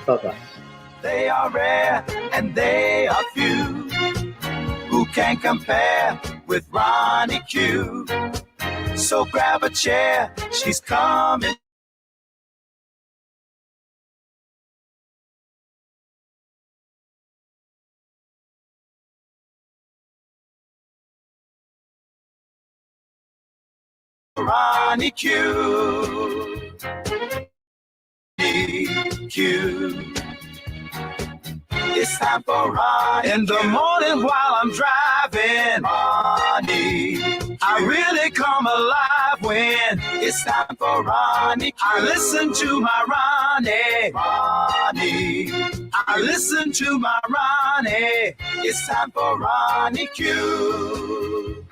Bye-bye. They are rare and they are few. Who can compare with Ronnie Q? So grab a chair, she's coming. Ronnie Q. Q. It's time for Ronnie. In the morning while I'm driving, Ronnie. I really come alive when it's time for Ronnie Q. I listen to my Ronnie. Ronnie. I listen to my Ronnie. It's time for Ronnie Q.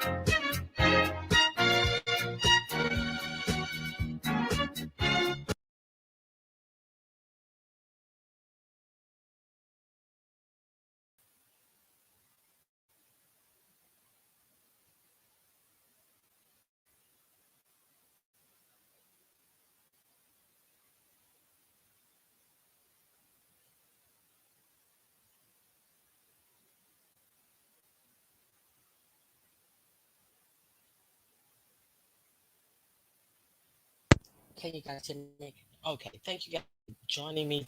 Can you guys hear me? Okay, thank you guys for joining me.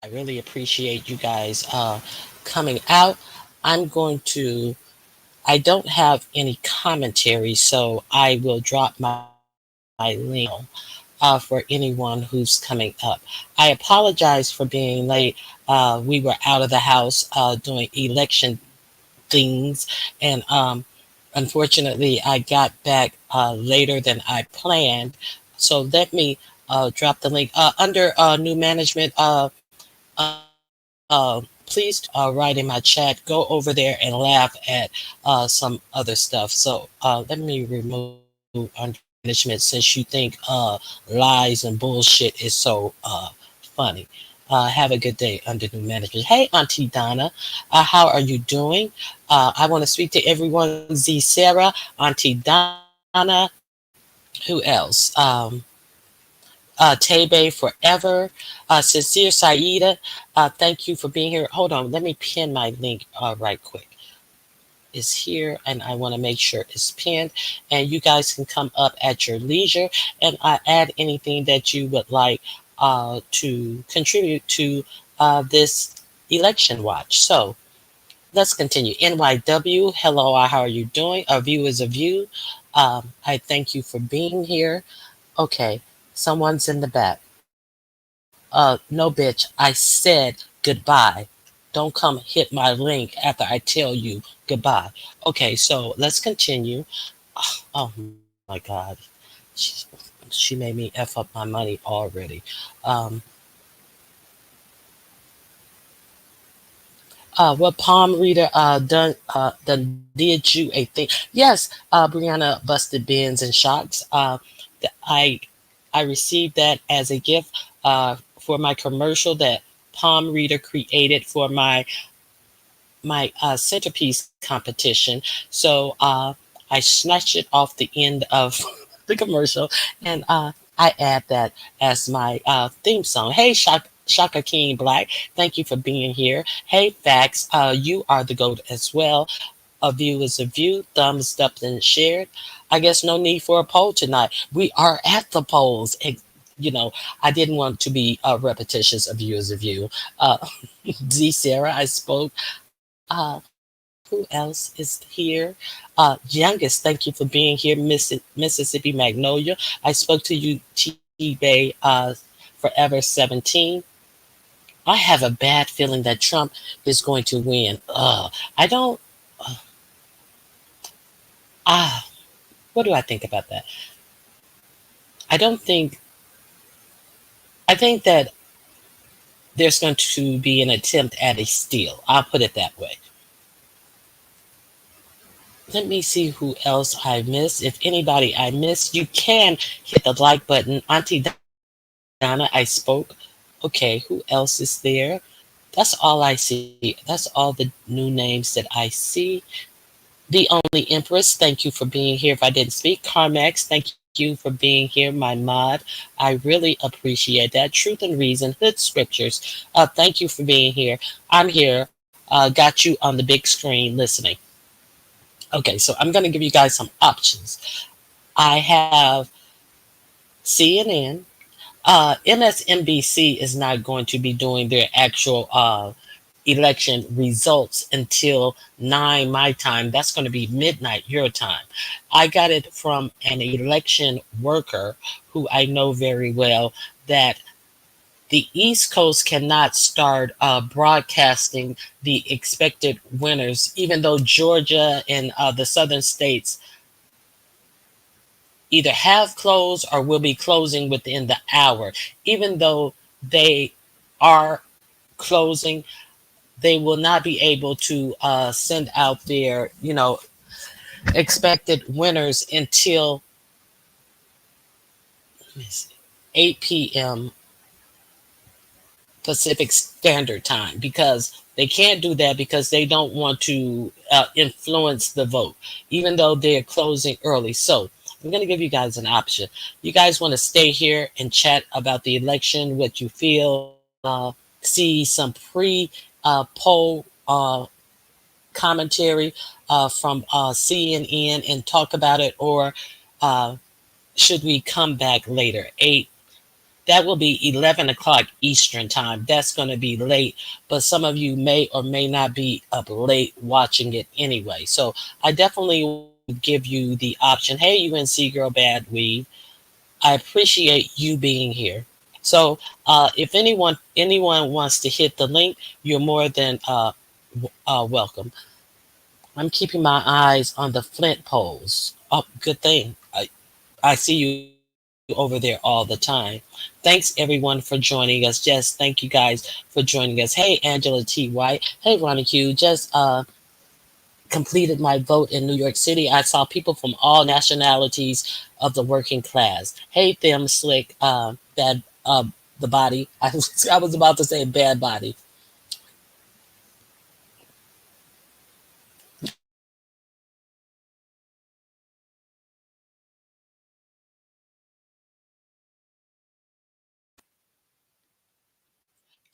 I really appreciate you guys coming out. I'm going to, I don't have any commentary, so I will drop my link for anyone who's coming up. I apologize for being late. We were out of the house doing election things, and unfortunately, I got back later than I planned. So let me drop the link under new management. Please write in my chat. Go over there and laugh at some other stuff. So let me remove under management since you think lies and bullshit is so funny. Have a good day under new management. Hey, Auntie Donna, how are you doing? I want to speak to everyone. Z Sarah, Auntie Donna, who else? Tebe Forever, Sincere Saida, thank you for being here. Hold on, let me pin my link right quick. It's here, and I want to make sure it's pinned. And you guys can come up at your leisure and add anything that you would like to contribute to this election watch. So let's continue. NYW, hello, how are you doing? A view is a view. I thank you for being here. Okay, someone's in the back. No, bitch, I said goodbye. Don't come hit my link after I tell you goodbye. Okay, so let's continue. Oh my God. She, she made me F up my money already. Um, what palm reader done did you a thing? Yes, Brianna busted bins and shocks. I I received that as a gift for my commercial that palm reader created for my centerpiece competition. So I snatched it off the end of the commercial, and I add that as my theme song. Hey, Shaka King Black, thank you for being here. Hey, Fax, you are the GOAT as well. A view is a view. Thumbs up and shared. I guess no need for a poll tonight. We are at the polls. You know, I didn't want to be repetitious. A view is a view. Uh, Z Sarah, I spoke. Uh, who else is here? Youngest, thank you for being here. Mississippi Magnolia. I spoke to you, T Bay, Forever 17. I have a bad feeling that Trump is going to win. I don't. Uh, ah, what do I think about that? I don't think. I think that there's going to be an attempt at a steal. I'll put it that way. Let me see who else I missed. If anybody I missed, you can hit the like button. Auntie Donna, I spoke. Okay, who else is there? That's all I see. That's all the new names that I see. The Only Empress, thank you for being here. If I didn't speak, Carmax, thank you for being here, my mod. I really appreciate that. Truth and Reason, Hood Scriptures. Thank you for being here. I'm here. Got you on the big screen listening. Okay, so I'm going to give you guys some options. I have CNN. MSNBC is not going to be doing their actual election results until 9 my time. That's going to be midnight your time. I got it from an election worker who I know very well that the East Coast cannot start broadcasting the expected winners, even though Georgia and the southern states either have closed or will be closing within the hour. Even though they are closing, they will not be able to send out their, expected winners until 8 p.m. Pacific Standard Time, because they can't do that because they don't want to influence the vote, even though they're closing early. So I'm going to give you guys an option. You guys want to stay here and chat about the election, what you feel, see some pre poll commentary from CNN and talk about it, or uh, should we come back later? That will be 11 o'clock Eastern time. That's going to be late, but some of you may or may not be up late watching it anyway. So I definitely want to give you the option. Hey, UNC girl, bad weed. I appreciate you being here. So if anyone wants to hit the link, you're more than welcome. I'm keeping my eyes on the Flint polls. Oh, good thing. I see you over there all the time. Thanks everyone for joining us. Just thank you guys for joining us. Hey, Angela T. White. Hey, Ronnie Q. Just completed my vote in New York City. I saw people from all nationalities of the working class. Hey, them slick, bad, the body. I was about to say bad body.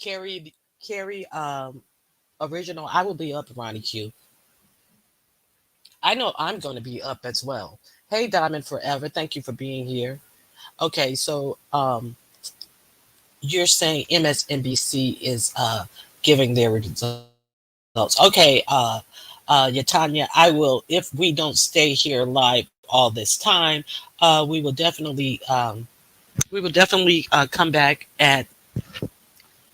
Carrie, original. I will be up, Ronnie Q. I know I'm going to be up as well. Hey, Diamond Forever. Thank you for being here. Okay, so you're saying MSNBC is giving their results. Okay, Yatanya, I will. If we don't stay here live all this time, we will definitely come back at,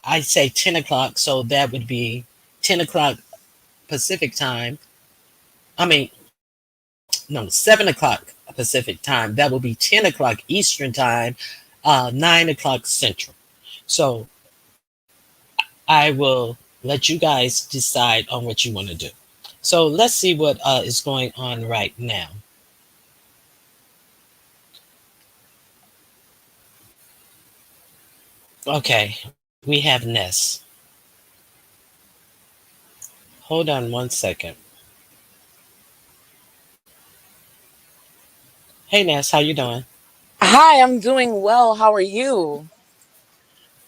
I say 10 o'clock. So that would be 10 o'clock Pacific time. I mean, no, 7 o'clock Pacific time. That will be 10 o'clock Eastern time, 9 o'clock Central. So I will let you guys decide on what you want to do. So let's see what is going on right now. Okay, we have Ness. Hold on one second. Hey Ness, how you doing? Hi, I'm doing well. How are you?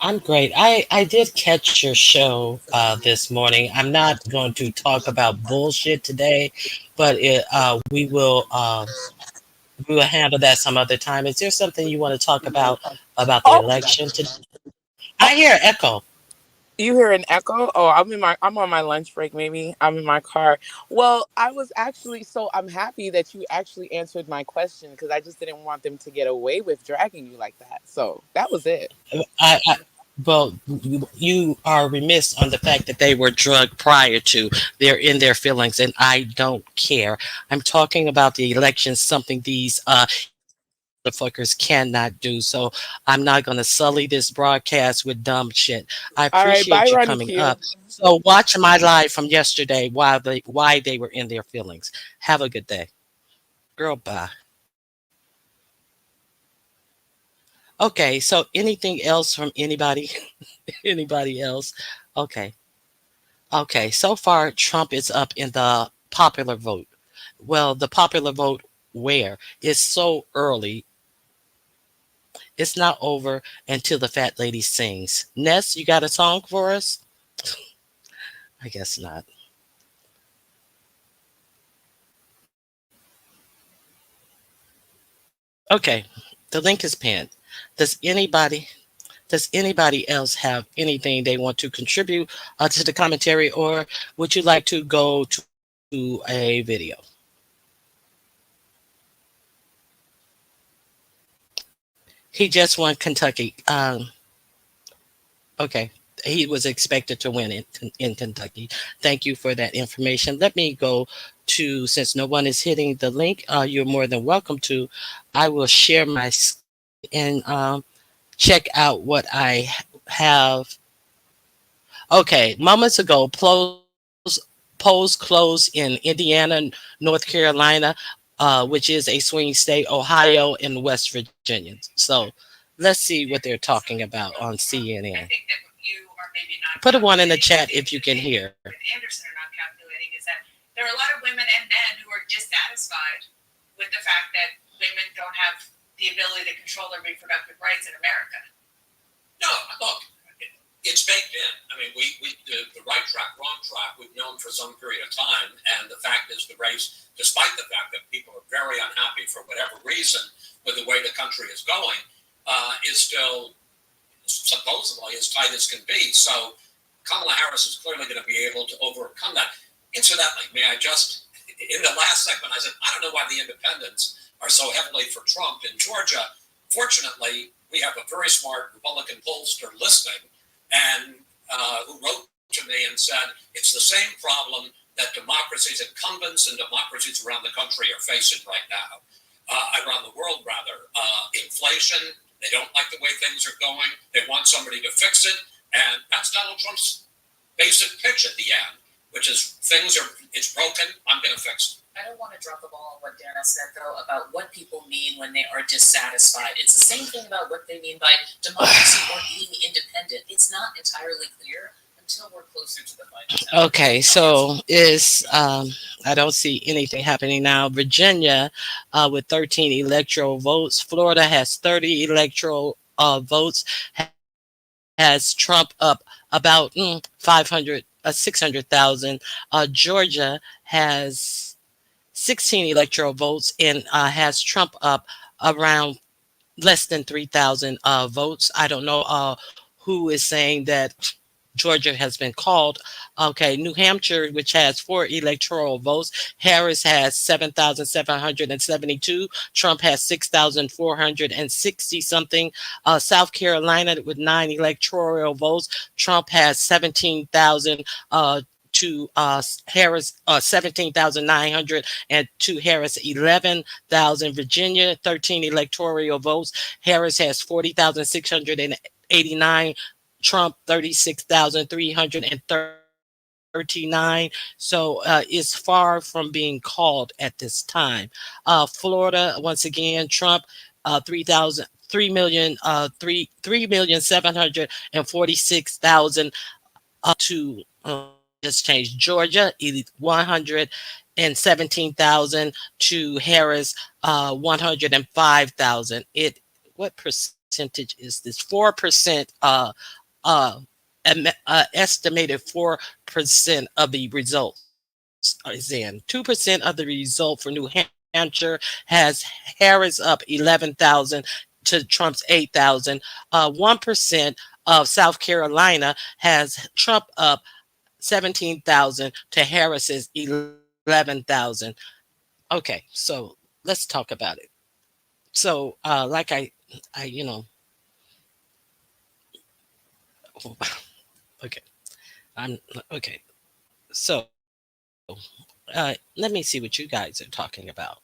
I'm great. I did catch your show this morning. I'm not going to talk about bullshit today, but we will handle that some other time. Is there something you want to talk about the Oh, election today? oh, I hear echo. you hear an echo? Oh, I'm on my lunch break maybe. I'm in my car. Well, I was actually so I'm happy that you actually answered my question because I just didn't want them to get away with dragging you like that. So, that was it. I well, you are remiss on the fact that they were drugged prior to. They're in their feelings, and I don't care. I'm talking about the elections, something these motherfuckers cannot do. So I'm not going to sully this broadcast with dumb shit. I All right, bye appreciate you Ronnie coming Q. up. So watch my live from yesterday while why they were in their feelings. Have a good day, girl. Bye. Okay. So anything else from anybody? Anybody else? Okay. Okay, so far Trump is up in the popular vote. Well, the popular vote where? It's so early. It's not over until the fat lady sings. Ness, you got a song for us? I guess not. Okay, the link is pinned. Does anybody does anybody else have anything they want to contribute to the commentary, or would you like to go to a video? He just won Kentucky. Okay. He was expected to win in Kentucky. Thank you for that information. Let me go to, since no one is hitting the link, you're more than welcome to. I will share my screen and check out what I have. Okay, moments ago, polls closed in Indiana, North Carolina, which is a swing state, Ohio, and West Virginia. So let's see what they're talking about on CNN. Put a one in the chat if you can hear. Anderson are not calculating is that there are a lot of women and men who are dissatisfied with the fact that women don't have the ability to control their reproductive rights in America. No, look, it's baked in. I mean, the right track, wrong track, we've known for some period of time. And the fact is, the race, despite the fact that people are very unhappy for whatever reason with the way the country is going, is still supposedly as tight as can be. So Kamala Harris is clearly going to be able to overcome that. Incidentally, may I just, in the last segment, I said, I don't know why the independents are so heavily for Trump in Georgia. Fortunately, we have a very smart Republican pollster listening and who wrote to me and said, it's the same problem that democracies, incumbents and democracies around the country are facing right now, around the world rather. Inflation, they don't like the way things are going. They want somebody to fix it. And that's Donald Trump's basic pitch at the end, which is it's broken, I'm going to fix it. I don't want to drop the ball on what Dana said, though, about what people mean when they are dissatisfied. It's the same thing about what they mean by democracy or being independent. It's not entirely clear until we're closer to the final. Okay, so I don't see anything happening now. Virginia with 13 electoral votes. Florida has 30 electoral votes. Has Trump up about 600,000. Georgia has 16 electoral votes and has Trump up around less than 3,000 votes. I don't know who is saying that Georgia has been called. Okay, New Hampshire, which has 4 electoral votes. Harris has 7,772. Trump has 6,460 something. South Carolina with 9 electoral votes. Trump has 17,000 to Harris 17,900 and to Harris 11,000. Virginia 13 electoral votes. Harris has 40,689. Trump 36,339. So it's far from being called at this time. Florida, once again, Trump 3,746,000 to just changed. Georgia 117,000 to Harris 105,000. What percentage is this? 4% uh, estimated 4% of the results is in. 2% of the result for New Hampshire has Harris up 11,000 to Trump's 8,000. 1% of South Carolina has Trump up 17,000 to Harris's 11,000. Okay, so let's talk about it. So, like I okay, I'm okay. So, let me see what you guys are talking about.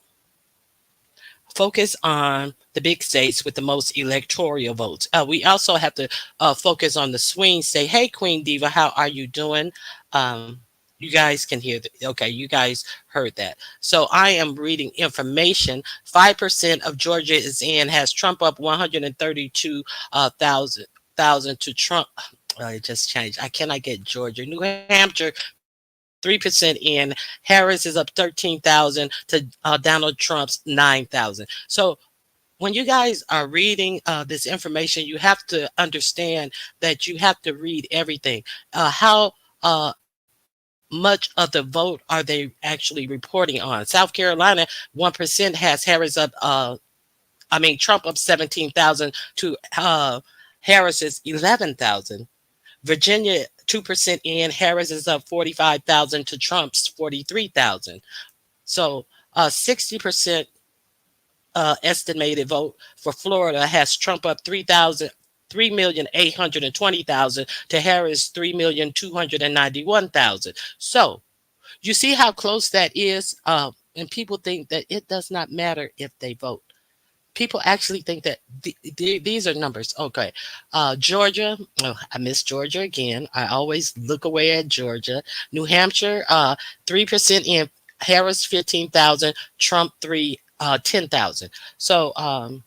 Focus on the big states with the most electoral votes. We also have to focus on the swing state. Hey, Queen Diva, how are you doing? You guys can hear okay, you guys heard that. So I am reading information. 5% of Georgia is in, has Trump up 132,000 to Trump. It just changed. I cannot get Georgia. New Hampshire 3% in. Harris is up 13,000 to Donald Trump's 9,000. So when you guys are reading this information, you have to understand that you have to read everything. How much of the vote are they actually reporting on? South Carolina, 1% has Harris up. Trump up 17,000 to Harris's 11,000. Virginia, 2% in. Harris is up 45,000 to Trump's 43,000. So 60% estimated vote for Florida has Trump up 3,820,000 to Harris 3,291,000. So you see how close that is? And people think that it does not matter if they vote. People actually think that these are numbers. Okay. Georgia, oh, I miss Georgia again. I always look away at Georgia. New Hampshire, 3% in. Harris 15,000, Trump 10,000. So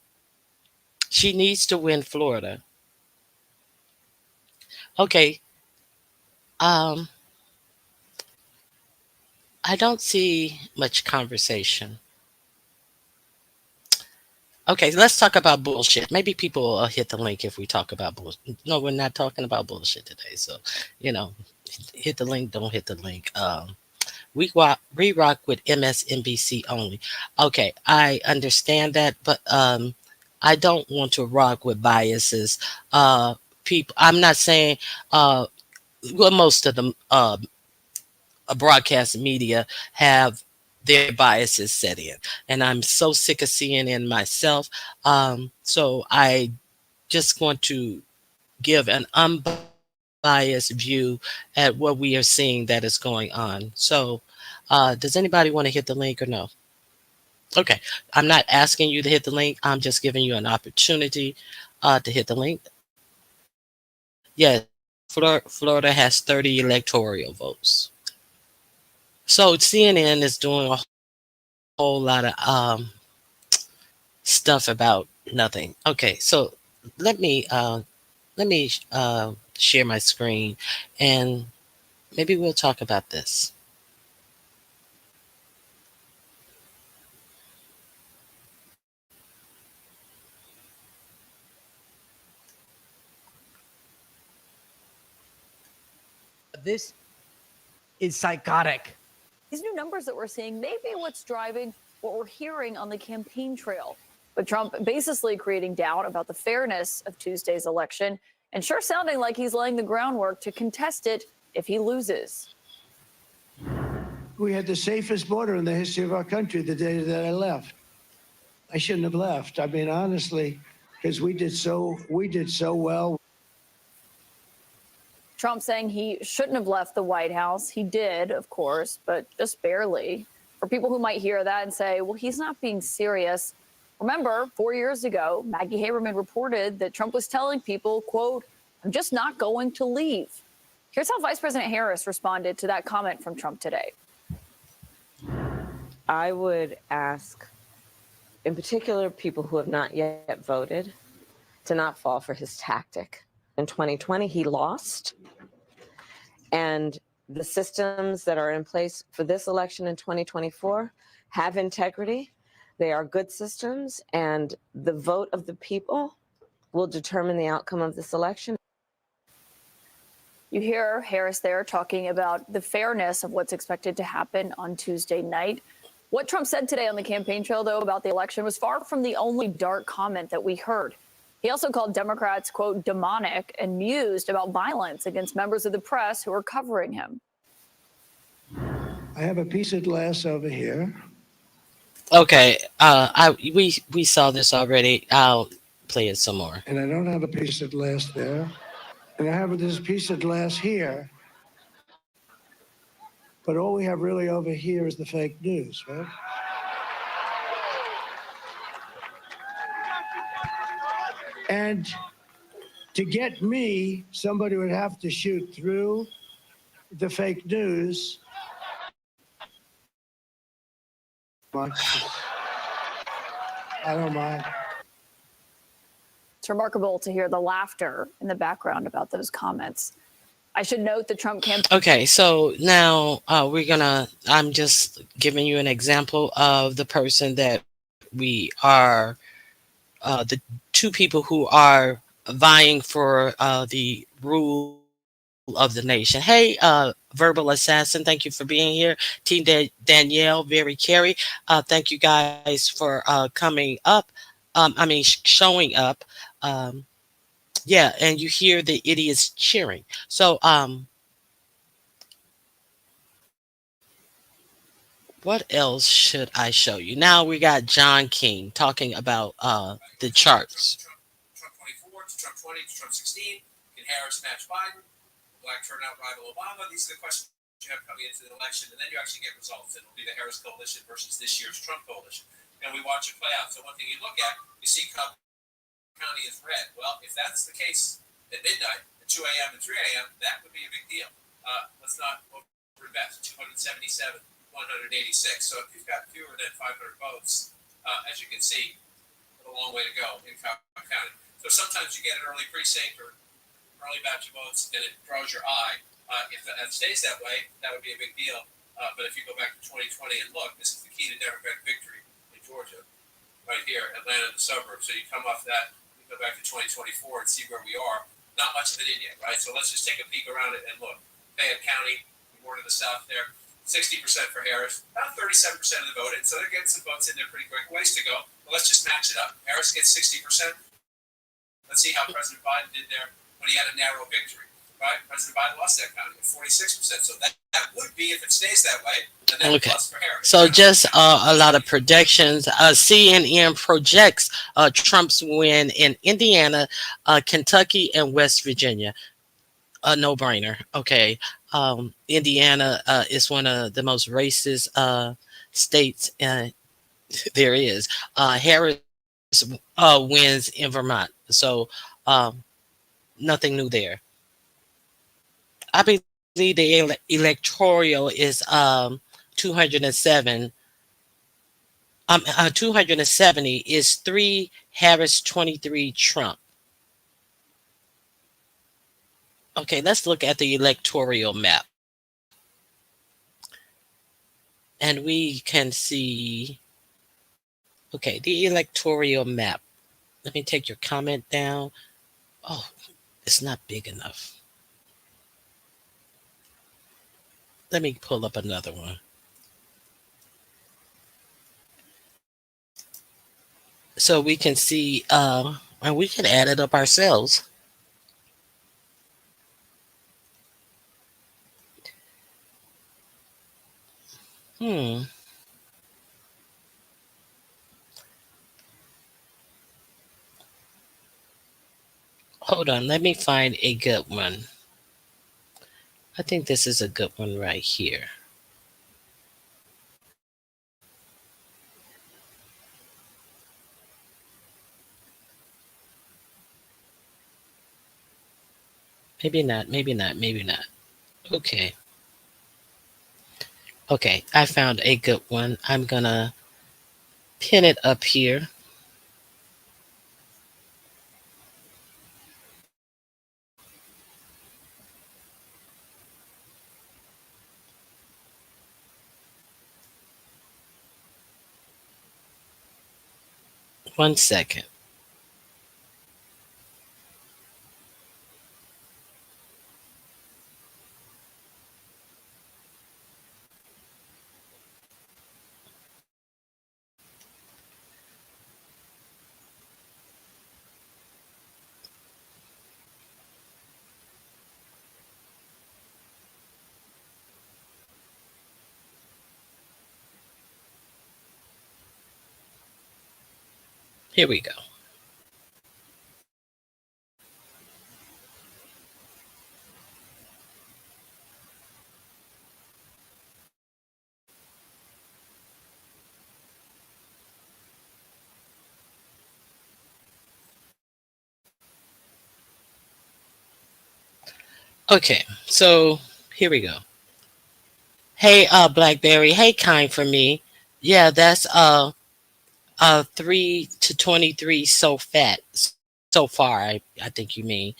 she needs to win Florida. Okay. Um, I don't see much conversation. Okay, let's talk about bullshit. Maybe people will hit the link if we talk about bullshit. No, we're not talking about bullshit today. So, you know, hit the link, don't hit the link. We rock with MSNBC only. Okay, I understand that, but I don't want to rock with biases. People, I'm not saying well, most of the broadcast media have their biases set in, and I'm so sick of CNN myself. So I just want to give an unbiased view at what we are seeing that is going on. So, does anybody want to hit the link or no? Okay, I'm not asking you to hit the link. I'm just giving you an opportunity to hit the link. Yes, Florida has 30 electoral votes. So CNN is doing a whole lot of stuff about nothing. Okay, so let me share my screen, and maybe we'll talk about this. This is psychotic. These new numbers that we're seeing may be what's driving what we're hearing on the campaign trail. But Trump basically creating doubt about the fairness of Tuesday's election and sure sounding like he's laying the groundwork to contest it if he loses. We had the safest border in the history of our country the day that I left. I shouldn't have left. I mean, honestly, because we did so well. Trump saying he shouldn't have left the White House. He did, of course, but just barely. For people who might hear that and say, well, he's not being serious. Remember, 4 years ago, Maggie Haberman reported that Trump was telling people, quote, I'm just not going to leave. Here's how Vice President Harris responded to that comment from Trump today. I would ask, in particular, people who have not yet voted to not fall for his tactic. In 2020, he lost. And the systems that are in place for this election in 2024 have integrity. They are good systems, and the vote of the people will determine the outcome of this election. You hear Harris there talking about the fairness of what's expected to happen on Tuesday night. What Trump said today on the campaign trail, though, about the election was far from the only dark comment that we heard. He also called Democrats, quote, demonic and mused about violence against members of the press who are covering him. I have a piece of glass over here. Okay, we saw this already. I'll play it some more. And I don't have a piece of glass there. And I have this piece of glass here. But all we have really over here is the fake news, right? And to get me, somebody would have to shoot through the fake news. I don't mind. It's remarkable to hear the laughter in the background about those comments. I should note the Trump campaign. Okay, so now I'm just giving you an example of the person that we are the two people who are vying for the rule of the nation. Hey, verbal assassin, thank you for being here. Team Danielle, very Carey, thank you guys for coming up. Showing up. Um, yeah, and you hear the idiots cheering. So, what else should I show you? Now we got John King talking about the charts. Trump 24 to Trump 20 to Trump 16. Can Harris match Biden? Black turnout rival Obama? These are the questions you have coming into the election, and then you actually get results. It'll be the Harris coalition versus this year's Trump coalition, and we watch it play out. So one thing you look at, you see Cobb County is red. Well, if that's the case at midnight, at 2 a.m. and 3 a.m., that would be a big deal. Let's not overinvest. 277, 186. So if you've got fewer than 500 votes, as you can see, a long way to go in Cobb County. So sometimes you get an early precinct or early batch of votes, and it draws your eye. If that stays that way, that would be a big deal. But if you go back to 2020 and look, this is the key to Democratic victory in Georgia, right here, Atlanta, the suburbs. So you come off that, you go back to 2024 and see where we are. Not much of it in yet, right? So let's just take a peek around it and look. Fayette County, more to the south there, 60% for Harris, about 37% of the vote. So they're getting some votes in there pretty quick. Ways to go. But let's just match it up. Harris gets 60%. Let's see how President Biden did there when he had a narrow victory, right? President Biden lost that county at 46%. So that would be, if it stays that way, the net Okay. plus for Harris. So just a lot of projections. CNN projects Trump's win in Indiana, Kentucky, and West Virginia. A no-brainer. Okay. Indiana is one of the most racist states there is. Harris wins in Vermont. So nothing new there. I believe the electoral is 207. 270 is 3 Harris, 23 Trump. Okay, let's look at the electoral map. And we can see, okay, the electoral map. Let me take your comment down. Oh, it's not big enough. Let me pull up another one. So we can see, and we can add it up ourselves. Hmm. Hold on, let me find a good one. I think this is a good one right here. Maybe not, maybe not, maybe not. Okay. Okay, I found a good one. I'm gonna pin it up here. One second. Here we go. Okay, so here we go. Hey, Blackberry. Hey, kind for me. Yeah, that's 3 to 23 so fat so far. I think you mean.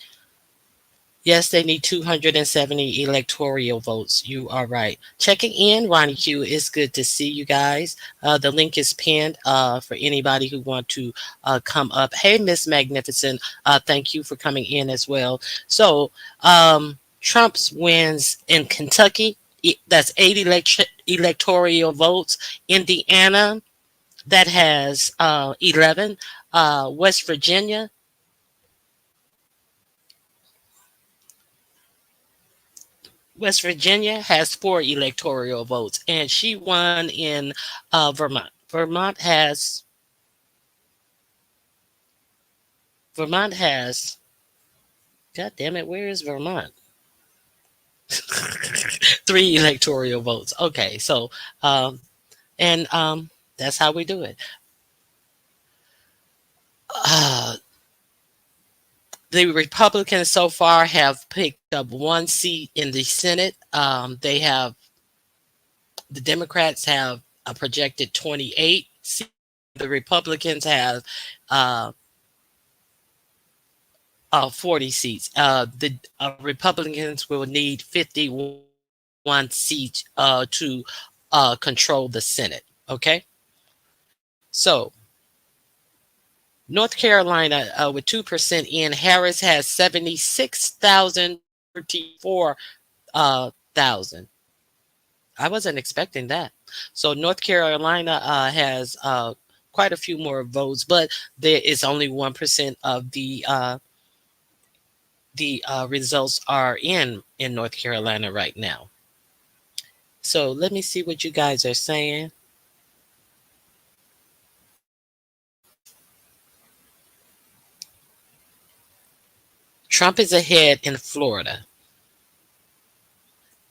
Yes, they need 270 electoral votes. You are right. Checking in, Ronnie Q. It's good to see you guys. The link is pinned for anybody who want to come up. Hey, Miss Magnificent. Thank you for coming in as well. So, Trump's wins in Kentucky. That's 8 electoral votes. Indiana, that has 11. West Virginia, has 4 electoral votes, and she won in Vermont. Vermont has. God damn it! Where is Vermont? 3 electoral votes. Okay, so and that's how we do it. Uh, the Republicans so far have picked up 1 seat in the Senate. The Democrats have a projected 28 seats. The Republicans have uh, 40 seats. The Republicans will need 51 seats to control the Senate. Okay, so North Carolina with 2% in. Harris has 76,034,000. I wasn't expecting that. So North Carolina has quite a few more votes, but there is only 1% of the results are in North Carolina right now. So let me see what you guys are saying. Trump is ahead in Florida.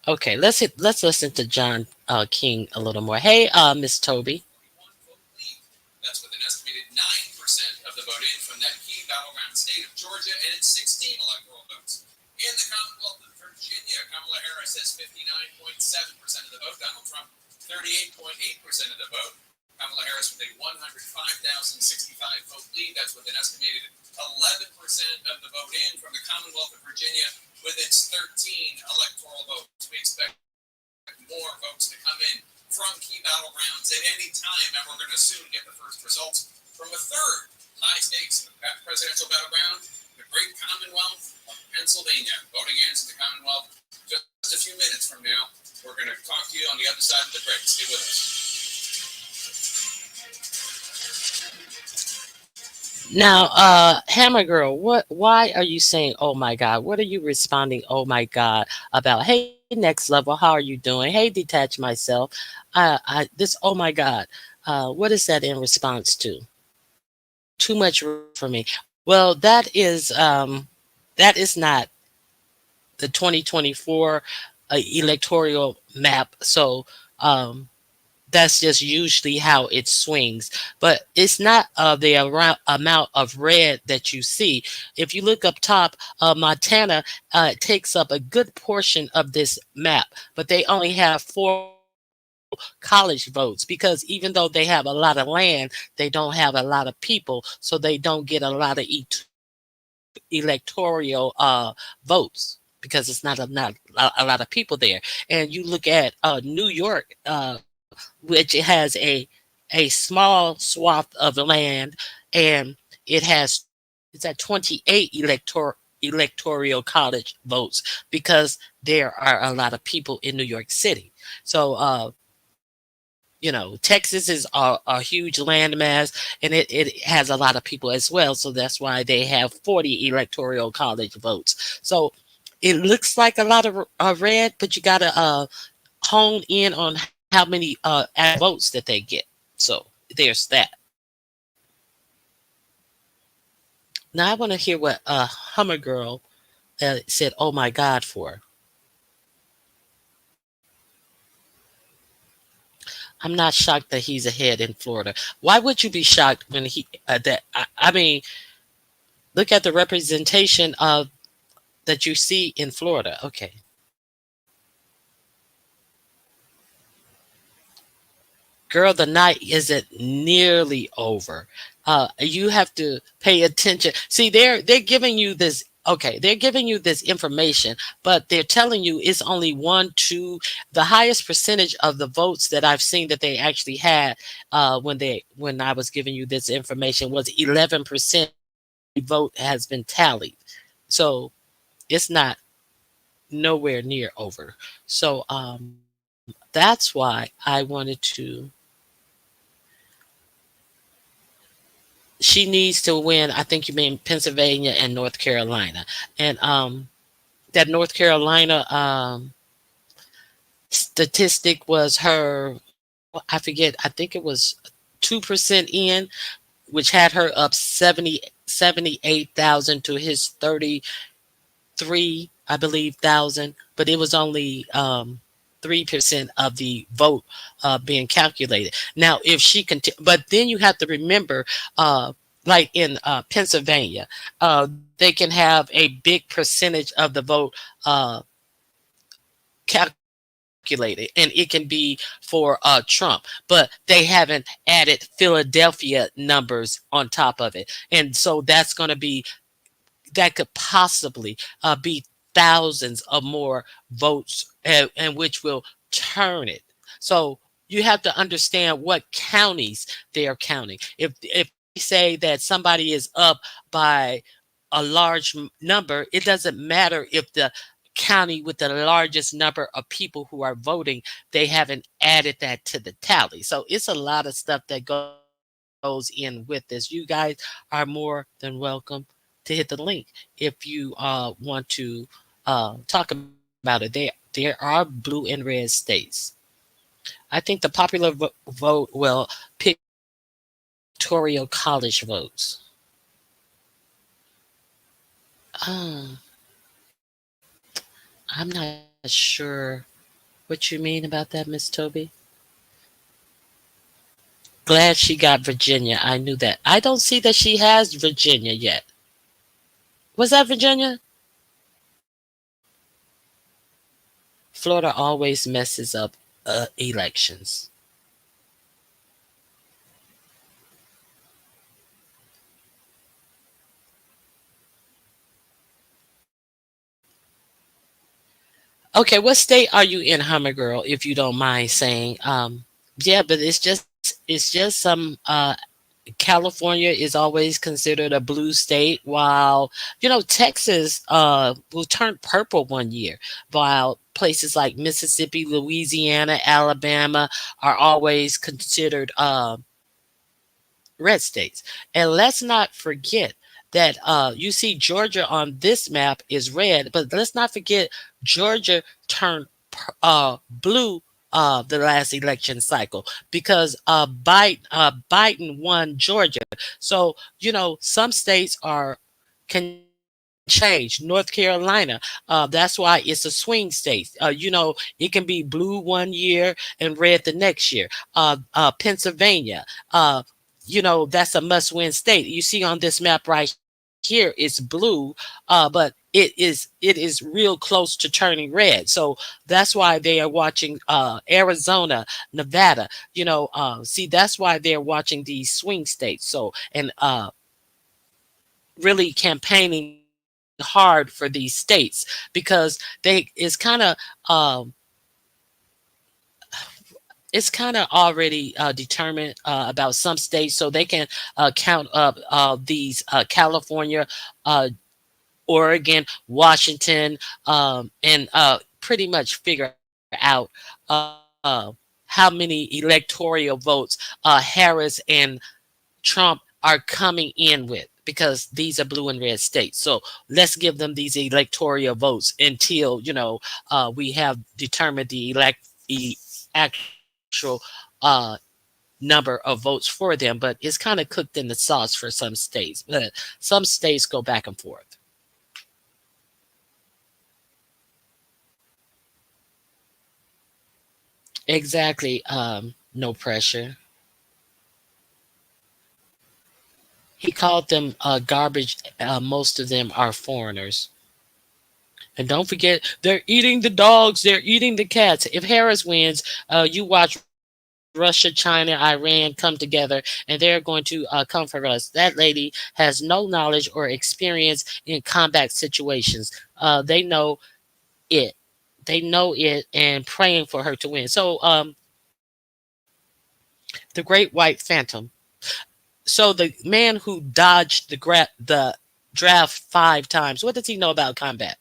Okay, let's listen to John King a little more. Hey, Miss Toby. That's with an estimated 9% of the vote in from that key battleground state of Georgia, and it's 16 electoral votes. In the Commonwealth of Virginia, Kamala Harris has 59.7% of the vote. Donald Trump, 38.8% of the vote. Kamala Harris with a 105,065 vote lead. That's with an estimated 11% of the vote in from the Commonwealth of Virginia with its 13 electoral votes. We expect more votes to come in from key battlegrounds at any time, and we're going to soon get the first results from a third high-stakes presidential battleground, the great Commonwealth of Pennsylvania. Voting ends in the Commonwealth just a few minutes from now. We're going to talk to you on the other side of the break. Stay with us. Now, Hammer Girl, why are you saying "Oh my God"? What are you responding "Oh my God" about? Hey, Next Level, how are you doing? Hey, Detach Myself, this "Oh my God," what is that in response to? Too much for me. Well, that is not the 2024 electoral map. So that's just usually how it swings, but it's not the amount of red that you see. If you look up top, Montana takes up a good portion of this map, but they only have 4 college votes because even though they have a lot of land, they don't have a lot of people, so they don't get a lot of electoral votes because it's not a lot of people there. And you look at New York, which has a small swath of land, and it has it's at 28 electoral college votes because there are a lot of people in New York City. So Texas is a huge landmass, and it has a lot of people as well. So that's why they have 40 electoral college votes. So it looks like a lot of red, but you got to hone in on how many votes that they get. So there's that. Now I want to hear what Hummer Girl said, "Oh my God," for. I'm not shocked that he's ahead in Florida. Why would you be shocked when I mean, look at the representation of that you see in Florida. Okay. Girl, the night isn't nearly over. You have to pay attention. See, they're giving you this Okay, they're giving you this information, but they're telling you it's only one, two. The highest percentage of the votes that I've seen that they actually had when I was giving you this information was 11% vote has been tallied. So it's not nowhere near over. So that's why I wanted to. She needs to win. I think you mean Pennsylvania and North Carolina, and that North Carolina statistic was her. I forget. I think it was 2% in, which had her up 78,000 to his 33, I believe, thousand. But it was only 3% of the vote being calculated. Now, if she can, but then you have to remember, like in Pennsylvania, they can have a big percentage of the vote uh, calculated, and it can be for Trump, but they haven't added Philadelphia numbers on top of it, and so that's going to be that could possibly be thousands of more votes, and which will turn it. So you have to understand what counties they are counting. If they say that somebody is up by a large number, it doesn't matter if the county with the largest number of people who are voting, they haven't added that to the tally. So it's a lot of stuff that goes in with this. You guys are more than welcome to hit the link if you want to talk about it. There are blue and red states. I think the popular vote will pick electoral college votes. Um, I'm not sure what you mean about that, Miss Toby. Glad she got Virginia. I knew that. I don't see that she has Virginia yet. Was that Virginia? Florida always messes up elections. Okay, what state are you in, Hummer Girl? If you don't mind saying, yeah, but it's just some. California is always considered a blue state, while Texas will turn purple one year, while places like Mississippi, Louisiana, Alabama are always considered red states. And let's not forget that you see Georgia on this map is red, but let's not forget Georgia turned blue the last election cycle because Biden won Georgia. So some states are can change. North Carolina, that's why it's a swing state. It can be blue one year and red the next year. Pennsylvania, that's a must-win state. You see on this map right here, it's blue, but it is real close to turning red. So that's why they are watching Arizona, Nevada. See, that's why they're watching these swing states. So and really campaigning hard for these states because um, it's kind of already determined about some states, so they can count up these California, Oregon, Washington, and pretty much figure out how many electoral votes Harris and Trump are coming in with, because these are blue and red states. So let's give them these electoral votes until we have determined the actual number of votes for them. But it's kind of cooked in the sauce for some states. But some states go back and forth. Exactly. No pressure. He called them garbage. Most of them are foreigners. And don't forget, they're eating the dogs, they're eating the cats. If Harris wins, you watch Ron DeSantis Russia, China, Iran come together and they're going to come for us. That lady has no knowledge or experience in combat situations. They know it. They know it and praying for her to win. So, the Great White Phantom. So the man who dodged the draft 5 times. What does he know about combat?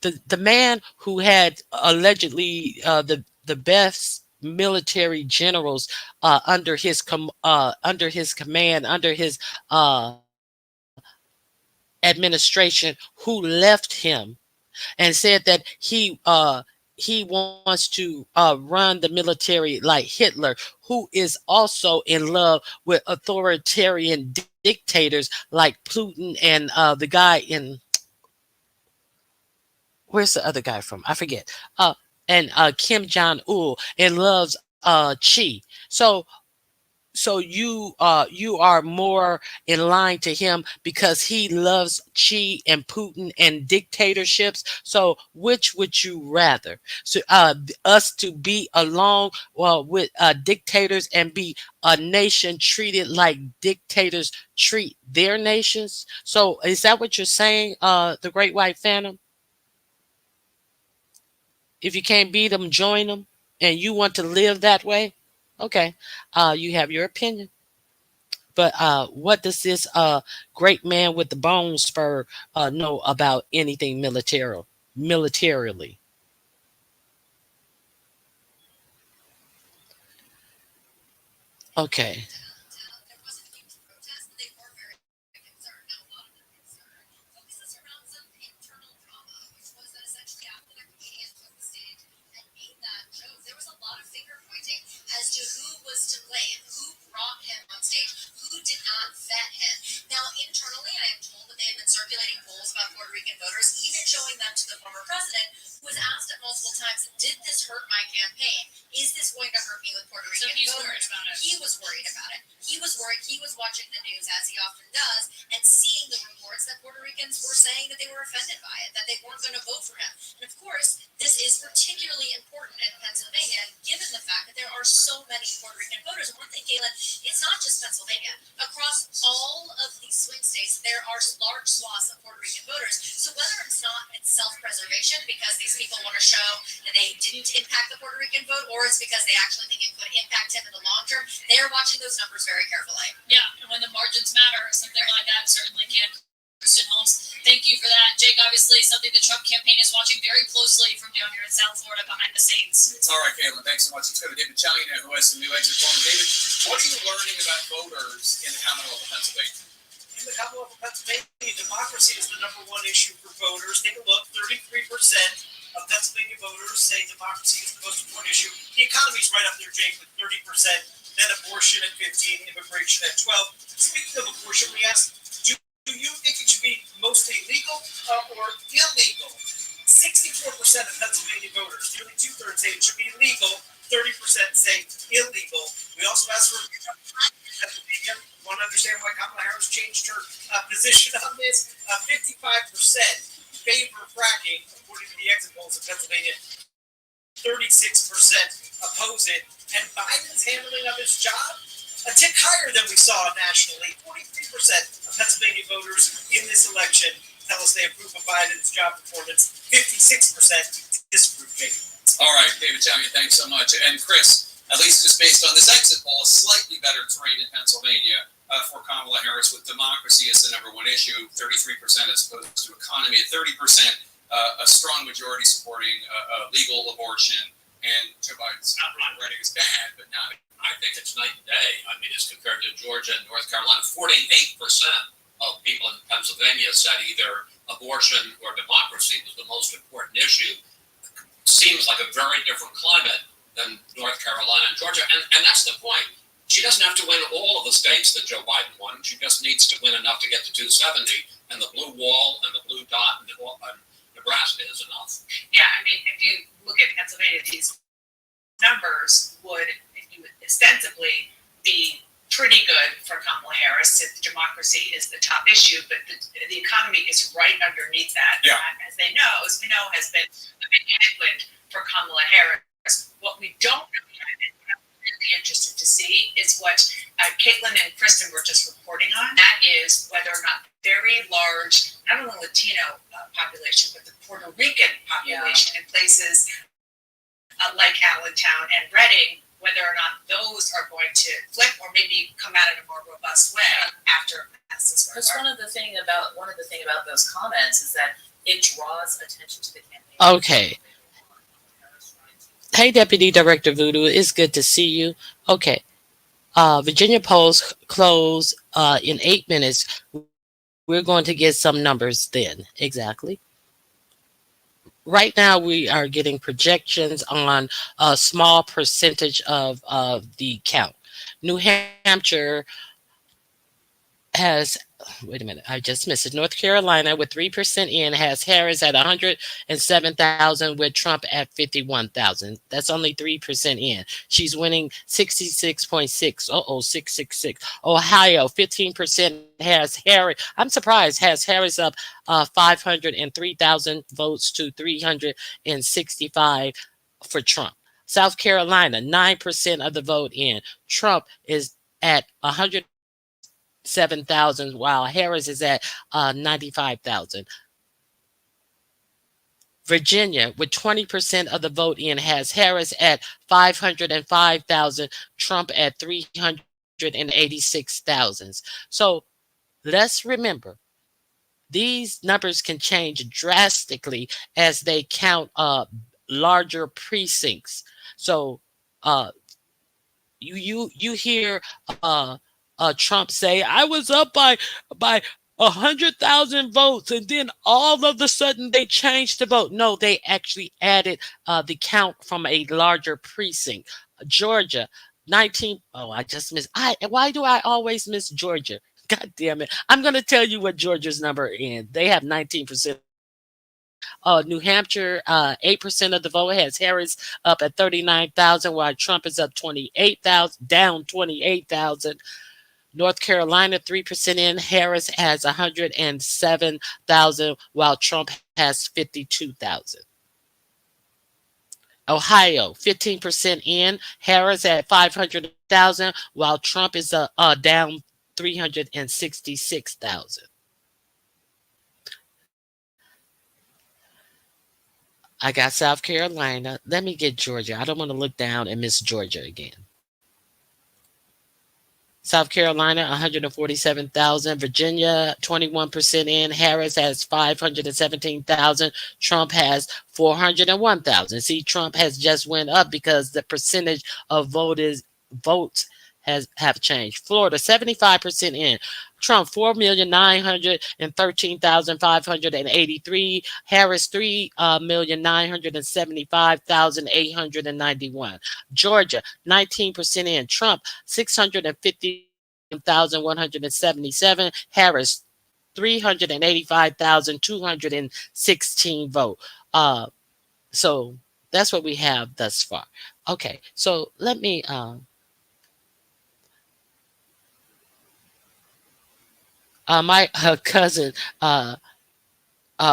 The man who had allegedly the best military generals under his command, under his administration, who left him and said that he wants to run the military like Hitler, who is also in love with authoritarian dictators like Putin and the guy in, where's the other guy from? I forget. And Kim Jong Il, and loves Chi. So you are more in line to him because he loves Chi and Putin and dictatorships. So which would you rather? So us to be along with dictators and be a nation treated like dictators treat their nations? So is that what you're saying, the Great White Phantom? If you can't beat them, join them, and you want to live that way, okay. You have your opinion. But what does this great man with the bone spur know about anything militarily? Okay. All right, Caitlin, thanks so much. Let's go to David Challier, who has some new exit polling. David, what are you learning about voters in the Commonwealth of Pennsylvania? In the Commonwealth of Pennsylvania, democracy is the #1 issue for voters. Take a look, 33% of Pennsylvania voters say democracy is the most important issue. The economy's right up there, Jake, with 30%, then abortion at 15%, immigration at 12%. Speaking of abortion, we asked, do you think it should be mostly legal or illegal? 64% of Pennsylvania voters, nearly 2/3, say it should be legal. 30% say illegal. We also asked for Pennsylvania. We want to understand why Kamala Harris changed her position on this. 55% favor fracking, according to the exit polls in Pennsylvania. 36% oppose it. And Biden's handling of his job, a tick higher than we saw nationally. 43% of Pennsylvania voters in this election tell us they approve of Biden's job performance. 56% disapprove. All right, David Challier, thanks so much. And Chris, at least just based on this exit poll, a slightly better terrain in Pennsylvania for Kamala Harris, with democracy as the #1 issue, 33% as opposed to economy at 30%, a strong majority supporting legal abortion, and Joe Biden's not writing is bad, but not. I think it's night and day. I mean, as compared to Georgia and North Carolina, 48% of people in Pennsylvania said either abortion or democracy was the most important issue. Seems like a very different climate than North Carolina and Georgia. And that's the point. She doesn't have to win all of the states that Joe Biden won. She just needs to win enough to get to 270. And the blue wall and the blue dot in Nebraska is enough. Yeah, I mean, if you look at Pennsylvania, these numbers would ostensibly be pretty good for Kamala Harris if democracy is the top issue, but the economy is right underneath that. Yeah. As we know, has been a big headwind for Kamala Harris. What we don't know yet what Caitlin and Kristen were just reporting on. That is whether or not very large, not only Latino population, but the Puerto Rican population in places like Allentown and Reading, whether or not those are going to flip or maybe come out in a more robust way after Madison Square Garden. One of the thing about those comments is that it draws attention to the campaign. Okay. Hey, Deputy Director Voodoo, it's good to see you. Okay. Virginia polls close in 8 minutes. We're going to get some numbers then. Exactly. Right now, we are getting projections on a small percentage of the count. New Hampshire has, wait a minute, I just missed it. North Carolina with 3% in has Harris at 107,000 with Trump at 51,000. That's only 3% in. She's winning 66.6. 666. Ohio, 15% has Harris. I'm surprised, has Harris up 503,000 votes to 365 for Trump. South Carolina, 9% of the vote in. Trump is at 107,000, while Harris is at 95,000. Virginia, with 20% of the vote in, has Harris at 505,000, Trump at 386,000. So let's remember, these numbers can change drastically as they count larger precincts. So you hear Trump say, "I was up by 100,000 votes," and then all of a sudden they changed the vote. No, they actually added the count from a larger precinct. Georgia, 19. Oh, I just missed. Why do I always miss Georgia? God damn it! I'm gonna tell you what Georgia's number in. They have 19%. New Hampshire, 8% of the vote has Harris up at 39,000, while Trump is up 28,000, down 28,000. North Carolina, 3% in, Harris has 107,000, while Trump has 52,000. Ohio, 15% in, Harris at 500,000, while Trump is down 366,000. I got South Carolina. Let me get Georgia. I don't want to look down and miss Georgia again. South Carolina, 147,000. Virginia, 21% in. Harris has 517,000. Trump has 401,000. See, Trump has just went up because the percentage of votes have changed. Florida, 75% in. Trump, 4,913,583. Harris, 3,975,891. Georgia, 19% in. Trump, 650,177. Harris, 385,216 vote. So that's what we have thus far. Okay, so let me my cousin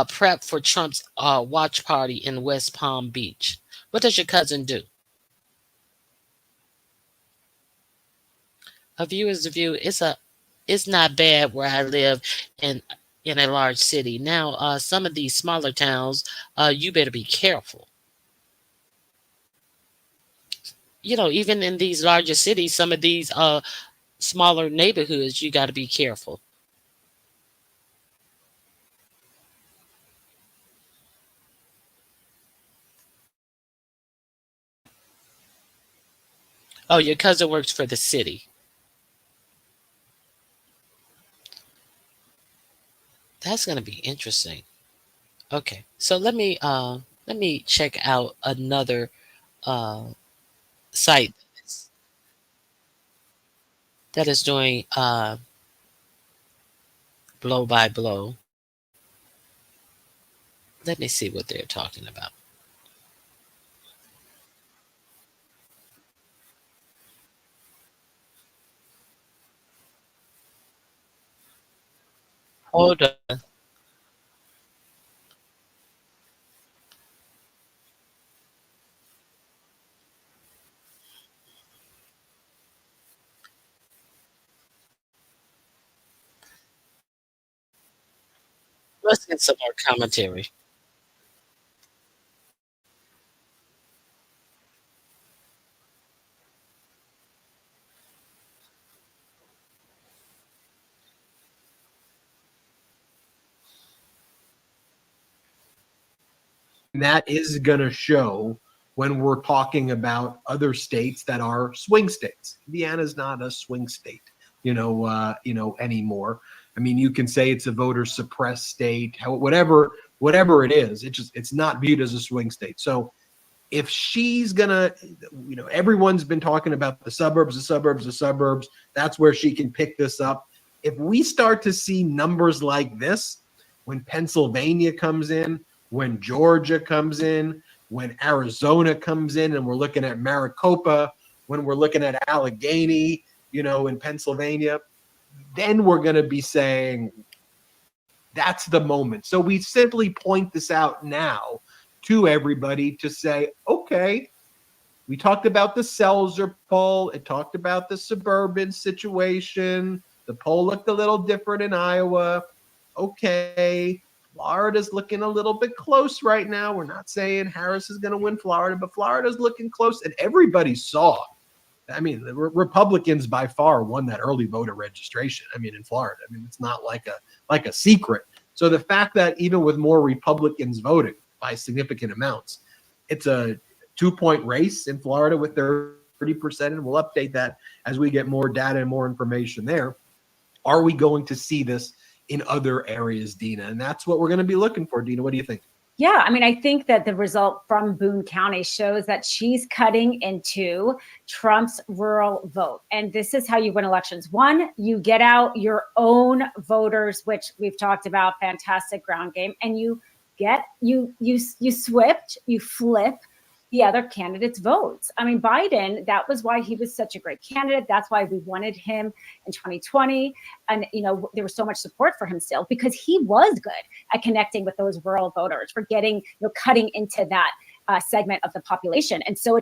prep for Trump's watch party in West Palm Beach. What does your cousin do? A view is a view. It's not bad where I live in a large city. Now, some of these smaller towns, you better be careful. You know, even in these larger cities, some of these smaller neighborhoods, you got to be careful. Oh, your cousin works for the city. That's going to be interesting. Okay, so let me check out another site that is doing blow by blow. Let me see what they're talking about. Hold on. Let's get some more commentary. That is going to show when we're talking about other states that are swing states. Indiana's not a swing state, anymore. I mean, you can say it's a voter suppressed state, whatever it is. It's not viewed as a swing state. So if she's gonna, everyone's been talking about the suburbs. That's where she can pick this up. If we start to see numbers like this, when Pennsylvania comes in, when Georgia comes in, when Arizona comes in, and we're looking at Maricopa, when we're looking at Allegheny, in Pennsylvania, then we're going to be saying that's the moment. So we simply point this out now to everybody to say, okay, we talked about the Seltzer poll. It talked about the suburban situation. The poll looked a little different in Iowa. Okay, Florida's looking a little bit close right now. We're not saying Harris is going to win Florida, but Florida's looking close. And everybody saw, I mean, the Republicans by far won that early voter registration. I mean, in Florida, I mean, it's not like a secret. So the fact that even with more Republicans voting by significant amounts, it's a 2-point race in Florida with 30%, and we'll update that as we get more data and more information there. Are we going to see this in other areas, Dina? And that's what we're going to be looking for. Dina, what do you think? Yeah, I mean, I think that the result from Boone County shows that she's cutting into Trump's rural vote. And this is how you win elections. One, you get out your own voters, which we've talked about, fantastic ground game, and you flip the other candidates' votes. I mean, Biden, that was why he was such a great candidate. That's why we wanted him in 2020. And, there was so much support for him still because he was good at connecting with those rural voters, for getting, cutting into that segment of the population. And so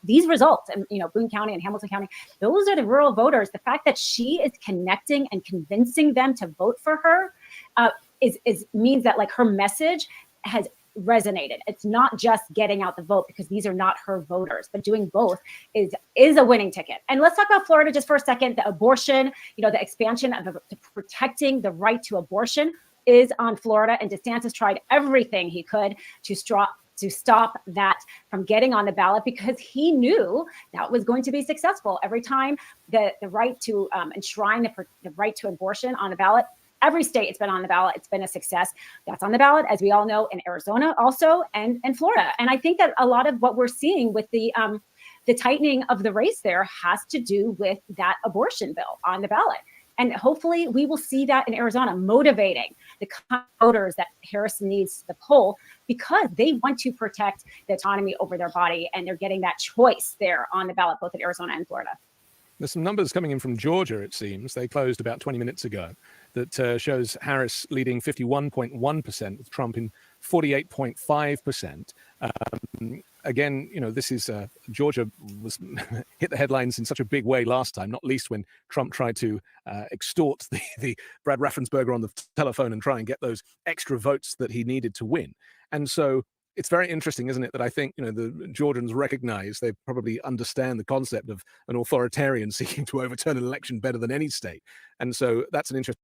these results, and Boone County and Hamilton County, those are the rural voters. The fact that she is connecting and convincing them to vote for her means that her message has resonated. It's not just getting out the vote, because these are not her voters, but doing both is a winning ticket. And let's talk about Florida just for a second. The abortion, the expansion of protecting the right to abortion is on Florida, and DeSantis tried everything he could to stop that from getting on the ballot, because he knew that was going to be successful. Every time the right to enshrine the right to abortion on the ballot, every state it's been on the ballot, it's been a success. That's on the ballot, as we all know, in Arizona also, and Florida. And I think that a lot of what we're seeing with the tightening of the race there has to do with that abortion bill on the ballot. And hopefully we will see that in Arizona, motivating the voters that Harris needs to the poll, because they want to protect the autonomy over their body, and they're getting that choice there on the ballot, both in Arizona and Florida. There's some numbers coming in from Georgia, it seems. They closed about 20 minutes ago. That shows Harris leading 51.1%, with Trump in 48.5%. Again, this is Georgia was hit the headlines in such a big way last time, not least when Trump tried to extort the Brad Raffensperger on the telephone and try and get those extra votes that he needed to win. And so it's very interesting, isn't it, that I think, the Georgians recognize, they probably understand the concept of an authoritarian seeking to overturn an election better than any state. And so that's an interesting.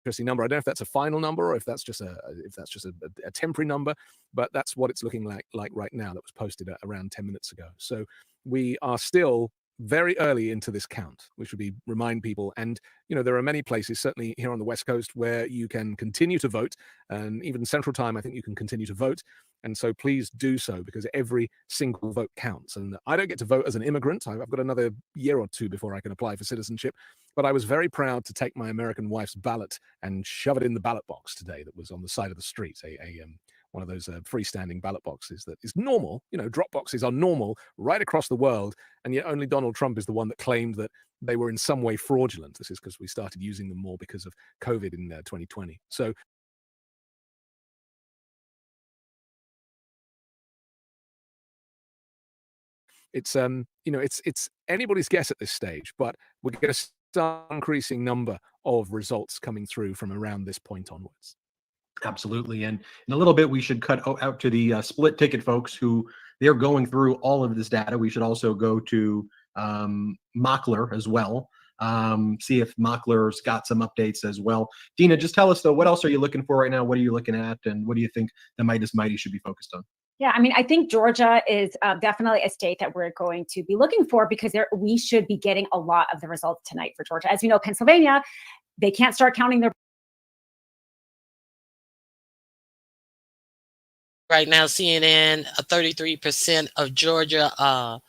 Interesting number. I don't know if that's a final number or if that's just a temporary number, but that's what it's looking like right now. That was posted around 10 minutes ago. So we are still very early into this count, which would be remind people. And, there are many places, certainly here on the West Coast, where you can continue to vote. And even Central Time, I think you can continue to vote. And so please do so, because every single vote counts. And I don't get to vote as an immigrant. I've got another year or two before I can apply for citizenship. But I was very proud to take my American wife's ballot and shove it in the ballot box today that was on the side of the street, one of those freestanding ballot boxes that is normal. Drop boxes are normal right across the world. And yet only Donald Trump is the one that claimed that they were in some way fraudulent. This is because we started using them more because of COVID in 2020. So it's it's anybody's guess at this stage, but we're going to start increasing number of results coming through from around this point onwards. Absolutely. And in a little bit, we should cut out to the split ticket folks who they're going through all of this data. We should also go to Mockler as well, see if Mockler's got some updates as well. Dina, just tell us, though, what else are you looking for right now? What are you looking at? And what do you think the Midas Mighty should be focused on? Yeah, I mean, I think Georgia is definitely a state that we're going to be looking for, because we should be getting a lot of the results tonight for Georgia. As we know, Pennsylvania, they can't start counting their right now. CNN, 33% of Georgia,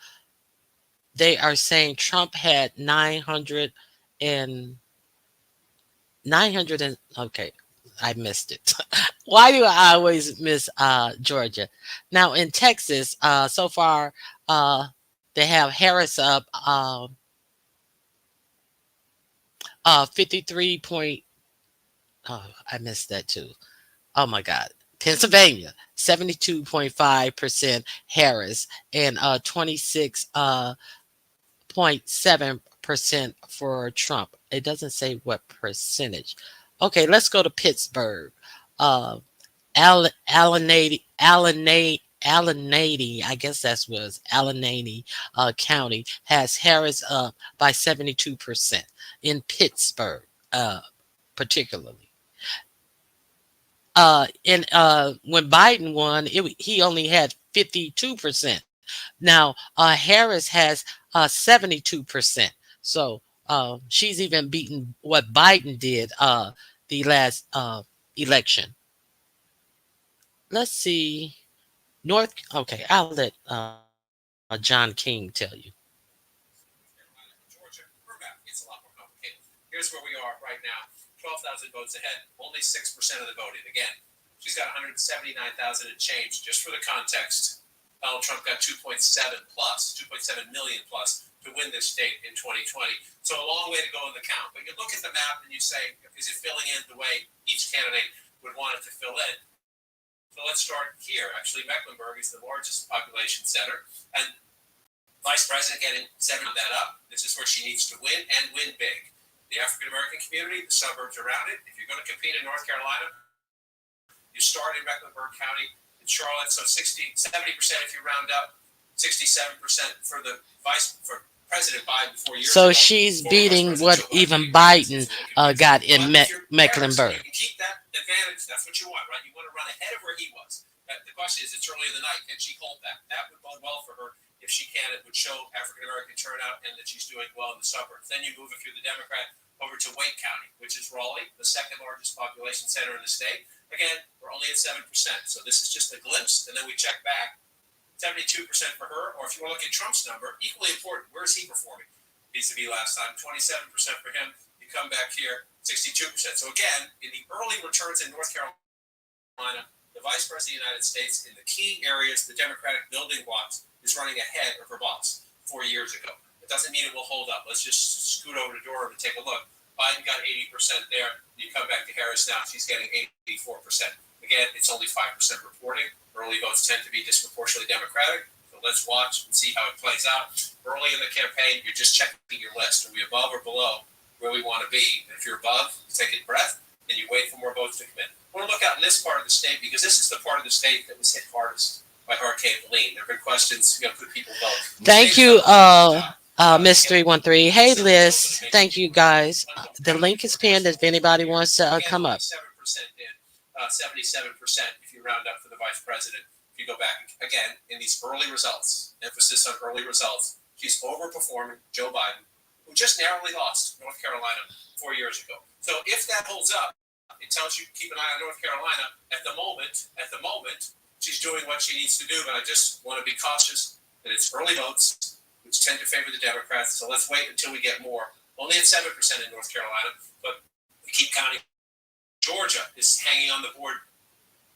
they are saying Trump had 900 and okay, I missed it. Why do I always miss Georgia? Now in Texas, so far, they have Harris up 53 point. Oh, I missed that too. Oh my God. Pennsylvania, 72.5% Harris, and 26.7% for Trump. It doesn't say what percentage. Okay, let's go to Pittsburgh. Allegheny, I guess that was Allegheny County, has Harris up by 72% in Pittsburgh, particularly. When Biden won, he only had 52%. Now Harris has 72%. So she's even beaten what Biden did the last election. Let's see. Okay, I'll let John King tell you. Georgia, it's a lot more complicated. Here's where we are right now. 12,000 votes ahead, only 6% of the voting. Again, she's got 179,000 and change. Just for the context, Donald Trump got 2.7 million plus to win this state in 2020. So a long way to go in the count. But you look at the map and you say, is it filling in the way each candidate would want it to fill in? So let's start here. Actually, Mecklenburg is the largest population center, and Vice President getting 7 of that up. This is where she needs to win and win big. The African-American community, the suburbs around it. If you're going to compete in North Carolina, you start in Mecklenburg County, in Charlotte. So 70% if you round up, 67% for President Biden 4 years so ago. She's beating what even Biden got in Mecklenburg. You can keep that advantage. That's what you want, right? You want to run ahead of where he was. The question is, it's early in the night. Can she hold that? That would bode well for her. If she can, it would show African-American turnout and that she's doing well in the suburbs. Then you move if you're the Democrat over to Wake County, which is Raleigh, the second largest population center in the state. Again, we're only at 7%. So this is just a glimpse, and then we check back. 72% for her, or if you want to look at Trump's number, equally important, where is he performing? Vis-a-vis last time, 27% for him. You come back here, 62%. So again, in the early returns in North Carolina, the Vice President of the United States, in the key areas, the Democratic building blocks, is running ahead of her boss 4 years ago. It doesn't mean it will hold up. Let's just scoot over to Durham and take a look. Biden got 80% there. You come back to Harris now, she's getting 84%. Again, it's only 5% reporting. Early votes tend to be disproportionately Democratic. So let's watch and see how it plays out. Early in the campaign, you're just checking your list. Are we above or below where we want to be? And if you're above, you take a breath and you wait for more votes to come in. I want to look out in this part of the state because this is the part of the state that was hit hardest by Hurricane Helene. There have been questions, could people vote? Thank you, Miss 313. Hey, Liz. Thank you, guys. The link is pinned if anybody wants to come up. 7% in, 77% if you round up for the vice president. If you go back again in these early results, emphasis on early results, She's overperforming Joe Biden, who just narrowly lost North Carolina 4 years ago. So if that holds up, it tells you keep an eye on North Carolina. At the moment, she's doing what she needs to do. But I just want to be cautious that it's early votes, which tend to favor the Democrats. So let's wait until we get more. Only at 7% in North Carolina, but we keep counting. Georgia is hanging on the board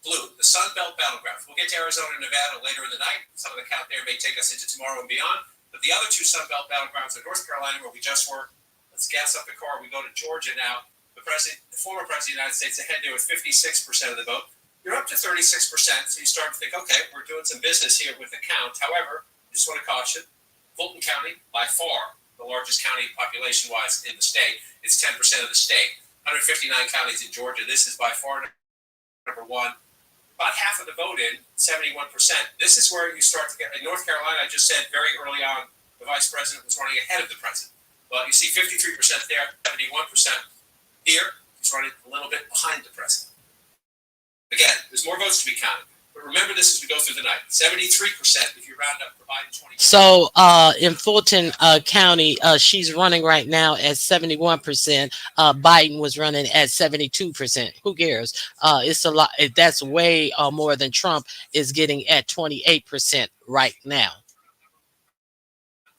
blue, the Sun Belt battlegrounds. We'll get to Arizona and Nevada later in the night. Some of the count there may take us into tomorrow and beyond. But the other two Sun Belt battlegrounds are North Carolina, where we just were. Let's gas up the car. We go to Georgia now. The former president of the United States ahead there with 56% of the vote. You're up to 36%, so you start to think, okay, we're doing some business here with the count. However, I just want to caution, Fulton County, by far the largest county population-wise in the state. It's 10% of the state. 159 counties in Georgia. This is by far number one. About half of the vote in, 71%. This is where you start to get, in North Carolina, I just said very early on, the vice president was running ahead of the president. Well, you see 53% there, 71%. Here, he's running a little bit behind the president. Again, there's more votes to be counted. But remember this as we go through the night. 73% if you round up for Biden 20. So in Fulton County, she's running right now at 71%. Biden was running at 72%. Who cares? It's a lot. That's way more than Trump is getting at 28% right now. If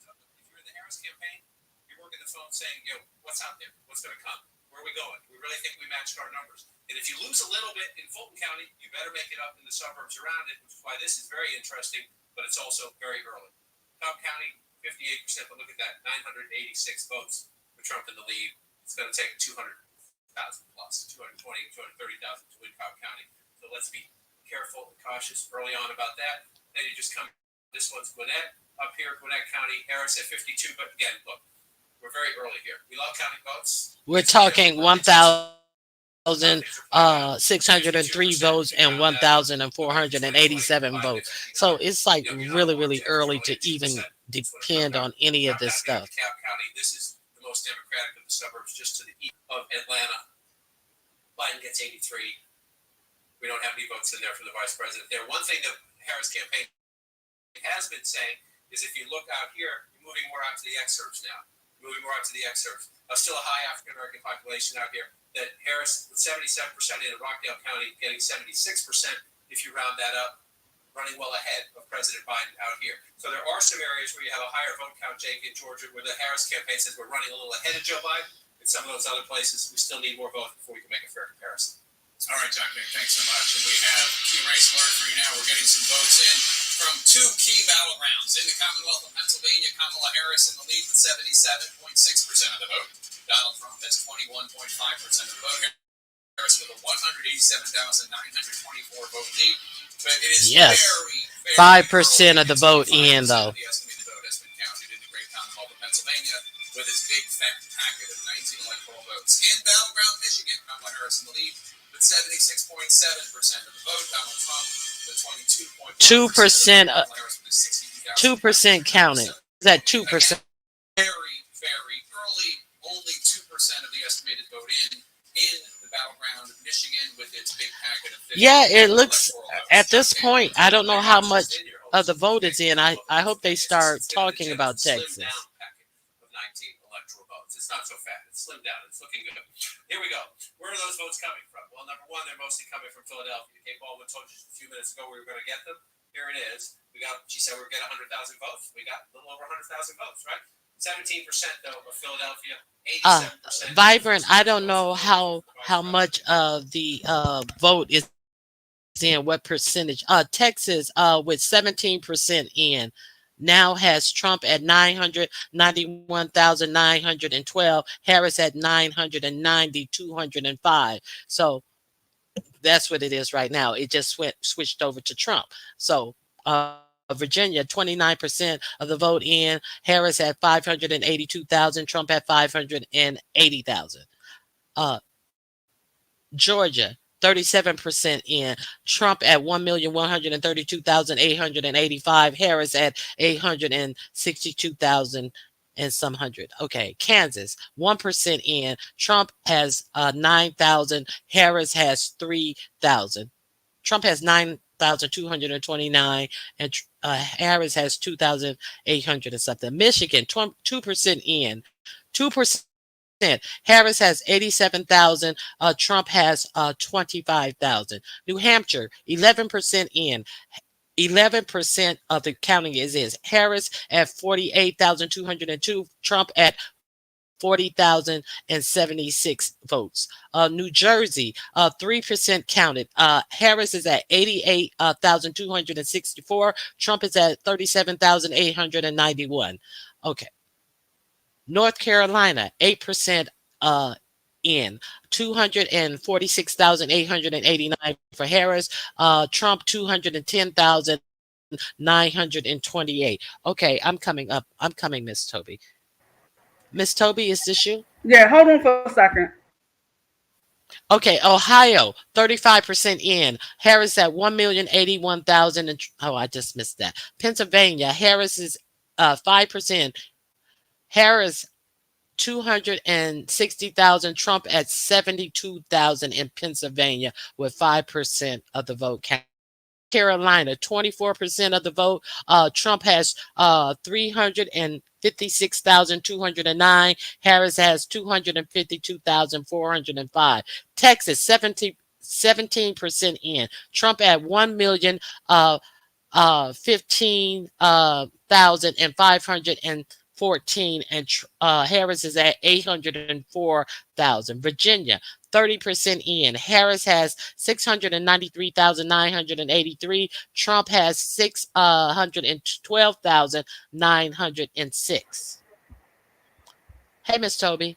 you're in the Harris campaign, you're working the phone saying, yo, what's out there? What's going to come? Where are we going? We really think we matched our numbers. And if you lose a little bit in Fulton County, you better make it up in the suburbs around it, which is why this is very interesting, but it's also very early. Cobb County, 58%, but look at that, 986 votes for Trump in the lead. It's going to take 200,000 plus, 220, 230,000 to win Cobb County. So let's be careful and cautious early on about that. Then you just come, this one's Gwinnett. Up here, Gwinnett County, Harris at 52, but again, look, we're very early here. We love counting votes. We're talking 1,603 votes and 1,487 votes. So it's like really, really early to even depend on any of this stuff. Cobb County, this is the most Democratic of the suburbs, just to the east of Atlanta. Biden gets 83. We don't have any votes in there for the vice president. There, one thing the Harris campaign has been saying is if you look out here, you're moving more out to the exurbs now. Moving more out to the exurbs. Still a high African American population out here. That Harris with 77% in Rockdale County, getting 76% if you round that up, running well ahead of President Biden out here. So there are some areas where you have a higher vote count, Jake, in Georgia, where the Harris campaign says we're running a little ahead of Joe Biden. In some of those other places, we still need more votes before we can make a fair comparison. All right, Dr. Nick, thanks so much. And we have key race alert for you now. We're getting some votes in from two key battlegrounds. In the Commonwealth of Pennsylvania, Kamala Harris in the lead with 77.6% of the vote. Donald Trump has 21.5% of the vote. Harris with a 187,924 vote lead. But it is yes. very 5% of the vote in, though. The estimated vote has been counted in the great Commonwealth of Pennsylvania with its big fat packet of 19 electoral votes. In battleground Michigan, Kamala Harris in the lead with 76.7% of the vote. Donald Trump with 22.1%. 2% counted. Is that 2%? Very, very early. Only 2% of the estimated vote in the battleground Michigan with its big packet of 50. Yeah, it looks at this point. I don't know how much of the vote is in. I hope they start talking about Texas. Of 19 electoral votes. It's not so fat. It's slimmed down. It's looking good. Here we go. Where are those votes coming from? Well, number one, they're mostly coming from Philadelphia. Kate Baldwin told you just a few minutes ago we were going to get them. Here it is. She said we were going to get 100,000 votes. We got a little over 100,000 votes, right? 17% though of Philadelphia. 87%. Vibrant. I don't know how much of the vote is in, what percentage. Texas with 17% in now has Trump at 991,912, Harris at 990,205. So that's what it is right now. It just switched over to Trump. So Virginia, 29% of the vote in, Harris at 582,000, Trump at 580,000. Georgia, 37% in, Trump at 1,132,885, Harris at 862,000 and some hundred. Okay, Kansas, 1% in, Trump has 9,000, Harris has 3,000. Trump has 2,229, and Harris has 2,800 and something. Michigan, 2% in, 2%. Harris has 87,000. Trump has 25,000. New Hampshire, 11% in. 11% of the counting is Harris at 48,202, Trump at 40,076 votes. New Jersey, 3% counted. Harris is at 88,264. Trump is at 37,891. Okay. North Carolina, 8% in, 246,889 for Harris. Trump, 210,928. Okay, I'm coming up. I'm coming, Miss Toby. Miss Toby, is this you? Yeah, hold on for a second. Okay, Ohio, 35% in. Harris at 1,081,000. Oh, I just missed that. Pennsylvania, Harris is 5%. Harris 260,000. Trump at 72,000 in Pennsylvania with 5% of the vote count. Carolina, 24% of the vote. Trump has 356,209. Harris has 252,405. Texas, 17% in. Trump at 1,015,514, and Harris is at 804,000. Virginia, 30% in. Harris has 693,983. Trump has 612,906. Hey, Miss Toby.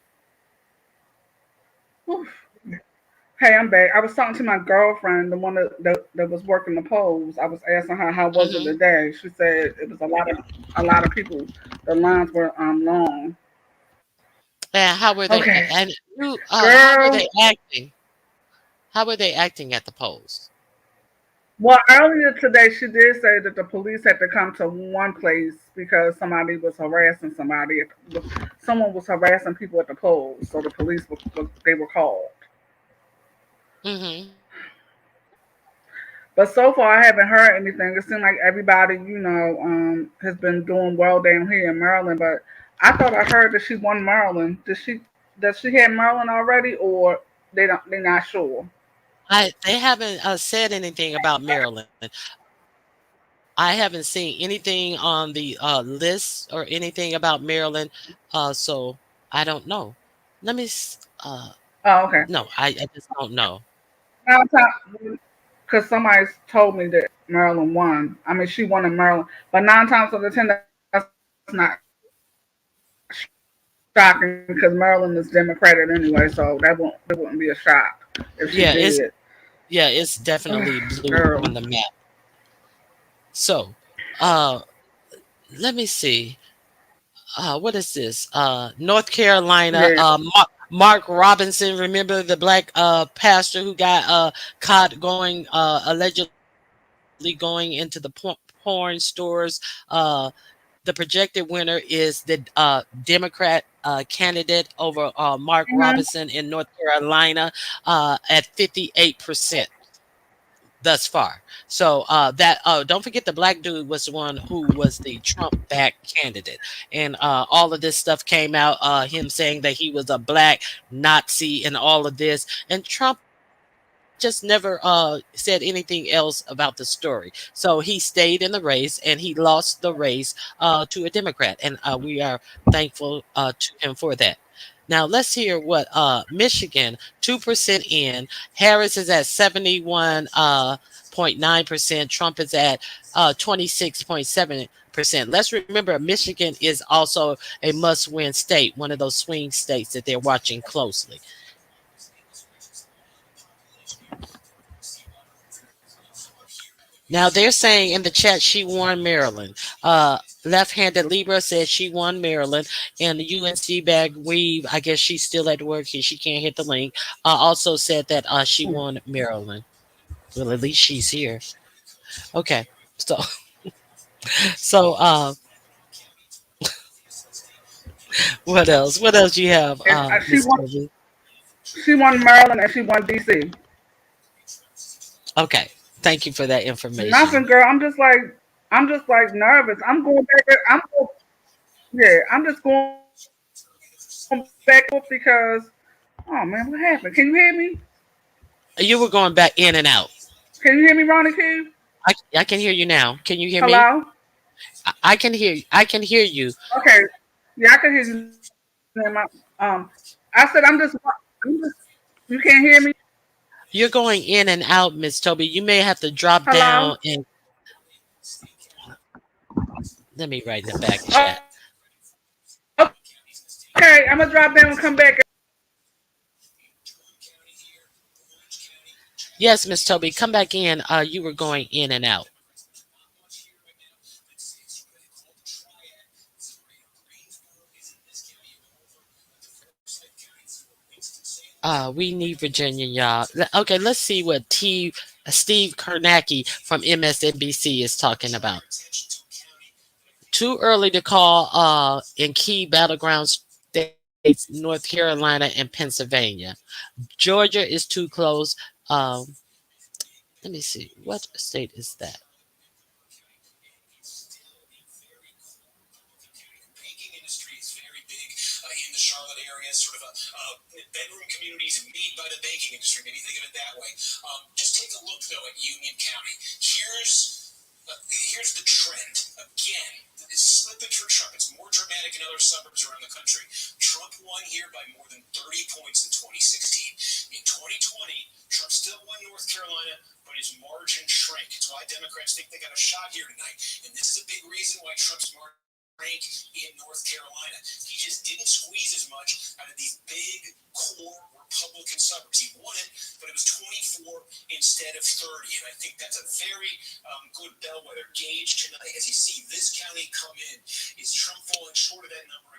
Hey, I'm back. I was talking to my girlfriend, the one that was working the polls. I was asking her how was it today. She said it was a lot of people. The lines were long. Yeah, how were they? Okay, And how were girl. they acting? How were they acting at the polls? Well, earlier today, she did say that the police had to come to one place because somebody was harassing somebody. Someone was harassing people at the polls, so the police they were called. Mm-hmm. But so far, I haven't heard anything. It seems like everybody, has been doing well down here in Maryland. But I thought I heard that she won Maryland. Does she have Maryland already, or they're not sure? They haven't said anything about Maryland. I haven't seen anything on the list or anything about Maryland, so I don't know. Let me. Oh, okay. No, I just don't know. Because somebody told me that Maryland won. I mean, she won in Maryland, but 9 times out of 10, that's not shocking because Maryland is Democratic anyway, so it wouldn't be a shock if she Yeah, did. it's definitely blue Girl. on the map. So, let me see. What is this? North Carolina. Yeah. Mark Robinson. Remember the black pastor who got caught going allegedly going into the porn stores. The projected winner is the Democrat candidate over Mark Mm-hmm. Robinson in North Carolina at 58% thus far. So that don't forget the black dude was the one who was the Trump backed candidate, and all of this stuff came out. Him saying that he was a black Nazi and all of this, and Trump just never said anything else about the story. So he stayed in the race and he lost the race to a Democrat. And we are thankful to him for that. Now let's hear what Michigan, 2% in. Harris is at 71.9%. Trump is at 26.7%. Let's remember Michigan is also a must-win state, one of those swing states that they're watching closely. Now they're saying in the chat she won Maryland. Left-handed Libra said she won Maryland, and the UNC bag weave. I guess she's still at work here. She can't hit the link. Also said that she won Maryland. Well, at least she's here. Okay, so so what else? What else you have, Miss Toby? She won Maryland and she won DC. Okay. Thank you for that information. Nothing, girl. I'm just like nervous. I'm going back. Yeah, I'm just going back and forth because, oh man, what happened? Can you hear me? You were going back in and out. Can you hear me, Ronnie Q? I can hear you now. Can you hear me? Hello? I can hear you. I can hear you. Okay. Yeah, I can hear you now. I said I'm just, you can't hear me? You're going in and out, Miss Toby. You may have to drop Hello? down and let me write in the back chat. Okay, I'm gonna drop down and come back. Yes, Miss Toby, come back in. You were going in and out. We need Virginia, y'all. Okay, let's see what Steve Kornacki from MSNBC is talking about. Too early to call in key battleground states, North Carolina and Pennsylvania. Georgia is too close. Let me see. What state is that?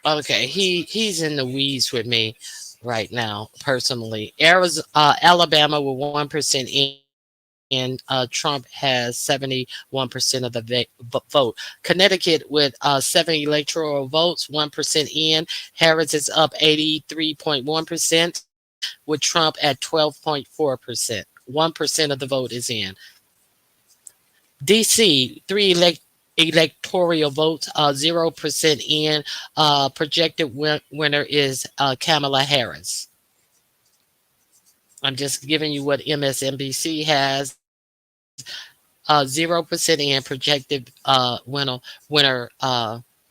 Okay, he's in the weeds with me right now, personally. Alabama with 1% in. Trump has 71% of the vote. Connecticut with 70 electoral votes, 1% in. Harris is up 83.1%, with Trump at 12.4%. 1% of the vote is in. DC, three electoral votes, 0% in. Projected winner is Kamala Harris. I'm just giving you what MSNBC has. 0% in projected winner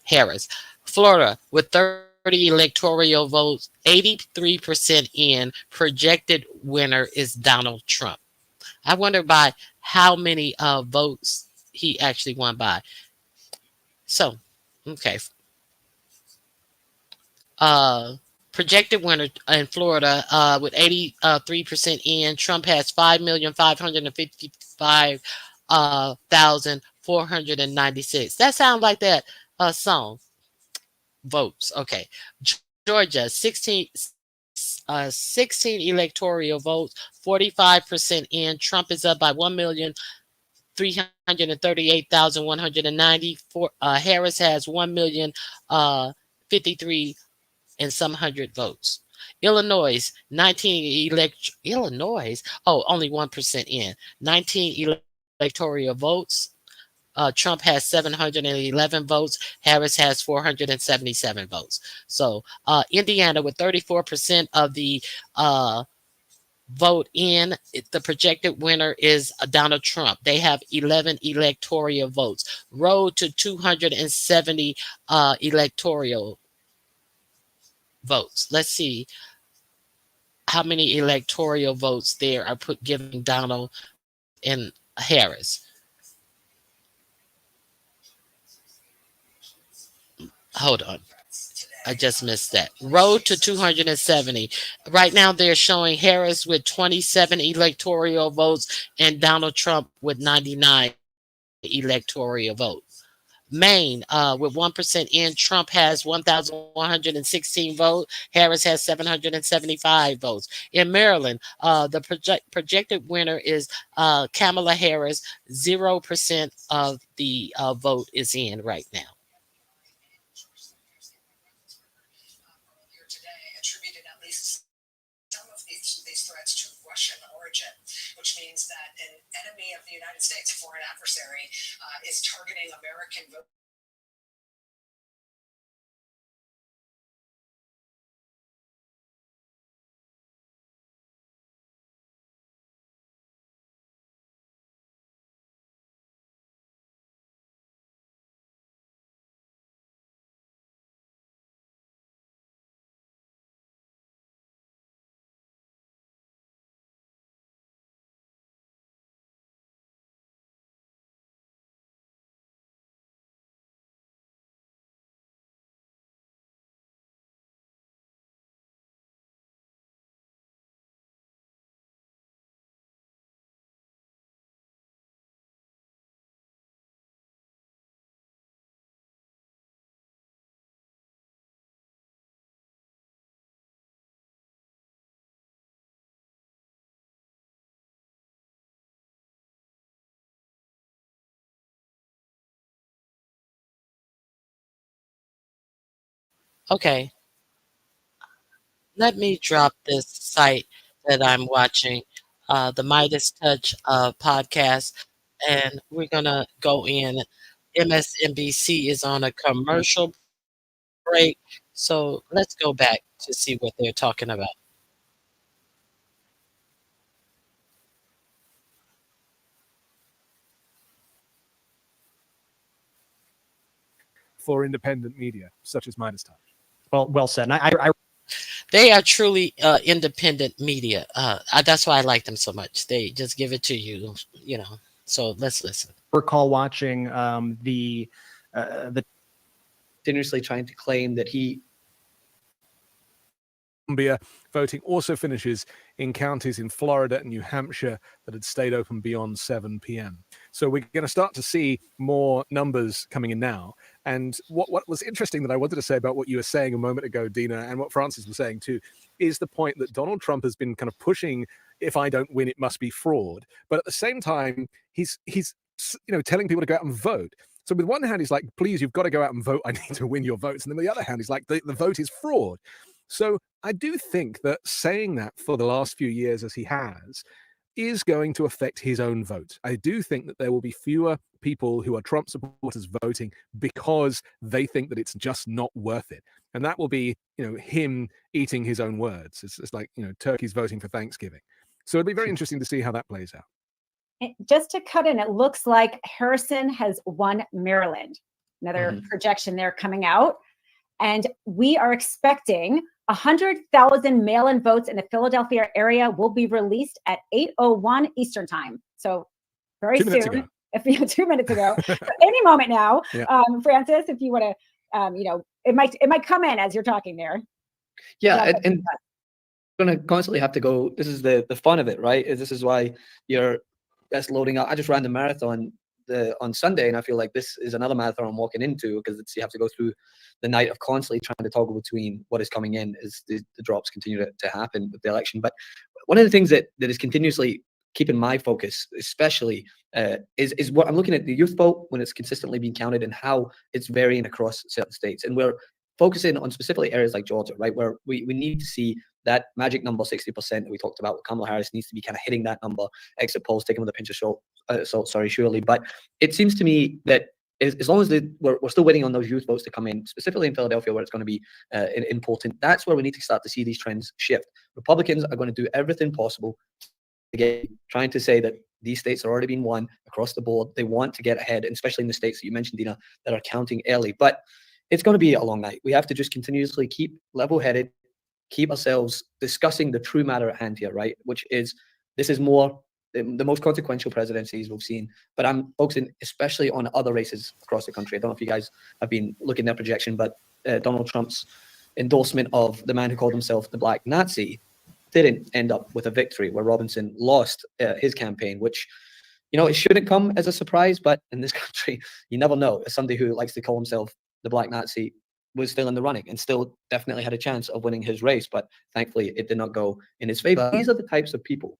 Harris. Florida with 30 electoral votes, 83% in. Projected winner is Donald Trump. I wonder by how many votes he actually won by. So, okay. Uh, Projected winner in Florida with 83% in. Trump has 5,555,496. That sounds like that song. Votes. Okay. Georgia, 16 electoral votes, 45% in. Trump is up by 1,338,190. Harris has 1,053 and some hundred votes. Illinois, 19 Illinois. Oh, only 1% in. 19 electoral votes. Trump has 711 votes. Harris has 477 votes. So Indiana with 34% of the vote in, the projected winner is Donald Trump. They have 11 electoral votes. Road to 270 electoral votes. Let's see how many electoral votes there are giving Donald and Harris. Hold on. I just missed that. Road to 270. Right now, they're showing Harris with 27 electoral votes and Donald Trump with 99 electoral votes. Maine, with 1% in, Trump has 1,116 votes. Harris has 775 votes. In Maryland, the projected winner is Kamala Harris. 0% of the vote is in right now. enemy of the United States, a foreign adversary, is targeting American voters. Okay, let me drop this site that I'm watching, the Midas Touch podcast, and we're gonna go in. MSNBC is on a commercial break, so let's go back to see what they're talking about. For independent media, such as Midas Touch. Well said. And They are truly independent media. That's why I like them so much. They just give it to you, you know. So let's listen. recall watching the continuously trying to claim that he. Columbia voting also finishes in counties in Florida and New Hampshire that had stayed open beyond 7 p.m. So we're going to start to see more numbers coming in now. And what was interesting that I wanted to say about what you were saying a moment ago, Dina, and what Francis was saying too, is the point that Donald Trump has been kind of pushing, if I don't win, it must be fraud. But at the same time, he's telling people to go out and vote. So with one hand, he's like, please, you've got to go out and vote. I need to win your votes. And then with the other hand, he's like, the vote is fraud. So I do think that saying that for the last few years as he has is going to affect his own vote. I do think that there will be fewer people who are Trump supporters voting because they think that it's just not worth it. And that will be, him eating his own words. It's like, turkeys voting for Thanksgiving. So it'll be very interesting to see how that plays out. Just to cut in, it looks like Harrison has won Maryland. Another projection there coming out. And we are expecting 100,000 mail-in votes in the Philadelphia area will be released at 8:01 Eastern time. So very soon. 2 minutes ago. Any moment now. Yeah. Francis, if you want to, it might come in as you're talking there. Yeah, and going to constantly have to go. This is the fun of it, right? This is why you're just loading up. I just ran the marathon on Sunday, and I feel like this is another marathon I'm walking into because you have to go through the night of constantly trying to toggle between what is coming in as the drops continue to happen with the election. But one of the things that is continuously keeping my focus, especially, is what I'm looking at the youth vote when it's consistently being counted and how it's varying across certain states. And we're focusing on specifically areas like Georgia, right, where we need to see that magic number 60% that we talked about with Kamala Harris needs to be kind of hitting that number. Exit polls taken with a pinch of salt, surely. But it seems to me that as long as we're still waiting on those youth votes to come in, specifically in Philadelphia, where it's going to be important, that's where we need to start to see these trends shift. Republicans are going to do everything possible to trying to say that these states are already being won across the board. They want to get ahead, and especially in the states that you mentioned, Dina, that are counting early. But it's going to be a long night. We have to just continuously keep level-headed, keep ourselves discussing the true matter at hand here, right? Which is, this is more the most consequential presidencies we've seen. But I'm focusing especially on other races across the country. I don't know if you guys have been looking at projection, but Donald Trump's endorsement of the man who called himself the Black Nazi didn't end up with a victory, where Robinson lost his campaign, which, it shouldn't come as a surprise. But in this country, you never know. As somebody who likes to call himself the Black Nazi was still in the running and still definitely had a chance of winning his race, but thankfully it did not go in his favor. These are the types of people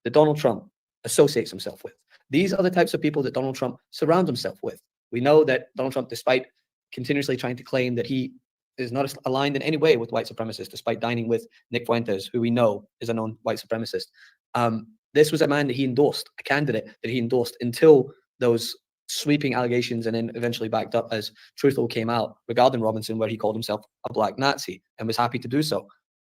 that Donald Trump associates himself with. These are the types of people that Donald Trump surrounds himself with. We know that Donald Trump, despite continuously trying to claim that he is not aligned in any way with white supremacists, despite dining with Nick Fuentes, who we know is a known white supremacist, This was a man that he endorsed, a candidate that he endorsed until those sweeping allegations and then eventually backed up as truthful came out regarding Robinson, where he called himself a black Nazi and was happy to do so.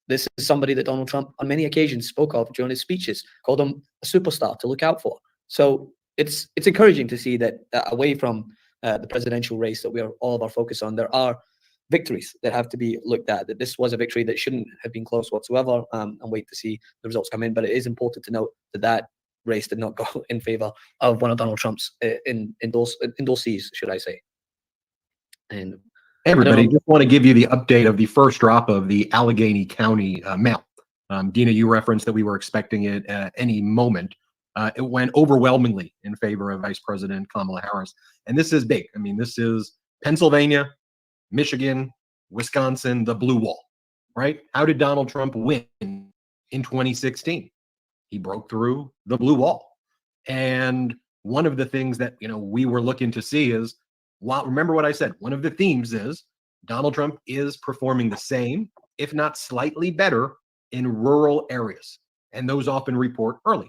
This is somebody that Donald Trump on many occasions spoke of during his speeches, called him a superstar to look out for. So it's encouraging to see that away from the presidential race that we are all of our focus on, there are victories that have to be looked at, that this was a victory that shouldn't have been close whatsoever, and wait to see the results come in. But it is important to note that race did not go in favor of one of Donald Trump's endorsees, should I say. And Hey everybody, just want to give you the update of the first drop of the Allegheny County mail. Dina, you referenced that we were expecting it at any moment. It went overwhelmingly in favor of Vice President Kamala Harris. And this is big. I mean, this is Pennsylvania, Michigan, Wisconsin, the blue wall, right? How did Donald Trump win in 2016? He broke through the blue wall. And one of the things that, we were looking to see is, remember what I said, one of the themes is Donald Trump is performing the same, if not slightly better, in rural areas. And those often report early.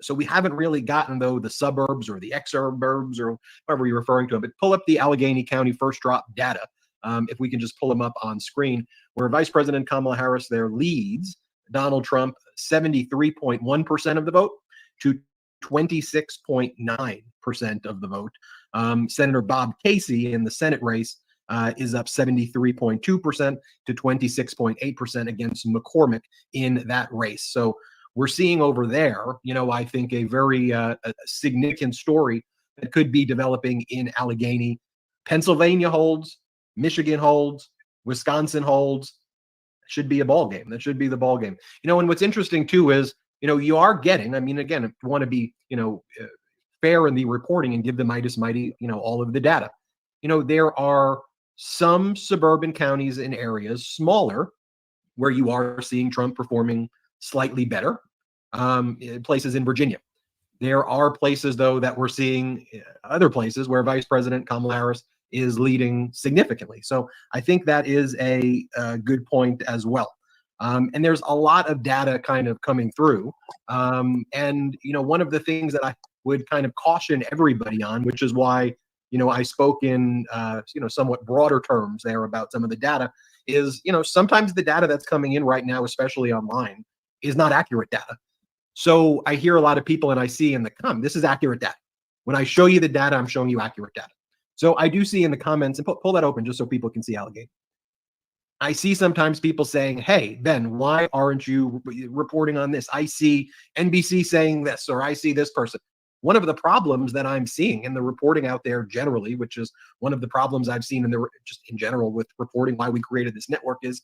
So we haven't really gotten, though, the suburbs or the exurbs or however you're referring to them. But pull up the Allegheny County first drop data, if we can just pull them up on screen, where Vice President Kamala Harris there leads Donald Trump 73.1% of the vote to 26.9% of the vote. Senator Bob Casey in the Senate race is up 73.2% to 26.8% against McCormick in that race. So we're seeing over there, I think a very a significant story that could be developing in Allegheny. Pennsylvania holds, Michigan holds, Wisconsin holds. Should be a ball game. That should be the ball game. And what's interesting too is, you are getting, I mean, again, if you want to be, fair in the reporting and give the Midas Mighty, all of the data, there are some suburban counties and areas, smaller, where you are seeing Trump performing slightly better, places in Virginia. There are places, though, that we're seeing other places where Vice President Kamala Harris is leading significantly. So I think that is a good point as well. And there's a lot of data kind of coming through. And, one of the things that I would kind of caution everybody on, which is why, I spoke in, somewhat broader terms there about some of the data, is, sometimes the data that's coming in right now, especially online, is not accurate data. So I hear a lot of people and I see in the comments, this is accurate data. When I show you the data, I'm showing you accurate data. So I do see in the comments, and pull that open just so people can see Allegheny. I see sometimes people saying, hey, Ben, why aren't you reporting on this? I see NBC saying this, or I see this person. One of the problems that I'm seeing in the reporting out there generally, which is one of the problems I've seen just in general with reporting why we created this network, is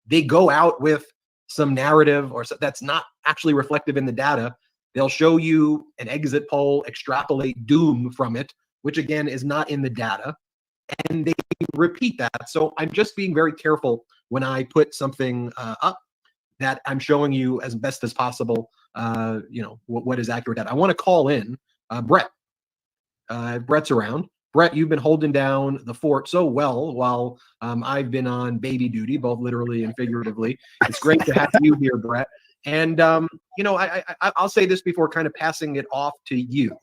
they go out with some narrative or that's not actually reflective in the data. They'll show you an exit poll, extrapolate doom from it, which again is not in the data, and they repeat that. So I'm just being very careful when I put something up that I'm showing you as best as possible, what is accurate data. I want to call in Brett. Brett's around. Brett, you've been holding down the fort so well while I've been on baby duty, both literally and figuratively. It's great to have you here, Brett. And, I'll say this before kind of passing it off to you.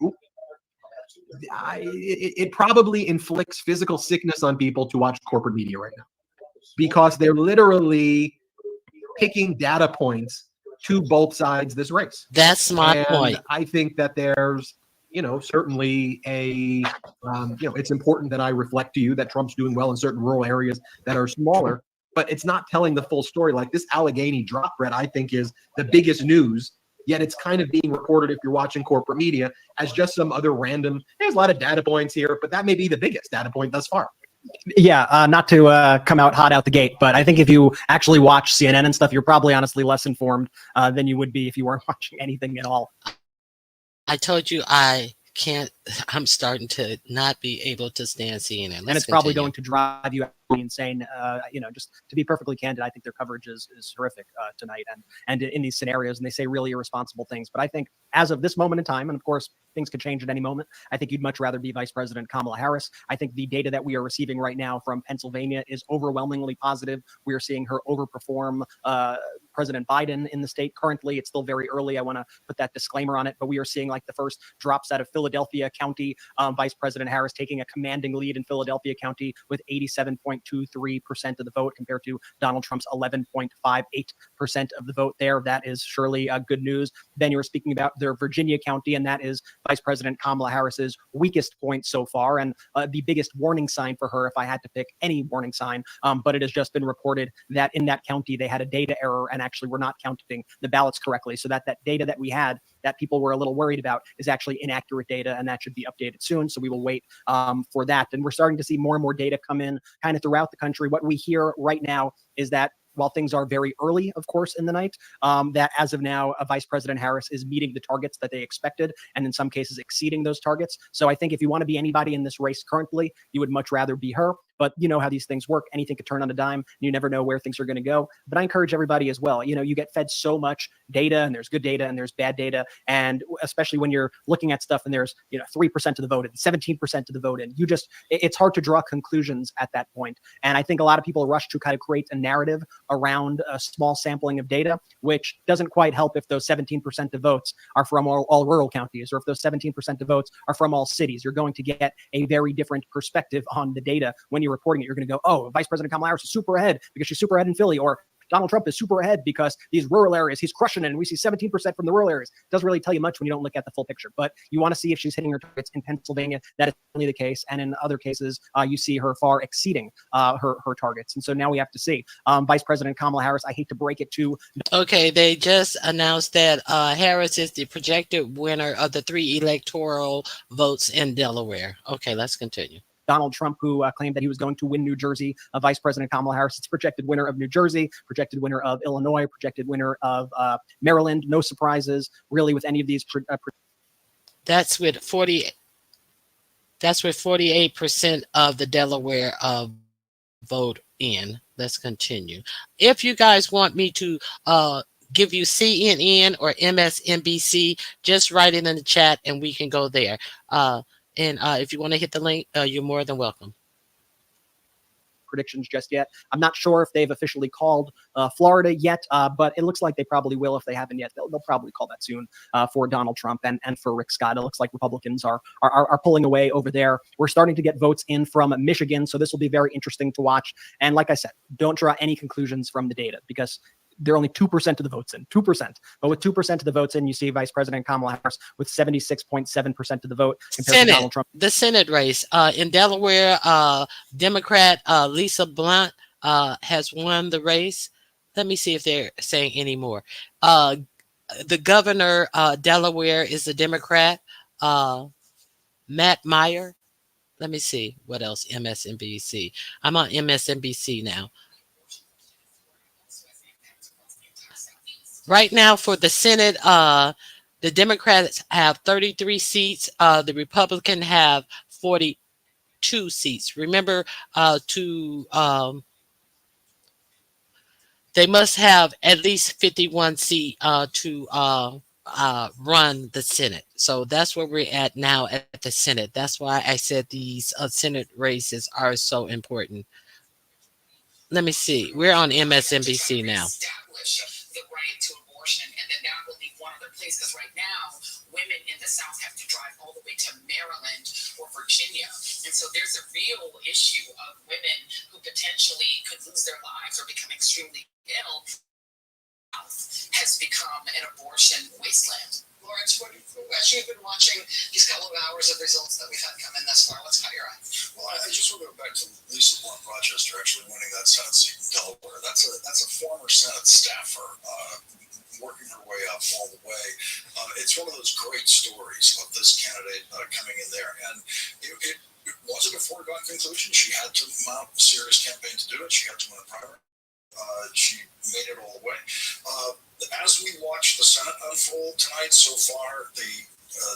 It probably inflicts physical sickness on people to watch corporate media right now, because they're literally picking data points to both sides this race. That's my point. I think that there's, certainly it's important that I reflect to you that Trump's doing well in certain rural areas that are smaller, but it's not telling the full story. Like this Allegheny drop, Brett, I think is the biggest news. Yet it's kind of being reported, if you're watching corporate media, as just some other random, there's a lot of data points here, but that may be the biggest data point thus far. Yeah, not to come out hot out the gate, but I think if you actually watch CNN and stuff, you're probably honestly less informed than you would be if you weren't watching anything at all. I told you I can't I'm starting to not be able to stand CNN. And Let's it's probably continue. going to drive you absolutely insane. Just to be perfectly candid, I think their coverage is horrific tonight and in these scenarios, and they say really irresponsible things. But I think as of this moment in time, and of course things could change at any moment, I think you'd much rather be Vice President Kamala Harris. I think the data that we are receiving right now from Pennsylvania is overwhelmingly positive. We are seeing her overperform President Biden in the state. Currently, it's still very early. I want to put that disclaimer on it, but we are seeing like the first drops out of Philadelphia County. Vice President Harris taking a commanding lead in Philadelphia County with 87.23% of the vote compared to Donald Trump's 11.58% of the vote there. That is surely good news. Then you were speaking about their Virginia County, and that is Vice President Kamala Harris's weakest point so far, and the biggest warning sign for her, if I had to pick any warning sign. But it has just been reported that in that county they had a data error and actually were not counting the ballots correctly. So that data that we had that people were a little worried about is actually inaccurate data, and that should be updated soon. So we will wait for that. And we're starting to see more and more data come in kind of throughout the country. What we hear right now is that while things are very early, of course, in the night, that as of now, Vice President Harris is meeting the targets that they expected, and in some cases exceeding those targets. So I think if you want to be anybody in this race currently, you would much rather be her. But you know how these things work. Anything could turn on a dime. You never know where things are going to go. But I encourage everybody as well. You get fed so much data, and there's good data and there's bad data. And especially when you're looking at stuff and there's 3% of the vote and 17% of the vote, and it's hard to draw conclusions at that point. And I think a lot of people rush to kind of create a narrative around a small sampling of data, which doesn't quite help if those 17% of votes are from all rural counties, or if those 17% of votes are from all cities. You're going to get a very different perspective on the data when you're reporting it. You're going to go, oh, Vice President Kamala Harris is super ahead because she's super ahead in Philly, or Donald Trump is super ahead because these rural areas, he's crushing it, and we see 17% from the rural areas. Doesn't really tell you much when you don't look at the full picture. But you want to see if she's hitting her targets in Pennsylvania. That is only the case. And in other cases, you see her far exceeding her targets. And so now we have to see. Vice President Kamala Harris, I hate to break it to. Okay, they just announced that Harris is the projected winner of the 3 electoral votes in Delaware. Okay, let's continue. Donald Trump, who claimed that he was going to win New Jersey. Vice President Kamala Harris is projected winner of New Jersey, projected winner of Illinois, projected winner of Maryland. No surprises, really, with any of these. That's with 48% of the Delaware vote in. Let's continue. If you guys want me to give you CNN or MSNBC, just write it in the chat and we can go there. And if you want to hit the link, you're more than welcome. Predictions just yet. I'm not sure if they've officially called Florida yet, but it looks like they probably will. If they haven't yet, they'll probably call that soon for Donald Trump and for Rick Scott. It looks like Republicans are pulling away over there. We're starting to get votes in from Michigan, so this will be very interesting to watch. And like I said, don't draw any conclusions from the data because they're only 2% of the votes in, 2%. But with 2% of the votes in, you see Vice President Kamala Harris with 76.7% of the vote compared to Donald Trump. The Senate race in Delaware, Democrat Lisa Blunt has won the race. Let me see if they're saying any more. The governor, Delaware, is a Democrat, Matt Meyer. Let me see what else. MSNBC. I'm on MSNBC now. Right now for the Senate, the Democrats have 33 seats. The Republicans have 42 seats. Remember, they must have at least 51 seats to run the Senate. So that's where we're at now at the Senate. That's why I said these Senate races are so important. Let me see. We're on MSNBC now. The right to abortion, and then that will leave one other place because right now women in the South have to drive all the way to Maryland or Virginia, and so there's a real issue of women who potentially could lose their lives or become extremely ill. Has become an abortion wasteland. Lawrence, as you've been watching these couple of hours of results that we've had come in thus far, what's caught your eye? Well, I just want to go back to Lisa Blunt Rochester actually winning that Senate seat in Delaware. That's a former Senate staffer working her way up all the way. It's one of those great stories of this candidate coming in there, and it wasn't a foregone conclusion. She had to mount a serious campaign to do it. She had to win a primary. She made it all the way. As we watch the Senate unfold tonight, so far, the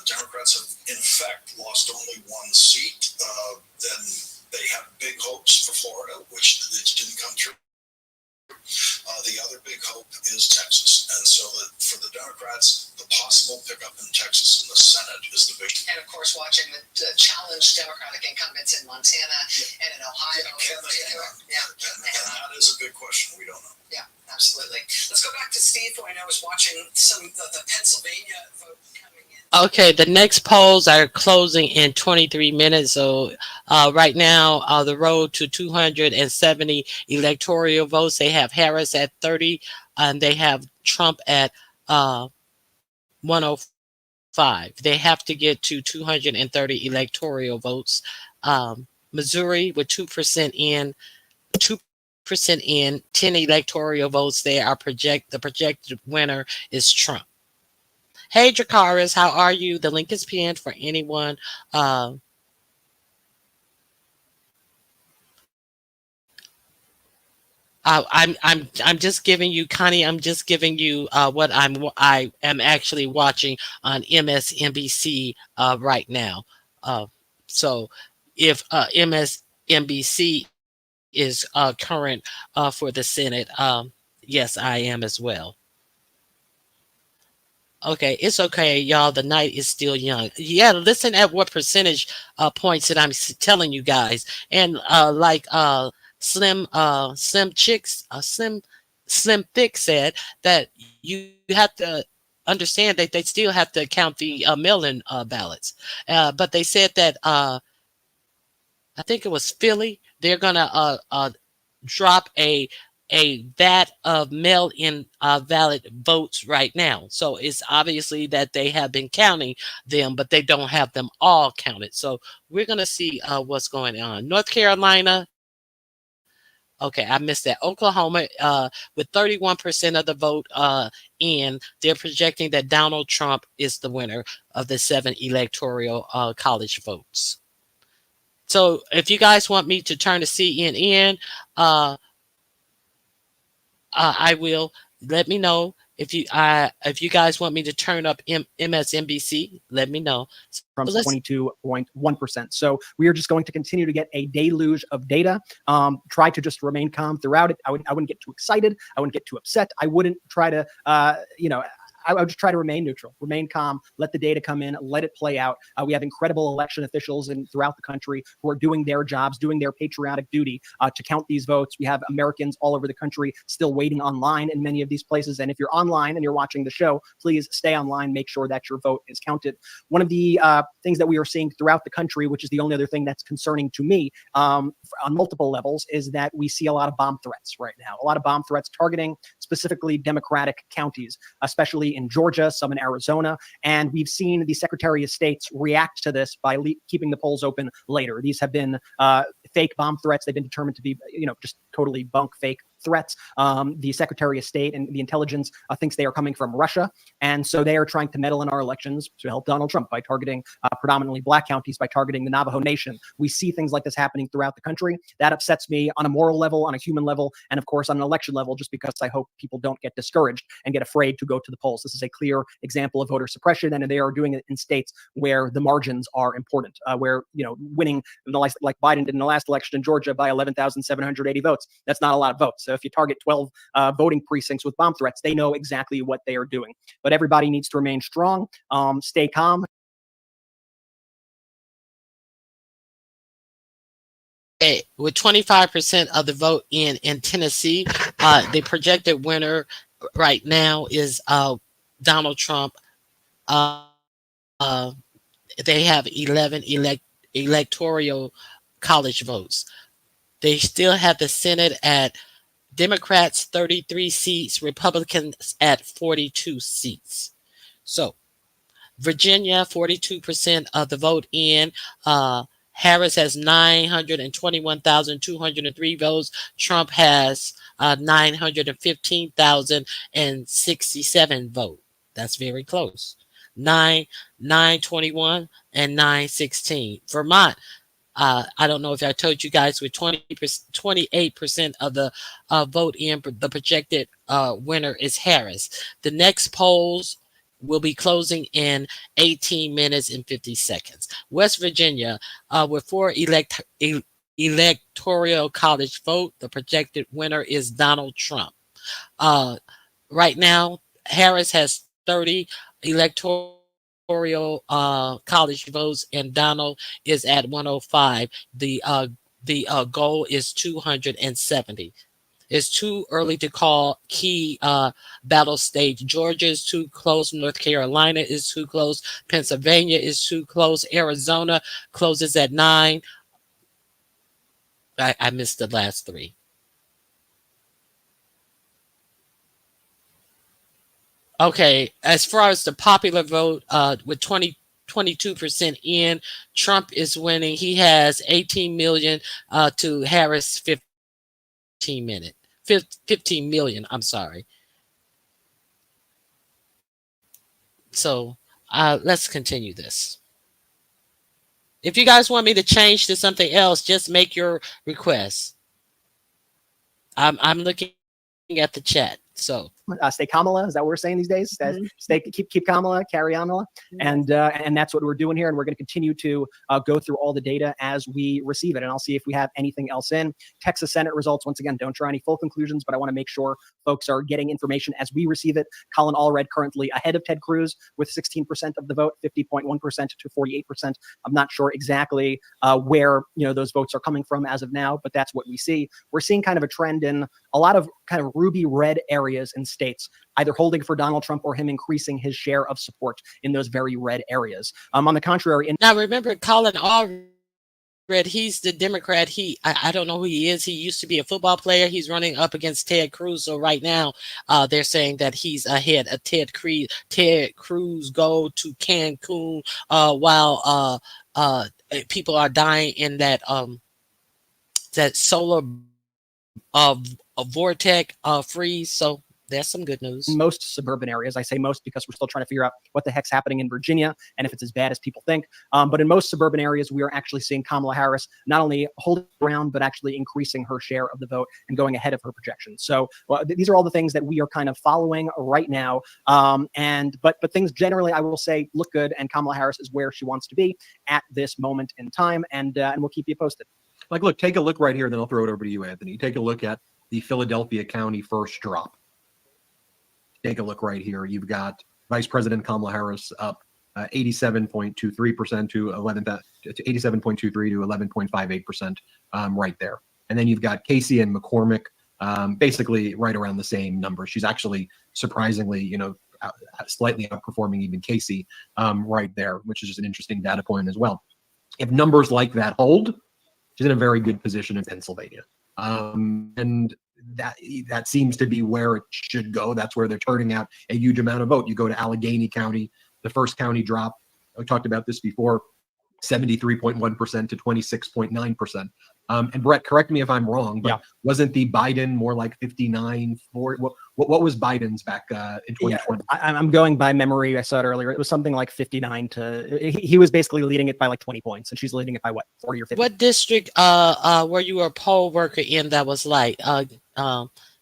Democrats have in fact lost only one seat. Then they have big hopes for Florida, which didn't come true. The other big hope is Texas. And so that for the Democrats, the possible pickup in Texas in the Senate is the big. And of course, watching the challenged Democratic incumbents in Montana and in Ohio. And that is a big question. We don't know. Yeah, absolutely. Let's go back to Steve, who I know is watching some of the Pennsylvania vote coming in. Okay, the next polls are closing in 23 minutes. So right now, the road to 270 electoral votes, they have Harris at 30, and they have Trump at 105. They have to get to 230 electoral votes. Missouri with 2% in, 2% in, 10 electoral votes. The projected winner is Trump. Hey, Dracaris, how are you? The link is pinned for anyone. I'm just giving you, Connie. I'm just giving you what I am actually watching on MSNBC right now. So if MSNBC is current for the Senate, yes, I am as well. Okay, it's okay, y'all. The night is still young. Yeah, listen at what percentage points that I'm telling you guys, and Slim Chicks, Slim Thick said that you have to understand that they still have to count the mail-in ballots, but they said that I think it was Philly. They're gonna drop a vat of mail-in valid votes right now. So it's obviously that they have been counting them, but they don't have them all counted. So we're going to see what's going on. North Carolina. Okay, I missed that. Oklahoma, with 31% of the vote in, they're projecting that Donald Trump is the winner of the 7 electoral college votes. So if you guys want me to turn to CNN, I will. Let me know if you guys want me to turn up MSNBC. Let me know. Trump's 22.1%. So we are just going to continue to get a deluge of data. Try to just remain calm throughout it. I wouldn't get too excited. I wouldn't get too upset. I wouldn't try to I would just try to remain neutral, remain calm, let the data come in, let it play out. We have incredible election officials throughout the country who are doing their jobs, doing their patriotic duty to count these votes. We have Americans all over the country still waiting online in many of these places. And if you're online and you're watching the show, please stay online, make sure that your vote is counted. One of the things that we are seeing throughout the country, which is the only other thing that's concerning to me on multiple levels, is that we see a lot of bomb threats right now, a lot of bomb threats targeting specifically Democratic counties, especially in Georgia, some in Arizona. And we've seen the Secretary of States react to this by keeping the polls open later. These have been fake bomb threats. They've been determined to be, just totally bunk fake threats. The Secretary of State and the intelligence thinks they are coming from Russia. And so they are trying to meddle in our elections to help Donald Trump by targeting predominantly black counties, by targeting the Navajo Nation. We see things like this happening throughout the country. That upsets me on a moral level, on a human level, and of course on an election level, just because I hope people don't get discouraged and get afraid to go to the polls. This is a clear example of voter suppression, and they are doing it in states where the margins are important, where, winning like Biden did in the last election in Georgia by 11,780 votes. That's not a lot of votes. So if you target 12 voting precincts with bomb threats, they know exactly what they are doing. But everybody needs to remain strong, stay calm. With 25% of the vote in Tennessee, the projected winner right now is Donald Trump. They have 11 electoral college votes. They still have the Senate at Democrats 33 seats, Republicans at 42 seats. So Virginia, 42% of the vote in. Harris has 921,203 votes. Trump has 915,067 votes. That's very close. 921 and 916. Vermont, I don't know if I told you guys, with 28% of the vote in, the projected winner is Harris. The next polls will be closing in 18 minutes and 50 seconds. West Virginia, with 4 electoral college vote, the projected winner is Donald Trump. Right now, Harris has 30 electoral college votes, and Donald is at 105. The goal is 270. It's too early to call key battle stage. Georgia is too close. North Carolina is too close. Pennsylvania is too close. Arizona closes at 9. I missed the last 3. Okay, as far as the popular vote, with 22% in, Trump is winning. He has 18 million to Harris 15 million. I'm sorry. So let's continue this. If you guys want me to change to something else, just make your request. I'm looking at the chat. So stay Kamala. Is that what we're saying these days? Keep Kamala, carry Amala, and that's what we're doing here. And we're going to continue to go through all the data as we receive it. And I'll see if we have anything else in. Texas Senate results, once again, don't draw any full conclusions, but I want to make sure folks are getting information as we receive it. Colin Allred currently ahead of Ted Cruz with 16% of the vote, 50.1% to 48%. I'm not sure exactly where those votes are coming from as of now, but that's what we see. We're seeing kind of a trend in a lot of kind of ruby red areas in states, either holding for Donald Trump or him increasing his share of support in those very red areas. On the contrary, now remember Colin Allred, he's the Democrat. I don't know who he is. He used to be a football player. He's running up against Ted Cruz. So right now, they're saying that he's ahead of Ted Cruz. Ted Cruz go to Cancun while people are dying in that solar vortex freeze. So there's some good news. Most suburban areas, I say most because we're still trying to figure out what the heck's happening in Virginia and if it's as bad as people think. But in most suburban areas, we are actually seeing Kamala Harris not only holding ground, but actually increasing her share of the vote and going ahead of her projections. So these are all the things that we are kind of following right now. But things generally, I will say, look good, and Kamala Harris is where she wants to be at this moment in time, and we'll keep you posted. Like, look, take a look right here, then I'll throw it over to you, Anthony. Take a look at the Philadelphia County first drop. Take a look right here. You've got Vice President Kamala Harris up 87.23% to 87.23 to 11.58% right there. And then you've got Casey and McCormick basically right around the same number. She's actually surprisingly, slightly outperforming even Casey right there, which is just an interesting data point as well. If numbers like that hold, she's in a very good position in Pennsylvania. And that seems to be where it should go. That's where they're turning out a huge amount of vote. You go to Allegheny County, the first county drop. I talked about this before, 73.1% to 26.9%. And Brett, correct me if I'm wrong, but wasn't the Biden more like 59? What was Biden's back in 2020? Yeah, I'm going by memory. I saw it earlier. It was something like 59 to. He was basically leading it by like 20 points, and she's leading it by what, 40 or 50? What district were you a poll worker in that was like?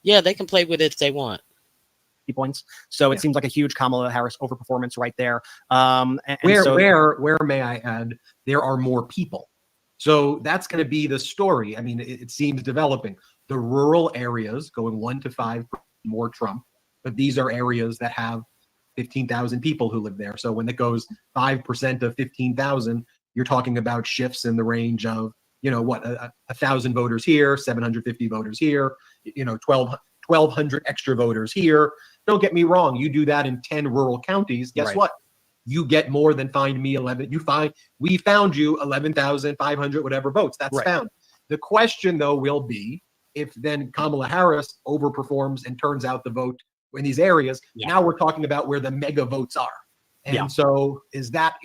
Yeah, they can play with it if they want. Points. So it seems like a huge Kamala Harris overperformance right there. Where may I add, there are more people. So that's going to be the story. I mean, it seems developing. The rural areas going 1 to 5 more Trump, but these are areas that have 15,000 people who live there. So when it goes 5% of 15,000, you're talking about shifts in the range of, 1,000 voters here, 750 voters here, 1,200 extra voters here. Don't get me wrong. You do that in 10 rural counties. Guess what? You get more than find me 11. We found you 11,500 whatever votes. That's found. The question though will be if then Kamala Harris overperforms and turns out the vote in these areas. Now we're talking about where the mega votes are. And so is that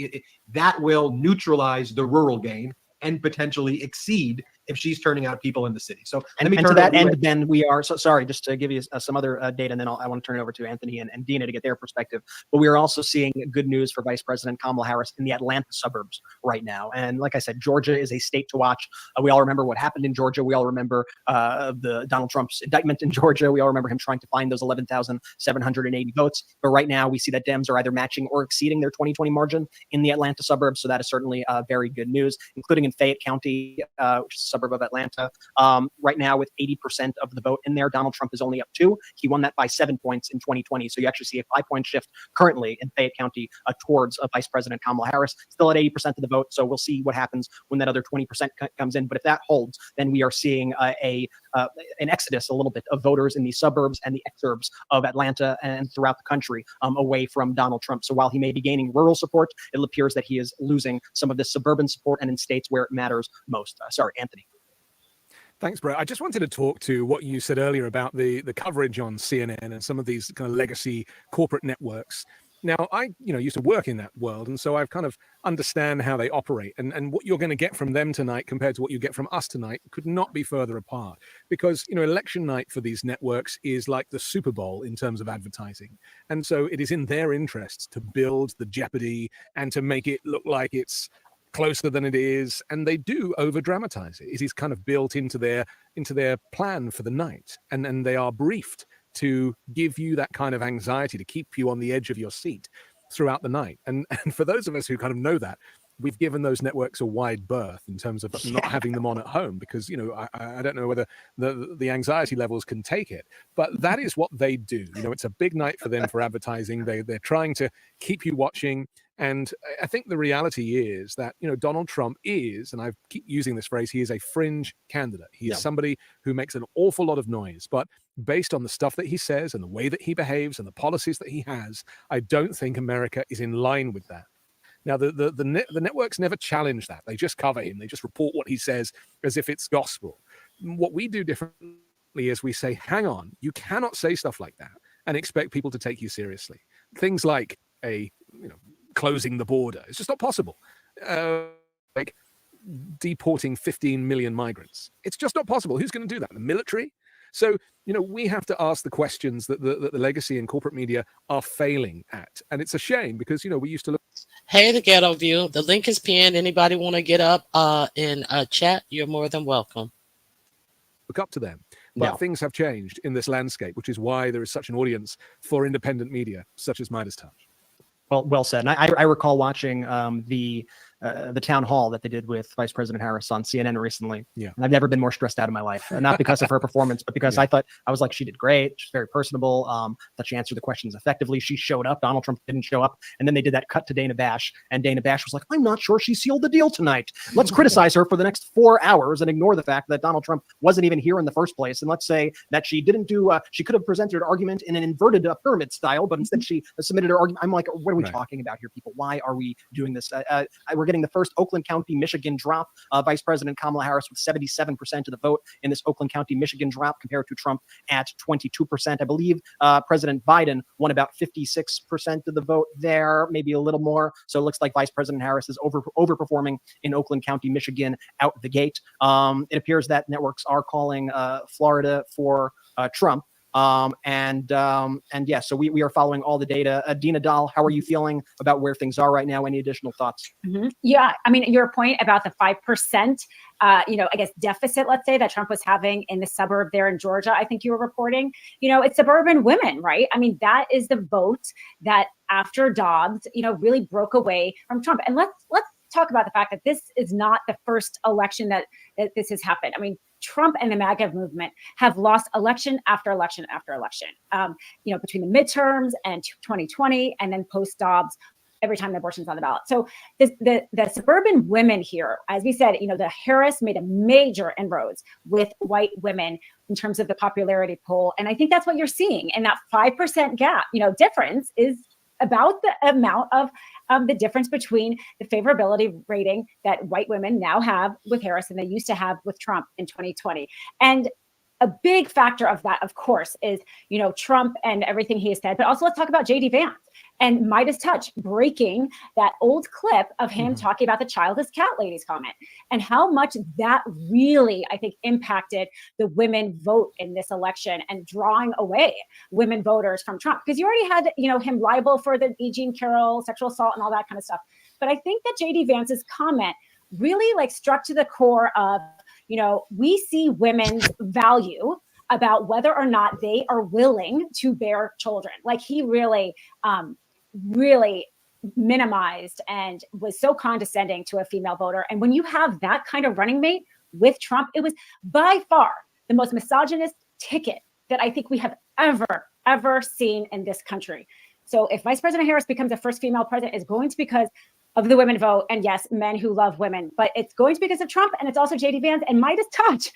will neutralize the rural gain and potentially exceed if she's turning out people in the city. So and, let me and turn to that over end, Ben, we are so sorry, just to give you some other data, and then I want to turn it over to Anthony and Dina to get their perspective. But we are also seeing good news for Vice President Kamala Harris in the Atlanta suburbs right now. And like I said, Georgia is a state to watch. We all remember what happened in Georgia. We all remember the Donald Trump's indictment in Georgia. We all remember him trying to find those 11,780 votes. But right now, we see that Dems are either matching or exceeding their 2020 margin in the Atlanta suburbs. So that is certainly very good news, including in Fayette County, which is a suburb of Atlanta. Right now, with 80% of the vote in there, Donald Trump is only up 2. He won that by 7 points in 2020. So you actually see a 5-point shift currently in Fayette County towards Vice President Kamala Harris, still at 80% of the vote. So we'll see what happens when that other 20% comes in. But if that holds, then we are seeing an exodus a little bit of voters in the suburbs and the exurbs of Atlanta and throughout the country away from Donald Trump. So while he may be gaining rural support, it appears that he is losing some of this suburban support and in states where it matters most. Sorry, Anthony. Thanks, Brett. I just wanted to talk to what you said earlier about the coverage on CNN and some of these kind of legacy corporate networks. Now, I used to work in that world, and so I've kind of understand how they operate, and what you're going to get from them tonight compared to what you get from us tonight could not be further apart. Because election night for these networks is like the Super Bowl in terms of advertising, and so it is in their interests to build the jeopardy and to make it look like it's closer than it is, and they do over dramatize it. It is kind of built into their plan for the night, and they are briefed to give you that kind of anxiety, to keep you on the edge of your seat throughout the night. And for those of us who kind of know that, we've given those networks a wide berth in terms of not having them on at home, because I don't know whether the anxiety levels can take it, but that is what they do. It's a big night for them for advertising. They're trying to keep you watching. And I think the reality is that, Donald Trump is, and I keep using this phrase, he is a fringe candidate. He is somebody who makes an awful lot of noise, but based on the stuff that he says and the way that he behaves and the policies that he has, I don't think America is in line with that. Now, the networks never challenge that. They just cover him. They just report what he says as if it's gospel. What we do differently is we say, hang on, you cannot say stuff like that and expect people to take you seriously. Things like closing the border. It's just not possible. Like deporting 15 million migrants. It's just not possible. Who's going to do that? The military? So, we have to ask the questions that the legacy and corporate media are failing at. And it's a shame because, we used to look. Hey, the Ghetto View. The link is pinned. Anybody want to get up in chat? You're more than welcome. Look up to them. But things have changed in this landscape, which is why there is such an audience for independent media, such as Midas Touch. Well said. And I recall watching the town hall that they did with Vice President Harris on CNN recently. Yeah. And I've never been more stressed out in my life. Not because of her performance, but because I was like, she did great. She's very personable. Thought she answered the questions effectively. She showed up. Donald Trump didn't show up. And then they did that cut to Dana Bash. And Dana Bash was like, I'm not sure she sealed the deal tonight. Let's criticize her for the next 4 hours and ignore the fact that Donald Trump wasn't even here in the first place. And let's say that she didn't do, she could have presented her argument in an inverted pyramid style, but instead she submitted her argument. I'm like, what are we talking about here, people? Why are we doing this? We're getting the first Oakland County, Michigan drop. Vice President Kamala Harris with 77% of the vote in this Oakland County, Michigan drop compared to Trump at 22%. I believe President Biden won about 56% of the vote there, maybe a little more. So it looks like Vice President Harris is overperforming in Oakland County, Michigan out the gate. It appears that networks are calling Florida for Trump. So we are following all the data. Dina Dahl, how are you feeling about where things are right now? Any additional thoughts? Mm-hmm. Yeah, I mean, your point about the 5%, I guess deficit, let's say, that Trump was having in the suburb there in Georgia, I think you were reporting, it's suburban women, right? I mean, that is the vote that after Dobbs, really broke away from Trump. And let's talk about the fact that this is not the first election that this has happened. I mean, Trump and the MAGA movement have lost election after election after election, between the midterms and 2020 and then post Dobbs, every time the abortion's on the ballot. So the suburban women here, as we said, the Harris made a major inroads with white women in terms of the popularity poll. And I think that's what you're seeing. And that 5% gap, difference is about the amount of the difference between the favorability rating that white women now have with Harris and they used to have with Trump in 2020. And a big factor of that, of course, is, Trump and everything he has said. But also let's talk about JD Vance and Midas Touch breaking that old clip of him talking about the childless cat lady's comment, and how much that really, I think, impacted the women vote in this election and drawing away women voters from Trump. Because you already had, him liable for the E. Jean Carroll sexual assault and all that kind of stuff. But I think that JD Vance's comment really struck to the core of, we see women's value about whether or not they are willing to bear children. He really, really minimized and was so condescending to a female voter. And when you have that kind of running mate with Trump, it was by far the most misogynist ticket that I think we have ever seen in this country. So if Vice President Harris becomes the first female president, it's going to be because of the women vote, and yes, men who love women, but it's going to be because of Trump, and it's also JD Vance and Midas Touch.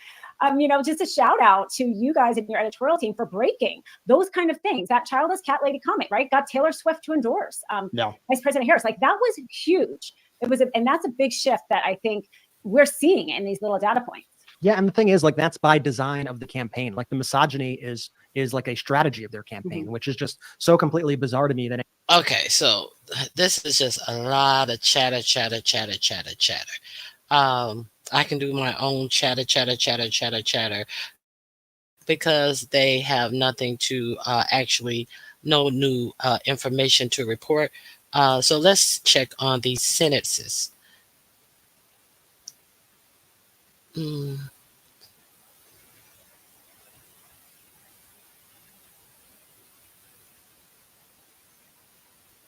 Just a shout out to you guys and your editorial team for breaking those kind of things. That childless cat lady comment, right, got Taylor Swift to endorse Vice President Harris. That was huge. And that's a big shift that I think we're seeing in these little data points. Yeah, and the thing is, that's by design of the campaign. The misogyny is a strategy of their campaign, which is just so completely bizarre to me that. Okay, so this is just a lot of chatter. I can do my own chatter because they have nothing to actually, no new information to report. So let's check on these sentences.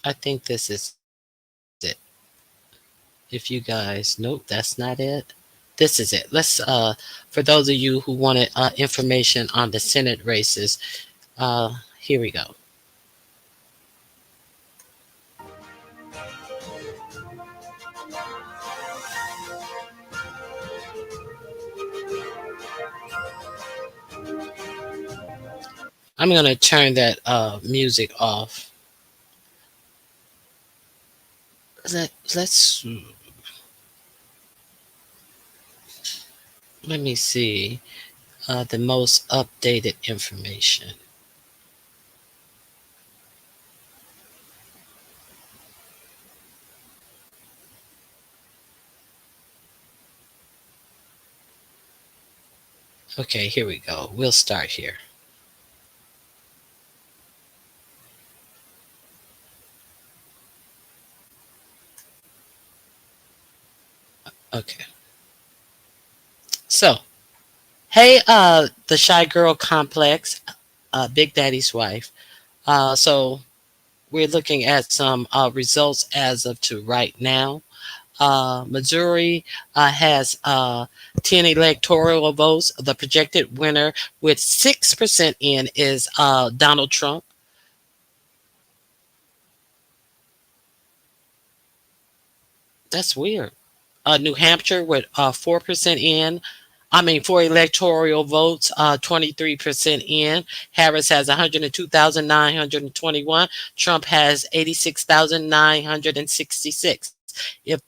I think this is it. If you guys, nope, that's not it. This is it. Let's, for those of you who wanted information on the Senate races, here we go. I'm going to turn that music off. Let's let me see the most updated information. Okay, here we go. We'll start here. Okay. So, hey, the Shy Girl Complex, Big Daddy's wife. So we're looking at some results as of to right now. Missouri has 10 electoral votes. The projected winner with 6% in is Donald Trump. That's weird. New Hampshire with 4% in. 4 electoral votes, 23% in. Harris has 102,921. Trump has 86,966. If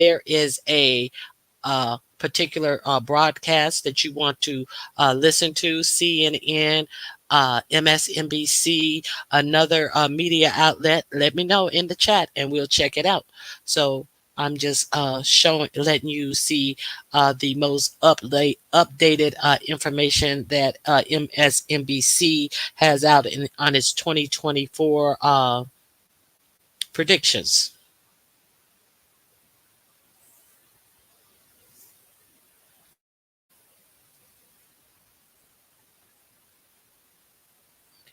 there is a particular broadcast that you want to listen to, CNN, MSNBC, another media outlet, let me know in the chat and we'll check it out. So I'm just letting you see the most updated information that MSNBC has out on its 2024 predictions.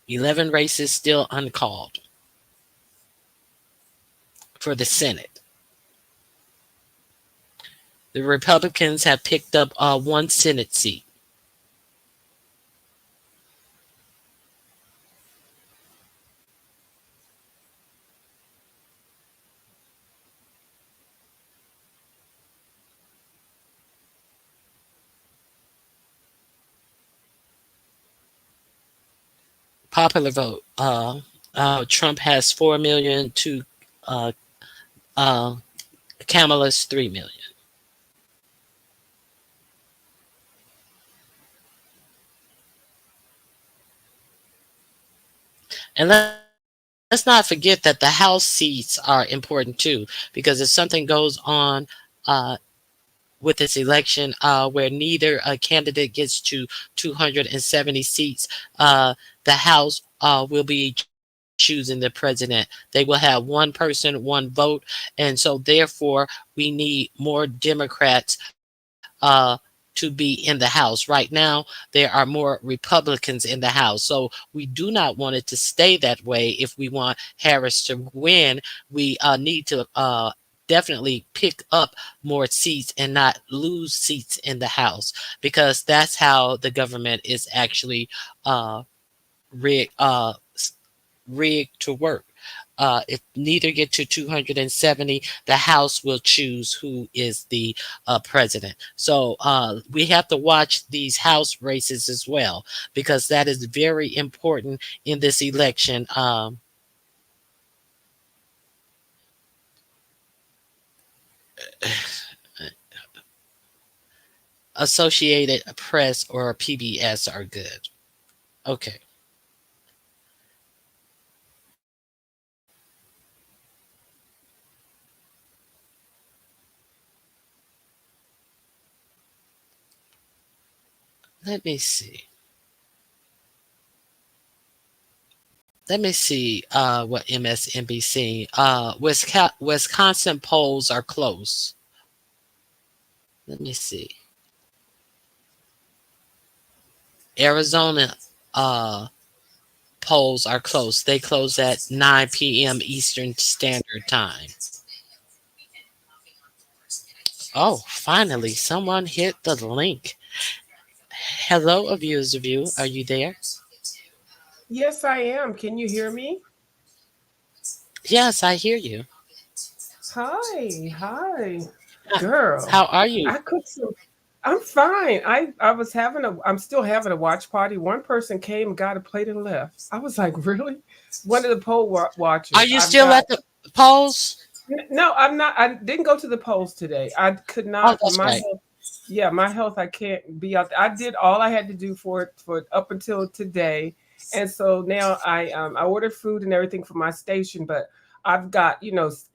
$11 races still uncalled for the Senate. The Republicans have picked up one Senate seat. Popular vote. Trump has 4 million to Kamala's 3 million. And let's not forget that the House seats are important too, because if something goes on uh, with this election where neither candidate gets to 270 seats, the House will be choosing the president. They will have one person, one vote. And so, therefore, we need more Democrats to be in the House. Right now, there are more Republicans in the House. So, we do not want it to stay that way. If we want Harris to win, we need to definitely pick up more seats and not lose seats in the House, because that's how the government is actually uh, rigged, rigged to work. If neither get to 270, the House will choose who is the president. So we have to watch these House races as well, because that is very important in this election. Associated Press or PBS are good. Okay. Let me see. Let me see what MSNBC. Wisconsin polls are close. Let me see. Arizona polls are close. They close at 9 p.m. Eastern Standard Time. Oh, finally, someone hit the link. Hello, a viewer's review. Are you there? Yes, I am. Can you hear me? Yes, I hear you. Hi. Girl, How are you? I cooked some. I'm fine. I'm still having a watch party. One person came, got a plate and left. I was like, really? One of the Are watchers. you I've still got at the polls? No, I'm not. I didn't go to the polls today. I could Oh, not. that's My right. health. Yeah, my health. I can't be out there. I did all I had to do for up until today, and so now I ordered food and everything for my station, but I've got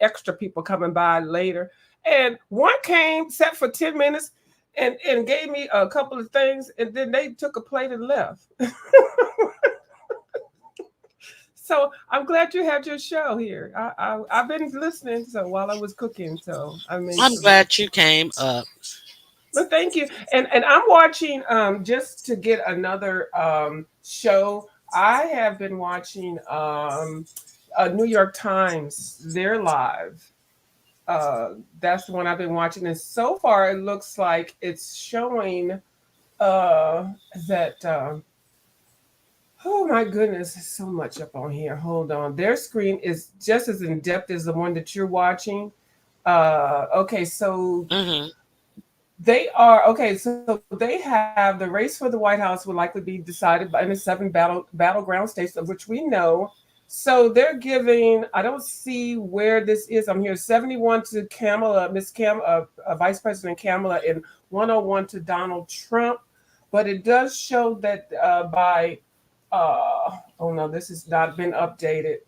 extra people coming by later, and one came, sat for 10 minutes, and gave me a couple of things, and then they took a plate and left. So I'm glad you had your show here. I've been listening so while I was cooking, so I made I'm some. glad you came up. Well, thank you. And I'm watching just to get another show. I have been watching New York Times. They're live. That's the one I've been watching, and so far it looks like it's showing uh, that. Oh my goodness, there's so much up on here. Hold on. Their screen is just as in depth as the one that you're watching. Okay, so Hmm. so they have the race for the White House will likely be decided by in the seven battleground states, of which we know. So they're giving. I don't see where this is. I'm here 71 to Kamala, Vice President Kamala, and 101 to Donald Trump. But it does show that by oh no, this has not been updated.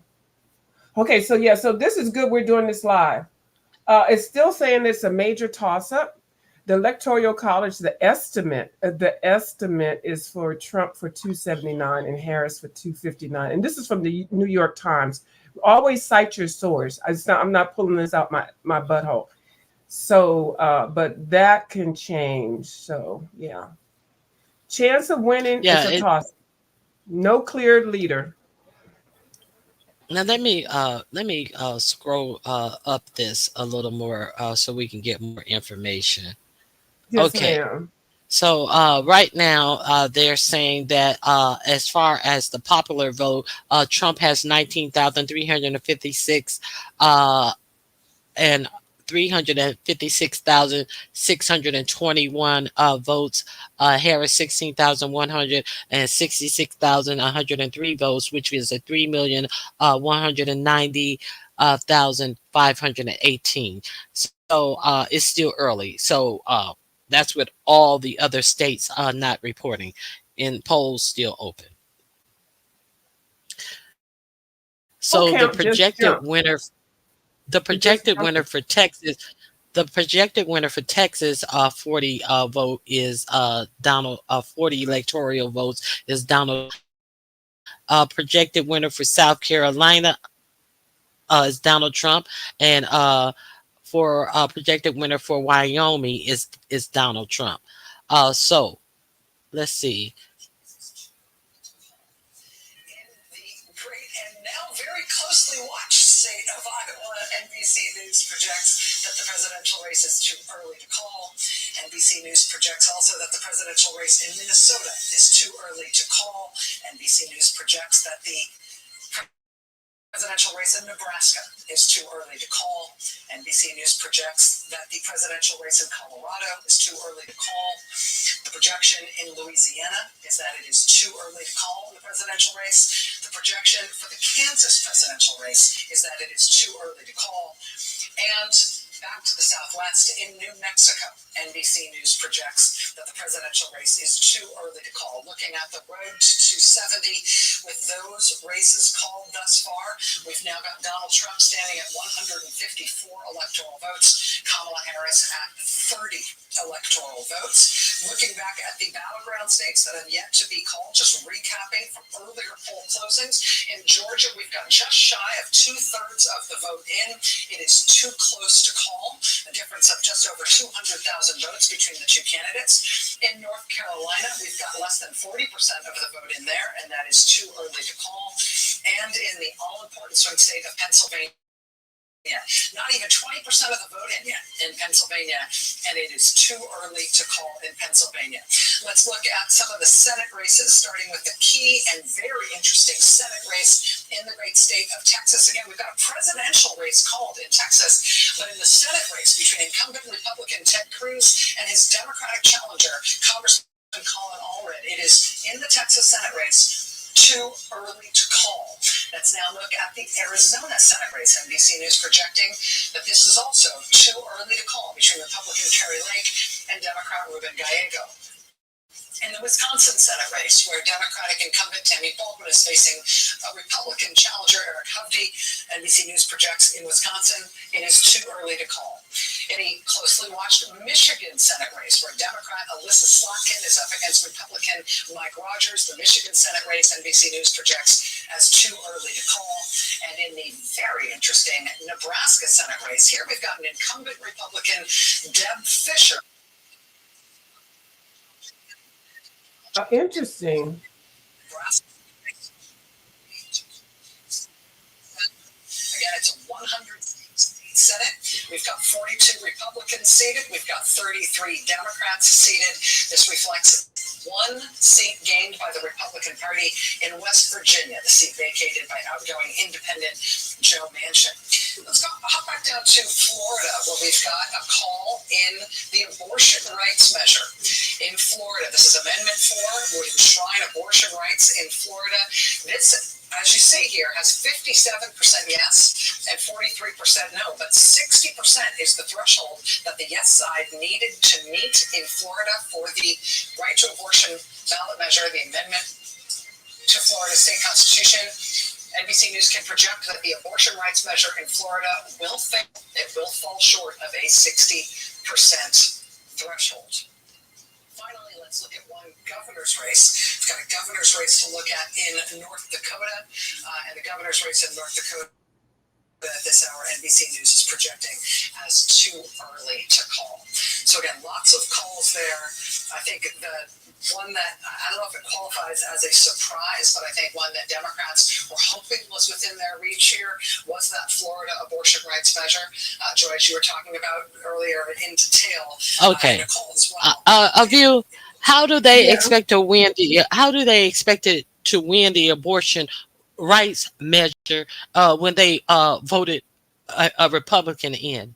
Okay, so yeah, so this is good. We're doing this live. It's still saying it's a major toss-up. The Electoral College, the estimate is for Trump for 279 and Harris for 259. And this is from the New York Times. Always cite your source. I'm not pulling this out my butthole. So, but that can change. So, yeah. Chance of winning is Yeah. a toss. No clear leader. Now let me scroll up this a little more so we can get more information. Yes, Okay. ma'am. So right now they're saying that as far as the popular vote, Trump has 19,356 and 356,621 votes. Harris 16,166,103 votes, which is a 3,190,518. So it's still early. So that's with all the other states not reporting, and polls still open. Oh, So count, just count. the Just projected count winner them. for Texas, the projected winner for Texas 40 vote is Donald 40 electoral votes is Donald. Projected winner for South Carolina is Donald Trump, and for projected winner for Wyoming is Donald Trump. So let's see. The great and now very closely watched state of Iowa, NBC News projects that the presidential race is too early to call. NBC News projects also that the presidential race in Minnesota is too early to call. NBC News projects that the presidential race in Nebraska is too early to call. NBC News projects that the presidential race in Colorado is too early to call. The projection in Louisiana is that it is too early to call in the presidential race. The projection for the Kansas presidential race is that it is too early to call. And back to the Southwest, in New Mexico, NBC News projects that the presidential race is too early to call. Looking at the road to 270, with those races called thus far, we've now got Donald Trump standing at 154 electoral votes, Kamala Harris at 30 electoral votes. Looking back at the battleground states that have yet to be called, just recapping from earlier poll closings, in Georgia, we've got just shy of 2/3 of the vote in. It is too close to call, a difference of just over 200,000 votes between the two candidates. In North Carolina, we've got less than 40% of the vote in there, and that is too early to call. And in the all-important swing state of Pennsylvania, not even 20% of the vote in yet in Pennsylvania, and it is too early to call in Pennsylvania. Let's look at some of the Senate races, starting with the key and very interesting Senate race in the great state of Texas. Again, we've got a presidential race called in Texas, but in the Senate race between incumbent Republican Ted Cruz and his Democratic challenger, Congressman Colin Allred, it is in the Texas Senate race too early to call. Let's now look at the Arizona Senate race. NBC News projecting that this is also too early to call between Republican Terry Lake and Democrat Ruben Gallego. In the Wisconsin Senate race, where Democratic incumbent Tammy Baldwin is facing a Republican challenger, Eric Hovde, NBC News projects in Wisconsin, it is too early to call. In a closely watched Michigan Senate race, where Democrat Alyssa Slotkin is up against Republican Mike Rogers, the Michigan Senate race, NBC News projects as too early to call. And in the very interesting Nebraska Senate race, here we've got an incumbent Republican, Deb Fischer. Interesting. Again, it's a 100-seat Senate. We've got 42 Republicans seated. We've got 33 Democrats seated. This reflects one seat gained by the Republican Party in West Virginia, the seat vacated by outgoing independent Joe Manchin. Let's hop back down to Florida, where we've got a call in the abortion rights measure in Florida. This is Amendment 4, would enshrine abortion rights in Florida. This, as you see here, has 57% yes and 43% no, but 60% is the threshold that the yes side needed to meet in Florida for the right to abortion ballot measure, the amendment to Florida state constitution. NBC News can project that the abortion rights measure in Florida will fail. It will fall short of a 60% threshold. Finally, let's look at one governor's race. We've got a governor's race to look at in North Dakota, and the governor's race in North Dakota at this hour, NBC News is projecting as too early to call. So again, lots of calls there. I think the one that, I don't know if it qualifies as a surprise, but I think one that Democrats were hoping was within their reach here was that Florida abortion rights measure. Joyce, you were talking about earlier in detail. Okay. Nicole as well. A view. How do they expect to win the? How do they expect it to win the abortion rights measure when they voted a Republican in?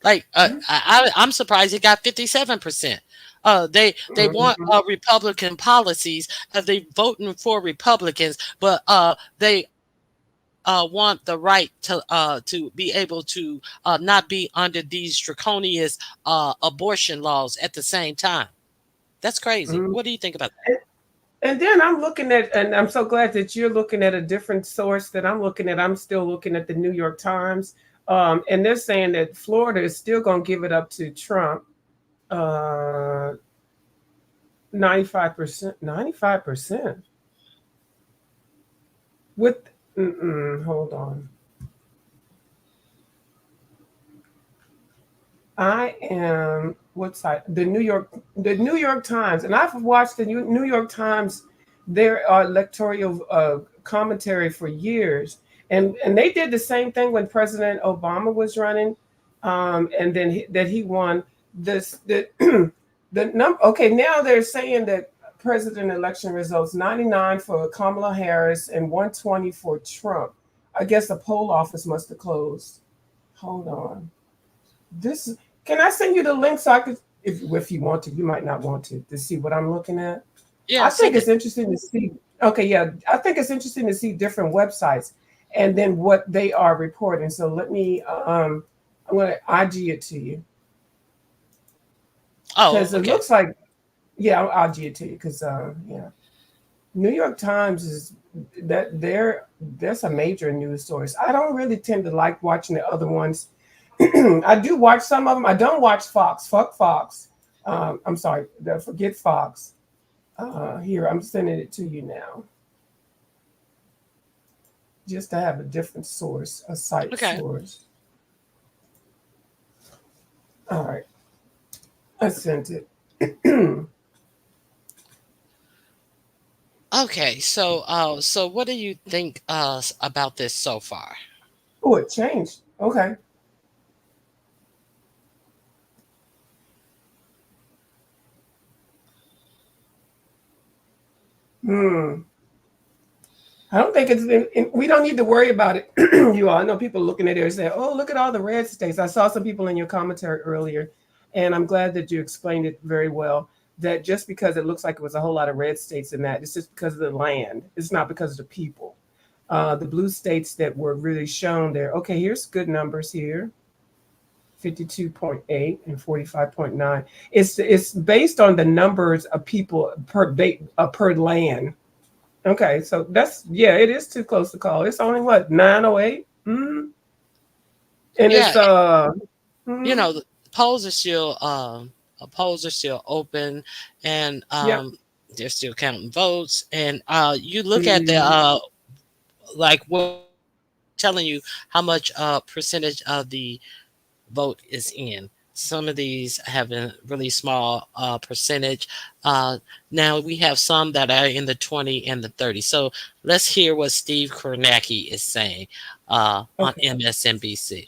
Like I'm surprised it got 57%. They want Republican policies. They voting for Republicans, but they want the right to be able to not be under these draconian abortion laws at the same time. That's crazy. What do you think about that? And then I'm looking at, and I'm so glad that you're looking at a different source that I'm looking at. I'm still looking at the New York Times, and they're saying that Florida is still going to give it up to Trump. 95%, 95%. With, hold on. I am what site? The New York Times, and I've watched the New York Times. Their electoral commentary for years, and they did the same thing when President Obama was running, and then that he won this the the number. Okay, now they're saying that president election results 99 for Kamala Harris and 120 for Trump. I guess the poll office must have closed. Hold on. This can I send you the link so I could, if you want to, you might not want to see what I'm looking at. Yeah, I think send it. it's interesting to see. Okay, yeah, I think it's interesting to see different websites and then what they are reporting. So let me, I'm going to IG it to you Oh, because it okay. looks like, yeah, I'll IG it to you because, yeah, New York Times is that's a major news source. I don't really tend to like watching the other ones. I do watch some of them. I don't watch Fox. Fuck Fox. I'm sorry. Forget Fox. Here, I'm sending it to you now, just to have a different source, a site Okay. source. All right, I sent it. Okay. So what do you think about this so far? Oh, it changed. Okay. Hmm. I don't think we don't need to worry about it. You all, I know people looking at it and saying, oh, look at all the red states. I saw some people in your commentary earlier, and I'm glad that you explained it very well. That just because it looks like it was a whole lot of red states in that, it's just because of the land. It's not because of the people. The blue states that were really shown there. Okay, here's good numbers here. 52.8 and 45.9. It's based on the numbers of people per land. Okay, so that's yeah, it is too close to call. It's only what 908, and it's Yeah, mhm, the polls are still open, and yeah, they're still counting votes. And you look at the mhm, like what telling you how much percentage of the vote is in. Some of these have a really small percentage. Uh, Now we have some that are in the 20 and the 30. So let's hear what Steve Kornacki is saying on okay, MSNBC. Right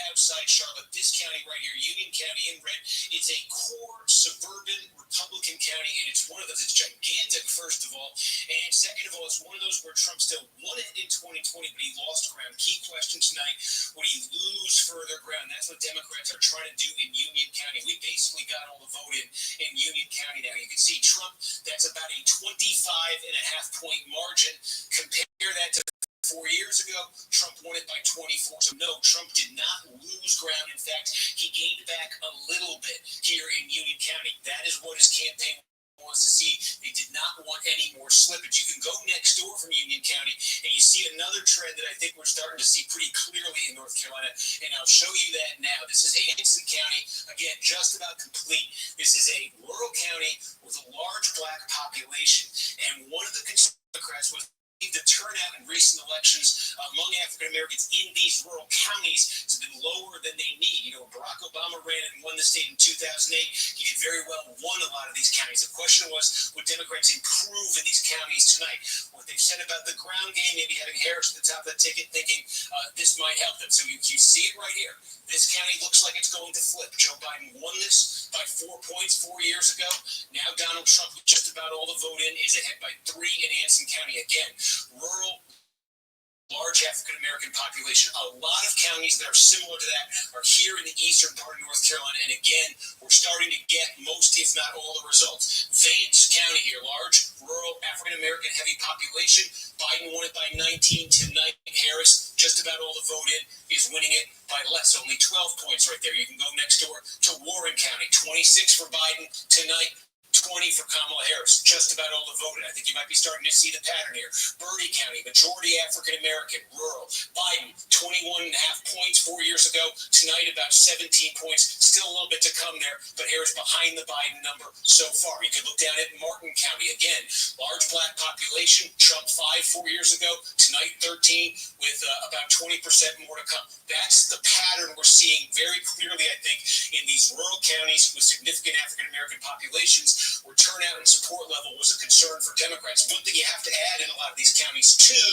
outside Charlotte, this county right here, Union County in red, it's a core suburban Republican county, and it's one of those. It's gigantic, first of all, and second of all, it's one of those where Trump still won it in 2020, but he lost ground. Key question tonight: would he lose further ground? That's what Democrats are trying to do in Union County. We basically got all the vote in Union County now. You can see Trump. That's about a 25.5 point margin. Compare that to 4 years ago, Trump won it by 24. So no, Trump did not lose ground. In fact, he gained back a little bit here in Union County. That is what his campaign wants to see. They did not want any more slippage. You can go next door from Union County and you see another trend that I think we're starting to see pretty clearly in North Carolina, and I'll show you that now. This is Anson County, again, just about complete. This is a rural county with a large black population, and one of the Democrats was the turnout in recent elections among African Americans in these rural counties has been lower than they need. Barack Obama ran and won the state in 2008. He did very well, won a lot of these counties. The question was, would Democrats improve in these counties tonight? What they've said about the ground game, maybe having Harris at the top of the ticket, thinking this might help them. So you see it right here. This county looks like it's going to flip. Joe Biden won this by 4 points 4 years ago. Now Donald Trump, with just about all the vote in, is ahead by 3 in Anson County. Again, rural, large African American population. A lot of counties that are similar to that are here in the eastern part of North Carolina. And again, we're starting to get most, if not all, the results. Vance County here, large, rural, African American heavy population. Biden won it by 19 tonight. Harris, just about all the vote in, is winning it by less, only 12 points right there. You can go next door to Warren County, 26 for Biden tonight. 20 for Kamala Harris, just about all the voted. I think you might be starting to see the pattern here. Bernie County, majority African American, rural. Biden, 21 and a half points 4 years ago. Tonight, about 17 points. Still a little bit to come there, but Harris behind the Biden number so far. You could look down at Martin County. Again, large black population. Trump 4 years ago. Tonight, 13, with about 20% more to come. That's the pattern we're seeing very clearly, I think, in these rural counties with significant African American populations, where turnout and support level was a concern for Democrats. One thing you have to add in a lot of these counties, too,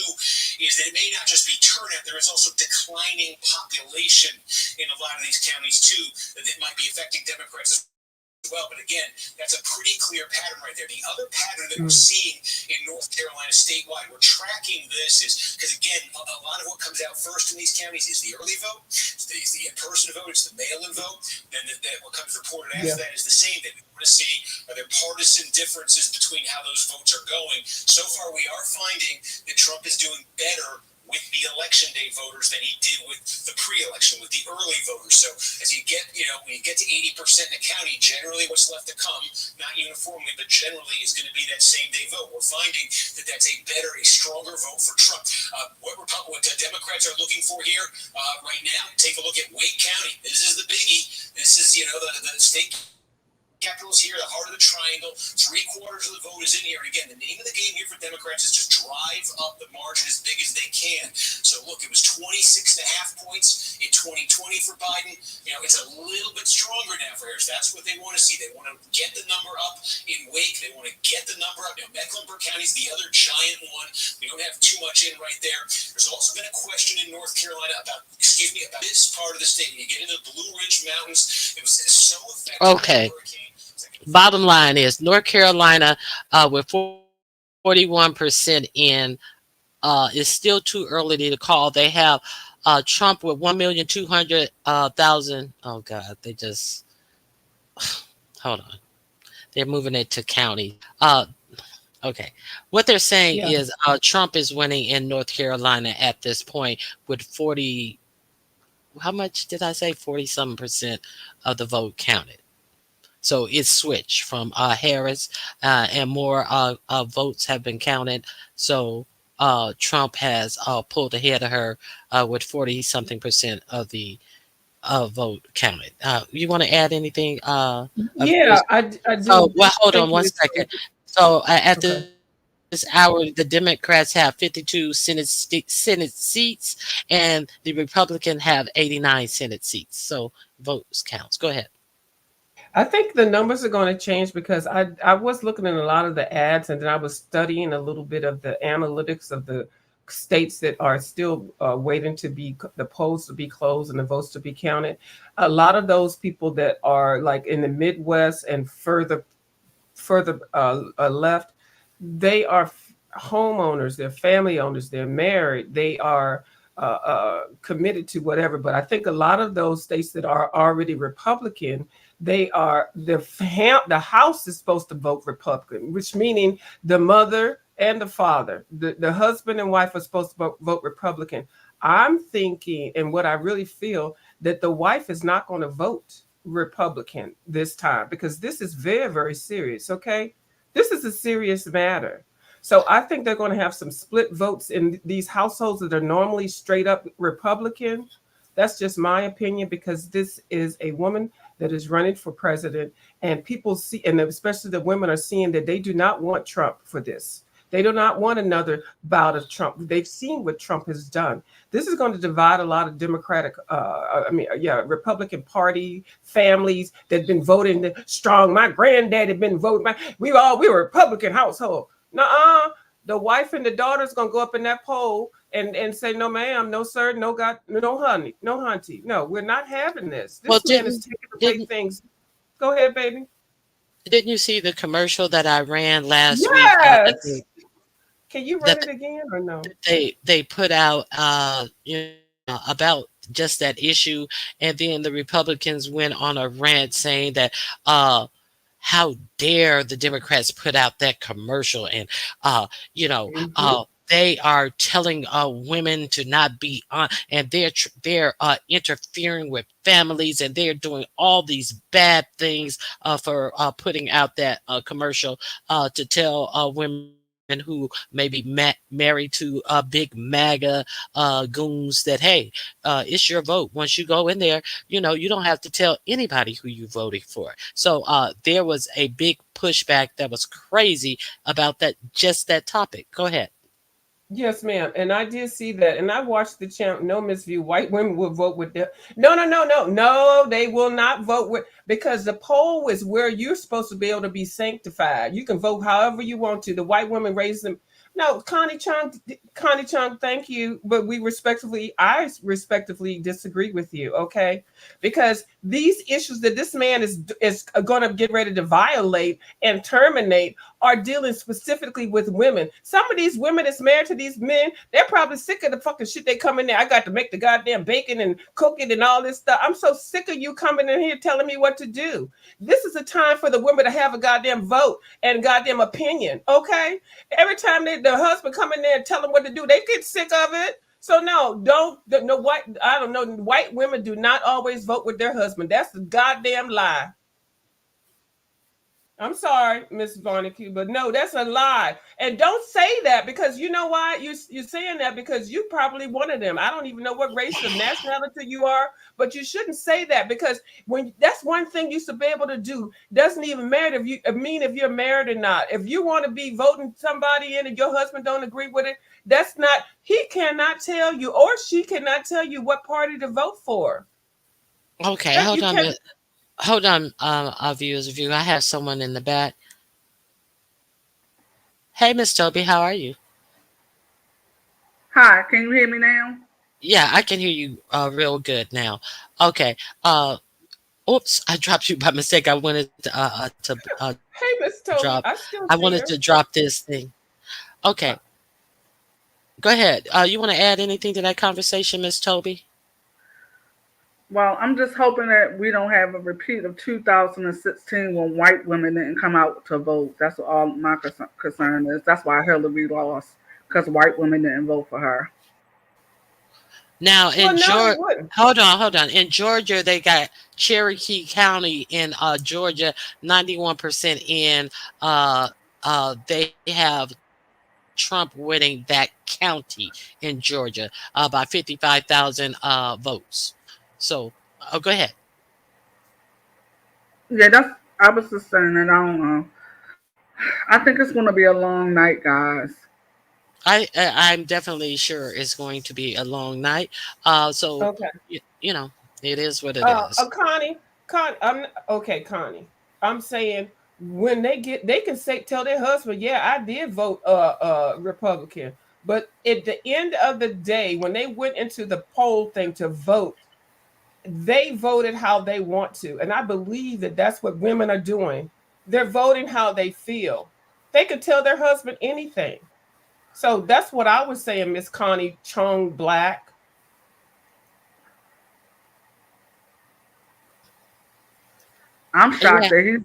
is that it may not just be turnout, there is also declining population in a lot of these counties, too, that might be affecting Democrats as well. But again, that's a pretty clear pattern right there. The other pattern that we're seeing in North Carolina statewide, we're tracking this, is because, again, a lot of what comes out first in these counties is the early vote, it's the in-person vote, it's the mail-in vote. Then what comes reported after that is the same thing. We want to see, are there partisan differences between how those votes are going? So far, we are finding that Trump is doing better with the election day voters than he did with the pre-election, with the early voters. So as you get, when you get to 80% in a county, generally what's left to come, not uniformly, but generally is going to be that same day vote. We're finding that that's a stronger vote for Trump. What Democrats are looking for here right now, take a look at Wake County. This is the biggie. This is, the state capitals here, the heart of the triangle. 3/4 of the vote is in here. And again, the name of the game here for Democrats is just drive up the margin as big as they can. So look, it was 26 and a half points in 2020 for Biden. It's a little bit stronger now for Harris. That's what they want to see. They want to get the number up in Wake. They want to get the number up. Mecklenburg County is the other giant one. We don't have too much in right there. There's also been a question in North Carolina about this part of the state. When you get into the Blue Ridge Mountains, it was so effective. Okay. Bottom line is North Carolina with 41% in is still too early to call. They have Trump with 1,200,000. Oh God, they just hold on. They're moving it to county. Okay, what they're saying is Trump is winning in North Carolina at this point with 40. How much did I say? 40-something% of the vote counted. So it's switched from Harris, and more votes have been counted. So Trump has pulled ahead of her with 40-something% of the vote counted. You want to add anything? I do. So, well, hold on one Thank you. second. So at this hour, the Democrats have 52 Senate seats, and the Republicans have 89 Senate seats. So votes counts. Go ahead. I think the numbers are going to change because I was looking at a lot of the ads, and then I was studying a little bit of the analytics of the states that are still waiting to be the polls to be closed and the votes to be counted. A lot of those people that are like in the Midwest and further left, they are homeowners, they're family owners, they're married, they are committed to whatever. But I think a lot of those states that are already Republican, they are the House is supposed to vote Republican, which meaning the mother and the father, the husband and wife are supposed to vote Republican. I'm thinking, and what I really feel, that the wife is not going to vote Republican this time because this is very, very serious. Okay, this is a serious matter. So I think they're going to have some split votes in these households that are normally straight up Republican. That's just my opinion because this is a woman that is running for president, and people see, and especially the women are seeing that they do not want Trump for this. They do not want another bout of Trump. They've seen what Trump has done. This is going to divide a lot of Republican Party families that've been voting strong. My granddad had been voting. We were a Republican household. Nuh-uh. The wife and the daughter's gonna go up in that poll and say, no, ma'am, no, sir, no, God, no, honey, no, hunty. No, we're not having this. This man is taking away things. Go ahead, baby. Didn't you see the commercial that I ran last week? Yes. Can you run it again or no? They put out about just that issue, and then the Republicans went on a rant saying that how dare the Democrats put out that commercial, and they are telling women to not be on, and they're interfering with families, and they're doing all these bad things for putting out that commercial to tell women who may be married to big MAGA goons that, hey, it's your vote. Once you go in there, you don't have to tell anybody who you voted for. So there was a big pushback that was crazy about that topic. Go ahead. Yes, ma'am. And I did see that. And I watched the channel. No, Miss View, white women will vote with them. No, no, no, no, no. They will not vote with, because the poll is where you're supposed to be able to be sanctified. You can vote however you want to. The white women raise them. No, Connie Chung, thank you. But I respectively disagree with you, okay? Because these issues that this man is going to get ready to violate and terminate are dealing specifically with women. Some of these women that's married to these men, they're probably sick of the fucking shit they come in there. I got to make the goddamn bacon and cook it and all this stuff. I'm so sick of you coming in here telling me what to do. This is a time for the women to have a goddamn vote and goddamn opinion, okay? Every time the husband come in there and tell them what to do, they get sick of it. So no, white women do not always vote with their husband. That's a goddamn lie. I'm sorry, Miss Varnicky, but no, that's a lie. And don't say that, because you know why? You're saying that because you probably one of them. I don't even know what race or nationality you are, but you shouldn't say that, because when that's one thing you should be able to do. Doesn't even matter if you're married or not. If you want to be voting somebody in and your husband don't agree with it, he cannot tell you, or she cannot tell you what party to vote for. Okay, That hold you on, can. hold on, viewers. I have someone in the back. Hey, Miss Toby, how are you? Hi, can you hear me now? Yeah, I can hear you real good now. Okay. Oops, I dropped you by mistake. I wanted Hey, Miss drop. Toby, I still I see wanted her. to drop this thing. Okay, go ahead. You want to add anything to that conversation, Miss Toby? Well, I'm just hoping that we don't have a repeat of 2016 when white women didn't come out to vote. That's all my concern is. That's why Hillary lost, because white women didn't vote for her. Now Well, in no, they Georgia, wouldn't. hold on. In Georgia, they got Cherokee County in Georgia, 91% in. They have Trump winning that county in Georgia by 55,000 votes. So, go ahead. Yeah, I was just saying that. I don't know. I think it's going to be a long night, guys. I'm definitely sure it's going to be a long night. So Okay. it is what it is. Connie. I'm saying when they can tell their husband, yeah, I did vote Republican. But at the end of the day, when they went into the poll thing to vote, they voted how they want to. And I believe that that's what women are doing. They're voting how they feel. They could tell their husband anything. So that's what I was saying, Miss Connie Chung Black. I'm Yeah, shocked that he's.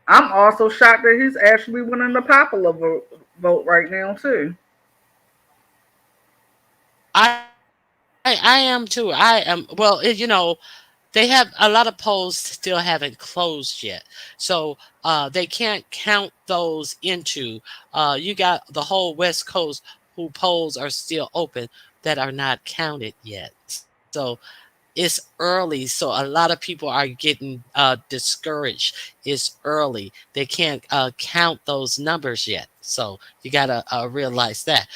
I'm also shocked that he's actually winning the popular vote right now too. I am too. I am. Well, they have a lot of polls still haven't closed yet, so they can't count those into. You got the whole West Coast who polls are still open that are not counted yet. So it's early, so a lot of people are getting discouraged. It's early. They can't count those numbers yet. So you gotta realize that.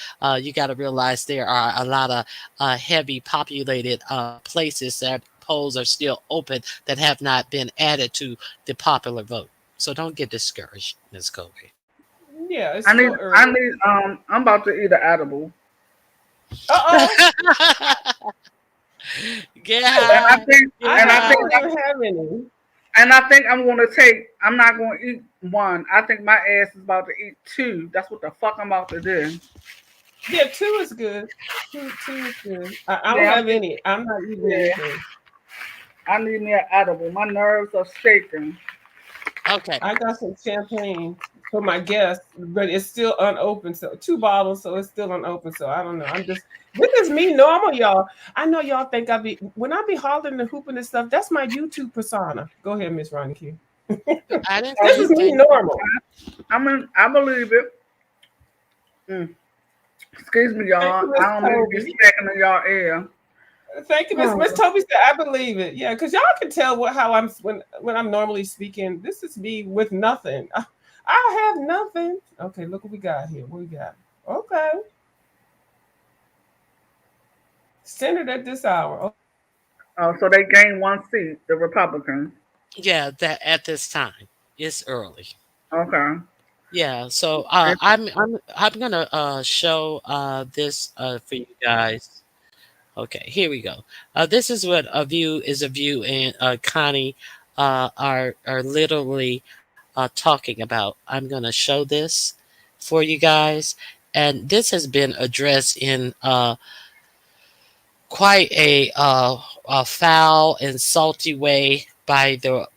You gotta realize there are a lot of heavy populated places that polls are still open that have not been added to the popular vote. So don't get discouraged, Ms. Kobe. Yeah, it's I need. still I early. need. I'm about to eat an edible, Uh-oh. Get and I high, think. get And I I think. high. don't even have any. And I think I'm going to take. I'm not going to eat one. I think my ass is about to eat two. That's what the fuck I'm about to do. Yeah, two is good. Two is good. I don't Yeah. have any. I'm not eating Yeah. anything. I need me an edible. My nerves are shaking. Okay. I got some champagne. for my guests, but it's still unopened. So 2 bottles, so it's still unopened. So I don't know. This is me normal, y'all. I know y'all think when I be hollering and hooping and stuff, that's my YouTube persona. Go ahead, Miss Ronnie Q. I didn't This say is me anything. normal. I believe it. Excuse me, Thank y'all. you, Miss I don't mean to be Toby. smacking in y'all ear. Thank you, Miss Toby said I believe it. Yeah, because y'all can tell how I'm when I'm normally speaking. This is me with nothing. I have nothing. Okay, look what we got here. What we got? Okay. Centered at this hour. Oh. Oh, so they gained 1 seat, the Republicans. Yeah, that at this time it's early. Okay. Yeah, so I'm gonna show this for you guys. Okay, here we go. This is what a view, and Connie are literally talking about. I'm gonna show this for you guys, and this has been addressed in quite a foul and salty way by the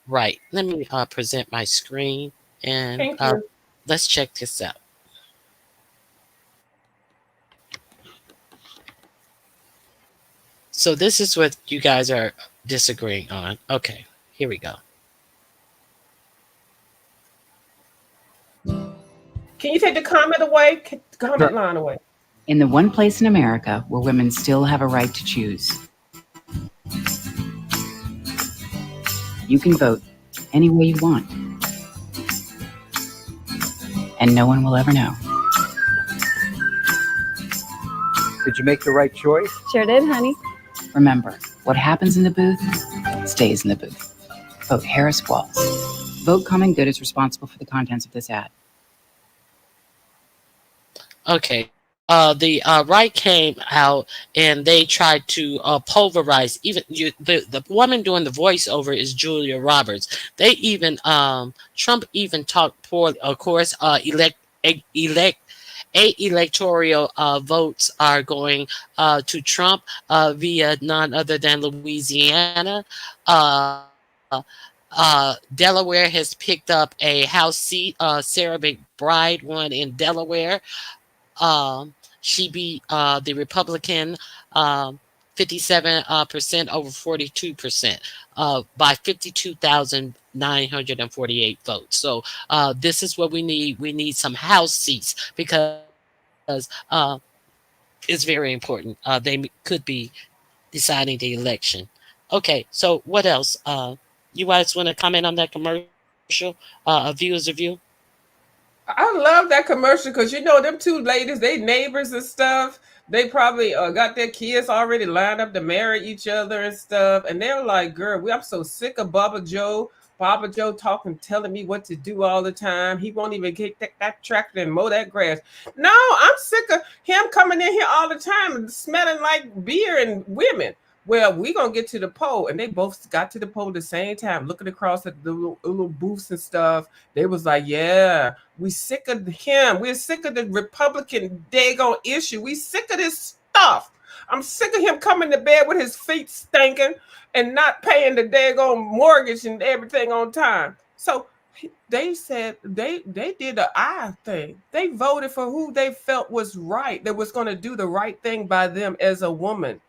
right. Let me present my screen, and Thank you. let's check this out. So this is what you guys are disagreeing on. Okay, here we go. Can you take the comment away? Comment line away. In the one place in America where women still have a right to choose, you can vote any way you want, and no one will ever know. Did you make the right choice? Sure did, honey. Remember, what happens in the booth stays in the booth. Vote Harris Walls. Vote Common Good is responsible for the contents of this ad. Okay. The right came out and they tried to pulverize. Even the woman doing the voiceover is Julia Roberts. They even Trump even talked poorly. Of course, electoral votes are going to Trump via none other than Louisiana. Delaware has picked up a House seat. Sarah McBride won in Delaware. She beat the Republican 57% over 42% by 52,948 votes. So this is what we need. We need some House seats because it's very important. They could be deciding the election. Okay, so what else? You guys want to comment on that commercial? A viewer's review? I love that commercial because them 2 ladies, they neighbors and stuff. They probably got their kids already lined up to marry each other and stuff. And they're like, girl, I'm so sick of Baba Joe. Baba Joe talking, telling me what to do all the time. He won't even get that tractor and mow that grass. No, I'm sick of him coming in here all the time and smelling like beer and women. Well, we're going to get to the poll. And they both got to the poll at the same time, looking across at the little booths and stuff. They was like, yeah, we sick of him. We're sick of the Republican daggone issue. We sick of this stuff. I'm sick of him coming to bed with his feet stinking and not paying the daggone mortgage and everything on time. So they said they did the I thing. They voted for who they felt was right, that was going to do the right thing by them as a woman.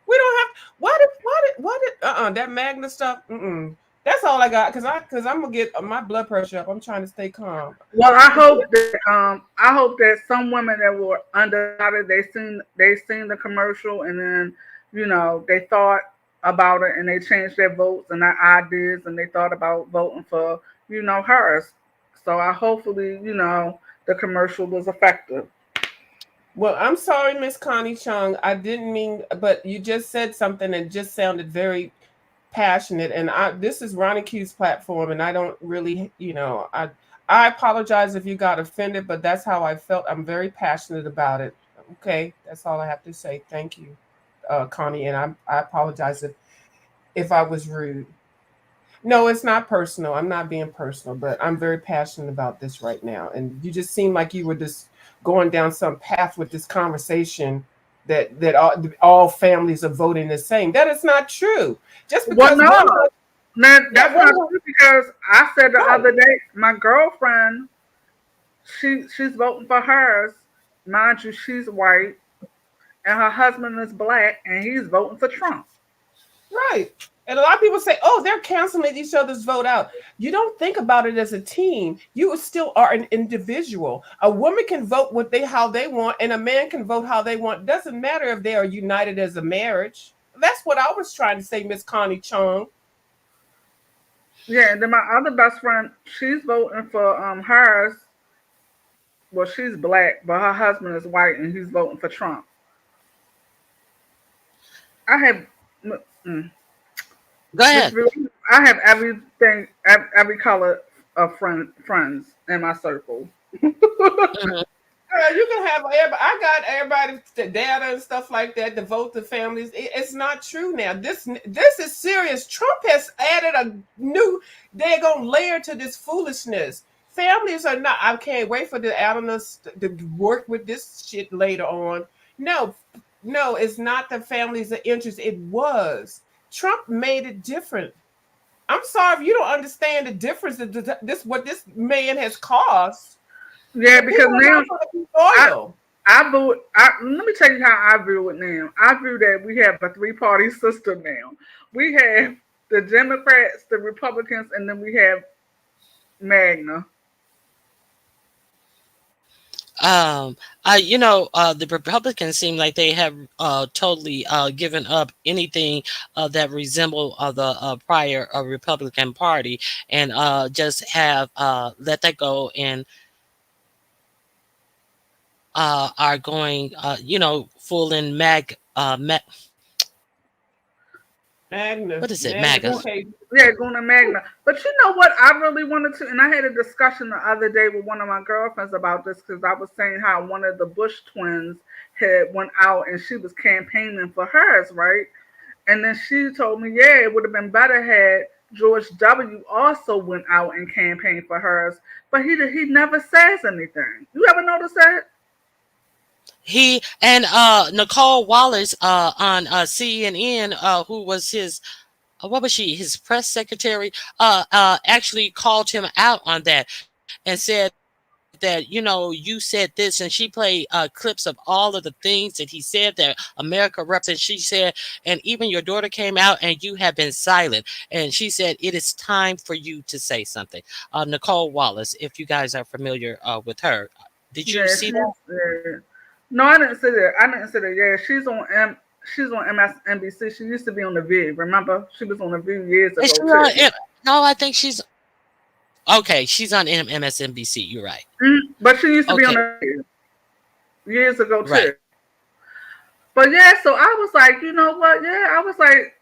We don't have why did that Magna stuff? That's all I got because I'm gonna get my blood pressure up. I'm trying to stay calm. Well, I hope that some women that were undecided, they seen the commercial and then they thought about it and they changed their votes and their ideas and they thought about voting for hers. So I hopefully the commercial was effective. Well, I'm sorry, Miss Connie Chung. I didn't mean, but you just said something that just sounded very passionate. And this is Ronnie Q's platform, and I don't really, I apologize if you got offended, but that's how I felt. I'm very passionate about it. Okay, that's all I have to say. Thank you, Connie, and I apologize if I was rude. No, it's not personal. I'm not being personal, but I'm very passionate about this right now. And you just seem like you were just going down some path with this conversation that all families are voting the same. That is not true. Just because that's not true because I said the other day, my girlfriend she's voting for hers. Mind you, she's white and her husband is black and he's voting for Trump. Right. And a lot of people say, oh, they're canceling each other's vote out. You don't think about it as a team. You still are an individual. A woman can vote how they want, and a man can vote how they want. It doesn't matter if they are united as a marriage. That's what I was trying to say, Miss Connie Chung. Yeah, and then my other best friend, she's voting for hers. Well, she's black, but her husband is white, and he's voting for Trump. I have, mm, Go Miss ahead. Ruth, I have everything, every color of friends in my circle. Mhm. You can have everybody. I got everybody the data and stuff like that to vote the families. It's not true now. This is serious. Trump has added a new daggone layer to this foolishness. Families are not. I can't wait for the analysts to work with this shit later on. No, no, it's not the families of interest. It was Trump made it different. I'm sorry if you don't understand the difference that this what this man has caused. Yeah, And because people are now not going to be loyal. let me tell you how I view it now. I view that we have a three-party system now. We have the Democrats, the Republicans, and then we have Magna. The Republicans seem like they have totally given up anything that resemble the prior Republican Party, and just have let that go, and are going, full in Magna, what is it, Magna, MAGA? okay. Yeah, Guna Magna. But you know what? I really wanted to, and I had a discussion the other day with one of my girlfriends about this because I was saying how one of the Bush twins had went out and she was campaigning for hers, right? And then she told me, yeah, it would have been better had George W. also went out and campaigned for hers, but he never says anything. You ever notice that? He and Nicole Wallace on CNN, who was his what was she, his press secretary, actually called him out on that and said that, you said this, and she played clips of all of the things that he said that America represents. She said, and even your daughter came out and you have been silent. And she said, it is time for you to say something. Nicole Wallace, if you guys are familiar with her. Did you Yeah, see that? no, I didn't see that. I didn't see that. Yeah, she's on MSNBC. She used to be on the View. Remember, she was on the View years Is ago she too. on no, I think she's okay. She's on MSNBC. You're right. But she used to be on Okay, the View years ago right. too. But yeah, so I was like, you know what? Yeah, I was like,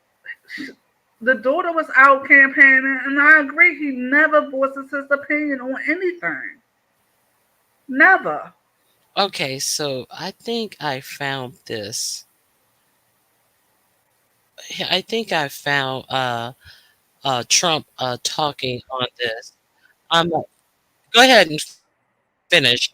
the daughter was out campaigning, and I agree. He never voices his opinion on anything. Never. Okay, so I think I found this. Yeah, I think I found Trump talking on this. Go ahead and finish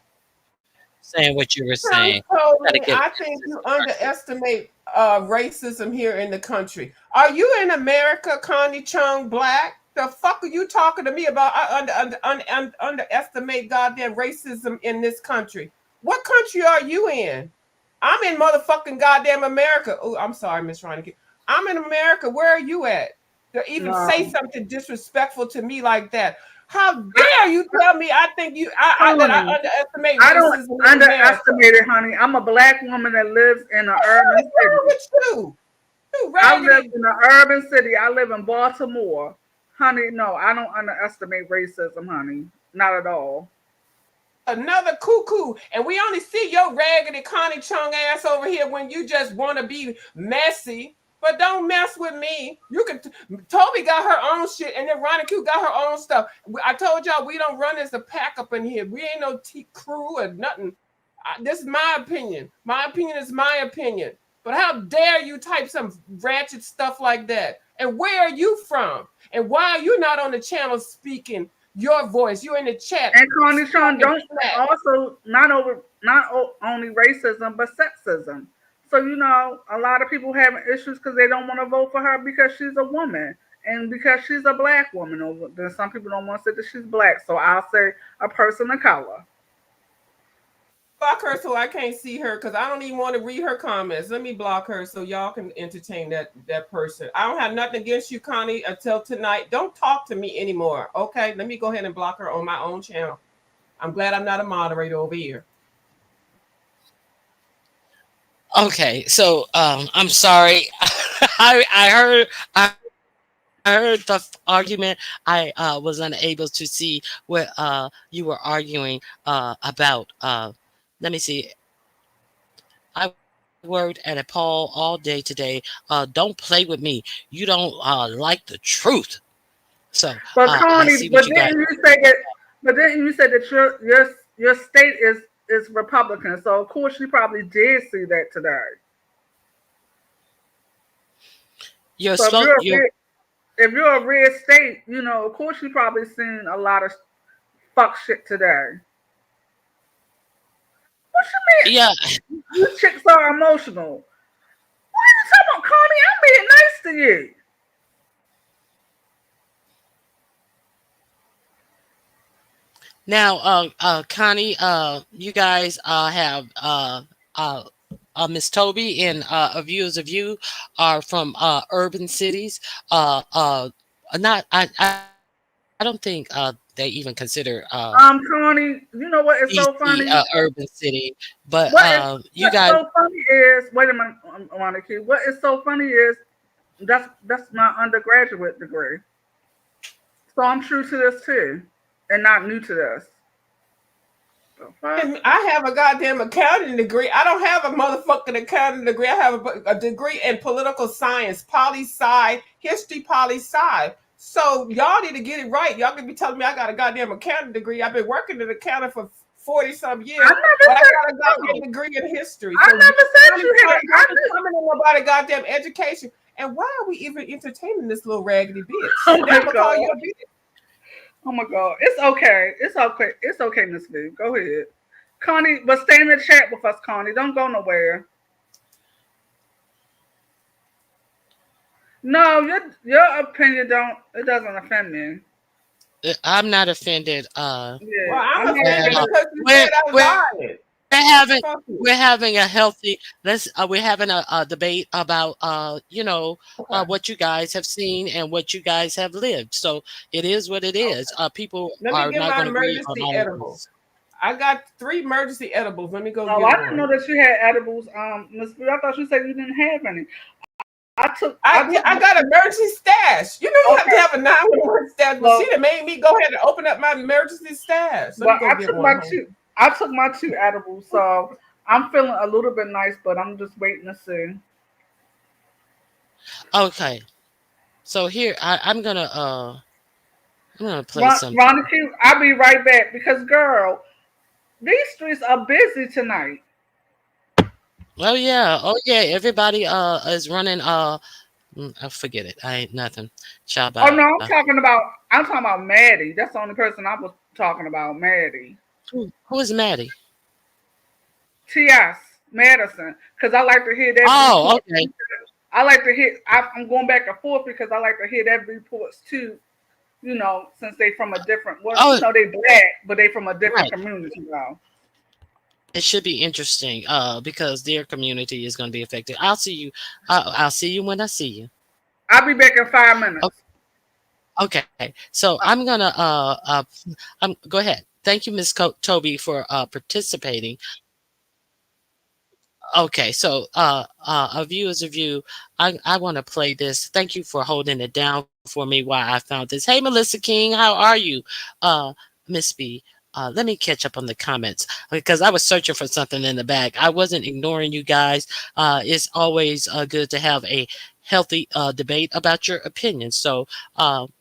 saying what you were saying. Trump told Gotta me, get I think you underestimate racism here in the country. Are you in America, Connie Chung, black? The fuck are you talking to me about? I underestimate goddamn racism in this country. What country are you in? I'm in motherfucking goddamn America. Oh, I'm sorry, Miss Ronick. I'm in America. Where are you at? To even say No, something disrespectful to me like that. How dare you tell me I think that I honey, underestimate I don't racism in America? underestimate it, honey. I'm a black woman that lives in an What the hell urban is wrong city. with you? You I live raggedy. in an urban city. I live in Baltimore. Honey, no, I don't underestimate racism, honey. Not at all. Another cuckoo, and we only see your raggedy Connie Chung ass over here when you just want to be messy. But don't mess with me. You can. Toby got her own shit, and then Ronnie Q got her own stuff. I told y'all we don't run as a pack up in here. We ain't no T crew or nothing. This is my opinion. My opinion is my opinion. But how dare you type some ratchet stuff like that? And where are you from? And why are you not on the channel speaking your voice? You're in the chat And Connie Sean, talking don't smack. also not only racism but sexism. So you know, a lot of people having issues because they don't want to vote for her because she's a woman and because she's a black woman. Or then some people don't want to say that she's black. So I'll say a person of color. Block her so I can't see her because I don't even want to read her comments. Let me block her so y'all can entertain that person. I don't have nothing against you, Connie, until tonight. Don't talk to me anymore. Okay, let me go ahead and block her on my own channel. I'm glad I'm not a moderator over here. Okay, so I'm sorry. I heard the argument. I was unable to see what you were arguing about. Let me see. I worked at a poll all day today. Don't play with me. You don't like the truth. So But I Connie, see what you guys. But didn't you say that your state is Republican? So of course you probably did see that today. You're So supposed. You're if you're a red state, you know, of course you probably seen a lot of fuck shit today. What you yeah. mean? You chicks are emotional. What are you talking about, Connie? I'm being nice to you. Now, Connie, you guys have uh, Miss Toby and Viewers of You are from urban cities. Not I don't think they even consider Connie, you know what is so DC funny? urban city, but you What's guys. so funny is wait a minute, Monica. What is so funny is that's my undergraduate degree. So I'm true to this too, and not new to this. And I have a goddamn accounting degree. I don't have a motherfucking accounting degree. I have a degree in political science, poli-sci, history, poli-sci. So y'all need to get it right. Y'all can be telling me I got a goddamn accounting degree. I've been working in accounting for 40 some years, but I got a goddamn degree in history. I So never said you had it. I'm coming about a goddamn education. And why are we even entertaining this little raggedy bitch? Oh And my I'm gonna call god. you a bitch. Oh my god. It's okay. It's okay. It's okay, Miss V. Go ahead. Connie, but stay in the chat with us, Connie. Don't go nowhere. No, your opinion doesn't offend me. I'm not offended. Yeah, Well, I'm I'm not offended offended. because you We're said I we're lied. having Fuck you. we're having a healthy. We're having a debate about Okay. what you guys have seen and what you guys have lived. So it is what it is. People Let me are get not my going to agree on emergency all of edible. this. I got 3 emergency edibles. Let me go Oh, get I didn't know one. that you had edibles, Miss V. I thought you said you didn't have any. I got emergency stash. You know you have to Okay. have a 911 stash, but Well, she done made me go ahead and open up my emergency stash. Let me well, go get one. I took my 2 edibles, so I'm feeling a little bit nice, but I'm just waiting to see. Okay, so here I'm gonna play something. Ronnie Q, I'll be right back because girl, these streets are busy tonight. Oh yeah, everybody is running I forget it. I ain't nothing. Oh no, Shaba. I'm talking about Maddie. That's the only person I was talking about, Maddie. Who is Maddie? T.S. Madison, because I like to hear that Oh, report. okay. I like to hear. I'm going back and forth because I like to hear that reports too. You know, since they from a different. Well, Oh, you know, they black, but they from a different right. community now. It should be interesting because their community is going to be affected. I'll see you. I'll see you when I see you. I'll be back in 5 minutes. Okay. So I'm gonna go ahead. Thank you, Miss Toby, for participating. Okay, so a view is a view. I want to play this. Thank you for holding it down for me while I found this. Hey, Melissa King, how are you? Miss B, let me catch up on the comments because I was searching for something in the bag. I wasn't ignoring you guys. It's always good to have a healthy debate about your opinions. So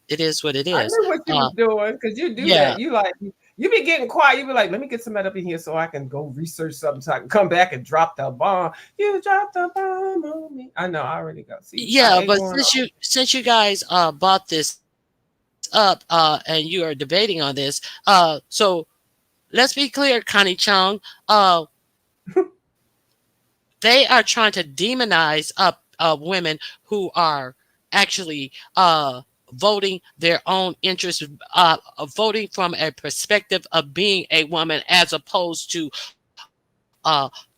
it is what it I is. knew what you was doing because you do Yeah. that. You be getting quiet. You be like, let me get somebody up in here so I can go research something so I can come back and drop the bomb. You dropped the bomb on me. I know. I already got. See, Yeah, but since you guys brought this up and you are debating on this, so let's be clear, Connie Chung. They are trying to demonize women who are actually voting their own interests, voting from a perspective of being a woman as opposed to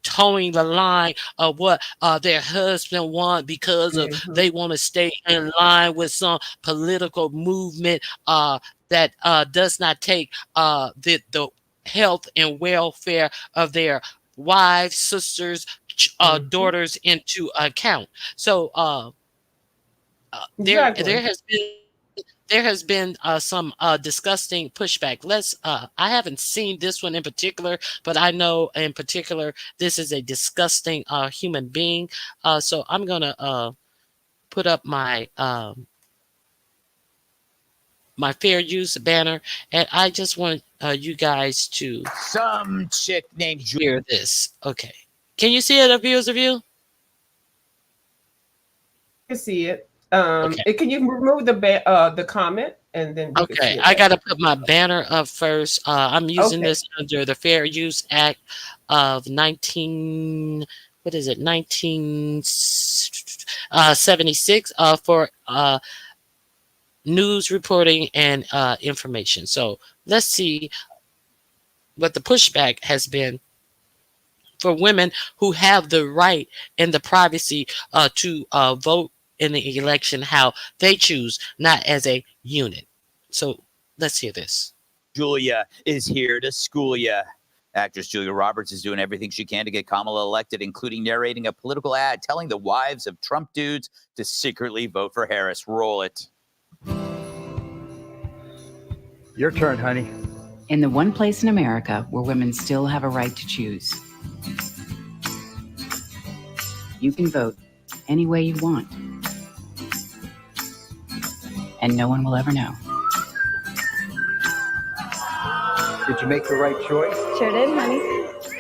towing the line of what their husband want because of they want to stay in line with some political movement that does not take the health and welfare of their wives, sisters, daughters into account. So there has been some disgusting pushback. I haven't seen this one in particular, but I know in particular this is a disgusting human being. So I'm gonna put up my my fair use banner, and I just want you guys to some chick named hear this. Okay, can you see it, viewers of you? I can see it. Okay. Can you remove the comment and then we can see Okay, it? I gotta put my banner up first. I'm using Okay. this under the Fair Use Act of 1976 for news reporting and information. So let's see what the pushback has been for women who have the right and the privacy to vote in the election how they choose, not as a unit. So let's hear this. Julia is here to school ya. Actress Julia Roberts is doing everything she can to get Kamala elected, including narrating a political ad telling the wives of Trump dudes to secretly vote for Harris. Roll it. Your turn, honey. In the one place in America where women still have a right to choose, you can vote any way you want, and no one will ever know. Did you make the right choice? Sure did, honey.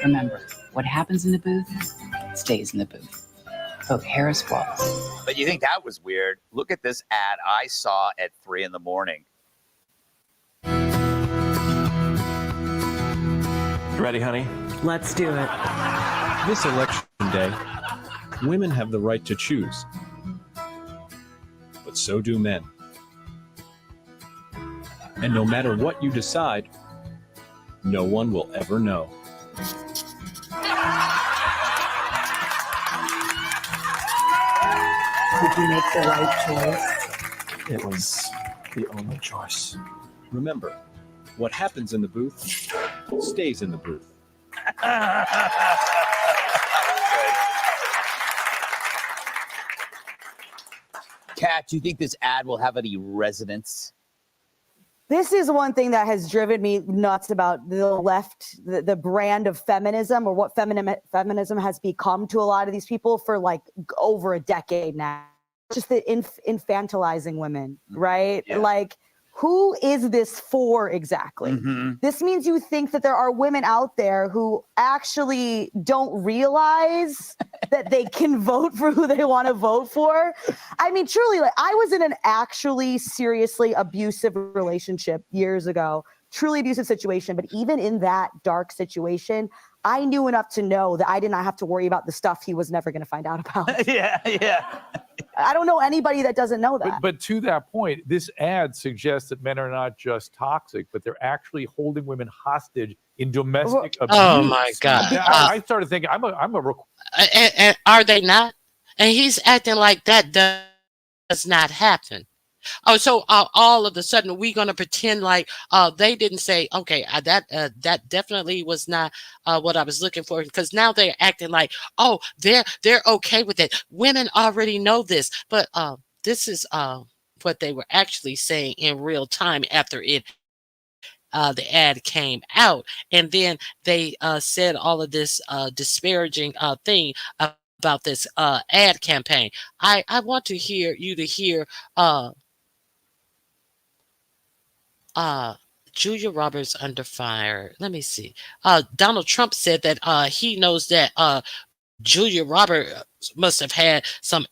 Remember, what happens in the booth stays in the booth. Vote Harris Wallace. But you think that was weird? Look at this ad I saw at 3 in the morning. Ready, honey? Let's do it. This election day, women have the right to choose. But so do men. And no matter what you decide, no one will ever know. Did you make the right choice? It was the only choice. Remember, what happens in the booth stays in the booth. Kat, do you think this ad will have any resonance? This is one thing that has driven me nuts about the left, the brand of feminism, or what feminism has become to a lot of these people for like over a decade now. Just the infantilizing women, right? Yeah. Like, who is this for exactly? Mm-hmm. This means you think that there are women out there who actually don't realize that they can vote for who they want to vote for. I mean, truly, like, I was in an actually seriously abusive relationship years ago, truly abusive situation. But even in that dark situation, I knew enough to know that I did not have to worry about the stuff he was never going to find out about. Yeah. I don't know anybody that doesn't know that. But to that point, this ad suggests that men are not just toxic, but they're actually holding women hostage in domestic abuse. Oh my God! I started thinking, and are they not? And he's acting like that does not happen. Oh, so all of a sudden we're gonna pretend like they didn't say, okay, that definitely was not what I was looking for, because now they're acting like, oh, they're okay with it. Women already know this, but this is what they were actually saying in real time after it. The ad came out, and then they said all of this disparaging thing about this ad campaign. I want to hear you to hear Julia Roberts under fire. Let me see. Donald Trump said that he knows that Julia Roberts must have had some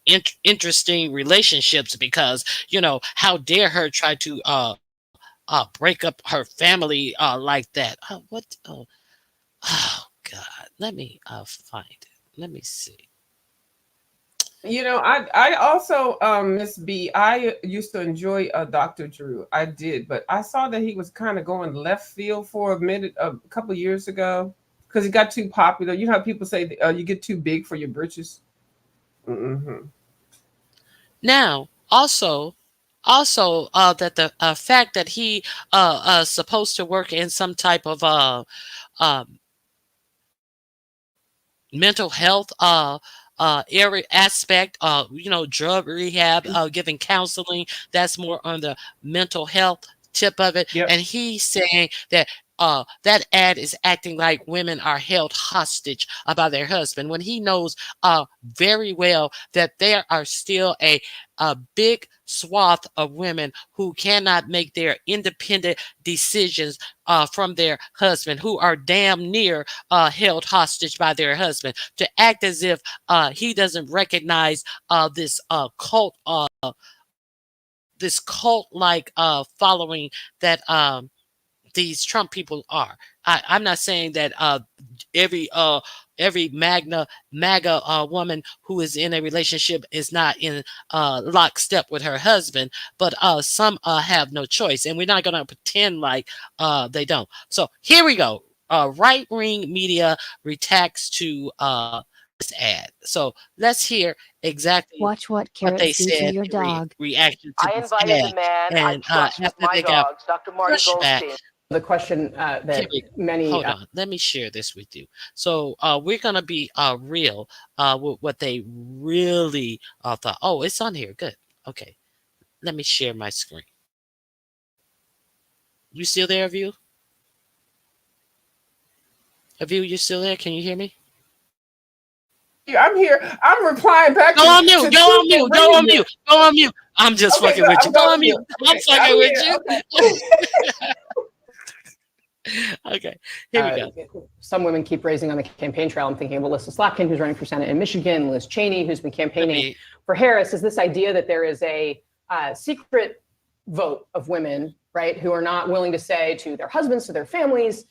interesting relationships, because, you know, how dare her try to break up her family like that. Oh God. Let me find it. Let me see. You know, I also, Miss B, I used to enjoy Dr. Drew. I did, but I saw that he was kind of going left field for a couple of years ago. because he got too popular. You know how people say you get too big for your britches. Mm-hmm. Now, also that the fact that he supposed to work in some type of mental health area aspect, drug rehab, giving counseling, that's more on the mental health tip of it. Yep. And he's saying that that ad is acting like women are held hostage by their husband, when he knows very well that there are still a big swath of women who cannot make their independent decisions from their husband, who are damn near held hostage by their husband. To act as if he doesn't recognize this cult-like following that these Trump people are. I'm not saying that every MAGA woman who is in a relationship is not in lockstep with her husband, but some have no choice, and we're not going to pretend like they don't. So here we go. Right-wing media reacts to this ad. So let's hear exactly Watch what what they carrots do to said your in dog. reaction to I this invited ad. the man I And trust with after my they got dogs, Dr. Marty pushback, Goldstein. The question that many hold on, let me share this with you. So we're gonna be real with what they really thought. Oh, it's on here. Good. Okay, let me share my screen. You still there, View? View, you still there? Can you hear me? Yeah, I'm here. I'm replying back. Go on mute. Go on mute. Go on mute. Go on mute. I'm just fucking with you. Go on mute. I'm fucking with you. Okay, here we go. Some women keep raising on the campaign trail. I'm thinking of Alyssa Slotkin, who's running for Senate in Michigan, Liz Cheney, who's been campaigning for Harris, is this idea that there is a secret vote of women, right, who are not willing to say to their husbands, to their families,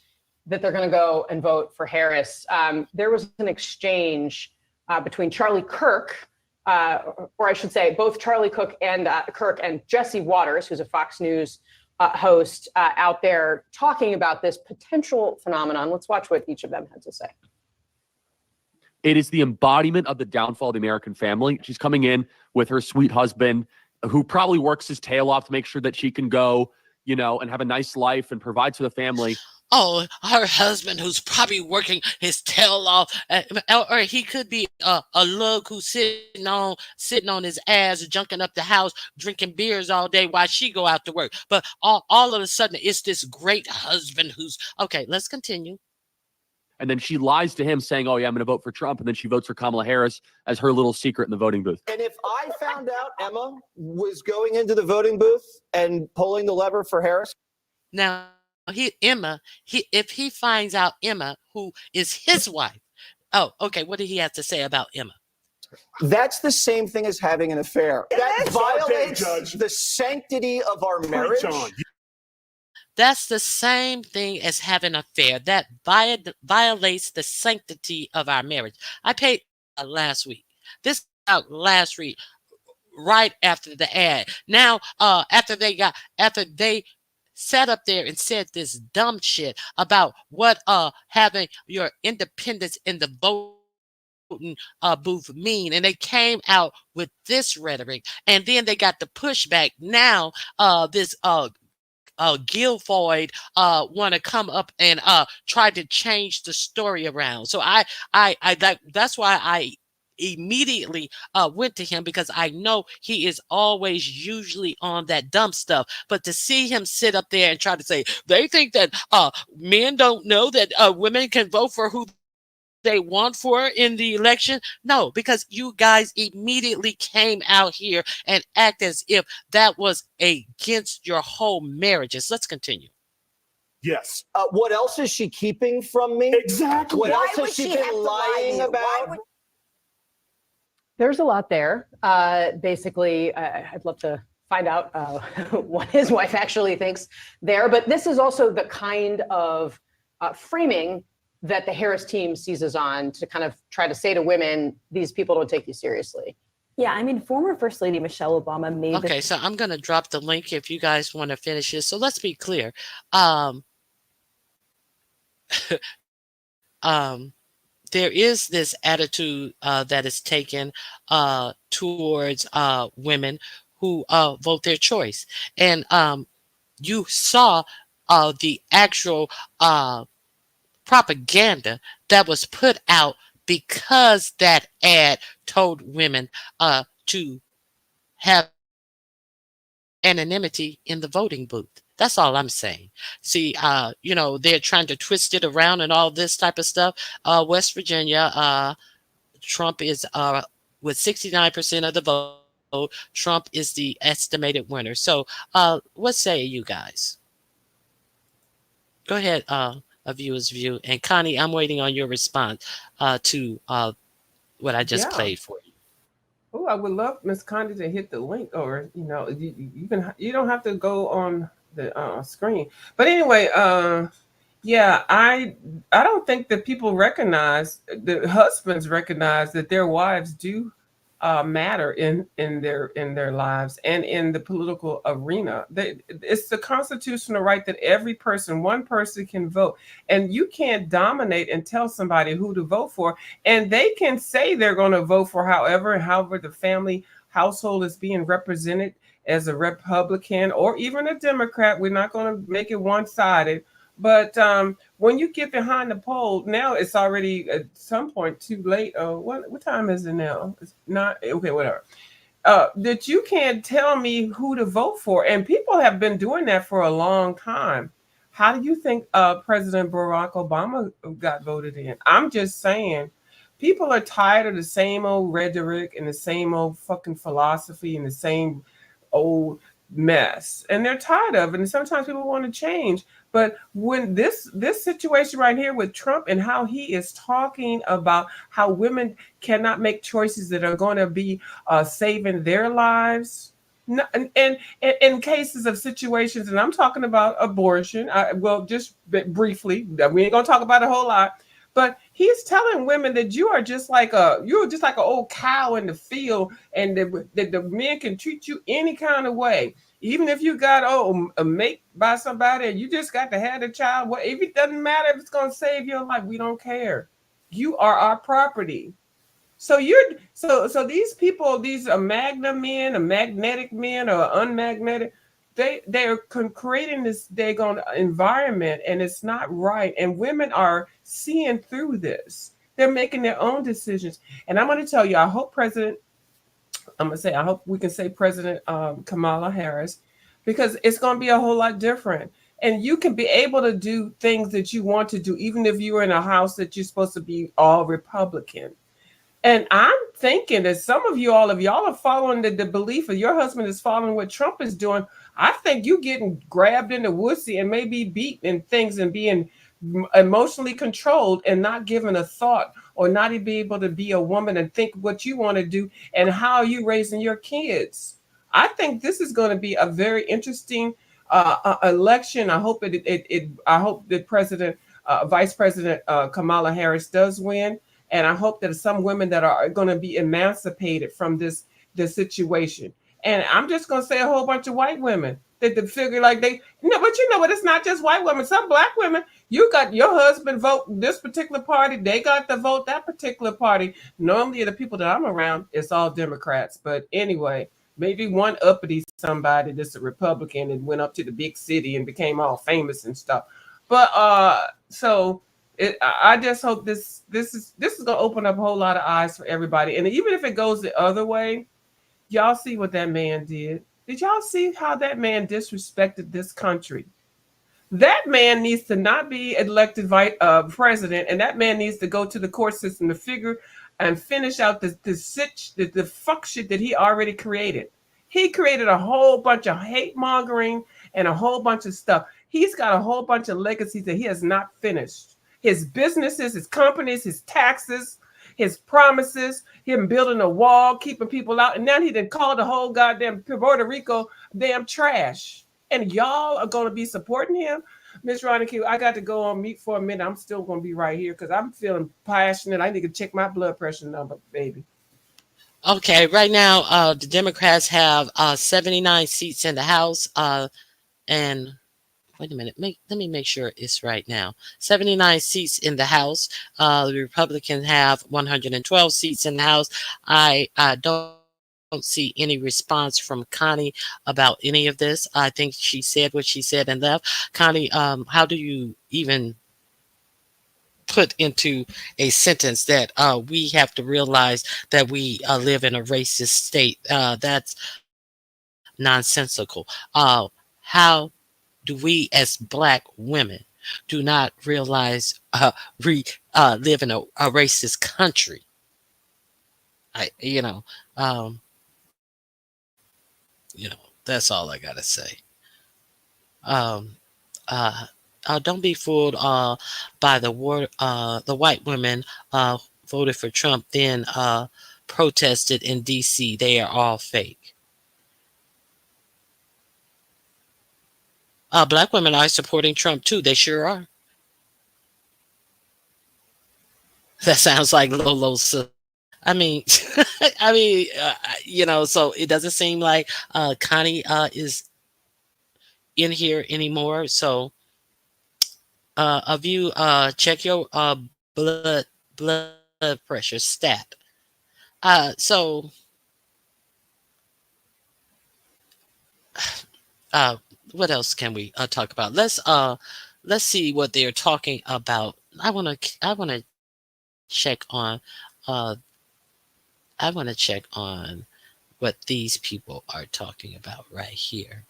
that they're going to go and vote for Harris. There was an exchange between Charlie Kirk, or I should say both Charlie Kirk and Jesse Waters, who's a Fox News host, out there talking about this potential phenomenon. Let's watch what each of them had to say. It is the embodiment of the downfall of the American family. She's coming in with her sweet husband, who probably works his tail off to make sure that she can go, and have a nice life and provide for the family. Oh, her husband, who's probably working his tail off, or he could be a lug who's sitting on his ass, junking up the house, drinking beers all day while she go out to work. But all of a sudden, it's this great husband who's okay. Let's continue. And then she lies to him, saying, "Oh yeah, I'm going to vote for Trump," and then she votes for Kamala Harris as her little secret in the voting booth. And if I found out Emma was going into the voting booth and pulling the lever for Harris, now. If he finds out Emma, who is his wife, oh, okay, what did he have to say about Emma? That's the same thing as having an affair. That violates the sanctity of our marriage. That's the same thing as having an affair. That violates the sanctity of our marriage. I paid last week. This out last week, right after the ad. Now, after they sat up there and said this dumb shit about what having your independence in the voting booth mean, and they came out with this rhetoric, and then they got the pushback. Now this Guilfoyle want to come up and try to change the story around. So that's why I immediately went to him, because I know he is always usually on that dumb stuff. But to see him sit up there and try to say they think that men don't know that women can vote for who they want for in the election, no, because you guys immediately came out here and act as if that was against your whole marriages. Let's continue. Yes. What else is she keeping from me? Exactly. What else has she been lying about? There's a lot there. Basically, I'd love to find out what his wife actually thinks there. But this is also the kind of framing that the Harris team seizes on to kind of try to say to women, these people don't take you seriously. Yeah, I mean, former First Lady Michelle Obama made Okay, so I'm going to drop the link if you guys want to finish this. So let's be clear. there is this attitude that is taken towards women who vote their choice. And you saw the actual propaganda that was put out because that ad told women to have anonymity in the voting booth. That's all I'm saying. See, they're trying to twist it around and all this type of stuff. West Virginia, Trump is with 69% of the vote. Trump is the estimated winner. So, what say you guys? Go ahead, a viewer's view. And Connie, I'm waiting on your response to what I just played for you. Oh, I would love Miss Connie to hit the link, or you don't have to go on the screen. But anyway, yeah, I don't think that people recognize, the husbands recognize that their wives do matter in their lives and in the political arena. It's the constitutional right that one person can vote, and you can't dominate and tell somebody who to vote for. And they can say they're going to vote for however the family household is being represented as a Republican or even a Democrat. We're not going to make it one-sided. But when you get behind the poll, now it's already at some point too late. Oh, what time is it now? It's not okay. Whatever. That you can't tell me who to vote for, and people have been doing that for a long time. How do you think President Barack Obama got voted in? I'm just saying, people are tired of the same old rhetoric and the same old fucking philosophy and the same old mess, and they're tired of it. And sometimes people want to change. But when this situation right here with Trump and how he is talking about how women cannot make choices that are going to be saving their lives, and in cases of situations, and I'm talking about abortion. Just briefly, we ain't gonna talk about a whole lot. But he's telling women that you're just like an old cow in the field, and that the men can treat you any kind of way. Even if you got a mate by somebody and you just got to have the child, if it doesn't matter if it's going to save your life, we don't care. You are our property. So these people, these magnetic men or unmagnetic, they're creating this daggone environment, and it's not right. And women are seeing through this. They're making their own decisions. And I'm going to tell you, I hope we can say President Kamala Harris, because it's going to be a whole lot different. And you can be able to do things that you want to do, even if you're in a house that you're supposed to be all Republican. And I'm thinking that some of y'all are following the belief of your husband is following what Trump is doing. I think you getting grabbed in the woodsy and maybe beaten and things and being emotionally controlled and not given a thought, or not even be able to be a woman and think what you want to do and how are you raising your kids. I think this is going to be a very interesting election. I hope I hope that Vice President Kamala Harris does win. And I hope that some women that are going to be emancipated from this situation. And I'm just going to say a whole bunch of white women that figure like but it's not just white women. Some black women, you got your husband vote this particular party, they got to vote that particular party. Normally the people that I'm around, it's all Democrats. But anyway, maybe one uppity somebody that's a Republican and went up to the big city and became all famous and stuff. But I just hope this is going to open up a whole lot of eyes for everybody. And even if it goes the other way, y'all see what that man did. Did y'all see how that man disrespected this country? That man needs to not be elected president, and that man needs to go to the court system to figure and finish out the fuck shit that he already created. He created a whole bunch of hate mongering and a whole bunch of stuff. He's got a whole bunch of legacies that he has not finished. His businesses, his companies, his taxes, his promises, him building a wall, keeping people out. And now he done called the whole goddamn Puerto Rico damn trash. And y'all are going to be supporting him. Miss Ronica, I got to go on mute for a minute. I'm still going to be right here because I'm feeling passionate. I need to check my blood pressure number, baby. Okay, right now, the Democrats have 79 seats in the House and Wait a minute. Let me make sure it's right now. 79 seats in the House. The Republicans have 112 seats in the House. I don't see any response from Connie about any of this. I think she said what she said and left. Connie, how do you even put into a sentence that we have to realize that we live in a racist state? That's nonsensical. How do we as Black women do not realize we live in a racist country? Um, that's all I gotta say. Um, uh, don't be fooled by the white women voted for Trump, then protested in D.C. They are all fake. Black women are supporting Trump too. They sure are. That sounds like Lolo's. I mean, so it doesn't seem like Connie is in here anymore. So, of you, check your blood blood pressure stat. So, what else can we talk about? Let's see what they're talking about. I wanna check on uh I wanna check on what these people are talking about right here.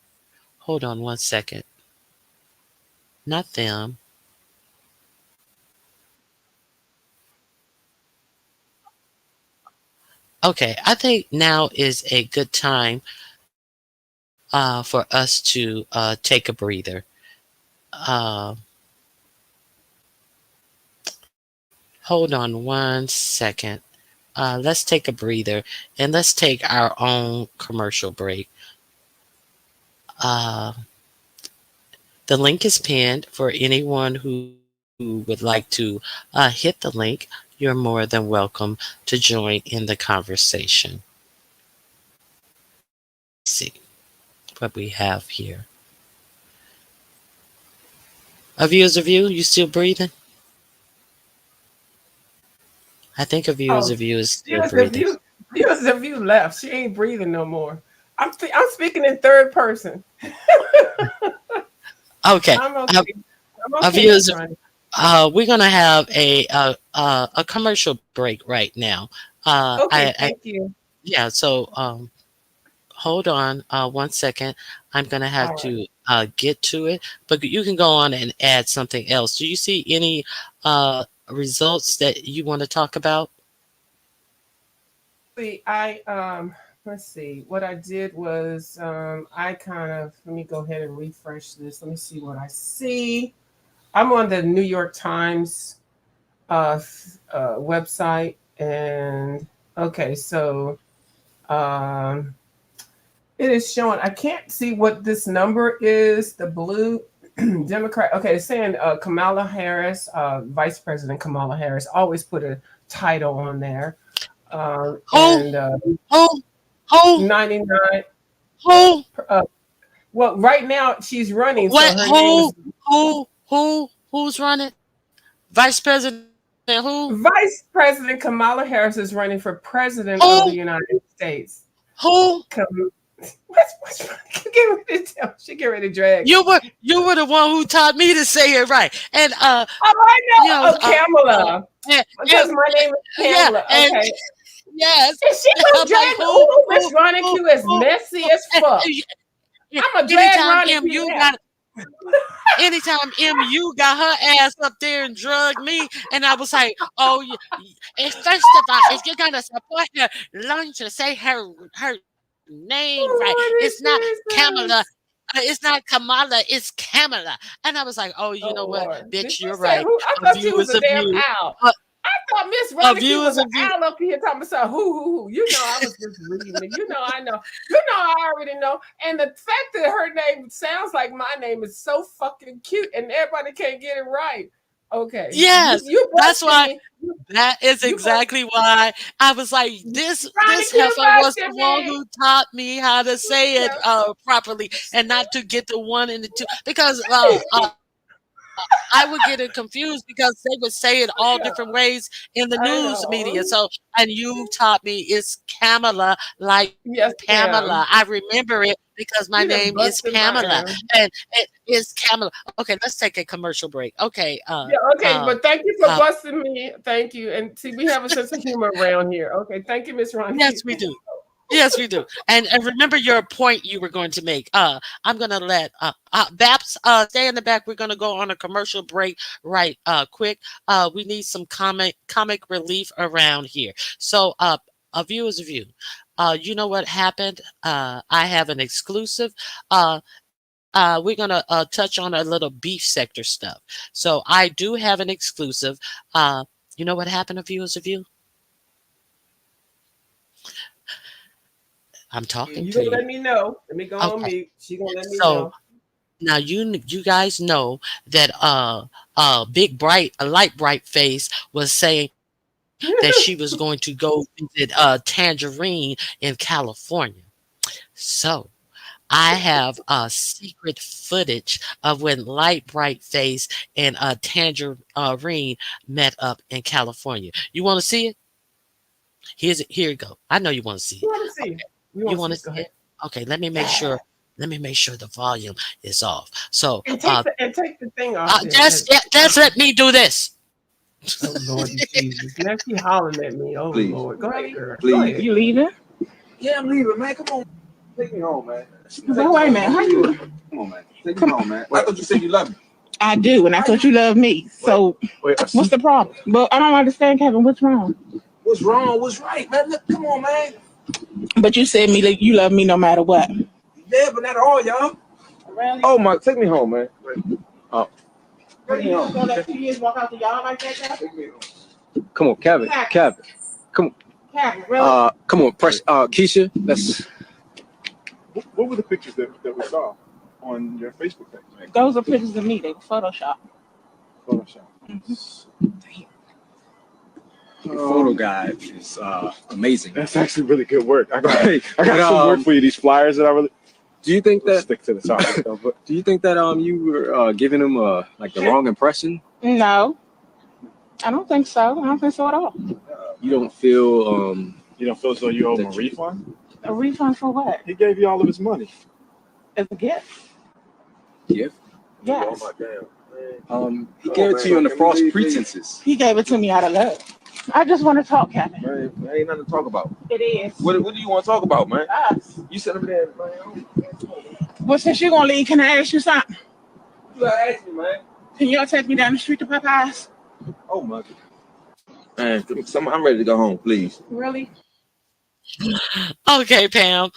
Hold on one second. Not them. Okay, I think now is a good time for us to take a breather. Uh, Hold on one second. Let's take a breather and let's take our own commercial break. Uh, the link is pinned for anyone who would like to hit the link. You're more than welcome to join in the conversation. Let's see what we have here. A view is a view. You still breathing? I think a view is Oh, a view is still viewers of breathing. you left. She ain't breathing no more. I'm speaking in third person. Okay. I'm okay. I'm A okay, view Miss is Ronnie. we're gonna have a commercial break right now. Okay, thank you. Yeah. So hold on one second. I'm gonna have All right. to get to it, but you can go on and add something else. Do you see any results that you want to talk about? See, let's see. What I did was I kind of let me go ahead and refresh this. Let me see what I see. I'm on the New York Times website, and okay, so it is showing. I can't see what this number is. The blue Democrat. Okay, it's saying Kamala Harris, Vice President Kamala Harris, always put a title on there. And 99. Well, right now she's running. What? So her name is Who's running? Vice President who? Vice President Kamala Harris is running for president of the United States. Who? What's she get ready to drag. You were the one who taught me to say it right. And I know. Kamala. Because my name is Kamala. Yeah, okay. Yes. Is she gonna drag Miss Ronnie Q is messy as fuck. I'm a drag Ronnie Q. Anytime MU got her ass up there and drugged me, and I was like, "Oh, and first of all, if you're gonna support her, learn to say her name right. It's not Kamala." It's not Kamala, it's Kamala. And I was like, oh, you know what, Lord. bitch, you're right. I thought she was a damn owl. I thought Miss Ronnie Q was an owl up here talking about who. You know, I was just reading it. You know, I know. You know, I already know. And the fact that her name sounds like my name is so fucking cute and everybody can't get it right. Okay. Yes, You that's busted why. me. That is You bust- exactly why I was like, this trying to keep heifer was the busting one me. who taught me how to say it Yeah. properly, and not to get the one and the two, because I would get it confused because they would say it all Yeah, different ways in the I news media. know. So, and you taught me it's Kamala, like Yes, Pamela. ma'am. I remember it because my You done name is busted my Pamela, ass. and it is Kamala. Okay, let's take a commercial break. Okay, Yeah, okay, but thank you for uh, busting me. Thank you. And see, we have a sense of humor around here. Okay, thank you, Miss yes, Ronnie. we do. Yes, we do. And remember your point you were going to make. I'm gonna let Baps stay in the back. We're gonna go on a commercial break right quick. We need some comic relief around here. So a view is a view. You know what happened? I have an exclusive. We're gonna touch on a little beef sector stuff. So I do have an exclusive. You know what happened? A view is a view. I'm talking You to gonna you. let me know. Let me go on Okay. mute. She gonna let me So know. now you guys know that Big Bright, a light bright face, was saying that she was going to go visit Tangerine in California. So I have secret footage of when Light Bright Face and Tangerine met up in California. You want to see it? Here you go. I know you want to see You it. wanna see? Okay. You You wanna want see? to Go see ahead. it? Okay, let me make sure. Let me make sure the volume is off. So And take the thing off there. just let me do this. Oh Lord Jesus. Now she hollering at me. Oh Please. Lord. Go ahead, girl. Go Please. ahead. You leaving? Yeah, I'm leaving, man. Come on. Take me home, man. Well, wait a minute. How you? Come on, man. Take me home, man. I thought you said you loved me. I do, and I thought you loved me. So what's the problem? But I don't understand, Kevin. What's wrong? What's wrong? What's right, man? Look, come on, man. But you said me like you love me no matter what. Yeah, but not all, y'all. Really? Oh, my. Take me home, man. Oh. Really, you just gonna let 2 years walk out the yard like that, Kevin? Come on, Kevin. Kevin. Come on. Kevin, really? Come on, press Keisha. Let's. What were the pictures that we saw on your Facebook page? Those are pictures of me. They were Photoshop. Photoshop. Your photo guide is amazing. That's actually really good work. I got Right. some work for you. These flyers that I really. Do you think that stick to the topic though? But do you think that you were giving him like the wrong impression? No, I don't think so. I don't think so at all. You don't feel you don't feel as though you owe him a refund? A refund for what? He gave you all of his money. As a gift? gift? Yes. He gave it to you under false pretenses. He gave it to me out of love. I just want to talk, Kevin. Man, there ain't nothing to talk about. It is. What do you want to talk about, man? Us. You sit over there, man. Well, since you're gonna leave, can I ask you something? You gotta ask me, man. Can y'all take me down the street to Popeyes? Oh my God. Man, I'm ready to go home, please. Really? Okay, Pam.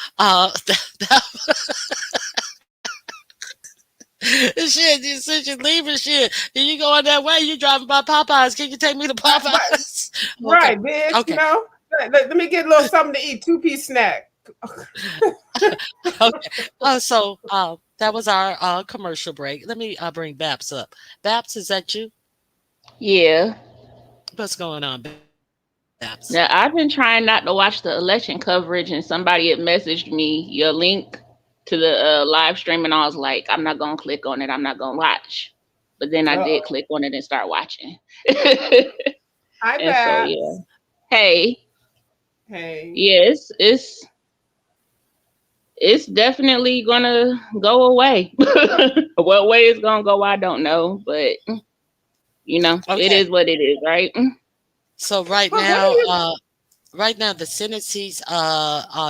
Shit, since you're leaving, shit, and you going that way, you driving by Popeyes. Can you take me to Popeyes? Right, bitch. Okay. No. Let me get a little something to eat. 2-piece snack. Okay. So that was our commercial break. Let me bring Babs up. Babs, is that you? Yeah. What's going on, Babs? Now I've been trying not to watch the election coverage, and somebody had messaged me your link to the live stream, and I was like, I'm not gonna click on it. I'm not gonna watch. But then I did click on it and start watching. Hi, and Babs. so yeah. Hey. Hey. Yes, it's definitely gonna go away. What way it's gonna go, I don't know, but you know, it is what it is, right? So right now, the Senate seats,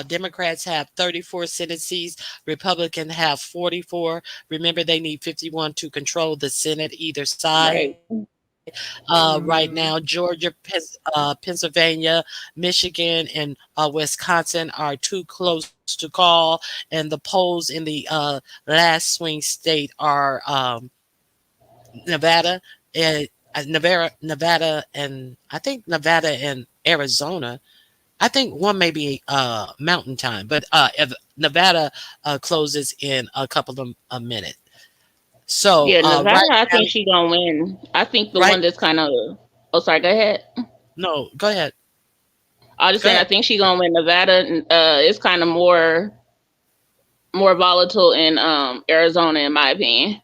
Democrats have 34 Senate seats. Republicans have 44. Remember, they need 51 to control the Senate either side. Right now, Georgia, Pennsylvania, Michigan, and Wisconsin are too close to call. And the polls in the last swing state are Nevada, and Nevada, and I think Nevada and Arizona. I think one may be Mountain Time, but if Nevada closes in a couple of minutes. So Yeah, Nevada, right I now, think she gonna win. I think the right? one that's kind of. Oh, sorry. Go ahead. No, go ahead. I was just Go saying, I ahead. think she gonna win Nevada. It's kind of more volatile in Arizona, in my opinion.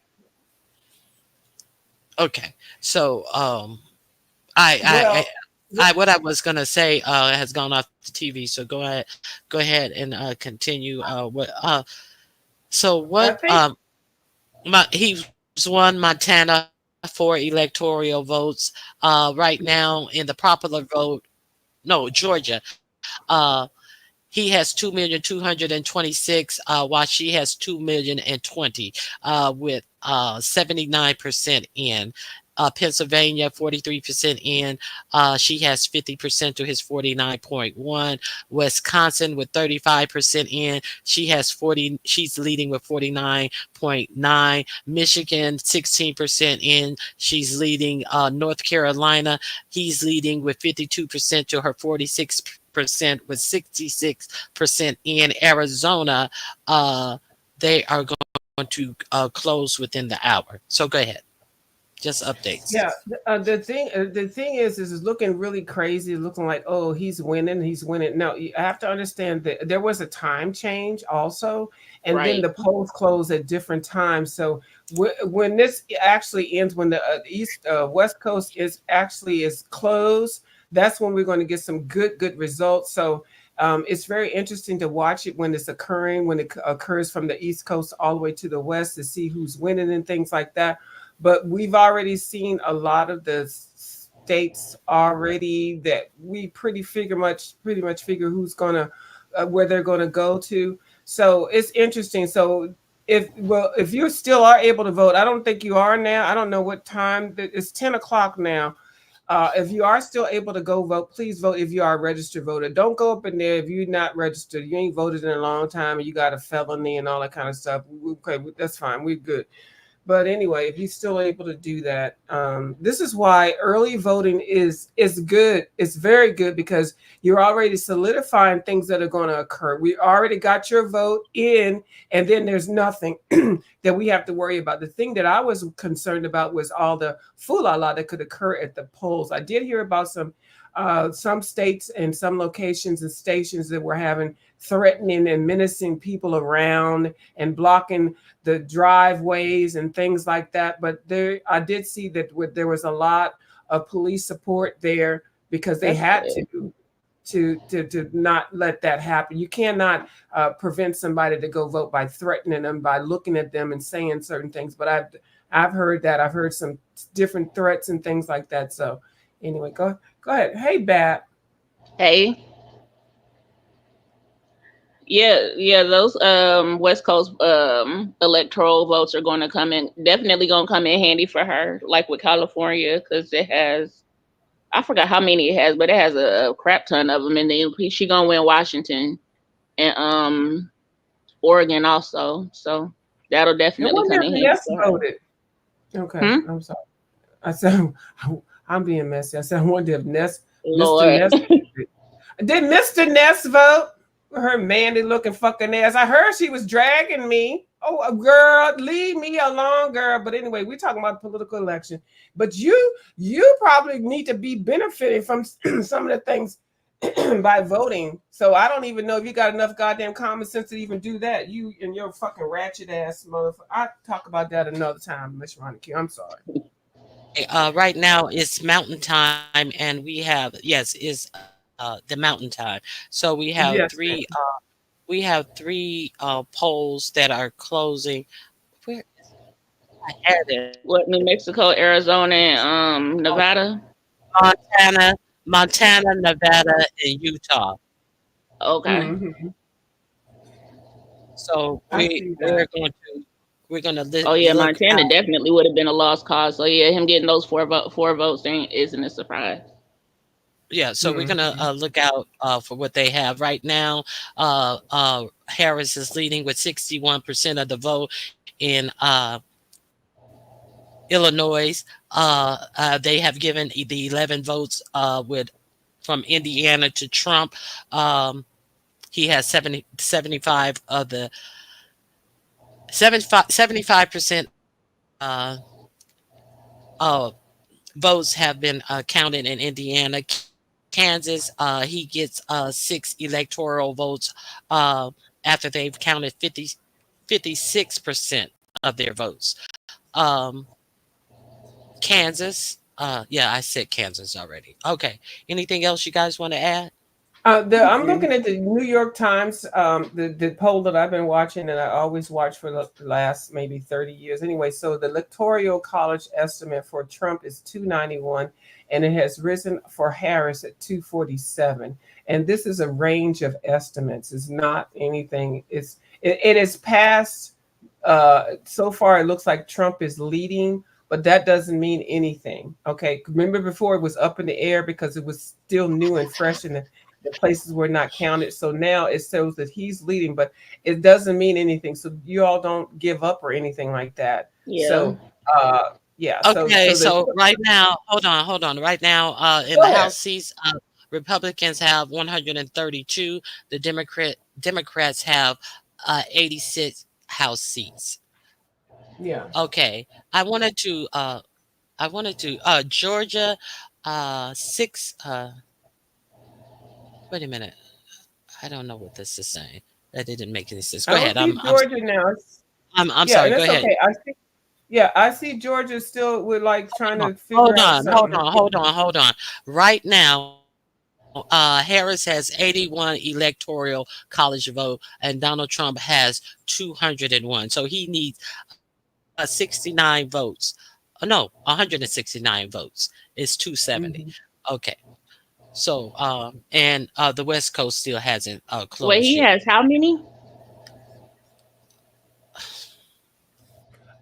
Okay. So Well, what I was gonna say has gone off the TV. So go ahead and continue. So I what think he's won Montana for electoral votes. Right now in the popular vote, no, Georgia. Uh, he has 2,226,000, while she has 2,020,000, with 79% in. Pennsylvania, 43% in. She has 50% to his 49.1. Wisconsin with 35% in. She has 40. She's leading with 49.9. Michigan, 16% in. She's leading. North Carolina, he's leading with 52% to her 46%, with 66% in. Arizona, they are going to close within the hour. So go ahead. Just updates. yeah. The thing is it's looking really crazy. Looking like, oh, he's winning. He's winning. No, you have to understand that there was a time change also, and then Right. the polls close at different times. So when this actually ends, when the West Coast is closed, that's when we're going to get some good results. So it's very interesting to watch it when it's occurring, when it occurs from the East Coast all the way to the West, to see who's winning and things like that. But we've already seen a lot of the states already that we pretty much figure who's gonna where they're gonna go to. So it's interesting. So if you still are able to vote, I don't think you are now. I don't know what time. It's 10 o'clock now. If you are still able to go vote, please vote if you are a registered voter. Don't go up in there if you're not registered. You ain't voted in a long time and you got a felony and all that kind of stuff. Okay, that's fine. We're good. But anyway, if you're still able to do that, this is why early voting is good. It's very good because you're already solidifying things that are going to occur. We already got your vote in, and then there's nothing that we have to worry about. The thing that I was concerned about was all the foolala that could occur at the polls. I did hear about some states and some locations and stations that were having threatening and menacing people around and blocking the driveways and things like that. But I did see that there was a lot of police support there because they had to not let that happen. You cannot prevent somebody to go vote by threatening them, by looking at them and saying certain things. But I've heard that. I've heard some different threats and things like that. So anyway, go ahead. Hey, Bat. Hey. Yeah, those West Coast electoral votes are going to definitely going to come in handy for her, like with California, because it has, I forgot how many it has, but it has a crap ton of them, and then she going to win Washington and Oregon also, so that'll I definitely wonder come if in handy Ness for her. voted. Okay, I'm sorry. I said I'm being messy. I said I wonder if Mr. Lord. Ness voted. Did Mr. Ness vote? Her manly looking fucking ass. I heard she was dragging me. Oh, girl, leave me alone, girl. But anyway, we're talking about political election. But you probably need to be benefiting from some of the things by voting. So I don't even know if you got enough goddamn common sense to even do that. You and your fucking ratchet ass motherfucker. I'll talk about that another time, Miss Ronica. I'm sorry. Right now it's mountain time, and we have is the mountain time. So we have Yes, three. We have three polls that are closing. Where I had it? What, New Mexico, Arizona, and Nevada? Montana, Nevada, and Utah. Okay. Mm-hmm. So we're going to Oh yeah, look Montana out. definitely would have been a lost cause. So yeah, him getting those four votes isn't a surprise. Yeah, so we're gonna look out for what they have right now. Harris is leading with 61% of the vote in Illinois. They have given the 11 votes from Indiana to Trump. He has 75% uh, votes have been counted in Indiana. Kansas, he gets 6 electoral votes after they've counted 56% of their votes. Kansas, yeah, I said Kansas already. Okay. Anything else you guys want to add? I'm looking at the New York Times, the poll that I've been watching, and I always watch for the last maybe 30 years. Anyway, so the Electoral College estimate for Trump is 291, and it has risen for Harris at 247. And this is a range of estimates. It's not anything. It is past. So far, it looks like Trump is leading, but that doesn't mean anything. Okay, remember before it was up in the air because it was still new and fresh and the places were not counted. So now it shows that he's leading, but it doesn't mean anything. So you all don't give up or anything like that. Yeah. So yeah. Okay, so the, right now, hold on. Right now, in Go the ahead. House seats, Republicans have 132. The Democrats have 86 House seats. Yeah. Okay, I wanted to Georgia, 6. Wait a minute. I don't know what this is saying. That didn't make any sense. Go I don't ahead. see Georgia now. I'm Yeah, sorry. and Go that's ahead. okay. I see Georgia still with like trying to figure Hold out on. something. Hold on. Right now, Harris has 81 electoral college vote, and Donald Trump has 201. So he needs 69 votes. No, 169 votes. It's 270. Okay. So, and the West Coast still hasn't closed Wait, he yet. has how many?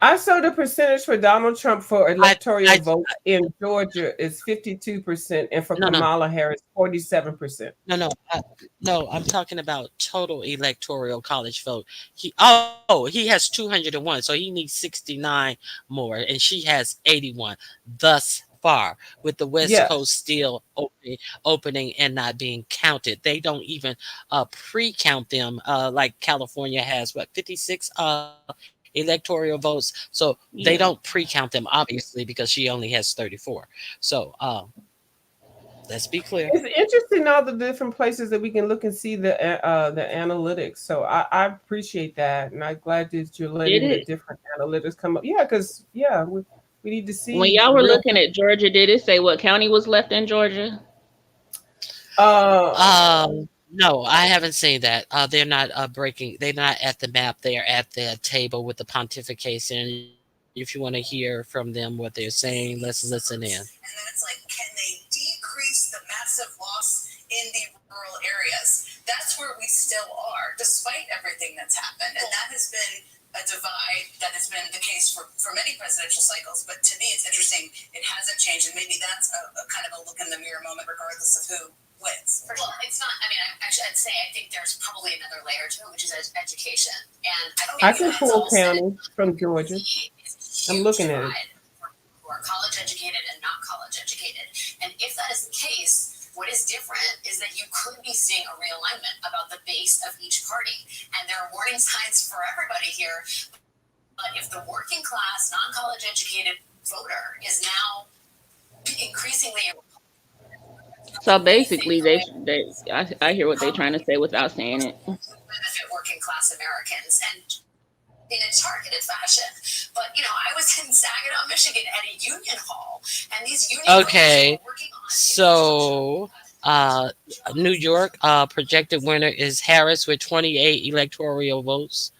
I saw the percentage for Donald Trump for electoral votes in Georgia is 52%, and for No. Kamala Harris, 47%. No, I'm talking about total electoral college vote. He has 201, so he needs 69 more, and she has 81 thus far. With the West Yes. Coast still opening and not being counted, they don't even pre-count them like California has 56 electoral votes, so they Yeah. don't pre-count them obviously because she only has 34. So let's be clear. It's interesting all the different places that we can look and see the analytics. So I appreciate that, and I'm glad that you're letting the it? different analytics come up. Yeah, because we need to see. When y'all were real looking at Georgia, did it say what county was left in Georgia? No, I haven't seen that. They're not breaking. They're not at the map. They're at the table with the pontification. If you want to hear from them what they're saying, let's listen in. And then it's like, can they decrease the massive loss in the rural areas? That's where we still are, despite everything that's happened. And that has been a divide that has been the case for many presidential cycles. But to me, it's interesting. It hasn't changed. And maybe that's a kind of a look in the mirror moment, regardless of who wins. Well, it's not. I mean, I'd say I think there's probably another layer to it, which is education. And I can pull county from Georgia. I'm looking at it. Who are college educated and not college educated. And if that is the case, what is different is that you could be seeing a realignment about the base of each party. And there are warning signs for everybody here. But if the working class, non-college educated voter is now increasingly... So basically, I hear what they're trying to say without saying it. benefit working class Americans and in a targeted fashion. But I was in Saginaw, Michigan at a union hall, and these union Okay, so New York projected winner is Harris with 28 electoral votes.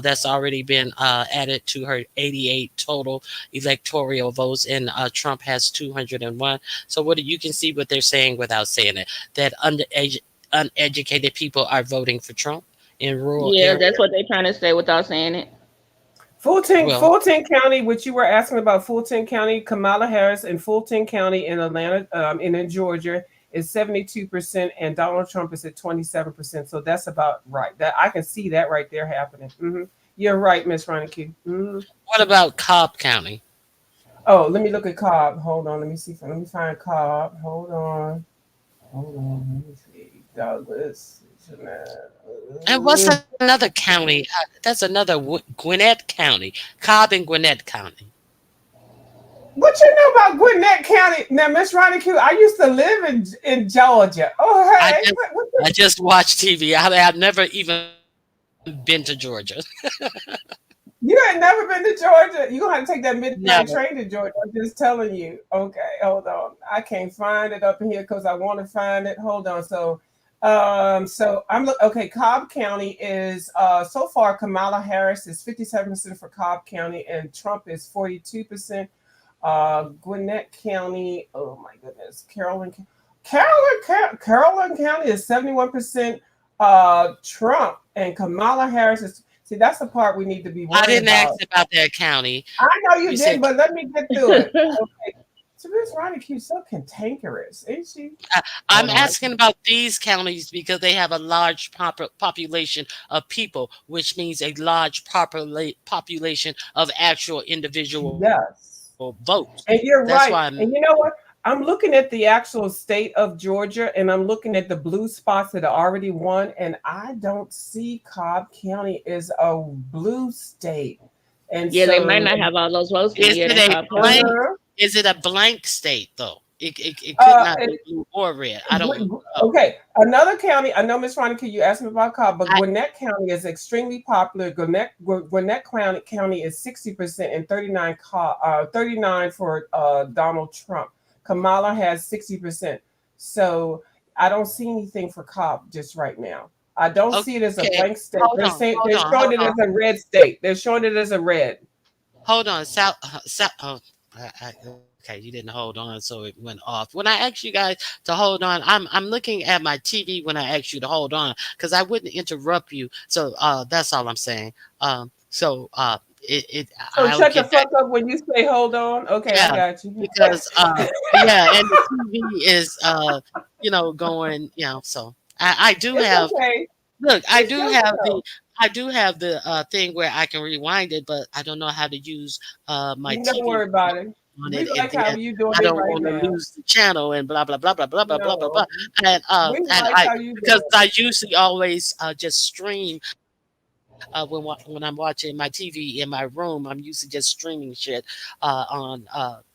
That's already been added to her 88 total electoral votes, and Trump has 201. So you can see what they're saying without saying it, that uneducated people are voting for Trump in rural Yeah, areas. that's what they're trying to say without saying it. Fulton County, which you were asking about, Fulton County, Kamala Harris in Fulton County in Atlanta, in Georgia is 72%, and Donald Trump is at 27%. So that's about right. That I can see that right there happening. Mm-hmm. You're right, Miss Reineke. Mm-hmm. What about Cobb County? Oh, let me look at Cobb. Hold on. Let me see. Let me find Cobb. Hold on. Let me see. Douglas. And what's another county? That's another Gwinnett County. Cobb and Gwinnett County. What you know about Gwinnett County? Now, Miss Ronnie Q, I used to live in Georgia. Oh, hey. I just watch TV. I've never even been to Georgia. You ain't never been to Georgia. You're going to have to take that midnight Never. train to Georgia. I'm just telling you. Okay, hold on. I can't find it up in here because I want to find it. Hold on. So Cobb County is so far Kamala Harris is 57% for Cobb County and Trump is 42%. Gwinnett County, oh my goodness, Carrollton County is 71% Trump and Kamala Harris is. See, that's the part we need to be worried about. I didn't ask about that county. I know you said- did, but let me get through it. Okay. So Miss Ronnie Q so cantankerous, ain't she? I'm asking about these counties because they have a large population of people, which means a large population of actual individual votes. And you're That's right. why And you know what? I'm looking at the actual state of Georgia, and I'm looking at the blue spots that are already won, and I don't see Cobb County as a blue state. And Yeah, so, they might not have all those votes. Is yet it in a Cobb blank? County. Is it a blank state though? It could not be blue or red. I don't know. Okay, another county. I know, Miss Ronica, you asked me about Cobb, but Gwinnett County is extremely popular. Gwinnett County is 60% and 39 for Donald Trump. Kamala has 60%. So I don't see anything for Cobb just right now. I don't see it as a blank state. They're showing it as a red state. They're showing it as a red. Hold on, okay, you didn't hold on, so it went off. When I asked you guys to hold on, I'm looking at my TV when I asked you to hold on because I wouldn't interrupt you. So that's all I'm saying. So shut the fuck up when you say hold on. Okay, yeah, I got you. Because yeah, and the TV is going, so I do have look, I do have the thing where I can rewind it, but I don't know how to use my TV. Don't worry about it. We like how you doing I it don't right want now. to lose the channel and blah blah blah blah blah blah blah blah blah. And because I usually always just stream. When I'm watching my TV in my room, I'm usually just streaming shit on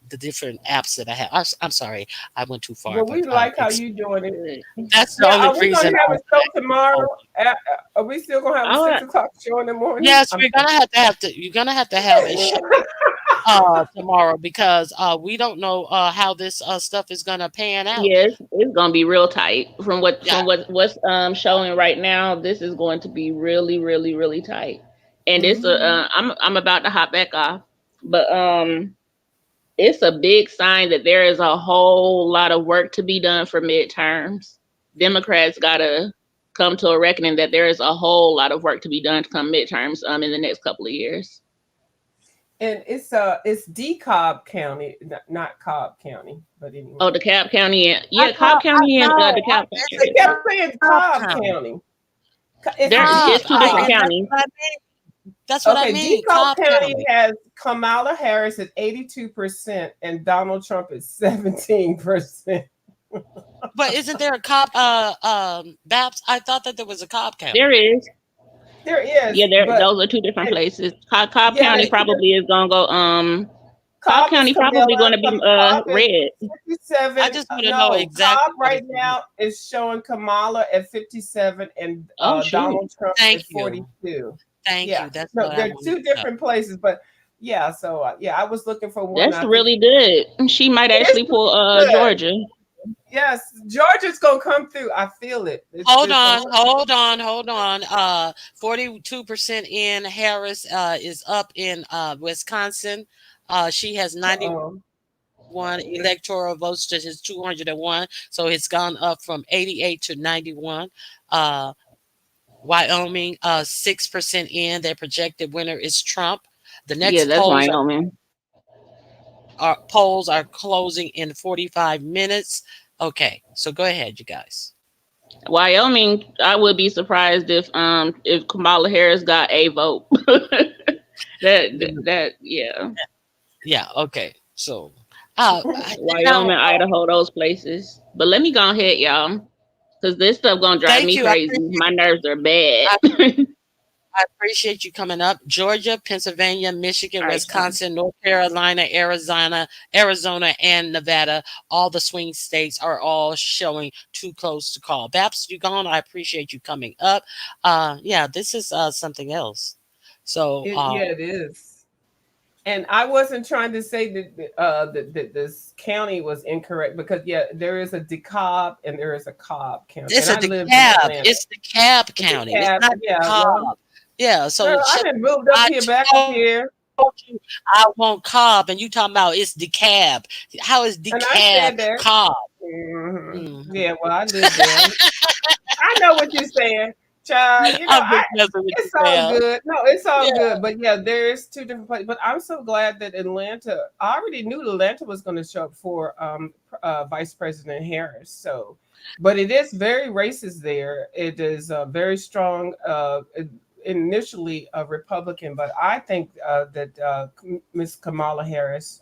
the different apps that I have. I'm sorry, I went too far. Well, we like how you doing it. That's the only reason. Are we gonna have a show tomorrow? Are we still gonna have a 6 o'clock show in the morning? Yes, we're gonna have to. You're gonna have to have a show tomorrow because we don't know how this stuff is gonna pan out. Yes, it's gonna be real tight. From what's showing right now, this is going to be really, really, really tight. And it's I'm about to hop back off, but it's a big sign that there is a whole lot of work to be done for midterms. Democrats gotta come to a reckoning that there is a whole lot of work to be done to come midterms in the next couple of years. And it's DeKalb County, not Cobb County, but anyway. Oh, DeKalb County, Cobb County and DeKalb County. They kept saying Cobb County. It's 2 different counties. That's what I mean. DeKalb County has Kamala Harris at 82% and Donald Trump is 17%. But isn't there a Cobb Babs? I thought that there was a Cobb County. There is. There is. Yeah, those are 2 different places. Cobb County probably is gonna go. Cobb County probably going to be red. 57. I just want to know exactly. Cobb right now is showing Kamala at 57 and Donald Trump at 42. Thank you. That's they're 2 different places, but yeah. So I was looking for one. That's really good. She might actually pull Georgia. Yes, Georgia's gonna come through. I feel it. Hold on. 42% in Harris is up in Wisconsin. She has 91 electoral votes to his 201, so it's gone up from 88 to 91. Wyoming, 6% in. Their projected winner is Trump. The next that's Wyoming. Polls are closing in 45 minutes. Okay, so go ahead, you guys. Wyoming, I would be surprised if Kamala Harris got a vote. Yeah, okay. So Wyoming, Idaho, those places. But let me go ahead, y'all, because this stuff gonna drive me crazy. My nerves are bad. I appreciate you coming up. Georgia, Pennsylvania, Michigan, All right, Wisconsin, North Carolina, Arizona, and Nevada. All the swing states are all showing too close to call. Babs, you gone? I appreciate you coming up. Yeah, this is something else. So Yeah, it is. And I wasn't trying to say that this county was incorrect because there is a DeKalb and there is a Cobb County. it's And a I lived in DeKalb. Atlanta. It's DeKalb County. It's DeKalb, not yeah, Cobb. well, Yeah, so girl, I done moved up I here, back up told here. you I want Cobb, and you talking about it's DeKalb. How is And I said DeKalb that. Cobb? Yeah, well, I live there. I know what you're saying, child. You know, I'm just messing with it's you, all Belle. good. No, it's all Yeah. good. But yeah, there's two different places. But I'm so glad that Atlanta. I already knew Atlanta was going to show up for Vice President Harris. So, but it is very racist there. It is very strong. Initially a Republican, but I think that Miss Kamala Harris,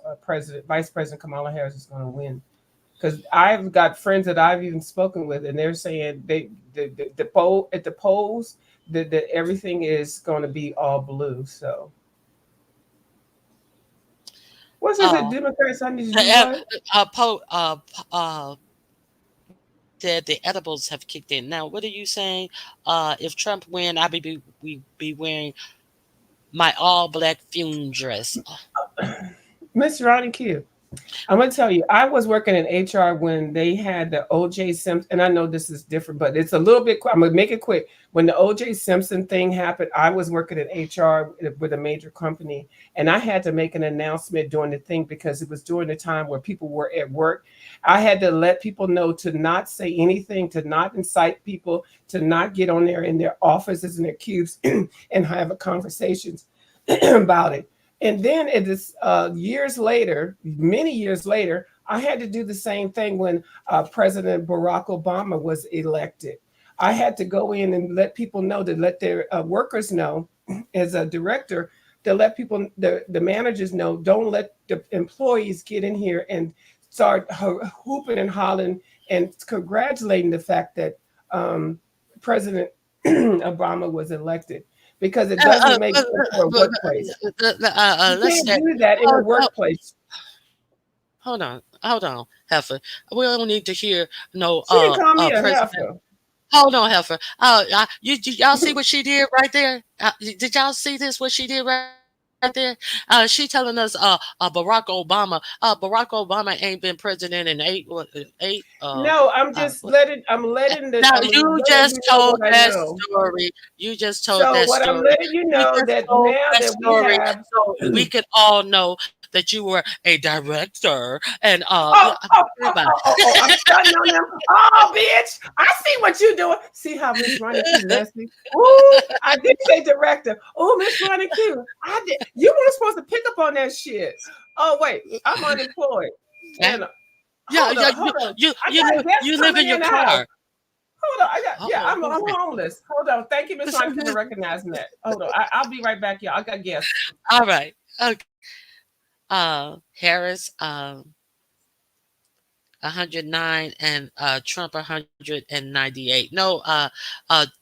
Vice President Kamala Harris, is going to win. Because I've got friends that I've even spoken with, and they're saying the poll at the polls that everything is going to be all blue. So, what's this? A Democrats? I need to do what? Said the edibles have kicked in. Now, what are you saying? If Trump win, we be wearing my all black fume dress. Miss Ronnie Q. I'm going to tell you, I was working in HR when they had the O.J. Simpson, and I know this is different, but it's a little bit, I'm going to make it quick. When the O.J. Simpson thing happened, I was working in HR with a major company, and I had to make an announcement during the thing because it was during the time where people were at work. I had to let people know to not say anything, to not incite people, to not get on there in their offices and their cubes and have conversations about it. And then it is years later, many years later, I had to do the same thing when President Barack Obama was elected. I had to go in and let people know, to let their workers know, as a director, to let people, the managers know, don't let the employees get in here and start hooping and hollering and congratulating the fact that President Obama was elected. Because it doesn't make sense for a workplace. You can't do that in a workplace. Hold on, Heifer. We don't need to hear no. She didn't call me a President. heifer. Hold on, Heifer. Y'all see what she did right there? Did y'all see this? What she did right there? She telling us Barack Obama ain't been president in eight. No, I'm just letting. I'm letting the. Now you just told that story. You just told that story. So what I'm letting you know that now that we have, so we could all know that you were a director and I'm starting on them. Oh, bitch! I see what you doing. See how Miss Ronnie Q messy? Ooh, I did say director. Oh, Miss Ronnie Q, I did. You weren't supposed to pick up on that shit. Oh wait, I'm unemployed. And hold on. You live in your car. Hold on, I'm homeless. Hold on. Thank you, Miss Ronnie, for recognizing that. Hold on, I'll be right back, y'all. I got guests. All right. Okay. Harris 109 and Trump 198. No,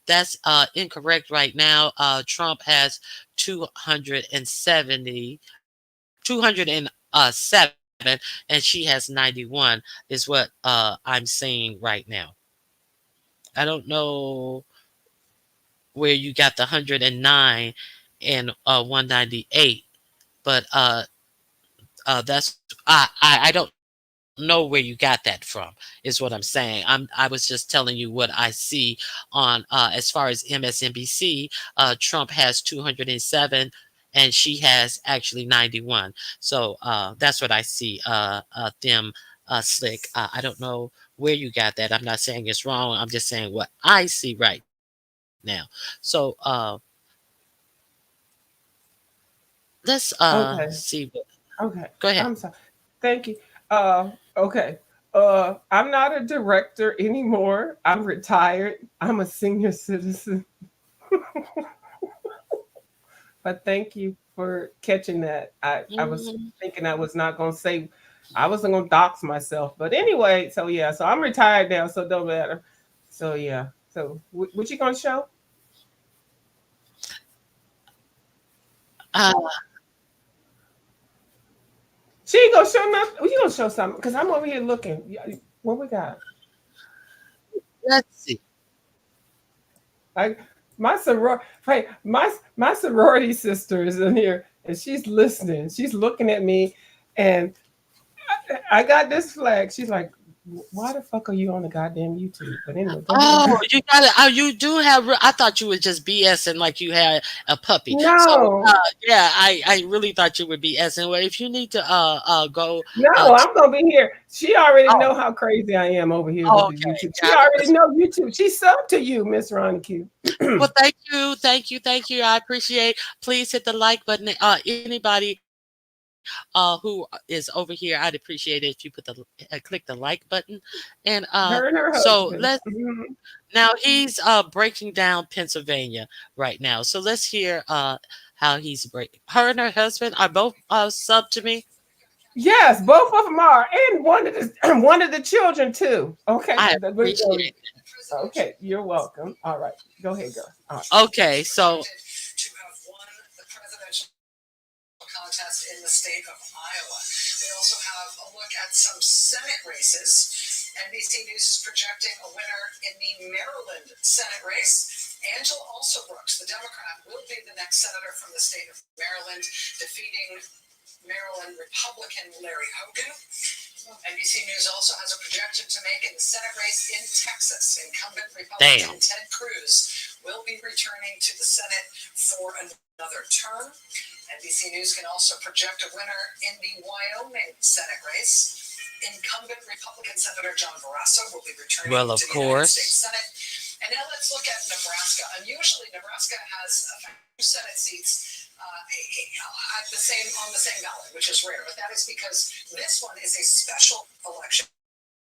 that's incorrect right now. Trump has 207, and she has 91 is what I'm saying right now. I don't know where you got the 109 and 198, but that's I don't know where you got that from is what I'm saying. I was just telling you what I see on as far as MSNBC. Trump has 207 and she has actually 91. So that's what I see them slick. I don't know where you got that. I'm not saying it's wrong. I'm just saying what I see right now. So let's see. Okay. Go ahead. I'm sorry. Thank you. Okay. I'm not a director anymore. I'm retired. I'm a senior citizen. But thank you for catching that. I was thinking I was not going to say, I wasn't going to dox myself. But anyway, so yeah, so I'm retired now, so it don't matter. So yeah. So what you going to show? She ain't gonna show nothing. You gonna show something? Because I'm over here looking. What we got? Let's see. Like my sorority sister is in here, and she's listening. She's looking at me, and I got this flag. She's like, "Why the fuck are you on the goddamn YouTube?" But anyway, go Oh, ahead. you got it. Oh, you do have. I thought you were just BSing like you had a puppy. So No. yeah, I really thought you would be BSing. Well, if you need to go. No, I'm gonna be here. She already Oh. know how crazy I am over here Oh, with the okay. YouTube. She already know YouTube. She subbed to you, Miss Ronnie Q. Well, thank you. I appreciate. Please hit the like button. Anybody who is over here, I'd appreciate it if you put the click the like button. And Her and her so husband. let's now he's breaking down Pennsylvania right now. So let's hear how he's breaking. Her and her husband are both sub to me. Yes, both of them are, and one of the children too. Okay, I appreciate it. Okay, you're welcome. All right, go ahead, girl. All right. Okay, so contest in the state of Iowa. We also have a look at some Senate races. NBC News is projecting a winner in the Maryland Senate race. Angela Brooks, the Democrat, will be the next senator from the state of Maryland, defeating Maryland Republican Larry Hogan. NBC News also has a projection to make in the Senate race in Texas. Incumbent Republican Ted Cruz will be returning to the Senate for another term. NBC News can also project a winner in the Wyoming Senate race. Incumbent Republican Senator John Barrasso will be returning to the United States Senate. And now let's look at Nebraska. Unusually, Nebraska has a few Senate seats at on the same ballot, which is rare. But that is because this one is a special election.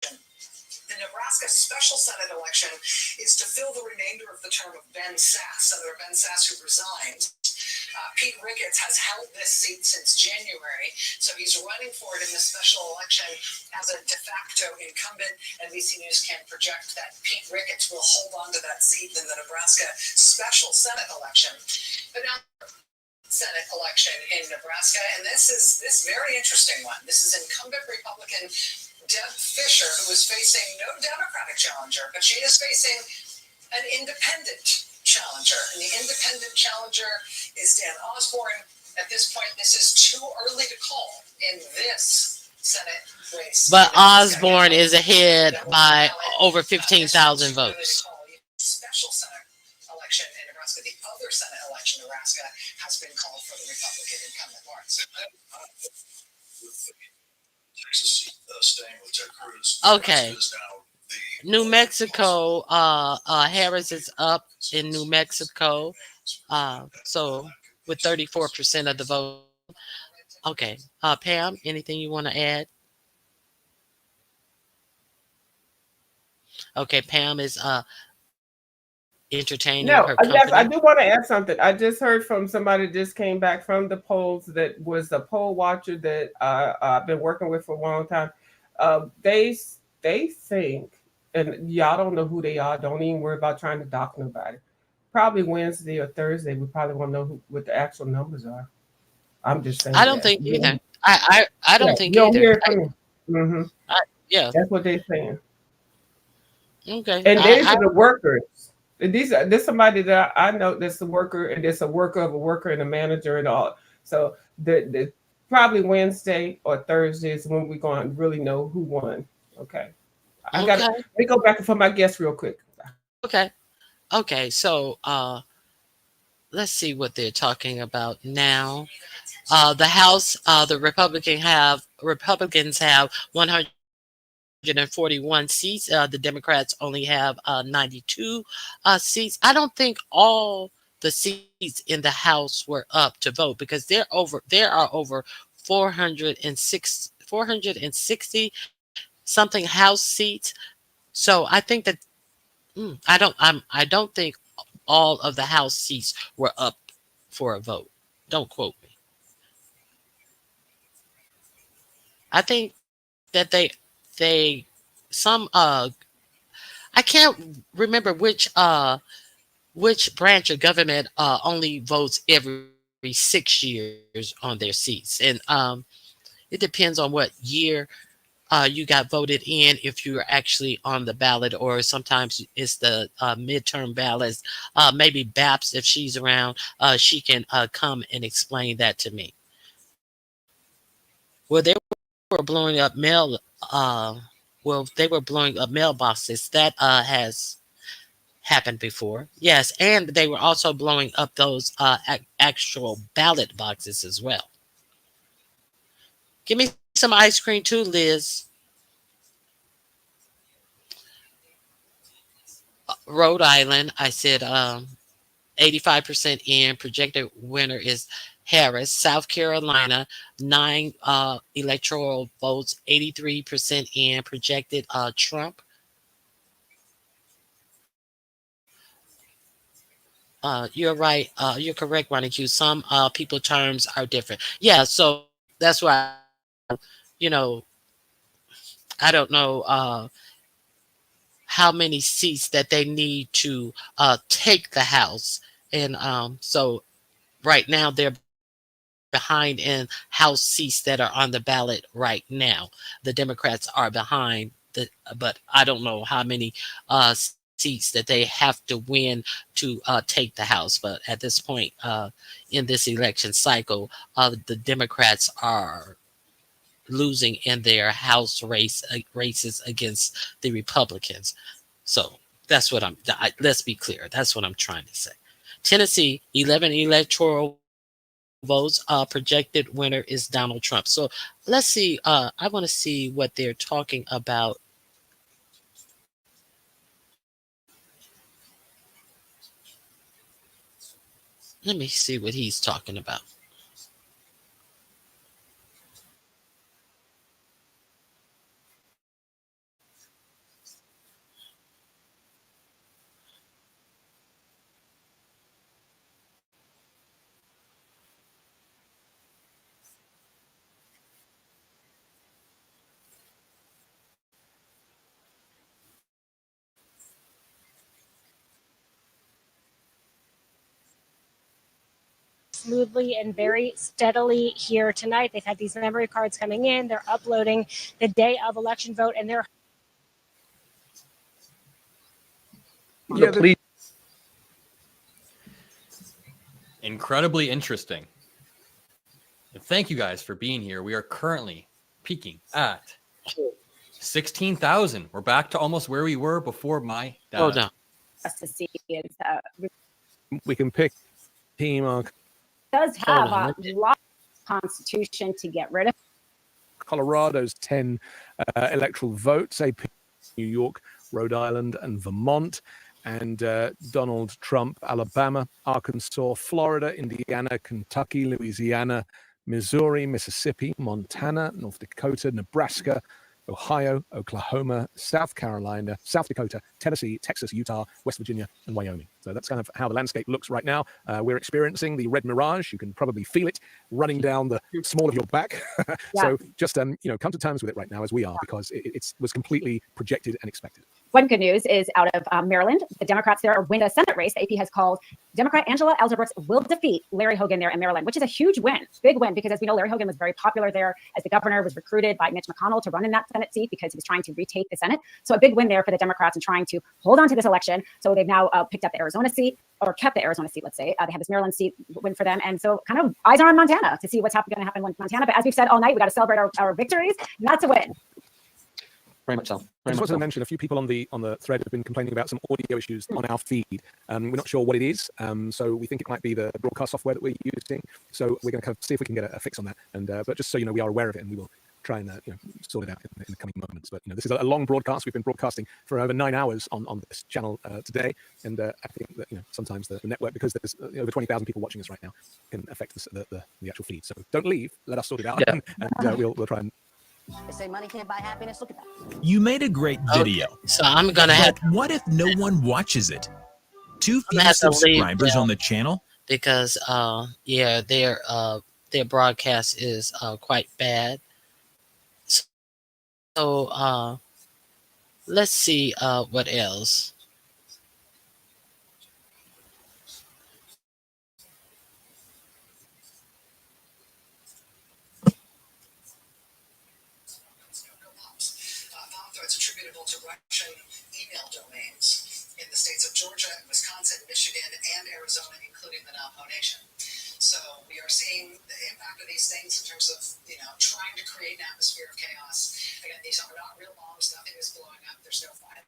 The Nebraska special Senate election is to fill the remainder of the term of Ben Sass, Senator Ben Sass, who resigned. Pete Ricketts has held this seat since January, so he's running for it in this special election as a de facto incumbent. NBC News can project that Pete Ricketts will hold on to that seat in the Nebraska special Senate election. But now, Senate election in Nebraska, and this very interesting one. This is incumbent Republican Deb Fischer, who is facing no Democratic challenger, but she is facing an independent challenger. And the independent challenger is Dan Osborne. At this point, this is too early to call in this Senate race. But Osborne is ahead by over 15,000 votes. Special Senate election in Nebraska. The other Senate election in Nebraska has been called for the Republican incumbent Lawrence. Texas seat staying with Ted Cruz. Okay. New Mexico, Harris is up in New Mexico. So with 34% of the vote. Okay. Pam, anything you want to add? Okay, Pam is entertaining her company. Yes, I do want to add something. I just heard from somebody that just came back from the polls that was a poll watcher that I've been working with for a long time. They think, and y'all don't know who they are. Don't even worry about trying to dock nobody. Probably Wednesday or Thursday, we probably want to know what the actual numbers are. I'm just saying. I don't think either. I don't think you either. Don't hear it from me. Yeah, that's what they're saying. Okay, and these are the workers. This somebody that I know that's a worker, and there's a worker of a worker and a manager and all. So the probably Wednesday or Thursday is when we're going to really know who won. Okay. Let me go back for my guess real quick. Okay. So let's see what they're talking about now. The House, the Republicans have 141 seats. The Democrats only have 92 seats. I don't think all the seats in the House were up to vote because there are over 460 something House seats. So I think that I don't think all of the House seats were up for a vote. Don't quote me. I think that I can't remember which branch of government only votes every 6 years on their seats. And it depends on what year you got voted in, if you are actually on the ballot, or sometimes it's the midterm ballots. Maybe Baps, if she's around, she can come and explain that to me. Well, they were blowing up they were blowing up mailboxes. That has happened before. Yes, and they were also blowing up those actual ballot boxes as well. Give me some ice cream too, Liz. Rhode Island, I said 85% in. Projected winner is Harris. South Carolina, 9 electoral votes, 83% in. Projected Trump. You're right. You're correct, Ronnie Q. Some people terms are different. Yeah, so that's why, you know, I don't know how many seats that they need to take the House. And so right now they're behind in House seats that are on the ballot right now. The Democrats are behind, but I don't know how many seats that they have to win to take the House. But at this point in this election cycle, the Democrats are losing in their House races against the Republicans. So that's what let's be clear. That's what I'm trying to say. Tennessee, 11 electoral votes. Projected winner is Donald Trump. So let's see. I want to see what they're talking about. Let me see what he's talking about. Smoothly and very steadily here tonight. They've had these memory cards coming in. They're uploading the day of election vote, and they're Incredibly interesting. And thank you guys for being here. We are currently peaking at 16,000. We're back to almost where we were before my data. Hold on. To see is we can pick team on. Does have a lot of constitution to get rid of. Colorado's 10 electoral votes, AP, New York, Rhode Island, and Vermont, and Donald Trump, Alabama, Arkansas, Florida, Indiana, Kentucky, Louisiana, Missouri, Mississippi, Montana, North Dakota, Nebraska, Ohio, Oklahoma, South Carolina, South Dakota, Tennessee, Texas, Utah, West Virginia, and Wyoming. So that's kind of how the landscape looks right now. We're experiencing the red mirage. You can probably feel it running down the small of your back. So just come to terms with it right now, as we are, because it was completely projected and expected. One good news is out of Maryland, the Democrats there win a Senate race. The AP has called Democrat Angela Elderbrooks will defeat Larry Hogan there in Maryland, which is a huge win, big win, because as we know, Larry Hogan was very popular there as the governor, was recruited by Mitch McConnell to run in that Senate seat because he was trying to retake the Senate. So a big win there for the Democrats and trying to hold on to this election. So they've now picked up the Arizona seat, or kept the Arizona seat, let's say. They have this Maryland seat win for them. And so kind of eyes are on Montana to see what's going to happen with Montana. But as we've said all night, we got to celebrate our victories. And that's a win. Very much so. I just wanted to mention a few people on the thread have been complaining about some audio issues on our feed. We're not sure what it is, so we think it might be the broadcast software that we're using. So we're going to kind of see if we can get a fix on that. And but just so you know, we are aware of it, and we will try and sort it out in the coming moments. But this is a long broadcast. We've been broadcasting for over 9 hours on this channel today, and I think that sometimes the network, because there's over 20,000 people watching us right now, can affect the actual feed. So don't leave. Let us sort it out, and we'll try and. They say money can't buy happiness. Look at that. You made a great video. So I'm gonna have. What if no one watches it? Too few subscribers on the channel. Because their broadcast is quite bad. So let's see what else. attributable to Russian email domains in the states of Georgia, Wisconsin, Michigan, and Arizona, including the Navajo Nation. So we are seeing the impact of these things in terms of, trying to create an atmosphere of chaos. Again, these are not real bombs. Nothing is blowing up. There's no fire.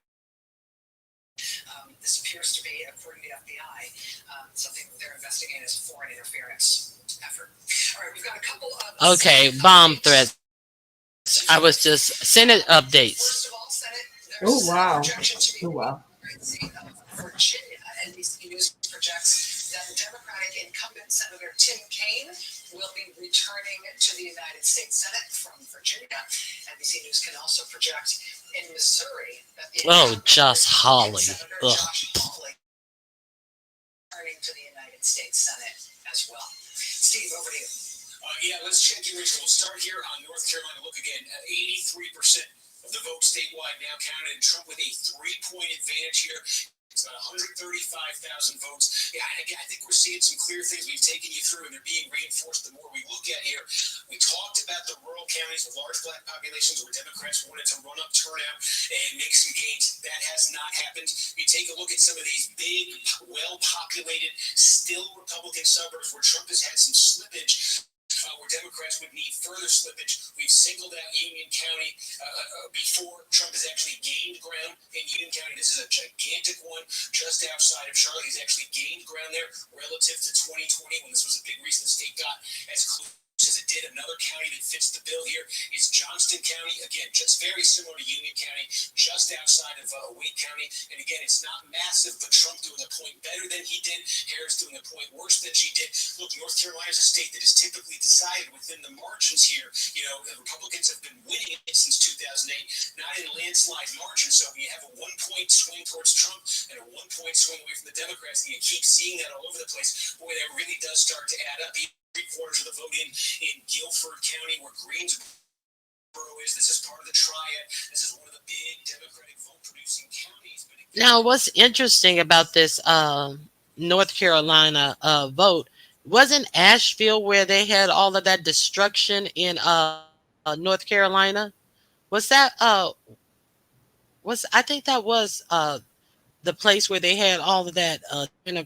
This appears to be, according to the FBI, something that they're investigating as a foreign interference effort. All right, we've got a couple of... Okay, bomb threats. I was just Senate updates. Oh, wow. Oh, wow. Virginia, NBC News projects that Democratic incumbent Senator Tim Kaine will be returning to the United States Senate from Virginia. NBC News can also project in Missouri that the Josh Hawley. Senator Josh Hawley returning to the United States Senate as well. Steve, over to you. Let's check the original. We'll start here on North Carolina. Look again, 83% of the vote statewide now counted, and Trump with a 3-point advantage here. It's about 135,000 votes. I think we're seeing some clear things we've taken you through, and they're being reinforced the more we look at here. We talked about the rural counties with large black populations where Democrats wanted to run up turnout and make some gains. That has not happened. You take a look at some of these big, well-populated, still Republican suburbs where Trump has had some slippage. Where Democrats would need further slippage. We've singled out Union County before Trump has actually gained ground in Union County. This is a gigantic one just outside of Charlotte. He's actually gained ground there relative to 2020 when this was a big reason the state got as close as it did. Another county that fits the bill here is Johnston County. Again, just very similar to Union County, just outside of Wake County. And again, it's not massive, but Trump doing a point better than he did. Harris doing a point worse than she did. Look, North Carolina is a state that is typically decided within the margins here. The Republicans have been winning it since 2008, not in landslide margins. So when you have a 1-point swing towards Trump and a 1-point swing away from the Democrats, and you keep seeing that all over the place, boy, that really does start to add up. 3/4 of the vote in Guilford County, where Greensboro is. This is part of the triad. This is one of the big Democratic vote-producing counties. Now, what's interesting about this North Carolina vote wasn't Asheville where they had all of that destruction in North Carolina? Was that I think that was the place where they had all of that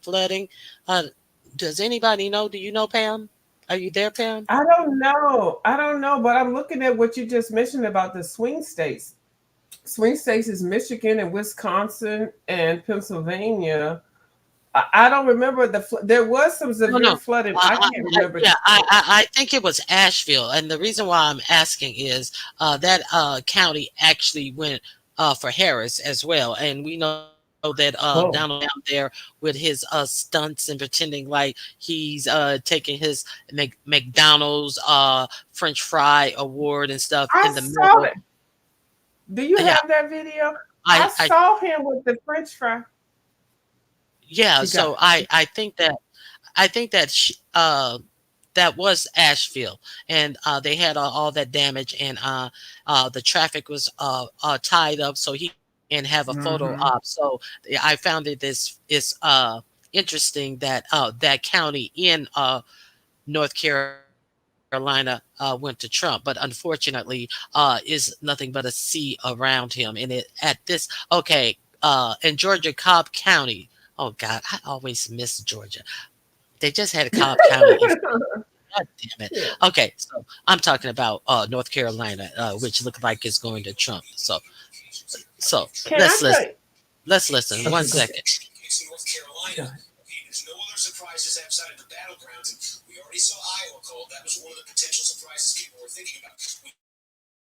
flooding. Does anybody know? Do you know, Pam? Are you there, Pam? I don't know, but I'm looking at what you just mentioned about the swing states. Swing states is Michigan and Wisconsin and Pennsylvania. I don't remember there was some severe flooding. I can't remember. I think it was Asheville, and the reason why I'm asking is that county actually went for Harris as well, and we know that Donald down there with his stunts and pretending like he's taking his McDonald's French fry award and stuff in the middle. It. Do you have that video? I saw him with the French fry. Yeah, so I think that that was Asheville, and they had all that damage, and the traffic was tied up, so he can have a photo op. So I found it this is interesting that that county in North Carolina went to Trump, but unfortunately is nothing but a sea around him. And in Georgia, Cobb County. Oh God, I always miss Georgia. They just had a Cobb County. God damn it. Okay, so I'm talking about North Carolina, which looked like it's going to Trump. So let's listen. Let's listen. 1 second. North Carolina. There's no other surprises outside of the battlegrounds. And we already saw Iowa called. That was one of the potential surprises people were thinking about.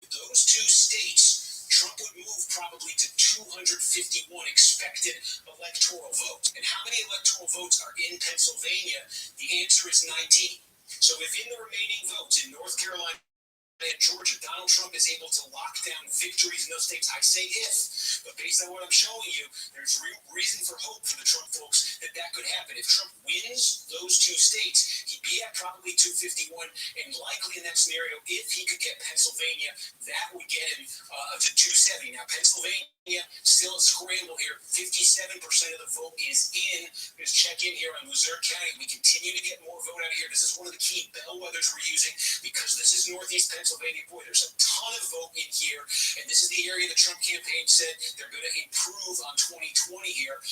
With those two states, Trump would move probably to 251 expected electoral votes. And how many electoral votes are in Pennsylvania? The answer is 19. So if in the remaining votes in North Carolina and Georgia, Donald Trump is able to lock down victories in those states, I say if, But based on what I'm showing you, there's reason for hope for the Trump folks that could happen. If Trump wins those 2 states, he'd be at probably 251, and likely in that scenario, if he could get Pennsylvania, that would get him to 270. Now, Pennsylvania still a scramble here. 57% of the vote is in. Just check in here on Luzerne County. We continue to get more vote out here. This is one of the key bellwethers we're using because this is Northeast Pennsylvania. Boy, there's a ton of vote in here, and this is the area the Trump campaign said they're going to improve on 2020 here.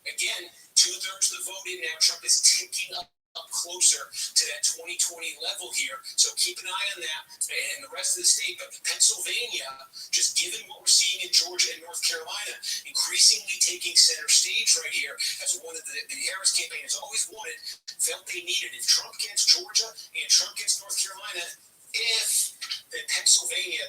Again, 2/3 of the vote in now. Trump is ticking up closer to that 2020 level here. So keep an eye on that and the rest of the state. But Pennsylvania, just given what we're seeing in Georgia and North Carolina, increasingly taking center stage right here as one of the Harris campaign has always wanted, felt they needed. If Trump gets Georgia and Trump gets North Carolina, then Pennsylvania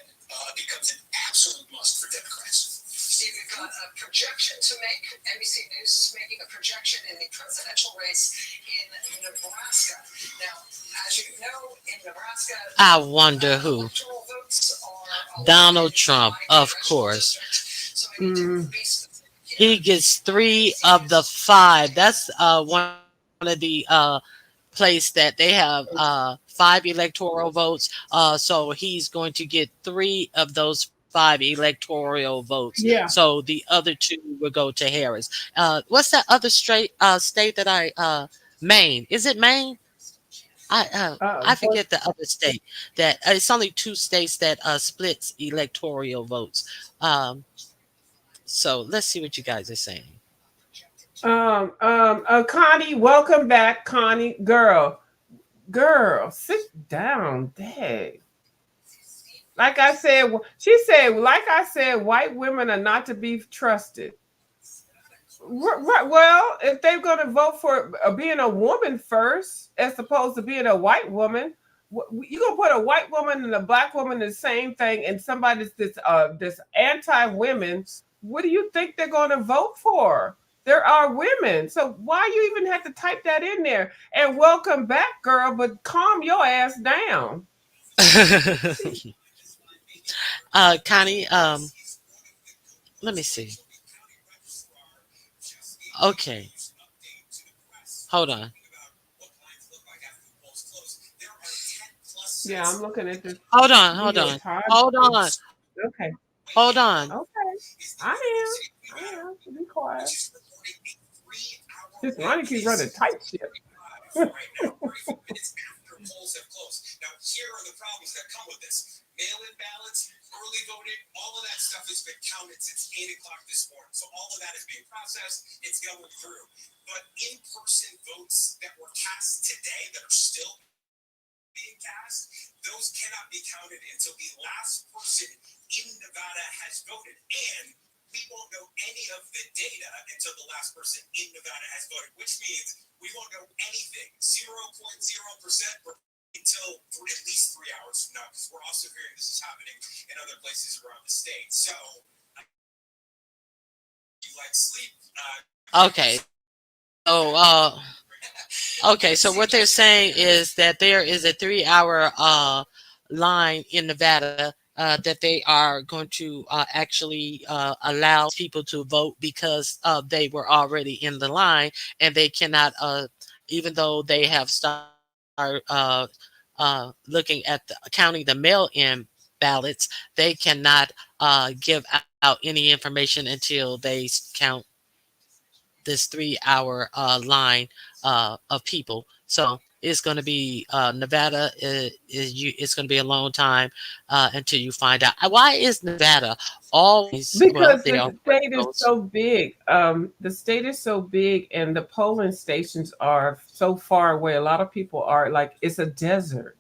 becomes an absolute must for Democrats. Steve, we've got a projection to make. NBC News is making a projection in the presidential race in Nebraska. Now, as you know, in Nebraska, I wonder who. Donald Trump, of course. He gets 3 of the 5. That's one of the place that they have 5 electoral votes. So he's going to get 3 of those 5 electoral votes. Yeah. So the other 2 will go to Harris. What's that other state that Maine? Is it Maine? I forget the other state that it's only 2 states that splits electoral votes. So let's see what you guys are saying. Connie, welcome back, Connie. Girl, sit down, Dad. Like I said, white women are not to be trusted. Well, if they're going to vote for being a woman first, as opposed to being a white woman, you're going to put a white woman and a black woman in the same thing, and somebody's this anti-women, what do you think they're going to vote for? There are women. So why you even have to type that in there? And welcome back, girl, but calm your ass down. Connie, let me see. Okay. Hold on. Yeah, I'm looking at this. Hold on. Okay. Hold on. Okay. I am. Be quiet. This money keeps running tight shit. Polls have closed. Now, here are the problems that come with this. Mail-in ballots, early voting, all of that stuff has been counted since 8 o'clock this morning. So all of that is being processed. It's going through. But in-person votes that were cast today that are still being cast, those cannot be counted until the last person in Nevada has voted. And we won't know any of the data until the last person in Nevada has voted, which means we won't know anything, 0.0% until at least 3 hours from now, because we're also hearing this is happening in other places around the state. So, you like sleep? Okay. Okay. So what they're saying is that there is a 3-hour line in Nevada that they are going to actually allow people to vote because they were already in the line, and they cannot, even though they have started looking at counting the mail-in ballots, they cannot give out any information until they count this 3-hour line of people. So it's going to be Nevada. It's going to be a long time until you find out. Why is Nevada always? Because the state is so big. The state is so big, and the polling stations are so far away. A lot of people are like, it's a desert.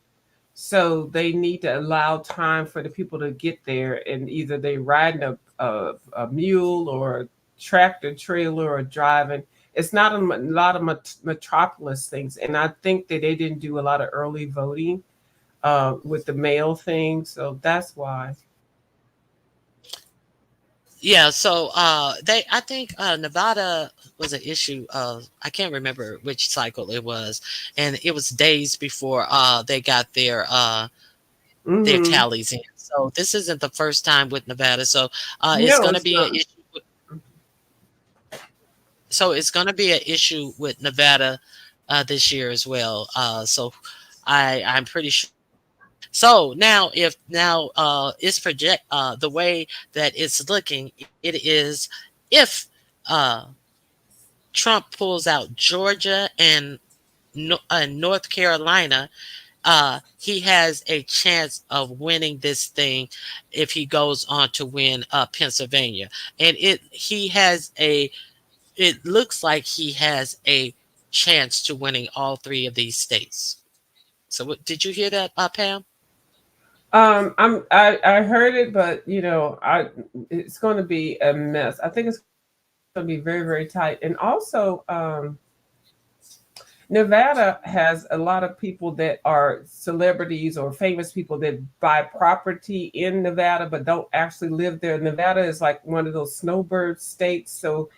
So they need to allow time for the people to get there, and either they riding a mule or a tractor trailer or driving. It's not a lot of metropolis things, and I think that they didn't do a lot of early voting with the mail thing, so that's why. Yeah, so I think Nevada was an issue of, I can't remember which cycle it was, and it was days before they got their tallies in. So this isn't the first time with Nevada. So it's going to be an issue So it's going to be an issue with Nevada this year as well. So I'm pretty sure. So now, if now it's project the way that it's looking, it is if uh, Trump pulls out Georgia and North Carolina, he has a chance of winning this thing if he goes on to win Pennsylvania. And it looks like he has a chance to winning all three of these states. So did you hear that, Pam? I heard it, but it's going to be a mess. I think it's going to be very, very tight. And also, Nevada has a lot of people that are celebrities or famous people that buy property in Nevada but don't actually live there. Nevada is like one of those snowbird states, so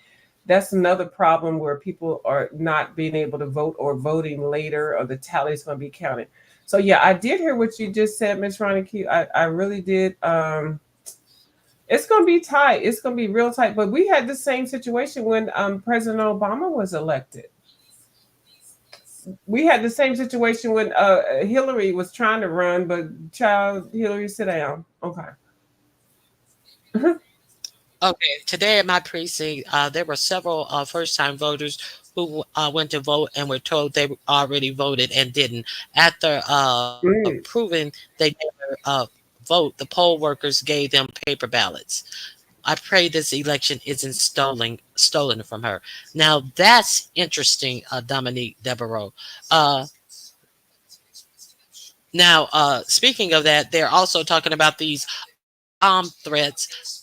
that's another problem where people are not being able to vote or voting later, or the tally is going to be counted. So yeah, I did hear what you just said, Ms. Ronique. I really did. It's going to be tight. It's going to be real tight. But we had the same situation when President Obama was elected. We had the same situation when Hillary was trying to run, but Hillary, sit down. Okay. Okay, today at my precinct, there were several first-time voters who went to vote and were told they already voted and didn't. After proving they never vote, the poll workers gave them paper ballots. I pray this election isn't stolen from her. Now that's interesting, Dominique Devereaux. Now, speaking of that, they're also talking about these threats.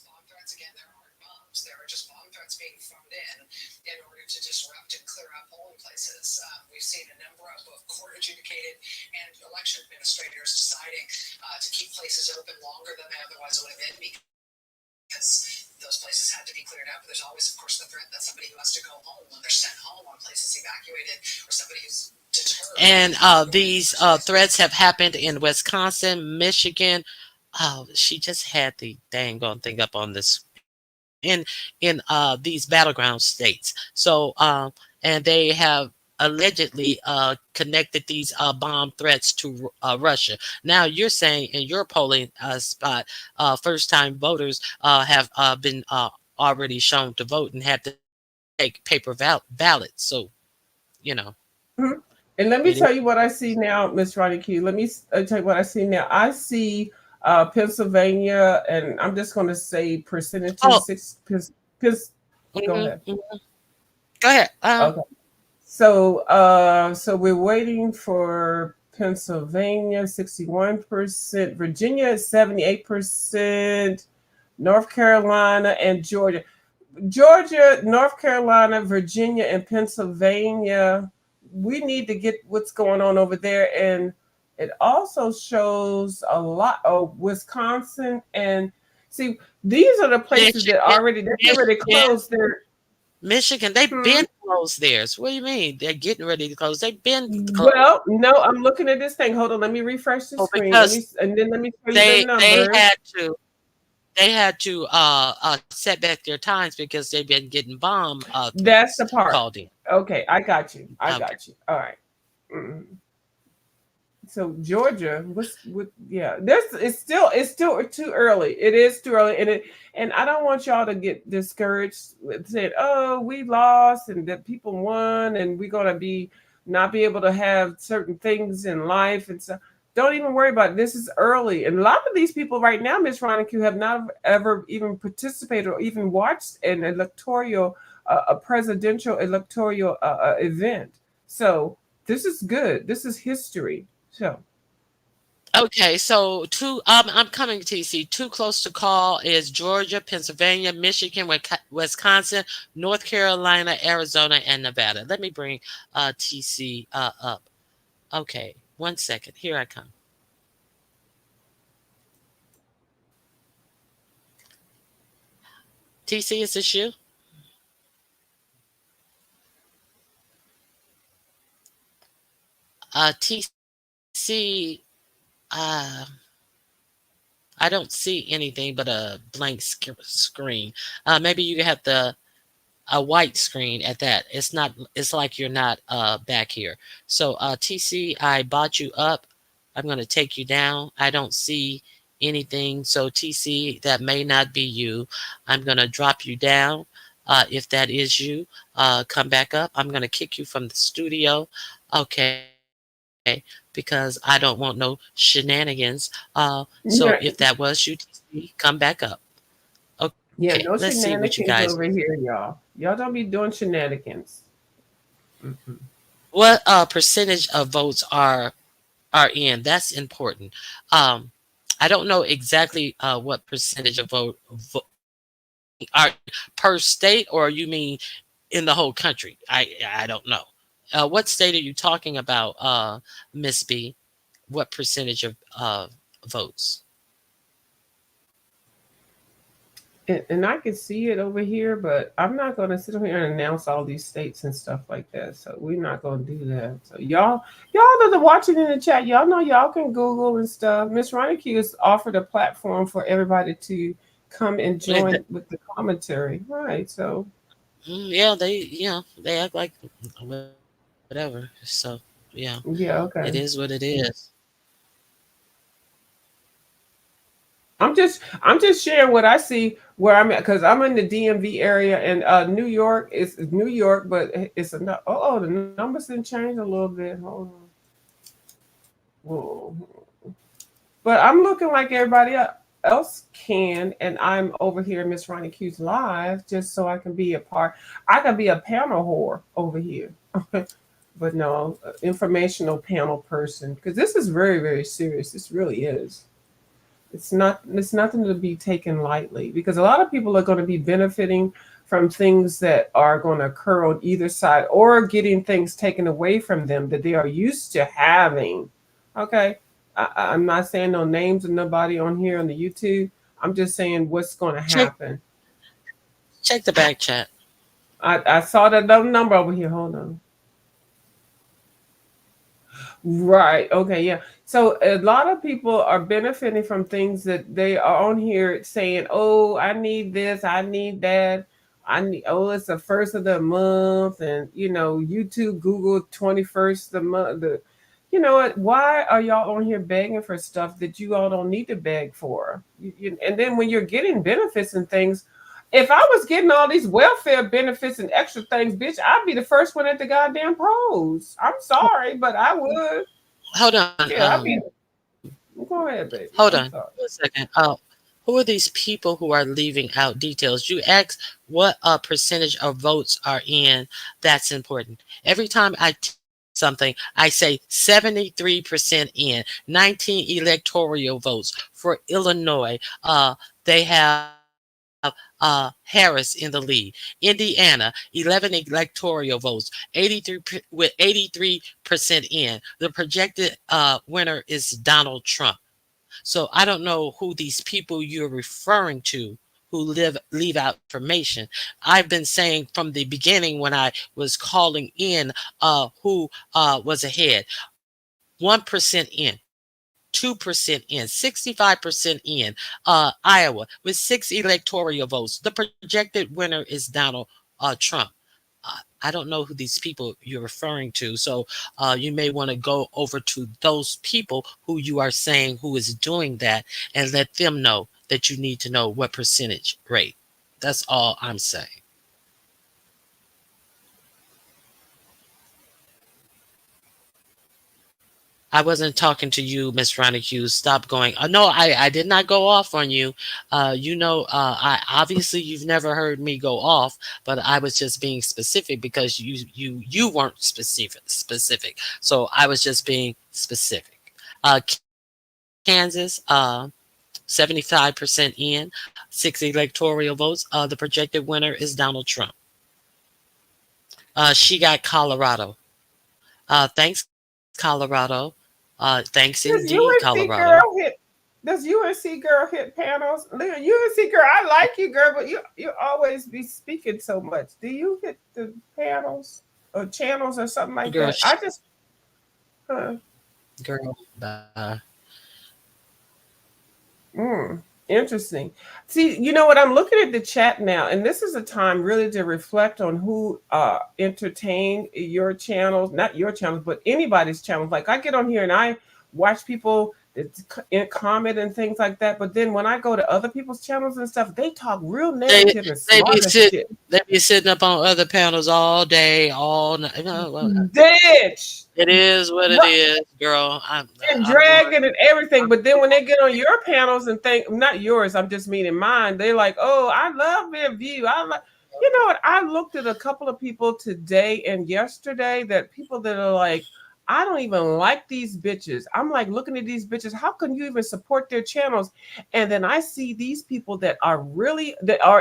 There are just bomb threats being phoned in order to disrupt and clear out polling places. We've seen a number of both court adjudicated and election administrators deciding to keep places open longer than they otherwise would have been because those places had to be cleared out. But there's always, of course, the threat that somebody who has to go home when they're sent home on places evacuated, or somebody who's deterred. And these threats have happened in Wisconsin, Michigan. Oh, she just had the dang on thing up on this in these battleground states. So and they have allegedly connected these bomb threats to Russia. Now you're saying in your polling spot, first-time voters have been already shown to vote and had to take paper ballots. So, Mhm. And let me tell you what I see now, Ms. Ronnie Q. Let me tell you what I see now. I see Pennsylvania, and I'm just going to say percentages. Oh. Go ahead. Go ahead. Okay. So we're waiting for Pennsylvania, 61%, Virginia, 78%, North Carolina, and Georgia. Georgia, North Carolina, Virginia, and Pennsylvania. We need to get what's going on over there. And it also shows a lot of Wisconsin. And see, these are the places that already closed their Michigan, they've been closed theirs. What do you mean? They're getting ready to close. They've been closed. Well, no, I'm looking at this thing. Hold on, let me refresh the screen. Let me show you the numbers. They had to set back their times because they've been getting bomb. That's the part. Called in. Okay, I got you. Got you. All right. So Georgia, it's still too early. It is too early, and I don't want y'all to get discouraged with saying, "Oh, we lost and that people won, and we're gonna not be able to have certain things in life." And so, don't even worry about it. This is early, and a lot of these people right now, Ms. Ronique, have not ever even participated or even watched an a presidential electoral event. So this is good. This is history. So, okay, so I'm coming, TC. Too close to call is Georgia, Pennsylvania, Michigan, Wisconsin, North Carolina, Arizona, and Nevada. Let me bring TC up. Okay, 1 second. Here I come. TC, is this you? TC, I don't see anything but a blank screen. Maybe you have to a white screen at that. It's not. It's like you're not back here. So TC, I bought you up. I'm going to take you down. I don't see anything. So TC, that may not be you. I'm going to drop you down. If that is you, come back up. I'm going to kick you from the studio. Okay. Because I don't want no shenanigans. So Yeah. if that was you, TC, come back up. Okay. Yeah, no Let's see what you shenanigans guys. over here, y'all. Y'all don't be doing shenanigans. What percentage of votes are in? That's important. I don't know exactly what percentage of vote are per state, or you mean in the whole country? I don't know. What state are you talking about, Miss B? What percentage of votes? And I can see it over here, but I'm not going to sit here and announce all these states and stuff like that. So we're not going to do that. So y'all that are watching in the chat, y'all know y'all can Google and stuff. Miss Ronique has offered a platform for everybody to come and join with the commentary, right? So Yeah, they act like whatever. So yeah, yeah, okay. it is what it is. I'm just sharing what I see where I'm at, because I'm in the DMV area, and New York is New York, but it's the numbers didn't change a little bit. Hold on. Whoa. But I'm looking like everybody else can, and I'm over here in Miss Ronnie Q's live just so I can be a part. I can be a panel whore over here. But no, informational panel person, because this is very, very serious. This really is. It's nothing to be taken lightly, because a lot of people are going to be benefiting from things that are going to occur on either side, or getting things taken away from them that they are used to having. Okay. I'm not saying no names of nobody on here on the YouTube. I'm just saying what's going to happen. Check the back chat. I saw that number over here. Hold on. Right. Okay. Yeah. So a lot of people are benefiting from things that they are on here saying, "Oh, I need this. I need that. I need. Oh, it's the first of the month, and YouTube, Google 21st the month. You know what? Why are y'all on here begging for stuff that you all don't need to beg for? And then when you're getting benefits and things." If I was getting all these welfare benefits and extra things, bitch, I'd be the first one at the goddamn polls. I'm sorry, but I would. Hold on. Yeah, I'd be. Go ahead, baby. Hold I'm on. sorry. 1 second. Who are these people who are leaving out details? You asked what percentage of votes are in. That's important. Every time I something, I say 73% in, 19 electoral votes for Illinois. They have Harris in the lead. Indiana, 11 electoral votes, 83 with 83% in. The projected winner is Donald Trump. So I don't know who these people you're referring to who leave out information. I've been saying from the beginning when I was calling in who was ahead. 1% in. 2% in, 65% in Iowa with 6 electoral votes. The projected winner is Donald Trump. I don't know who these people you're referring to, so you may want to go over to those people who you are saying who is doing that and let them know that you need to know what percentage rate. That's all I'm saying. I wasn't talking to you, Miss Ronnie Hughes. Stop going. No, I did not go off on you. I obviously you've never heard me go off, but I was just being specific because you weren't specific. So I was just being specific. Kansas, 75% in, 6 electoral votes. The projected winner is Donald Trump. She got Colorado. Thanks, Colorado. Thanks indeed, Colorado. Does UNC girl hit panels? UNC girl, I like you, girl, but you always be speaking so much. Do you hit the panels or channels or something like Girl, that? I just, girl, Mm. Interesting. See, you know what? I'm looking at the chat now, and this is a time really to reflect on who entertain your channels, not your channels, but anybody's channels. Like I get on here and I watch people that comment and things like that. But then when I go to other people's channels and stuff, they talk real negative and smart as shit. They be sitting up on other panels all day, all night. Bitch. It is what it is, girl. And dragging and everything, but then when they get on your panels and think, not yours, I'm just meaning mine, they're like, oh, I love their view. You know what? I looked at a couple of people today and yesterday that people that are like, I don't even like these bitches. I'm like looking at these bitches. How can you even support their channels? And then I see these people that are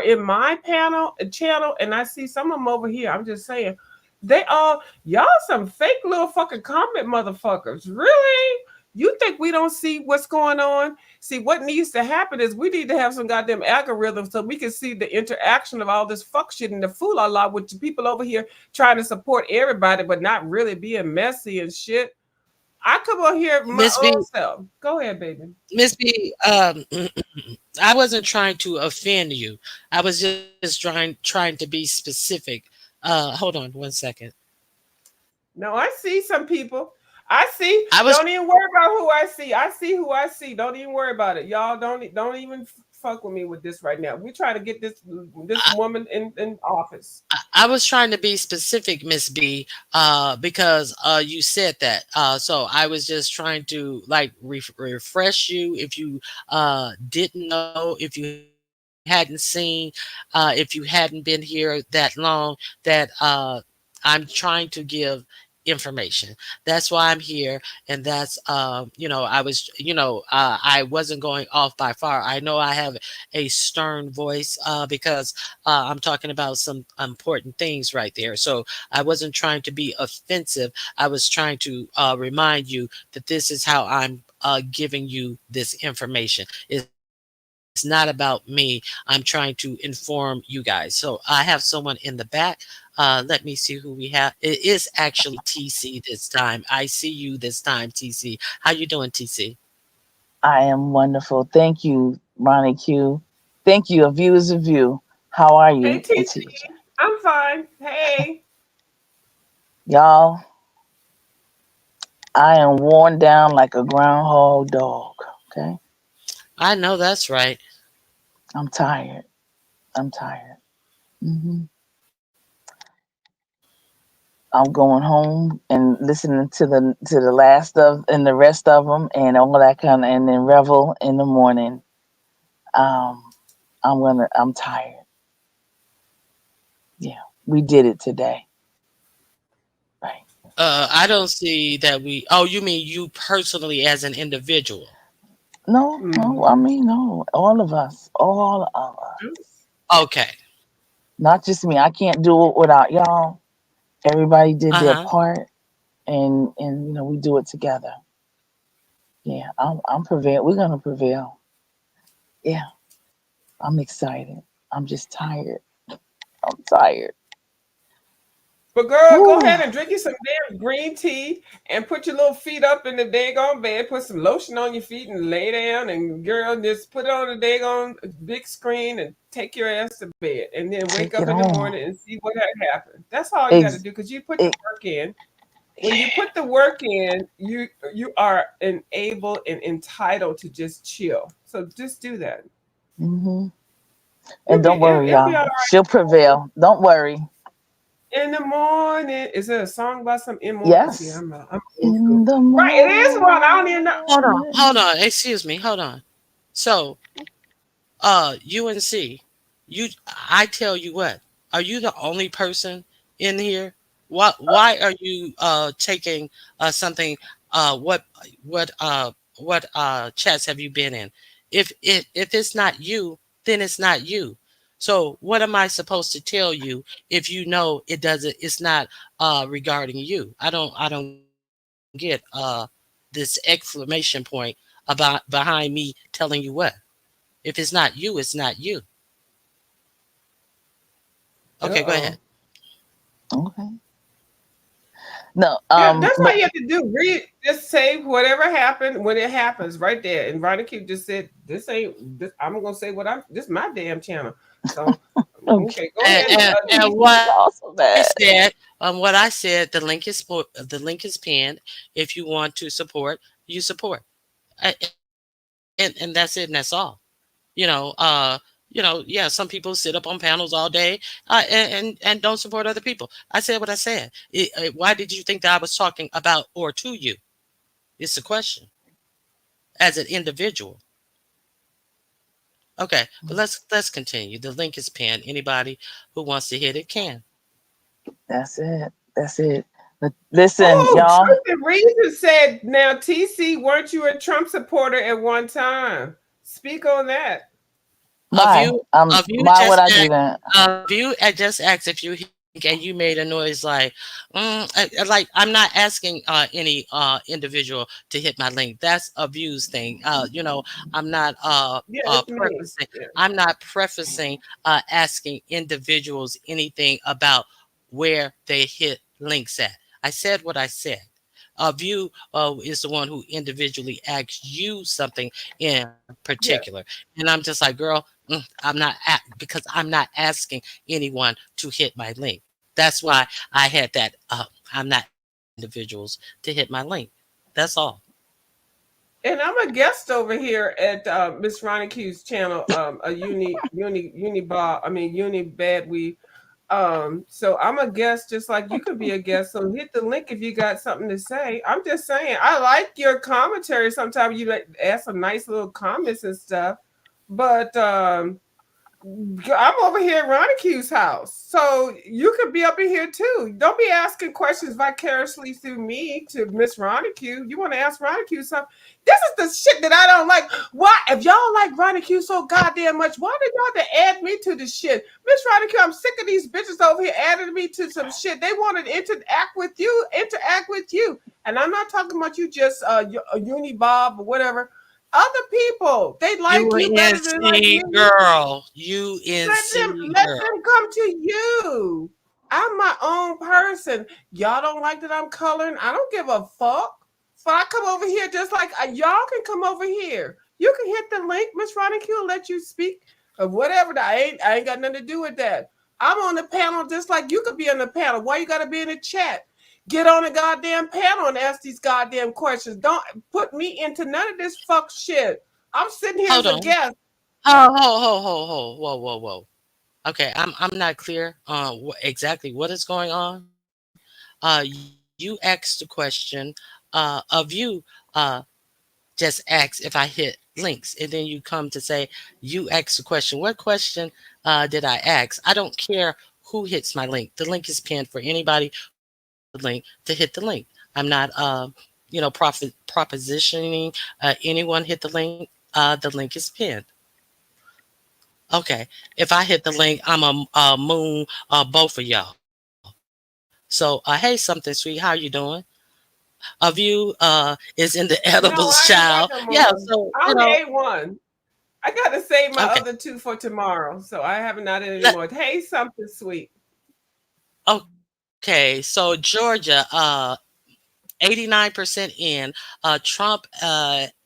in my channel, and I see some of them over here. I'm just saying, y'all some fake little fucking comment motherfuckers. Really? You think we don't see what's going on? See, what needs to happen is we need to have some goddamn algorithms so we can see the interaction of all this fuck shit and the fool a lot with the people over here trying to support everybody, but not really being messy and shit. I come on here my own self. Go ahead, baby. Miss B, I wasn't trying to offend you. I was just trying to be specific. Hold on 1 second. No, I see some people. Don't even worry about who I see. I see who I see. Don't even worry about it. Y'all don't even fuck with me with this right now. We're trying to get this woman in office. I was trying to be specific, Miss B, because you said that. So I was just trying to like refresh you if you didn't know, if you hadn't seen, if you hadn't been here that long, that I'm trying to give information. That's why I'm here, and that's I was I wasn't going off by far. I know I have a stern voice because I'm talking about some important things right there. So I wasn't trying to be offensive. I was trying to remind you that this is how I'm giving you this information. It's not about me. I'm trying to inform you guys. So I have someone in the back. Let me see who we have. It is actually TC this time. I see you this time, TC. How you doing, TC? I am wonderful. Thank you, Ronnie Q. Thank you. A view is a view. How are you? Hey, TC. I'm fine. Hey. Y'all, I am worn down like a groundhog dog. Okay. I know that's right. I'm tired. Mm-hmm. I'm going home and listening to the last of and the rest of them and all that kind of, and then revel in the morning. I'm tired. Yeah, we did it today. Right. I don't see that we. Oh, you mean you personally as an individual? No, I mean no. All of us. Okay. Not just me. I can't do it without y'all. Everybody did their part, and we do it together. Yeah, I'm prevail. We're gonna prevail. Yeah, I'm excited. I'm just tired. I'm tired. But girl, go ahead and drink you some damn green tea and put your little feet up in the daggone bed. Put some lotion on your feet and lay down. And girl, just put it on the daggone big screen and take your ass to bed. And then wake up in the morning and see what happened. That's all you got to do because you put the work in. When you put the work in, you are enabled and entitled to just chill. So just do that. Mm-hmm. And don't worry, y'all. Right. She'll prevail. Don't worry. In the morning. Is there a song about some in morning? Yes. See, I'm in the morning. Right, it is one. I don't even know. Hold on. Excuse me. Hold on. So, UNC, I tell you what, are you the only person in here? Why are you taking something? What chats have you been in? If it's not you, then it's not you. So what am I supposed to tell you if you know it's not regarding you? I don't get this exclamation point about behind me telling you what. If it's not you, it's not you. Okay, go ahead. Okay. No, that's all but you have to do. Just say whatever happened when it happens, right there. And Ronnie Q just said, "This ain't. This, I'm gonna say what I'm. This is my damn channel." So okay, go ahead. And what also I bad. said, the link is pinned. If you want to support, you support, and that's it, and that's all. You know, yeah, some people sit up on panels all day and don't support other people. I said what I said. Why did you think that I was talking about or to you? It's a question as an individual. Okay, but let's continue. The link is pinned. Anybody who wants to hit it can. That's it. That's it. But listen, Oh, y'all. Truth and Reason said, "Now, TC, weren't you a Trump supporter at one time? Speak on that." Why? Why would I do that? You just asked if you and you made a noise like I'm not asking any individual to hit my link. That's a views thing. I'm not it's me. prefacing. Yeah. I'm not prefacing asking individuals anything about where they hit links at. I said what I said. A view is the one who individually asks you something in particular, and I'm just like, girl, I'm not because I'm not asking anyone to hit my link. That's why I had that. I'm not individuals to hit my link. That's all. And I'm a guest over here at Miss Ronnie Q's channel, a uni bad we. So I'm a guest just like you could be a guest. So hit the link if you got something to say. I'm just saying, I like your commentary. Sometimes you add some nice little comments and stuff, but I'm over here at Ronnie Q's house. So you could be up in here too. Don't be asking questions vicariously through me to Miss Ronnie Q. You want to ask Ronnie Q something? This is the shit that I don't like. Why? If y'all like Ronnie Q so goddamn much, why did y'all have to add me to the shit? Miss Ronnie Q, I'm sick of these bitches over here adding me to some shit. They want to interact with you. And I'm not talking about you just Uni Bob or whatever. Other people, they like you better than like me. Girl, UNC Let girl. them come to you. I'm my own person. Y'all don't like that I'm coloring? I don't give a fuck. But I come over here just like y'all can come over here. You can hit the link. Miss Ronnie Q will let you speak or whatever. I ain't got nothing to do with that. I'm on the panel just like you could be on the panel. Why you got to be in the chat? Get on a goddamn panel and ask these goddamn questions. Don't put me into none of this fuck shit. I'm sitting here as a guest. Whoa. Okay, I'm not clear on exactly what is going on. You asked the question of you just asked if I hit links, and then you come to say you asked the question. What question did I ask? I don't care who hits my link. The link is pinned for anybody link to hit the link. I'm not propositioning anyone hit the link. The link is pinned. Okay, if I hit the link, I'm a moon both of y'all. So hey, something sweet, how you doing? A view is in the edibles, child. Yeah, so I'm A1. I gotta save my other two for tomorrow, so I haven't not anymore. Hey, something sweet. Okay, so Georgia, 89% in. Trump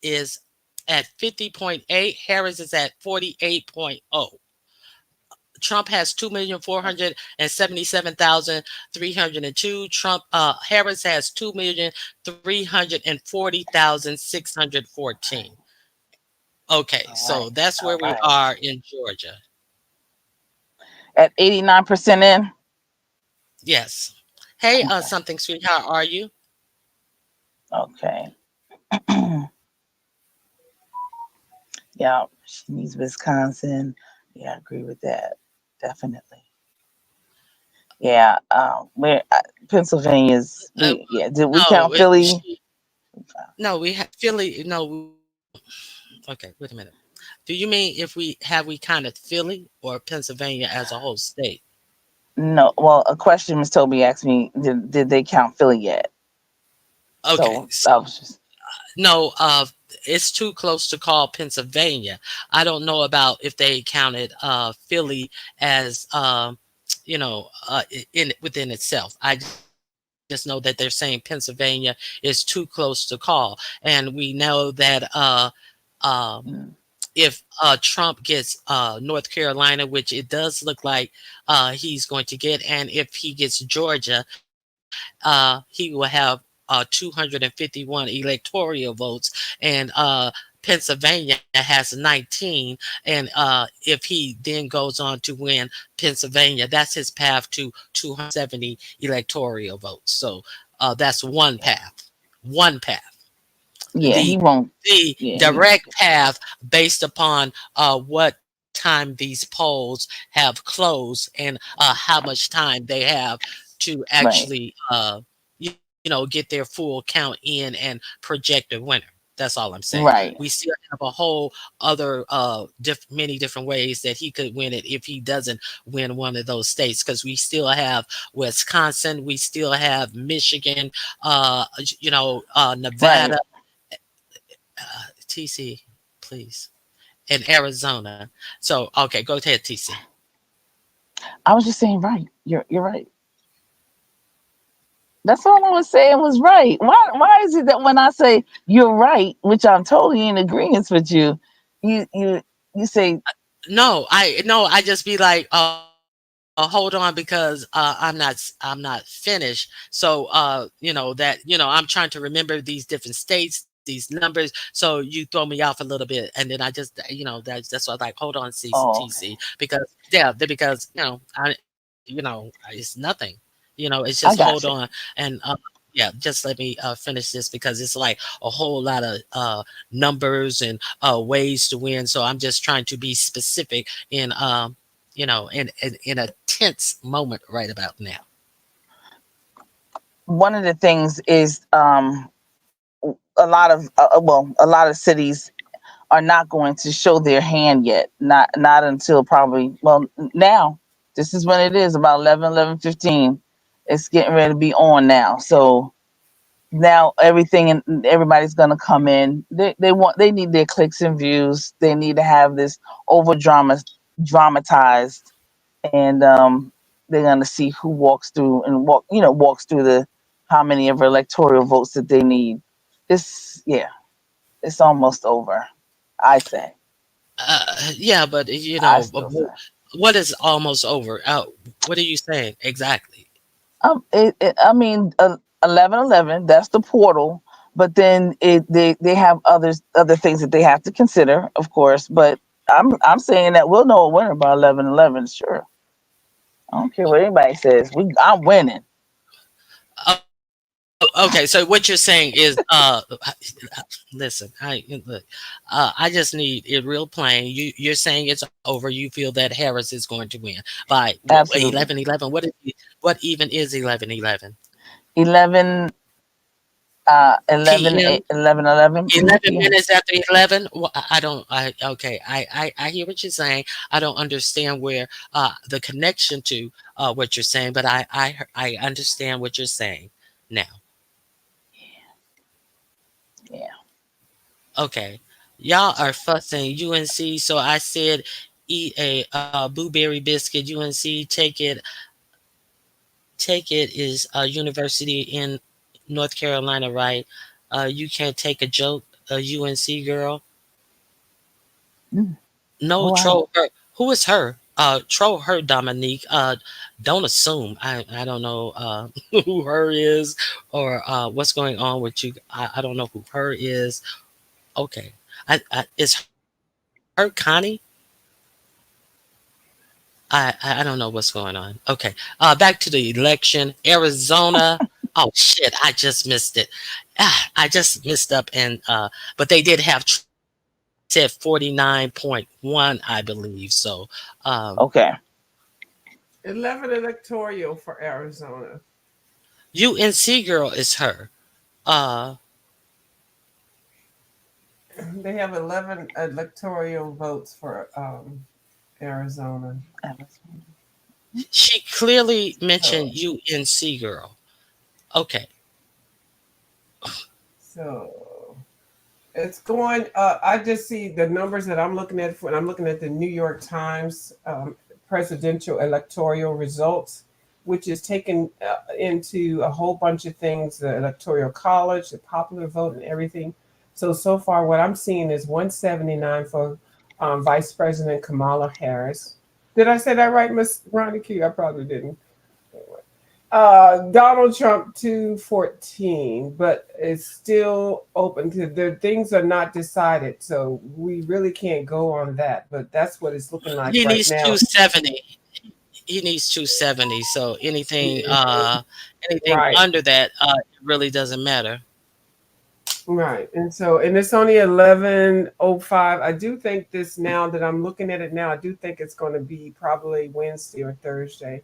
is at 50.8. Harris is at 48.0. Trump has 2,477,302. Harris has 2,340,614. Okay, so that's where we are in Georgia. At 89% in? Yes. Hey, something sweet, how are you? Okay. Yeah, she needs Wisconsin. Yeah, I agree with that. Definitely. Yeah, Pennsylvania's. Did we count Philly? No, we have Philly. No. Okay, wait a minute. Do you mean if we counted Philly or Pennsylvania as a whole state? No. Well, a question Ms. Toby asked me: Did they count Philly yet? Okay. No. It's too close to call Pennsylvania. I don't know about if they counted Philly as within itself. I just know that they're saying Pennsylvania is too close to call. And we know that if Trump gets North Carolina, which it does look like he's going to get, and if he gets Georgia, he will have 251 electoral votes, and Pennsylvania has 19. And if he then goes on to win Pennsylvania, that's his path to 270 electoral votes. So that's one path. One path. Yeah, The he won't. the direct path based upon what time these polls have closed and how much time they have to actually you know, get their full count in and project a winner. That's all I'm saying. Right. We still have a whole other many different ways that he could win it if he doesn't win one of those states, because we still have Wisconsin, we still have Michigan, you know, Nevada. TC, please. In Arizona. So, okay, go ahead, TC. I was just saying, right. You're right. That's all I was saying was right. Why is it that when I say you're right, which I'm totally in agreement with you, you say I just be like, hold on, because I'm not finished. So you know that, you know, I'm trying to remember these different states, these numbers. So you throw me off a little bit, and then I just, you know, that's why I was like, hold on, TC, because because you know, it's nothing. You know, it's I just got hold you. on, and just let me finish this, because it's like a whole lot of numbers and ways to win. So I'm just trying to be specific in you know, in a tense moment right about now. One of the things is a lot of cities are not going to show their hand yet. Not until probably, now. This is when it is, about 11:15. It's getting ready to be on now. So now everything and everybody's going to come in. They need their clicks and views. They need to have this dramatized, and they're going to see who walks through walks through the how many of electoral votes that they need. It's almost over, I say. Yeah, but you I know, still say. what is almost over? What are you saying exactly? I mean, 11:11. That's the portal, but then they have other things that they have to consider, of course. But I'm saying that we'll know a winner by 11:11. Sure, I don't care what anybody says. I'm winning. Okay, so what you're saying is, listen, I just need it real plain. You're saying it's over. You feel that Harris is going to win by Absolutely. 11:11. What even is 11:11? 11 11 PM. 11 11 p.m. minutes after 11. Well, okay. I hear what you're saying. I don't understand where the connection to what you're saying, but I understand what you're saying now. Yeah. Okay. Y'all are fussing UNC, so I said eat a blueberry biscuit. UNC, take it is a university in North Carolina, right? You can't take a joke, a UNC girl. No, Wow. troll her. Who is her? Troll her, Dominique. Don't assume. I don't know who her is, or what's going on with you. I don't know who her is. Okay. Is her Connie? I don't know what's going on. Okay. Back to the election. Arizona. Oh shit, I just missed it. I just missed up, and but they did have said 49.1, I believe. So Okay. 11 electoral for Arizona. UNC girl is her. They have 11 electoral votes for Arizona. She clearly mentioned UNC girl. Okay. So it's going. I just see the numbers that I'm looking at when I'm looking at the New York Times presidential electoral results. which is taken into a whole bunch of things, the Electoral College, the popular vote, and everything. So far, what I'm seeing is 179 for Vice President Kamala Harris. Did I say that right, Miss Ronnie Q? I probably didn't. Donald Trump 214, but it's still open to the things are not decided, so we really can't go on that. But that's what it's looking like He right needs now. 270. He needs 270. So anything Right. under that, it really doesn't matter. Right. And it's only 11:05. I do think this, now that I'm looking at it now, I do think it's going to be probably Wednesday or Thursday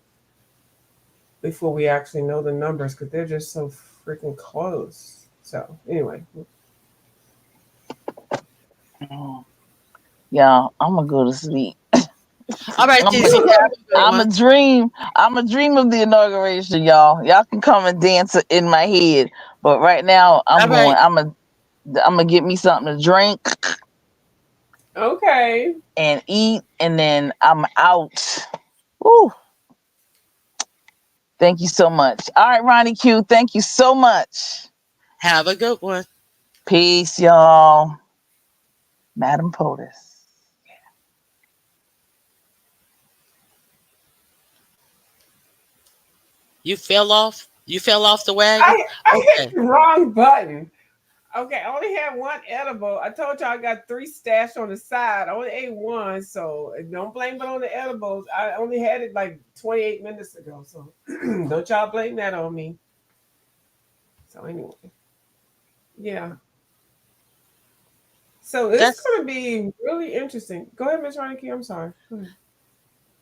before we actually know the numbers, because they're just so freaking close. So anyway. Yeah, I'm gonna go to sleep. All right, I'm a dream of the inauguration, y'all. Y'all can come and dance in my head, but right now I'm gonna get me something to drink. Okay. And eat, and then I'm out. Woo. Thank you so much. All right, Ronnie Q, thank you so much. Have a good one. Peace, y'all. Madam POTUS. You fell off? You fell off the wagon? I hit the wrong button. Okay, I only had one edible. I told y'all I got 3 stashed on the side. I only ate one, so don't blame it on the edibles. I only had it like 28 minutes ago, so don't y'all blame that on me. So anyway, yeah. So it's going to be really interesting. Go ahead, Ms. Ronnie. I'm sorry. Go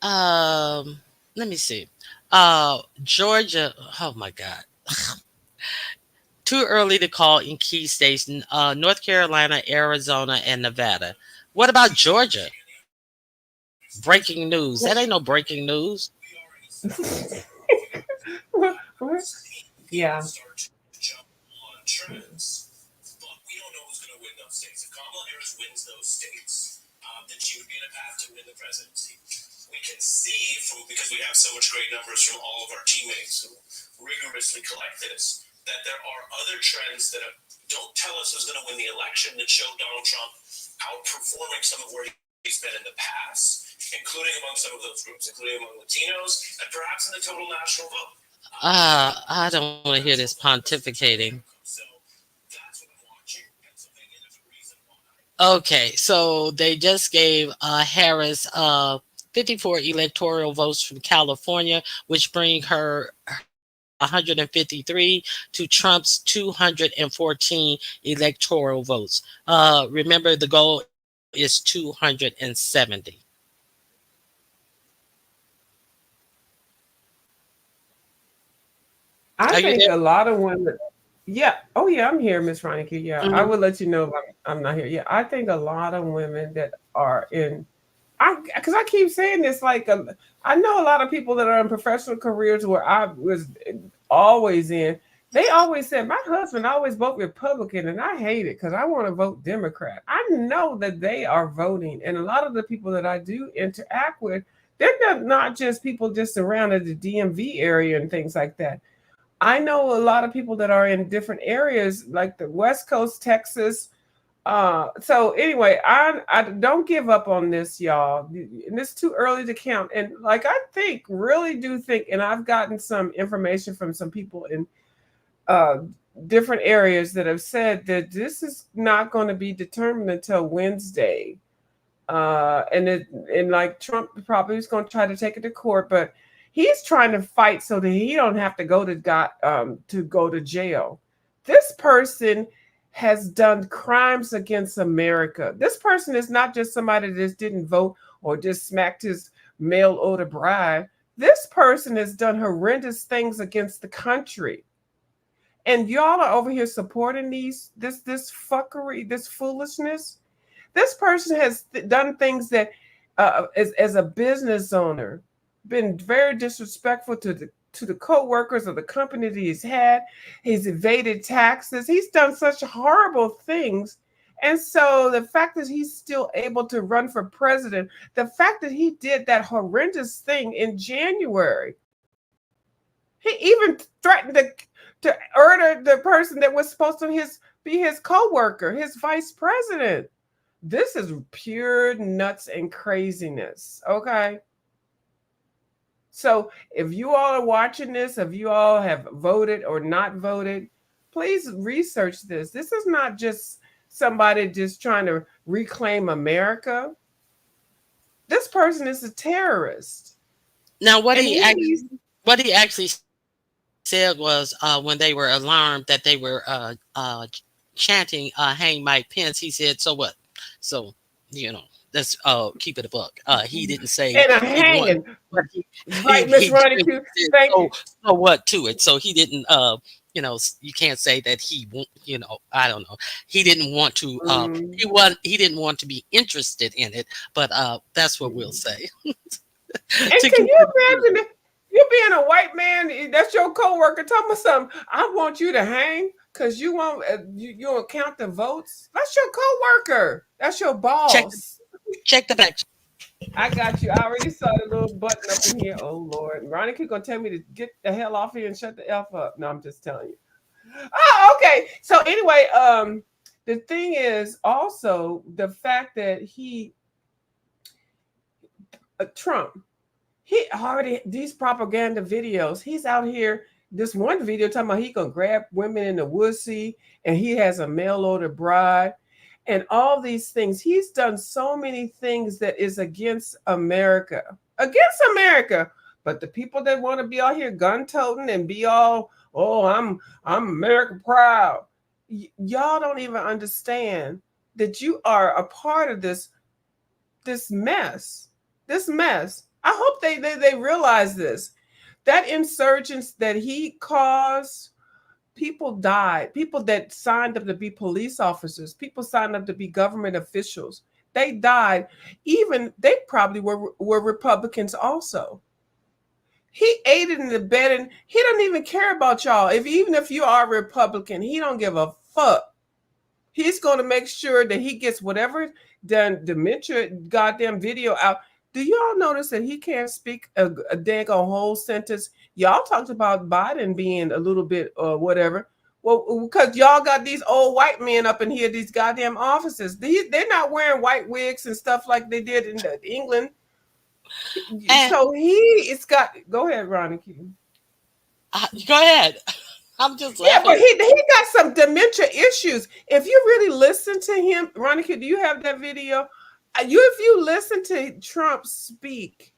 ahead. Let me see. Georgia. Oh my God. Too early to call in key states. North Carolina, Arizona, and Nevada. What about Georgia? Breaking news. That ain't no breaking news. Yeah. Kamala Harris wins those states, then she would be in a path to win the presidency. We can see, because we have so much great numbers from all of our teammates who rigorously collect this, that there are other trends that don't tell us who's going to win the election that show Donald Trump outperforming some of where he's been in the past, including among some of those groups, including among Latinos, and perhaps in the total national vote. I don't want to hear this pontificating. Okay, so they just gave Harris 54 electoral votes from California, which bring her 153 to Trump's 214 electoral votes. Remember, the goal is 270. I think a lot of women. Yeah. Oh, yeah. I'm here, Miss Ronnie. Yeah. I will let you know if I'm not here. Yeah. I think a lot of women that are in, because I keep saying this, like, I know a lot of people that are in professional careers where I was always in. They always said, my husband always vote Republican, and I hate it because I want to vote Democrat. I know that they are voting. And a lot of the people that I do interact with, they're not just people just around at the DMV area and things like that. I know a lot of people that are in different areas, like the West Coast, Texas. So anyway, I don't give up on this, y'all. And it's too early to count. And like, I really do think, and I've gotten some information from some people in different areas that have said that this is not going to be determined until Wednesday. And like Trump probably is going to try to take it to court, but he's trying to fight so that he don't have to go to jail. This person has done crimes against America. This person is not just somebody that just didn't vote or just smacked his mail order bride. This person has done horrendous things against the country. And y'all are over here supporting this fuckery, this foolishness. This person has done things that, as a business owner, been very disrespectful to the co-workers of the company that he's had. He's evaded taxes. He's done such horrible things. And so the fact that he's still able to run for president, the fact that he did that horrendous thing in January, He even threatened to murder the person that was supposed to be his co-worker, his vice president. This is pure nuts and craziness. Okay. So if you all are watching this, if you all have voted or not voted, please research this. This is not just somebody just trying to reclaim America. This person is a terrorist. Now, what he actually said was when they were alarmed that they were chanting "Hang Mike Pence," he said, "So what?" So let's keep it a buck. He didn't say and a hanging. Right, Miss Ronnie Q. Thank you. So what to it? So he didn't. You can't say that he won't. I don't know. He didn't want to. He didn't want to be interested in it. But that's what we'll say. And can you imagine you being a white man? That's your coworker talking about something. I want you to hang because you won't. You don't count the votes. That's your coworker. That's your boss. Check the back. I got you. I already saw the little button up in here. Oh Lord, Veronica gonna tell me to get the hell off here and shut the F up. No, I'm just telling you. Oh, okay. So anyway, the thing is also the fact that Trump, he already these propaganda videos. He's out here. This one video talking about he gonna grab women in the woodsy, and he has a mail order bride. And all these things, he's done so many things that is against America. But the people that want to be out here gun toting and be all, oh, I'm America proud. Y'all don't even understand that you are a part of this mess. This mess. I hope they realize this. That insurgence that he caused. People died. People that signed up to be police officers, people signed up to be government officials. They died. Even they probably were Republicans also. He aided and abetted. He doesn't even care about y'all. Even if you are a Republican, he don't give a fuck. He's going to make sure that he gets whatever dementia goddamn video out. Do y'all notice that he can't speak a daggone whole sentence? Y'all talked about Biden being a little bit whatever. Well, because y'all got these old white men up in here, these goddamn offices. They're not wearing white wigs and stuff like they did in England. So it's got. Go ahead, Ronnie. Go ahead. I'm just laughing. Yeah, but he got some dementia issues. If you really listen to him, Ronnie, do you have that video? If you listen to Trump speak,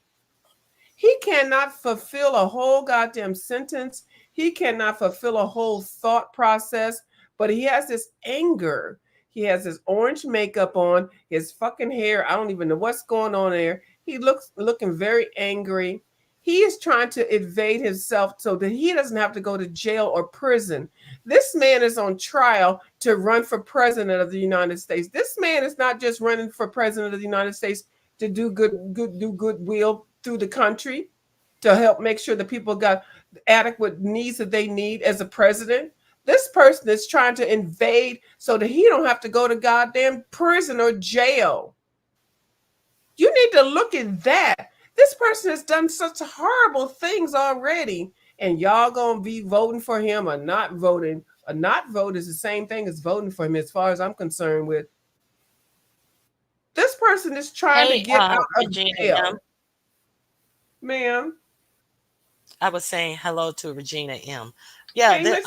he cannot fulfill a whole goddamn sentence. He cannot fulfill a whole thought process, but he has this anger. He has his orange makeup on, his fucking hair. I don't even know what's going on there. He looking very angry. He is trying to evade himself so that he doesn't have to go to jail or prison. This man is on trial to run for president of the United States. This man is not just running for president of the United States to do goodwill through the country, to help make sure that people got adequate needs that they need as a president. This person is trying to invade so that he don't have to go to goddamn prison or jail. You need to look at that. This person has done such horrible things already, and y'all gonna be voting for him or not voting. A not vote is the same thing as voting for him, as far as I'm concerned with. This person is trying to get out of jail. Ma'am. I was saying hello to Regina M. Yeah. Hey, Miss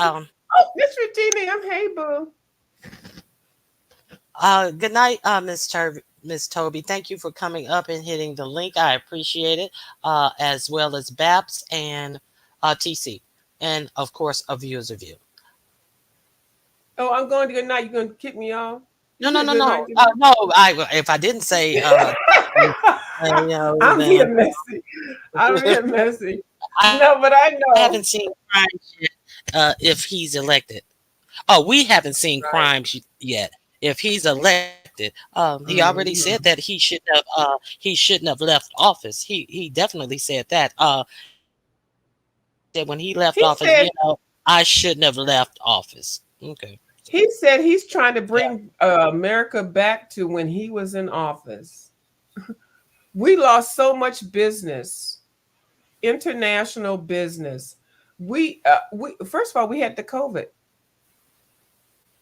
Regina M. Hey, boo. Good night, Miss Toby. Thank you for coming up and hitting the link. I appreciate it, as well as Babs and TC, and of course, a viewer's review. Oh, I'm going to good night. You're going to kick me off? No. No. If I didn't say, I'm being messy. I'm being messy. No, but I know. I haven't seen crimes yet. If he's elected, we haven't seen crimes yet. If he's elected, he already said that he shouldn't have left office. He definitely said that. That when he left office, I shouldn't have left office. Okay. He said he's trying to bring America back to when he was in office. We lost so much business, international business. we first of all, we had the COVID.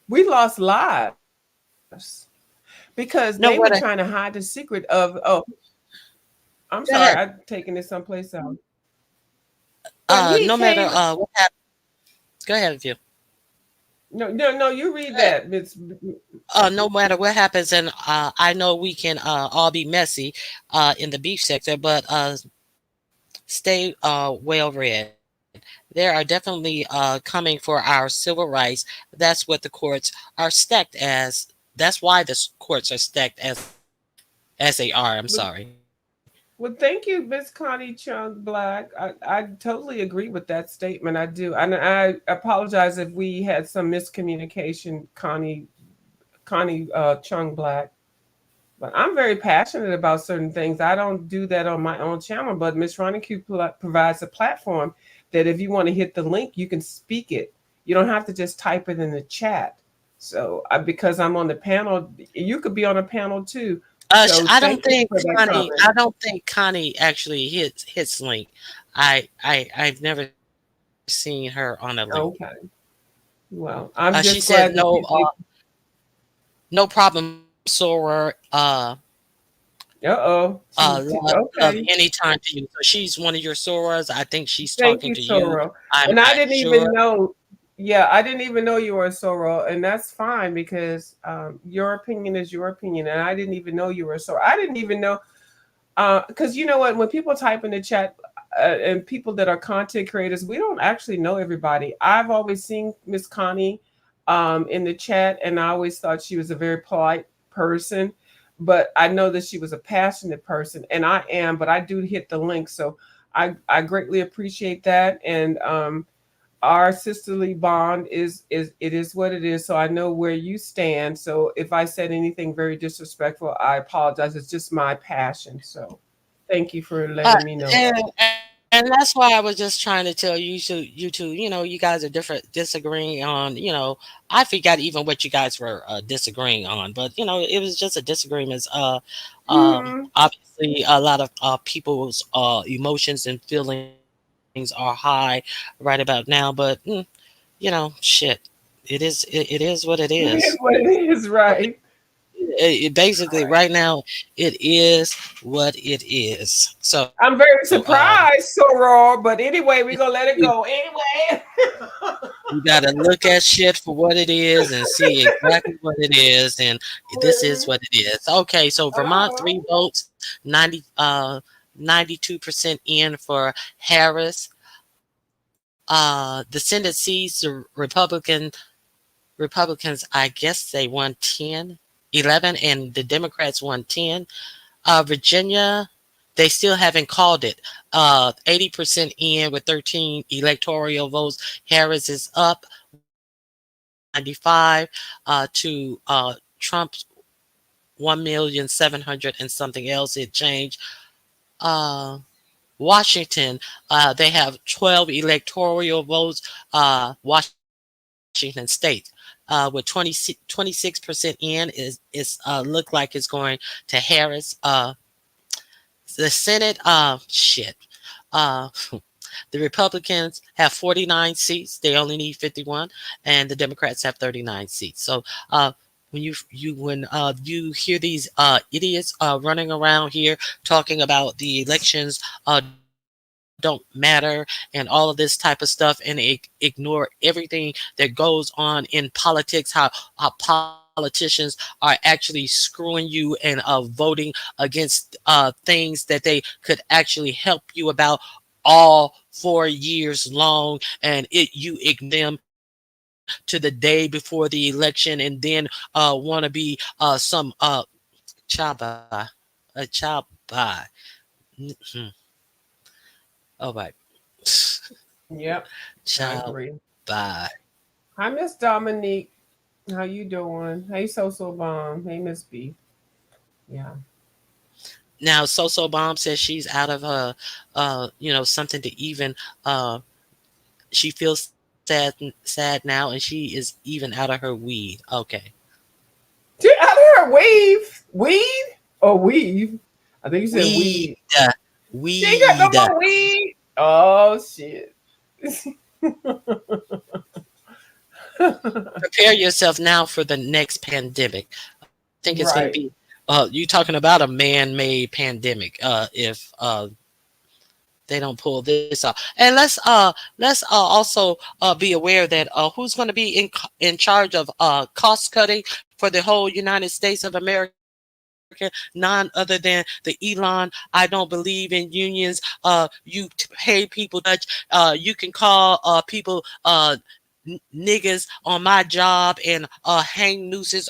We lost lives because they were trying to hide the secret of. Oh, I'm sorry, I'm taking this someplace else. No matter what happens. Go ahead, if you. No, you read that. No matter what happens, and I know we can all be messy in the beef sector, but stay well read. They are definitely coming for our civil rights. That's what the courts are stacked as. That's why the courts are stacked as they are. I'm sorry. Well, thank you, Miss Connie Chung Black. I totally agree with that statement. I do. And I apologize if we had some miscommunication, Connie Chung Black. But I'm very passionate about certain things. I don't do that on my own channel, but Miss Ronnie Q provides a platform that if you want to hit the link, you can speak it. You don't have to just type it in the chat. So because I'm on the panel, you could be on a panel too. So I don't think Connie actually hits link. I've never seen her on a link. Okay. Well, I'm just she said no problem, Sora. Love anytime to you. So she's one of your Soras. I think she's talking to you. And I didn't even know. Yeah, I didn't even know you were a Sora, and that's fine because your opinion is your opinion, and I didn't even know you were a Sora. I didn't even know because you know what? When people type in the chat and people that are content creators, we don't actually know everybody. I've always seen Miss Connie in the chat, and I always thought she was a very polite person. But I know that she was a passionate person, and I am. But I do hit the link, so I greatly appreciate that. And our sisterly bond is what it is. So I know where you stand. So if I said anything very disrespectful, I apologize. It's just my passion. So thank you for letting me know. And that's why I was just trying to tell you two, you guys are disagreeing on, I forgot even what you guys were disagreeing on, but it was just a disagreement. Obviously a lot of people's emotions and feelings are high right about now, but shit, it is what it is. It is what it is, right? Basically right now it is what it is. So I'm very surprised, Sora, but anyway, we're gonna let it go anyway. You gotta look at shit for what it is and see exactly what it is, and this is what it is. Okay, so Vermont 3 votes, 92% in for Harris. The Senate seats, the Republicans, I guess they won 11, and the Democrats won 10. Virginia, they still haven't called it. 80% in with 13 electoral votes. Harris is up 95 to Trump's 1,700,000 and something else. It changed. Washington, they have 12 electoral votes. Washington State, with 26% in, is look like it's going to Harris. The Senate, the Republicans have 49 seats. They only need 51, and the Democrats have 39 seats. So when you hear these idiots running around here talking about the elections don't matter and all of this type of stuff, and ignore everything that goes on in politics, how politicians are actually screwing you and voting against things that they could actually help you about all 4 years long, and you ignore them to the day before the election, and then want to be some chaba. All right. Yep. I agree. Bye. Hi, Miss Dominique. How you doing? Hey, So Bomb. Hey, Miss B. Yeah. Now, So Bomb says she's out of her, something to even. She feels sad now, and she is even out of her weed. Okay. She out of her weed or weave? I think you said weed. Weed. She ain't got no more weed. Oh shit. Prepare yourself now for the next pandemic. I think it's going to Right. be. You talking about a man-made pandemic? If they don't pull this off, and let's also be aware that who's going to be in charge of cost cutting for the whole United States of America. None other than the Elon. I don't believe in unions. You pay people. You can call people niggas on my job and hang nooses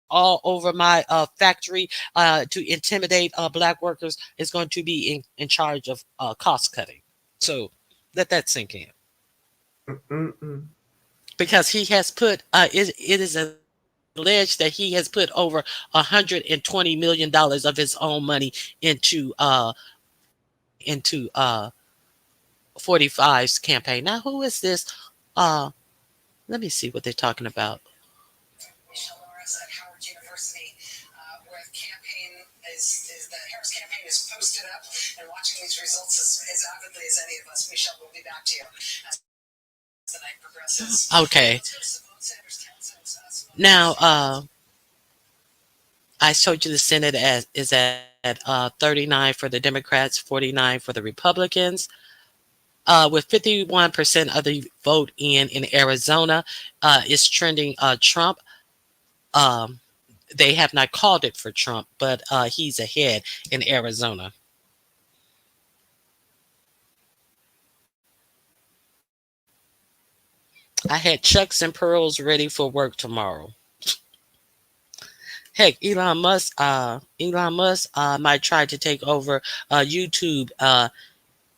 all over my factory to intimidate black workers. Is going to be in charge of cost cutting. So let that sink in. Because he has put it is alleged that he has put over $120 million of his own money into 45's campaign. Now, who is this? Let me see what they're talking about. Michelle Norris at Howard University, where the campaign is the Harris campaign is posted up and watching these results as avidly as any of us. Michelle, we'll be back to you as the night progresses. Okay. Now, I told you the Senate is at 39 for the Democrats, 49 for the Republicans. With 51% of the vote in Arizona, is trending Trump. They have not called it for Trump, but he's ahead in Arizona. I had Chucks and Pearls ready for work tomorrow. Heck, Elon Musk might try to take over YouTube,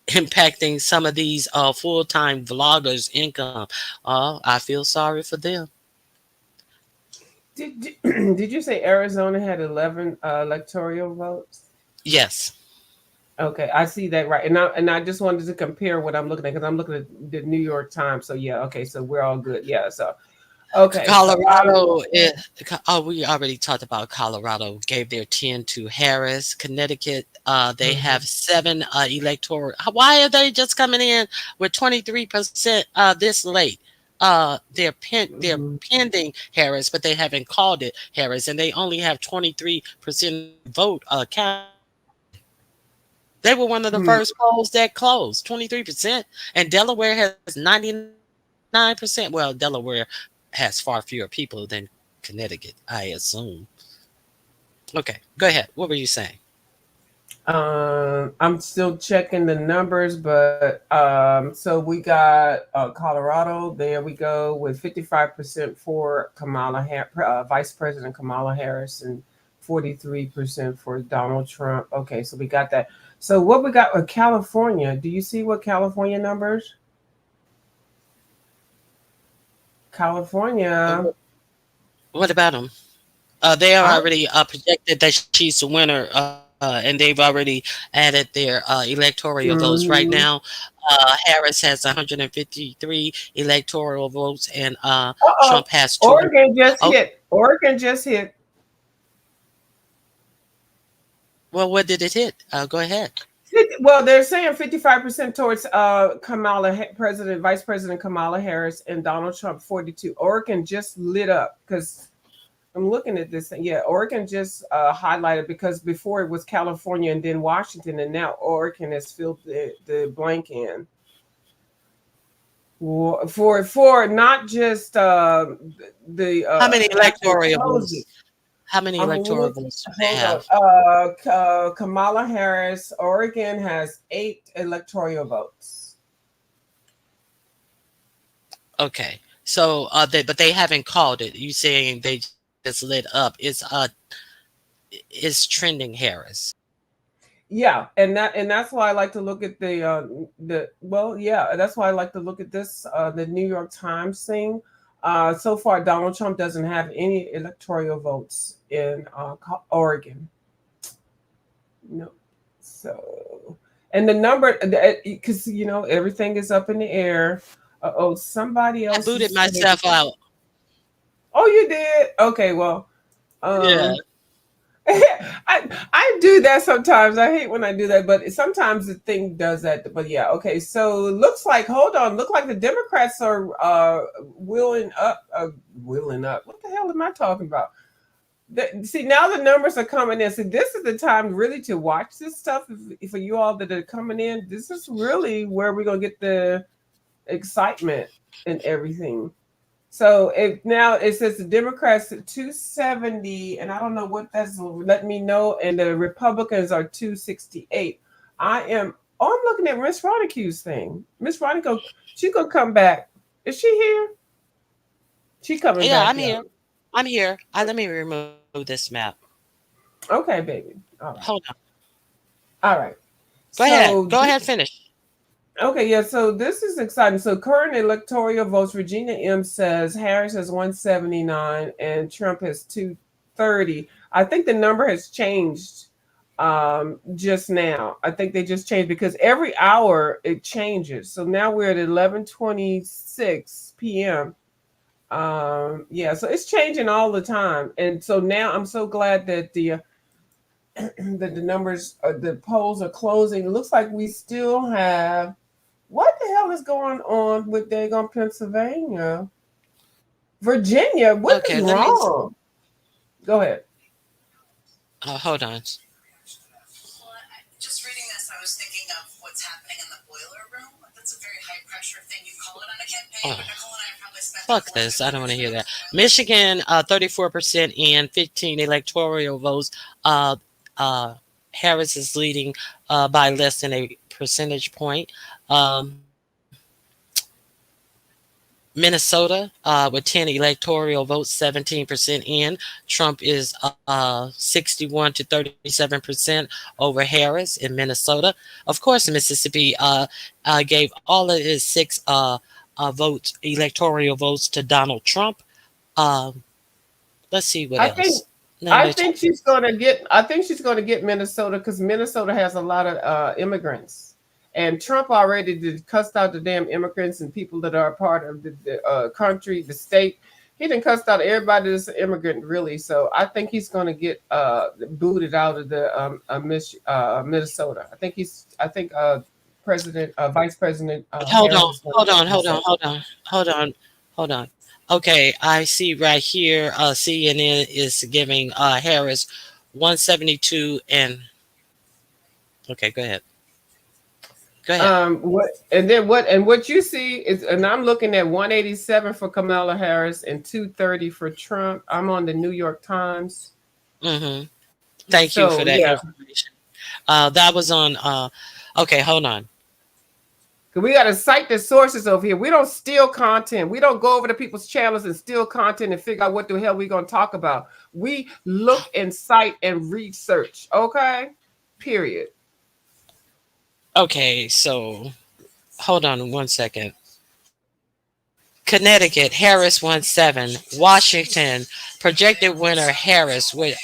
impacting some of these full-time vloggers' income. I feel sorry for them. Did you say Arizona had 11 electoral votes? Yes. Okay, I see that right, and I just wanted to compare what I'm looking at because I'm looking at the New York Times. So yeah, okay, so we're all good. Yeah, so okay. Colorado. We already talked about Colorado. Gave their 10 to Harris. Connecticut. They have 7 electoral. Why are they just coming in with 23% this late? They're pending Harris, but they haven't called it Harris, and they only have 23% vote count. They were one of the first polls that closed, 23%, and Delaware has 99%. Well, Delaware has far fewer people than Connecticut, I assume. Okay, go ahead. What were you saying? I'm still checking the numbers, but so we got Colorado. There we go with 55% for Vice President Kamala Harris and 43% for Donald Trump. Okay, so we got that. So what we got with California? Do you see what California numbers? California. What about them? They are already projected that she's the winner, and they've already added their electoral votes. Right now, Harris has 153 electoral votes, and Trump has 2. Oregon just hit. Oregon just hit. Well, what did it hit? Go ahead. Well, they're saying 55% towards Vice President Kamala Harris, and Donald Trump 42. Oregon just lit up because I'm looking at this. Yeah, Oregon just highlighted because before it was California and then Washington, and now Oregon has filled the blank in. For not just the how many electoral votes? How many electoral votes do they have? Kamala Harris, Oregon has 8 electoral votes. Okay, so but they haven't called it. You saying they just lit up? It's trending Harris. Yeah, and that's why I like to look at that's why I like to look at this the New York Times thing. So far, Donald Trump doesn't have any electoral votes in Oregon. No, so and the number because everything is up in the air. Somebody else. I booted myself out. Oh, you did? Okay, well, yeah. I do that sometimes. I hate when I do that, but sometimes the thing does that. But yeah, okay. So look like the Democrats are willing up. What the hell am I talking about? See, now the numbers are coming in. So this is the time really to watch this stuff. For you all that are coming in, this is really where we're gonna get the excitement and everything. So now it says the Democrats at 270, and I don't know what that's. Let me know. And the Republicans are 268. I'm looking at Miss Ronicu's thing. Miss Ronicu, she gonna come back. Is she here? She coming Yeah, back, I'm y'all. here. I'm here. Let me remove this map. Okay, baby. All right. Hold on. All right. Go ahead. Go ahead. Finish. Okay, yeah, so this is exciting. So current electoral votes, Regina M says Harris has 179 and Trump has 230. I think the number has changed just now. I think they just changed because every hour it changes. So now we're at 11:26 p.m. Yeah, so it's changing all the time. And so now I'm so glad that the that the numbers, the polls are closing. It looks like we still have. What the hell is going on with Dagon, Pennsylvania? Virginia, what is wrong? Go ahead. Hold on. Just reading this, I was thinking of what's happening in the boiler room. That's a very high pressure thing you call it on a campaign. But Nicole and I probably spent Fuck this. I don't want to hear that. Michigan, 34% in 15 electoral votes. Harris is leading by less than a percentage point. Minnesota, with 10 electoral votes, 17% in. Trump is 61 to 37% over Harris in Minnesota. Of course, Mississippi gave all of his 6 electoral votes to Donald Trump. Let's see what else. I think she's gonna get Minnesota because Minnesota has a lot of immigrants. And Trump already cussed out the damn immigrants and people that are a part of the country, the state. He didn't cuss out everybody that's an immigrant, really. So I think he's going to get booted out of the Minnesota. I think Vice President. Hold on. Okay, I see right here. CNN is giving Harris 172 and. Okay, go ahead. What you see is, and I'm looking at 187 for Kamala Harris and 230 for Trump. I'm on the New York Times. Mm-hmm. Thank you for that information. That was on. Okay, hold on. We got to cite the sources over here. We don't steal content. We don't go over to people's channels and steal content and figure out what the hell we're going to talk about. We look and cite and research. Okay? Period. Okay, so hold on 1 second. Connecticut, Harris 1-7. Washington, projected winner Harris with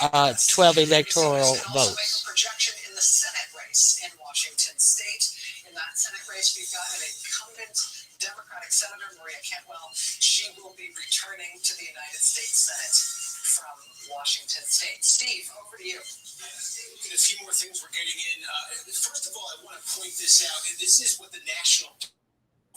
12 electoral votes. Projection in the Senate race in Washington State. In that Senate race, we've got an incumbent Democratic Senator, Maria Cantwell. She will be returning to the United States Senate from Washington State. Steve, over to you. A few more things we're getting in. First of all, I want to point this out. This is what the national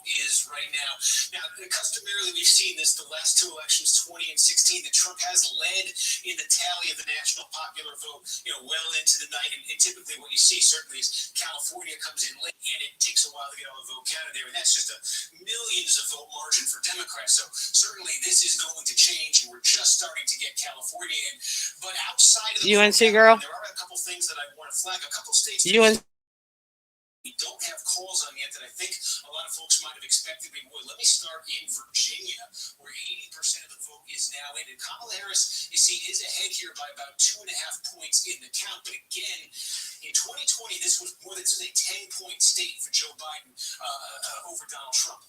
is right now. Now, customarily, we've seen this the last 2 elections, 20 and 16, that Trump has led in the tally of the national popular vote, well into the night. And typically what you see certainly is California comes in late, and it takes a while to get all the vote counted there. And that's just a millions of vote margin for Democrats. So certainly this is going to change, and we're just starting to get California in. But outside of the UNC girl, there are a couple things that I want to flag. A couple states. We don't have calls on yet that I think a lot of folks might have expected we would. Let me start in Virginia, where 80% of the vote is now in. And Kamala Harris, you see, is ahead here by about 2.5 points in the count. But again, in 2020, this was a 10-point state for Joe Biden over Donald Trump.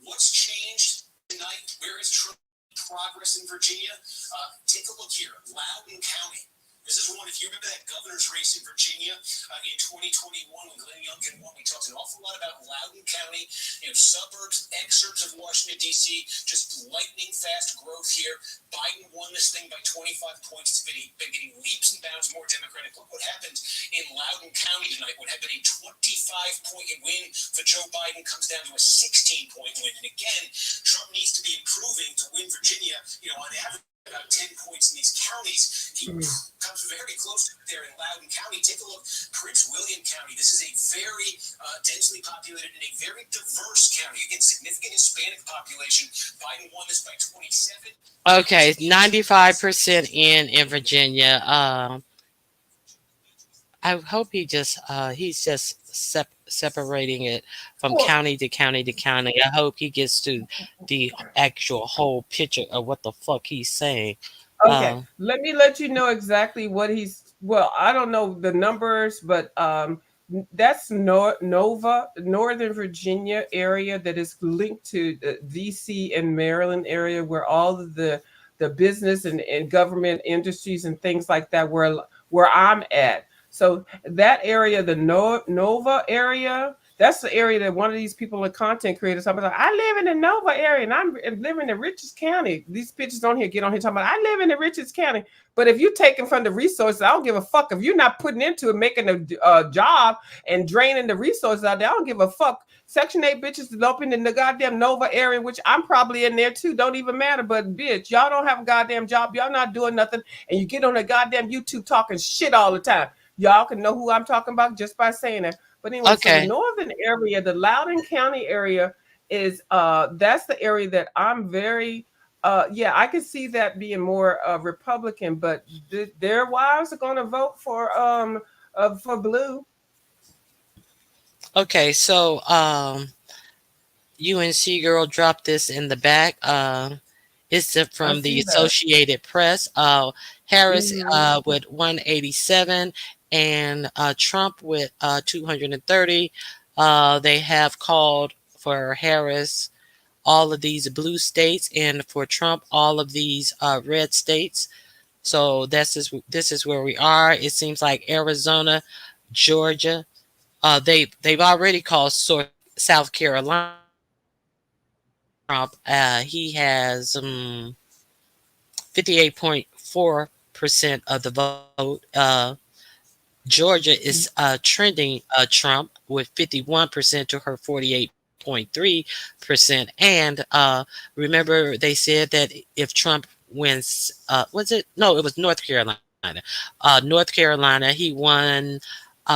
What's changed tonight? Where is Trump progress in Virginia? Take a look here. Loudoun County. This is one, if you remember that governor's race in Virginia in 2021 when Glenn Youngkin won, we talked an awful lot about Loudoun County, suburbs, exurbs of Washington, D.C., just lightning fast growth here. Biden won this thing by 25 points. It's been getting leaps and bounds more Democratic. Look what happened in Loudoun County tonight. What had been a 25-point win for Joe Biden comes down to a 16-point win. And again, Trump needs to be improving to win Virginia, on average, about 10 points in these counties. He comes very close to it there in Loudoun County. Take a look, Prince William County. This is a very densely populated and a very diverse county. Again, significant Hispanic population. Biden won this by 27. Okay, 95% in Virginia. I hope he's just separating it from county to county to county. I hope he gets to the actual whole picture of what the fuck he's saying. Okay, let you know exactly what he's. Well, I don't know the numbers, but that's Northern Virginia area that is linked to the DC and Maryland area, where all of the business and government industries and things like that where I'm at. So that area, the Nova area, that's the area that one of these people are content creators. I'm like, I live in the Nova area and I'm living in the richest county. These bitches on here get on here talking about, I live in the richest county. But if you're taking from the resources, I don't give a fuck. If you're not putting into it, making a job and draining the resources out there, I don't give a fuck. Section 8 bitches is up in the goddamn Nova area, which I'm probably in there too. Don't even matter. But bitch, y'all don't have a goddamn job. Y'all not doing nothing. And you get on the goddamn YouTube talking shit all the time. Y'all can know who I'm talking about just by saying that. But anyway, so the northern area, the Loudoun County area is that's the area that I'm very I can see that being more Republican, but their wives are going to vote for blue. Okay, so UNC girl dropped this in the back. It's from the Associated Press. Harris with 187 and Trump with 230. They have called for Harris all of these blue states, and for Trump all of these red states. So this is where we are. It seems like Arizona, Georgia. They've already called South Carolina. Trump. He has 58.4% of the vote. Georgia is trending Trump with 51% to her 48.3%. And remember, they said that if Trump wins, it was North Carolina. North Carolina, he won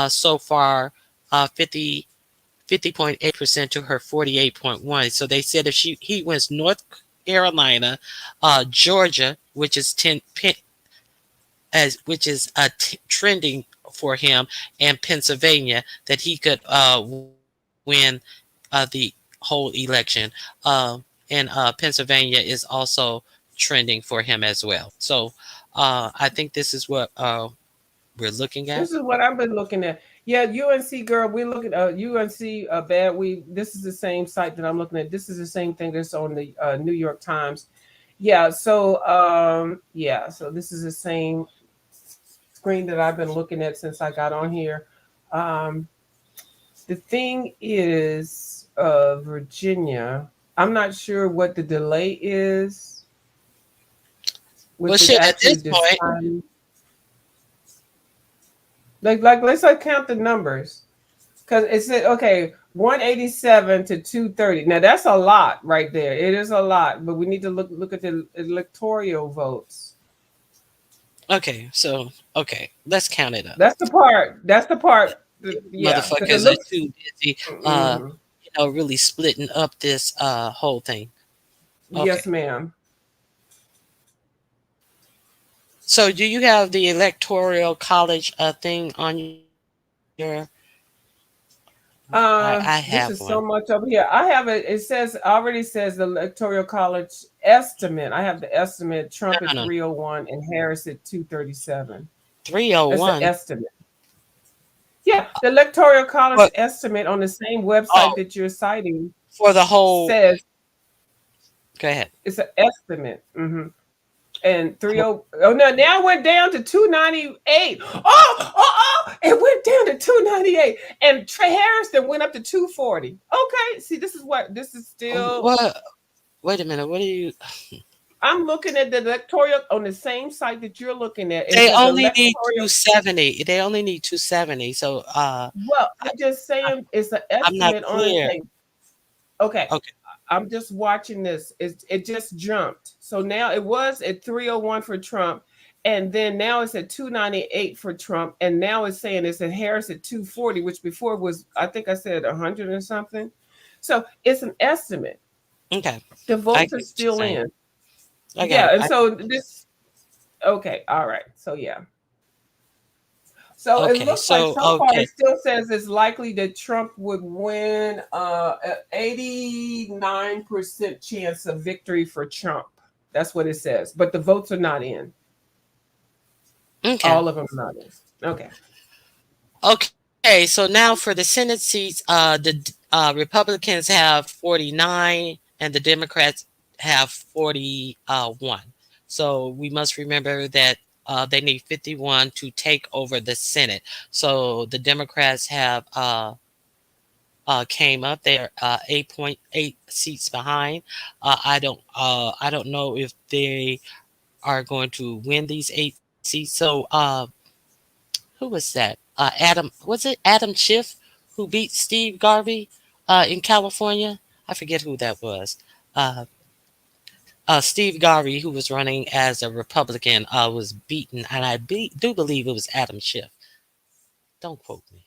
so far 50.8% to her 48.1%. So they said if he wins North Carolina, Georgia, which is trending for him, and Pennsylvania, that he could win the whole election. And Pennsylvania is also trending for him as well. So I think this is what we're looking at. This is what I've been looking at. Yeah, UNC girl, we're looking at UNC this is the same site that I'm looking at. This is the same thing that's on the New York Times. Yeah, so so this is the same screen that I've been looking at since I got on here. The thing is Virginia, I'm not sure what the delay is. Well, shit, at this point, like let's count the numbers, because it said 187 to 230. Now that's a lot right there. It is a lot, but we need to look at the electoral votes. Okay, so let's count it up. That's the part. Yeah, motherfuckers are too busy, really splitting up this whole thing. Okay. Yes, ma'am. So, do you have the Electoral College thing on your? I have this is one. so much over here. I have it. It already says the Electoral College estimate. I have the estimate. Trump at 301 and Harris at 237. 301. That's the estimate. Yeah, the Electoral College estimate on the same website that you're citing for the whole says. Go ahead. It's an estimate. Mm-hmm. And 30. Oh no, now it went down to 298. It went down to 298. And Trey Harrison went up to 240. Okay, see, this is still. What? Wait a minute. What are you? I'm looking at the electoral on the same site that you're looking at. They only need 270. They only need 270. So, well, I'm just saying it's an I'm not estimate on the clear. thing. Okay. I'm just watching this. It just jumped. So now it was at 301 for Trump, and then now it's at 298 for Trump, and now it's saying it's at Harris at 240, which before was, I think I said 100 or something. So it's an estimate. Okay. The votes are still in. And so this. Okay. All right. So yeah. So it looks like so far it still says it's likely that Trump would win 89% chance of victory for Trump. That's what it says. But the votes are not in. Okay. All of them are not in. Okay. Okay. So now for the Senate seats, the Republicans have 49 and the Democrats have 41. So we must remember that they need 51 to take over the Senate. So the Democrats have came up. They're 8.8 seats behind. I don't know if they are going to win these 8 seats. So who was that? Was it Adam Schiff who beat Steve Garvey in California? I forget who that was. Steve Garvey, who was running as a Republican, was beaten, and I do believe it was Adam Schiff. Don't quote me.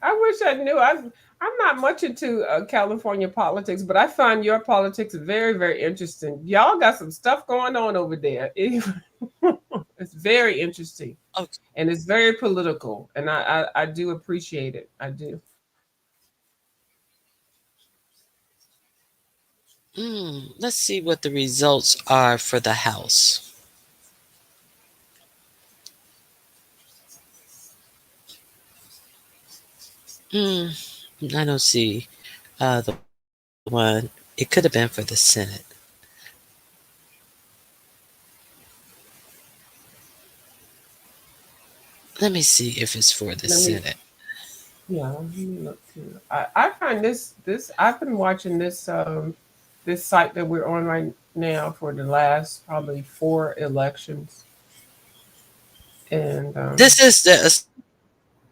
I wish I knew. I'm not much into California politics, but I find your politics very, very interesting. Y'all got some stuff going on over there. It's very interesting, and it's very political, and I do appreciate it. I do. Let's see what the results are for the House. I don't see the one. It could have been for the Senate. Let me see if it's for the Senate. Yeah, let me look too. I find this. I've been watching this this site that we're on right now for the last probably 4 elections, and this is the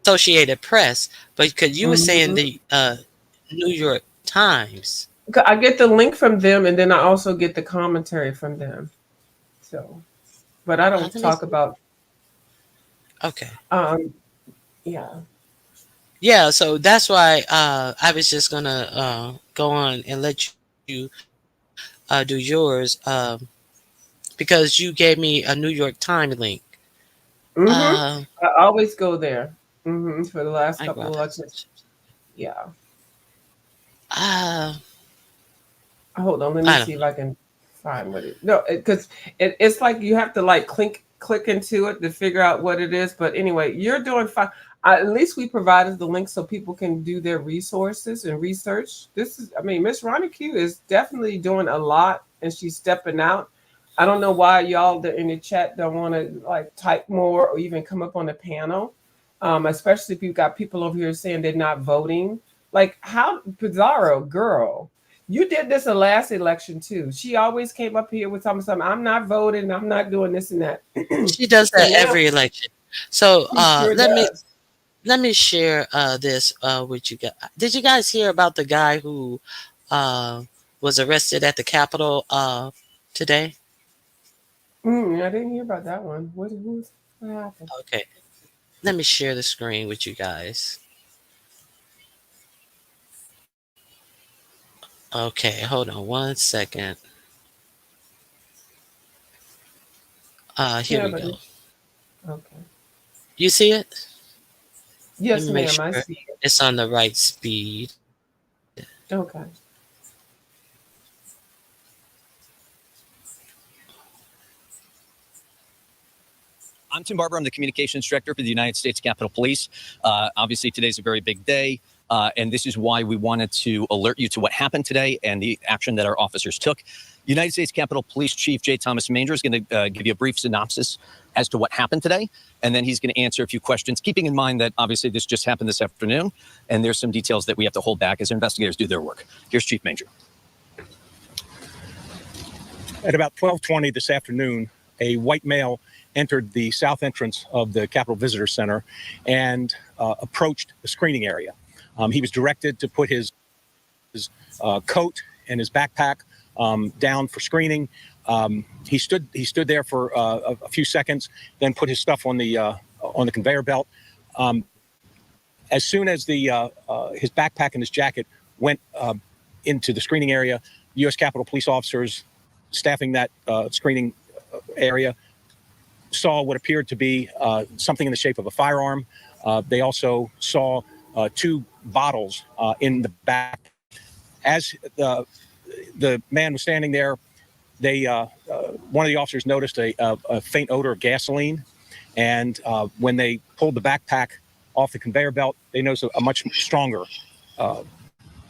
Associated Press, but because you were saying the New York Times. I get the link from them, and then I also get the commentary from them. So, but I don't talk about. Okay. Yeah. Yeah, so that's why I was just gonna go on and let you do yours because you gave me a New York Times link. I always go there for the last couple of elections. Yeah. Hold on, let me see if I can find what it. No, because it's like you have to like click into it to figure out what it is. But anyway, you're doing fine. At least we provided the link so people can do their resources and research. Miss Ronnie Q is definitely doing a lot, and she's stepping out. I don't know why y'all in the chat don't want to like type more or even come up on the panel, especially if you've got people over here saying they're not voting. Like, how Pizarro, girl, you did this the last election too. She always came up here with something. I'm not voting. I'm not doing this and that. She does that every election. So let me share this with you guys. Did you guys hear about the guy who was arrested at the Capitol today? I didn't hear about that one. What happened? Okay, let me share the screen with you guys. Okay, hold on 1 second. Here we go. Okay. You see it? Yes, ma'am. I see it. It's on the right speed. Okay. I'm Tim Barber. I'm the communications director for the United States Capitol Police. Obviously, today's a very big day. And this is why we wanted to alert you to what happened today and the action that our officers took. United States Capitol Police Chief J. Thomas Manger is going to give you a brief synopsis as to what happened today, and then he's going to answer a few questions, keeping in mind that obviously this just happened this afternoon, and there's some details that we have to hold back as investigators do their work. Here's Chief Manger. At about 12:20 this afternoon, a white male entered the south entrance of the Capitol Visitor Center and approached the screening area. He was directed to put his coat and his backpack down for screening. He stood there for a few seconds, then put his stuff on the conveyor belt. As soon as his backpack and his jacket went into the screening area, U.S. Capitol Police officers staffing that screening area saw what appeared to be something in the shape of a firearm. They also saw 2 bottles in the back. As the man was standing there, one of the officers noticed a faint odor of gasoline, and when they pulled the backpack off the conveyor belt, they noticed a much stronger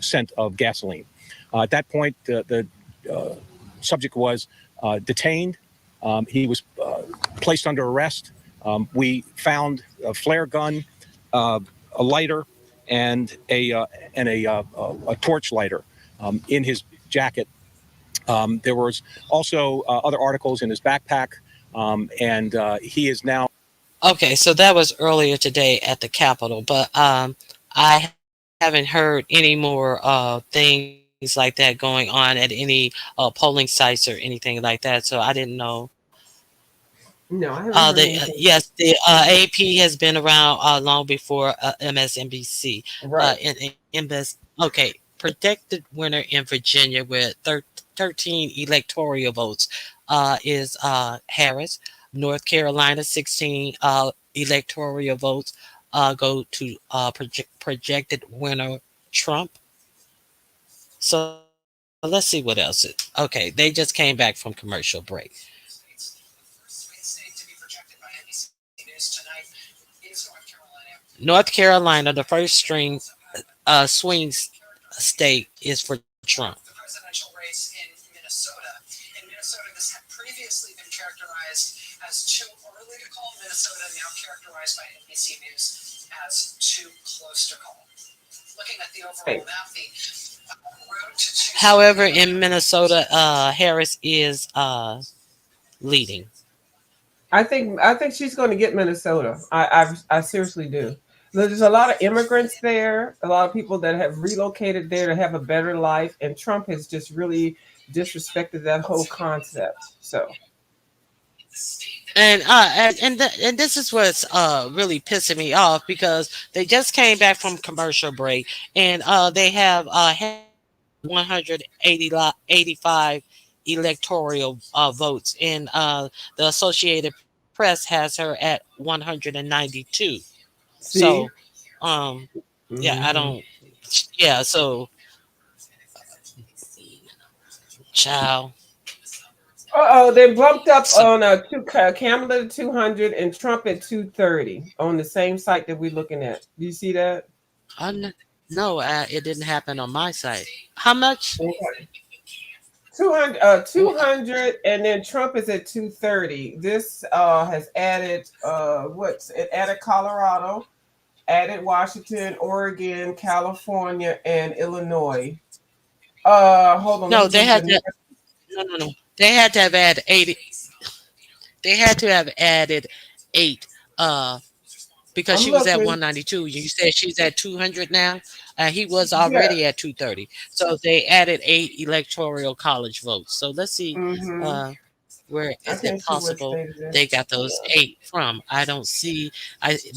scent of gasoline. At that point, the subject was detained. He was placed under arrest. We found a flare gun, a lighter, and a torch lighter in his jacket. There was also other articles in his backpack, and he is now. Okay, so that was earlier today at the Capitol, but I haven't heard any more things like that going on at any polling sites or anything like that. So I didn't know. No, I haven't heard anything. Yes, the AP has been around long before MSNBC. Right. Okay, predicted winner in Virginia with 13 electoral votes is Harris. North Carolina, 16 electoral votes go to projected winner Trump. So let's see what else. Okay, they just came back from commercial break. North Carolina, the first swing state is for Trump. The presidential race in Minnesota. In Minnesota, this had previously been characterized as too early to call. Minnesota now characterized by NBC News as too close to call. Looking at the overall map, the road to. However, in Minnesota, Harris is leading. I think she's going to get Minnesota. I seriously do. There's a lot of immigrants there, a lot of people that have relocated there to have a better life, and Trump has just really disrespected that whole concept. So, and this is what's really pissing me off, because they just came back from commercial break, and they have 185 electoral votes, and the Associated Press has her at 192. See? So, yeah, I don't. Yeah, so, child. They bumped up on Kamala at 200 and Trump at 230 on the same site that we're looking at. Do you see that? No, it didn't happen on my site. How much? 200, and then Trump is at 230. This has added it added Colorado, added Washington, Oregon, California, and Illinois. Hold on. No, they had to. No. They had to have added 80. They had to have added 8. Because she was at 192. You said she's at 200 now. He was already at 230. So they added 8 electoral college votes. So let's see where is it possible they got those 8 from. I don't see.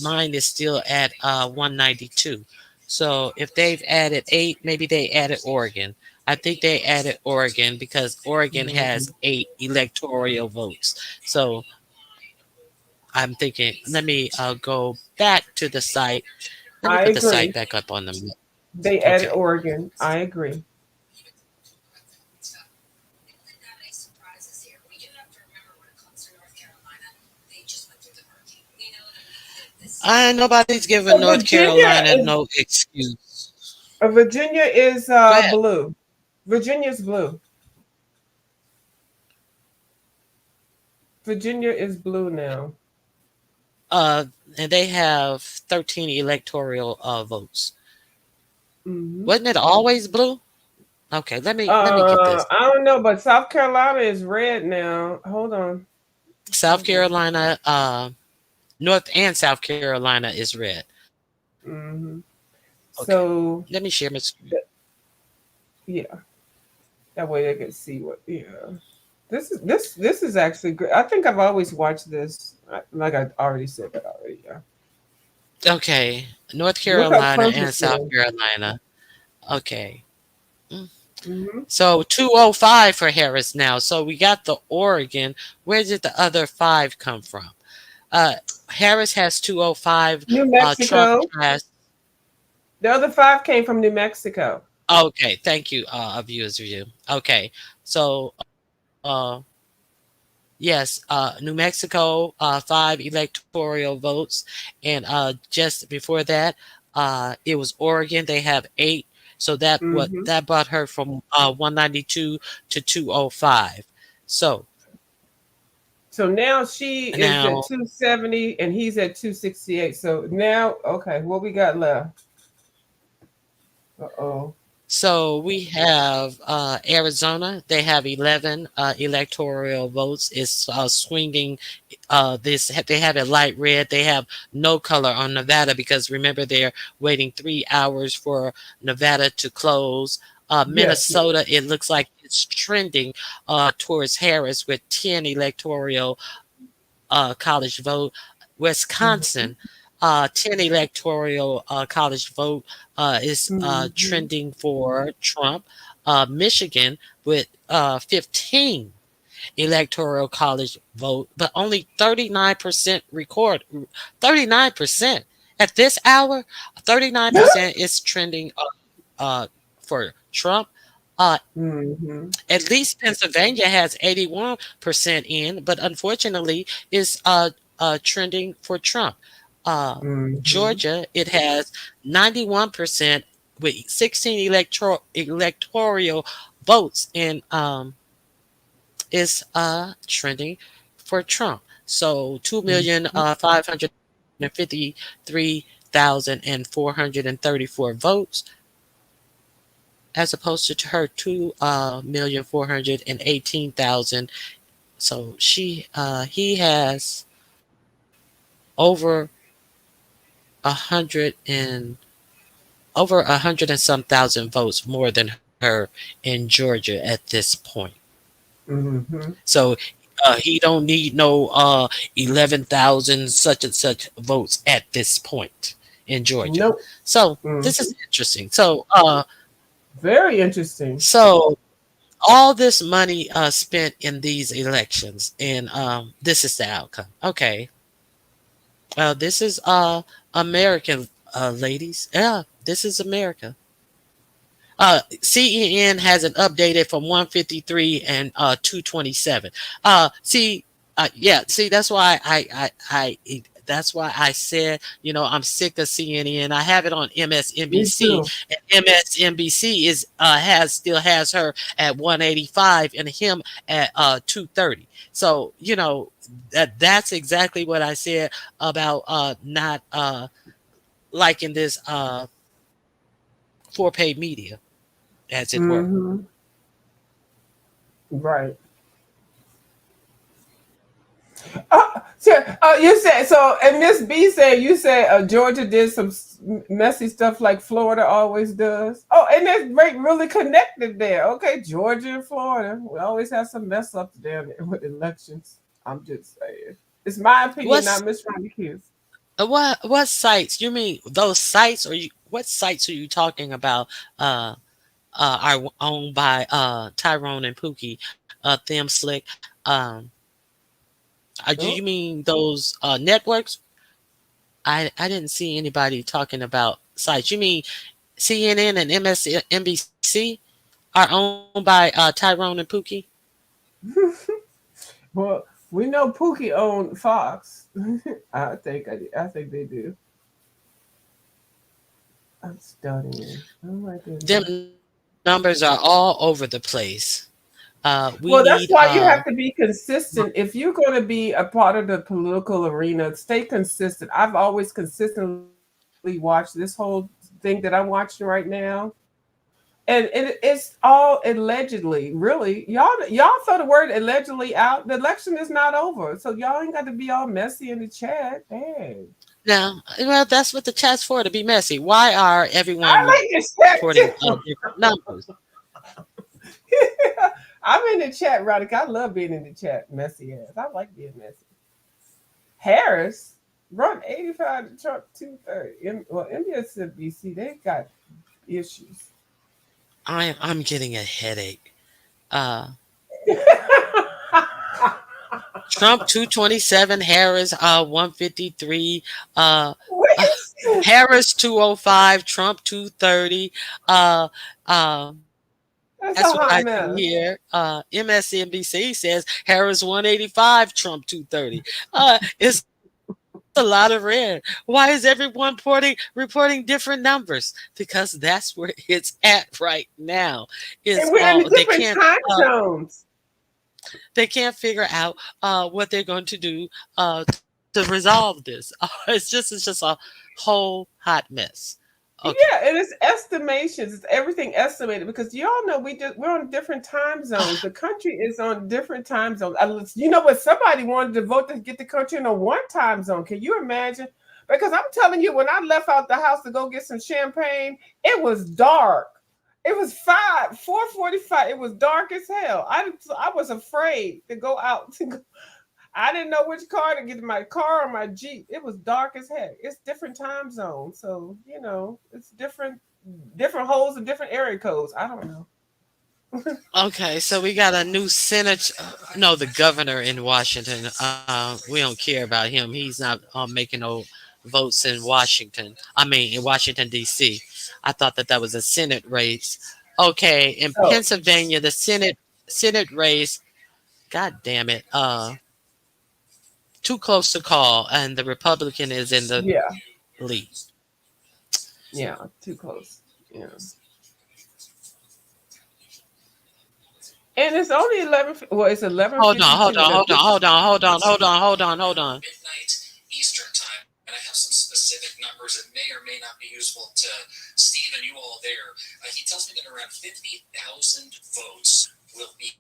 Mine is still at 192. So if they've added 8, maybe they added Oregon. I think they added Oregon because Oregon has 8 electoral votes. So I'm thinking, let me go back to the site. Let me put the site back up on the map. They added Oregon. I agree. Nobody's giving North Carolina no excuse. Virginia is Go ahead. blue. Virginia's blue. Virginia is blue now. And they have 13 electoral votes. Mm-hmm. Wasn't it always blue? Okay, let me get this. I don't know, but South Carolina is red now. Hold on. South Carolina, North and South Carolina is red. Mm-hmm. Okay, So let me share my screen. Yeah, that way they can see what. Yeah, this is actually great. I think I've always watched this. Like I already said that already. Yeah. Okay, North Look how Carolina and Clemson's South doing. Carolina. Okay. Mm-hmm. So 205 for Harris now. So we got the Oregon. Where did the other 5 come from? Harris has 205. New Trump Mexico. has. The other 5 came from New Mexico. Okay, thank you, viewers review. Okay, so yes, New Mexico, 5 electoral votes, and just before that, it was Oregon. They have 8, so Mm-hmm. that brought her from 192 to 205. So now she is at now, 270 and he's at 268. So now, okay, what we got left? Uh-oh. so we have Arizona. They have 11 electoral votes. It's swinging. This they have it light red. They have no color on Nevada because remember they're waiting 3 hours for Nevada to close. Yes. Minnesota, it looks like it's trending towards Harris with 10 electoral college vote. Wisconsin, 10 electoral college vote is Mm-hmm. trending for Trump. Michigan with 15 electoral college vote, but only 39% record. 39% at this hour. 39% is trending for Trump. Mm-hmm. At least Pennsylvania has 81% in, but unfortunately is trending for Trump. Mm-hmm. Georgia, it has 91% with 16 electoral votes and is trending for Trump. So 2,553,434 votes as opposed to her 2,418,000. So he has over 100 and some thousand votes more than her in Georgia at this point. Mm-hmm. So he don't need no 11,000 such and such votes at this point in Georgia. Nope. So Mm-hmm. this is interesting. So Very interesting. so all this money spent in these elections, and this is the outcome. Okay, this is American, ladies. Yeah, this is America. CEN has it updated from 153 and 227. See, that's why that's why I said, I'm sick of CNN. I have it on Me MSNBC, too. and MSNBC still has her at 185 and him at 230. So that's exactly what I said about not liking this for paid media, as it were. Mm-hmm. Right. You said so, and Miss B said you said Georgia did some messy stuff like Florida always does. Oh, and that's really connected there. Okay, Georgia and Florida, we always have some mess up down there with elections. I'm just saying, it's my opinion, What's not Miss Ronnie what sites? You mean those sites, or what sites are you talking about? Are owned by Tyrone and Pookie, Them Slick. Do you Oh. mean those networks? I didn't see anybody talking about sites. You mean CNN and MSNBC are owned by Tyrone and Pookie? Well, we know Pookie owned Fox. I think they do. I'm studying. Oh my goodness. Them numbers are all over the place. We Well, that's need why you have to be consistent. If you're going to be a part of the political arena, stay consistent. I've always consistently watched this whole thing that I'm watching right now. And it's all allegedly, really. Y'all throw the word allegedly out. The election is not over. So y'all ain't got to be all messy in the chat. Dang. now. Well, that's what the chat's for, to be messy. Why are everyone I like this chat reporting too. different numbers? I'm in the chat, Rodic. I love being in the chat, messy ass. I like being messy. Harris run 85 to Trump 230. Well, MSNBC, they got issues. I'm getting a headache. Trump 227, Harris 153, Harris 205, Trump 230. That's That's a what hot I mess. see here. MSNBC says Harris 185, Trump 230. It's a lot of red. Why is everyone reporting different numbers? Because that's where it's at right now. And we're in They different can't time zones. they can't figure out what they're going to do to resolve this. It's just a whole hot mess. Okay. Yeah, and it's estimations. It's everything estimated because y'all know we're on different time zones. The country is on different time zones. You know what? Somebody wanted to vote to get the country in a one time zone. Can you imagine? Because I'm telling you, when I left out the house to go get some champagne, it was dark. It was 4:45. It was dark as hell. I was afraid to go out to go. I didn't know which car to get, my car or my Jeep. It was dark as heck. It's different time zones. So, it's different holes and different area codes. I don't know. Okay, so we got a new the governor in Washington. We don't care about him. He's not making no votes in Washington. In Washington, D.C. I thought that was a Senate race. Okay, in Pennsylvania, the Senate race, God damn it, too close to call, and the Republican is in the lead. Yeah, too close. Yeah. And it's only 11. Well, it's 11. Hold on. Midnight Eastern time, and I have some specific numbers that may or may not be useful to Steve and you all there. He tells me that around 50,000 votes will be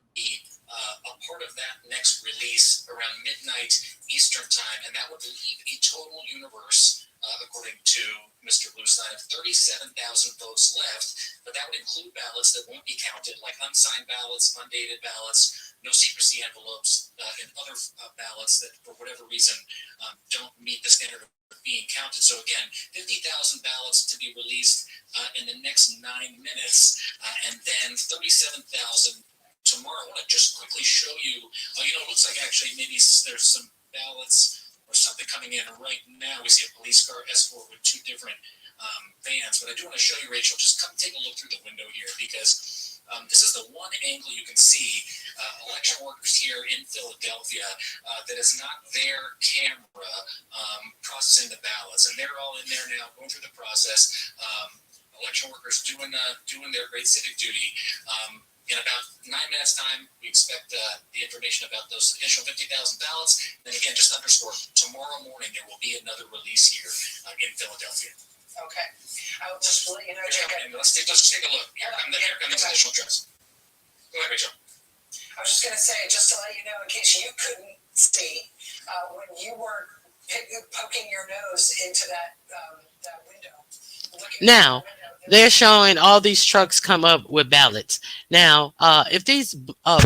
a part of that next release around midnight Eastern time, and that would leave a total universe, according to Mr. Bluestein, of 37,000 votes left, but that would include ballots that won't be counted, like unsigned ballots, undated ballots, no secrecy envelopes, and other ballots that, for whatever reason, don't meet the standard of being counted. So again, 50,000 ballots to be released in the next 9 minutes, and then 37,000 tomorrow. I want to just quickly show you, it looks like actually maybe there's some ballots or something coming in right now. We see a police car escort with two different vans, but I do want to show you, Rachel, just come take a look through the window here, because this is the one angle you can see election workers here in Philadelphia that is not their camera processing the ballots, and they're all in there now going through the process. Election workers doing their great civic duty. In about 9 minutes' time, we expect the information about those initial 50,000 ballots. Then again, just underscore, tomorrow morning there will be another release here in Philadelphia. Okay. I will just let you know, Jacob. Let's take a look. Here come these additional trends. Go ahead, Rachel. I was just going to say, just to let you know, in case you couldn't see, when you were poking your nose into that window. Now, they're showing all these trucks come up with ballots. Now, if these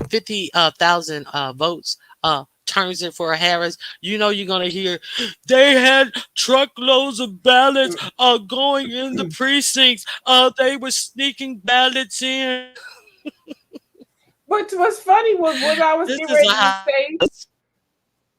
50,000 votes turns in for Harris, you're going to hear they had truckloads of ballots going in the precincts. They were sneaking ballots in. But what's funny was what I was getting ready to say.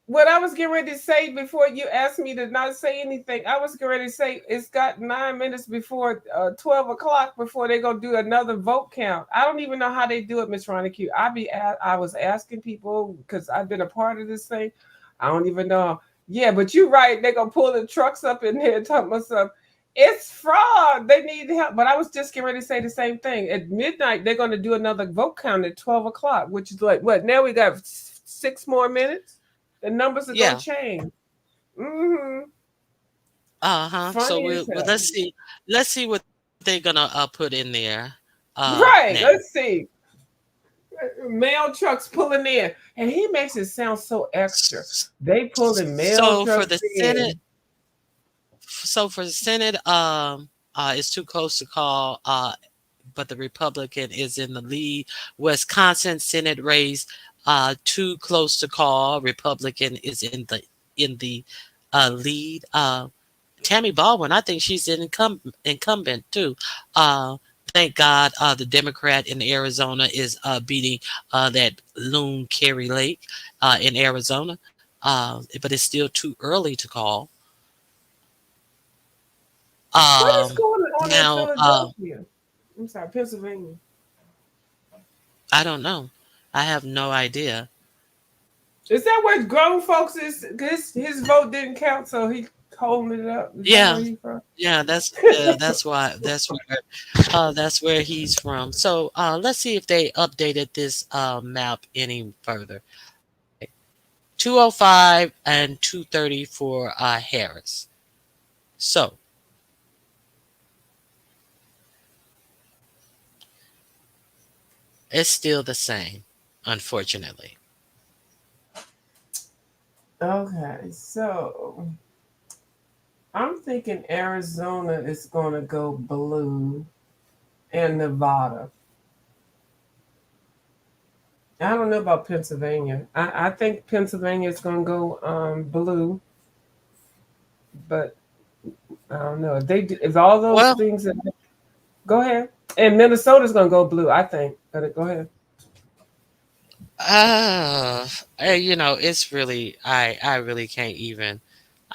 What I was getting ready to say before you asked me to not say anything, I was getting ready to say it's got 9 minutes before 12 o'clock before they're going to do another vote count. I don't even know how they do it, Ms. Ronique. I was asking people because I've been a part of this thing. I don't even know. Yeah, but you're right. They're going to pull the trucks up in there and talk about stuff. It's fraud. They need help. But I was just getting ready to say the same thing. At midnight, they're going to do another vote count at 12 o'clock, which is like, what? Now we got 6 more minutes. The numbers are going Yeah. to change. Mm-hmm. So Funny as hell. let's see what they're gonna put in there Right. now. Let's see. Mail trucks pulling in. And he makes it sound so extra. They pulling mail So for trucks the in. Senate, it's too close to call. But the Republican is in the lead. Wisconsin Senate race, too close to call. Republican is in the lead. Tammy Baldwin, I think she's an incumbent too. Thank God, the Democrat in Arizona is beating that loon Kerry Lake in Arizona, but it's still too early to call. What is going on in Now, Philadelphia? I'm sorry, Pennsylvania. I don't know. I have no idea. Is that where grown folks is? His vote didn't count, so he holding it up. Is that Yeah, where he from? yeah, that's why that's where he's from. So let's see if they updated this map any further. 205 and 230 for Harris. So it's still the same, unfortunately. Okay, so I'm thinking Arizona is going to go blue and Nevada. I don't know about Pennsylvania. I think Pennsylvania is going to go blue, but I don't know. If all those things that go ahead. And Minnesota's going to go blue, I think. Go ahead. It's really I really can't even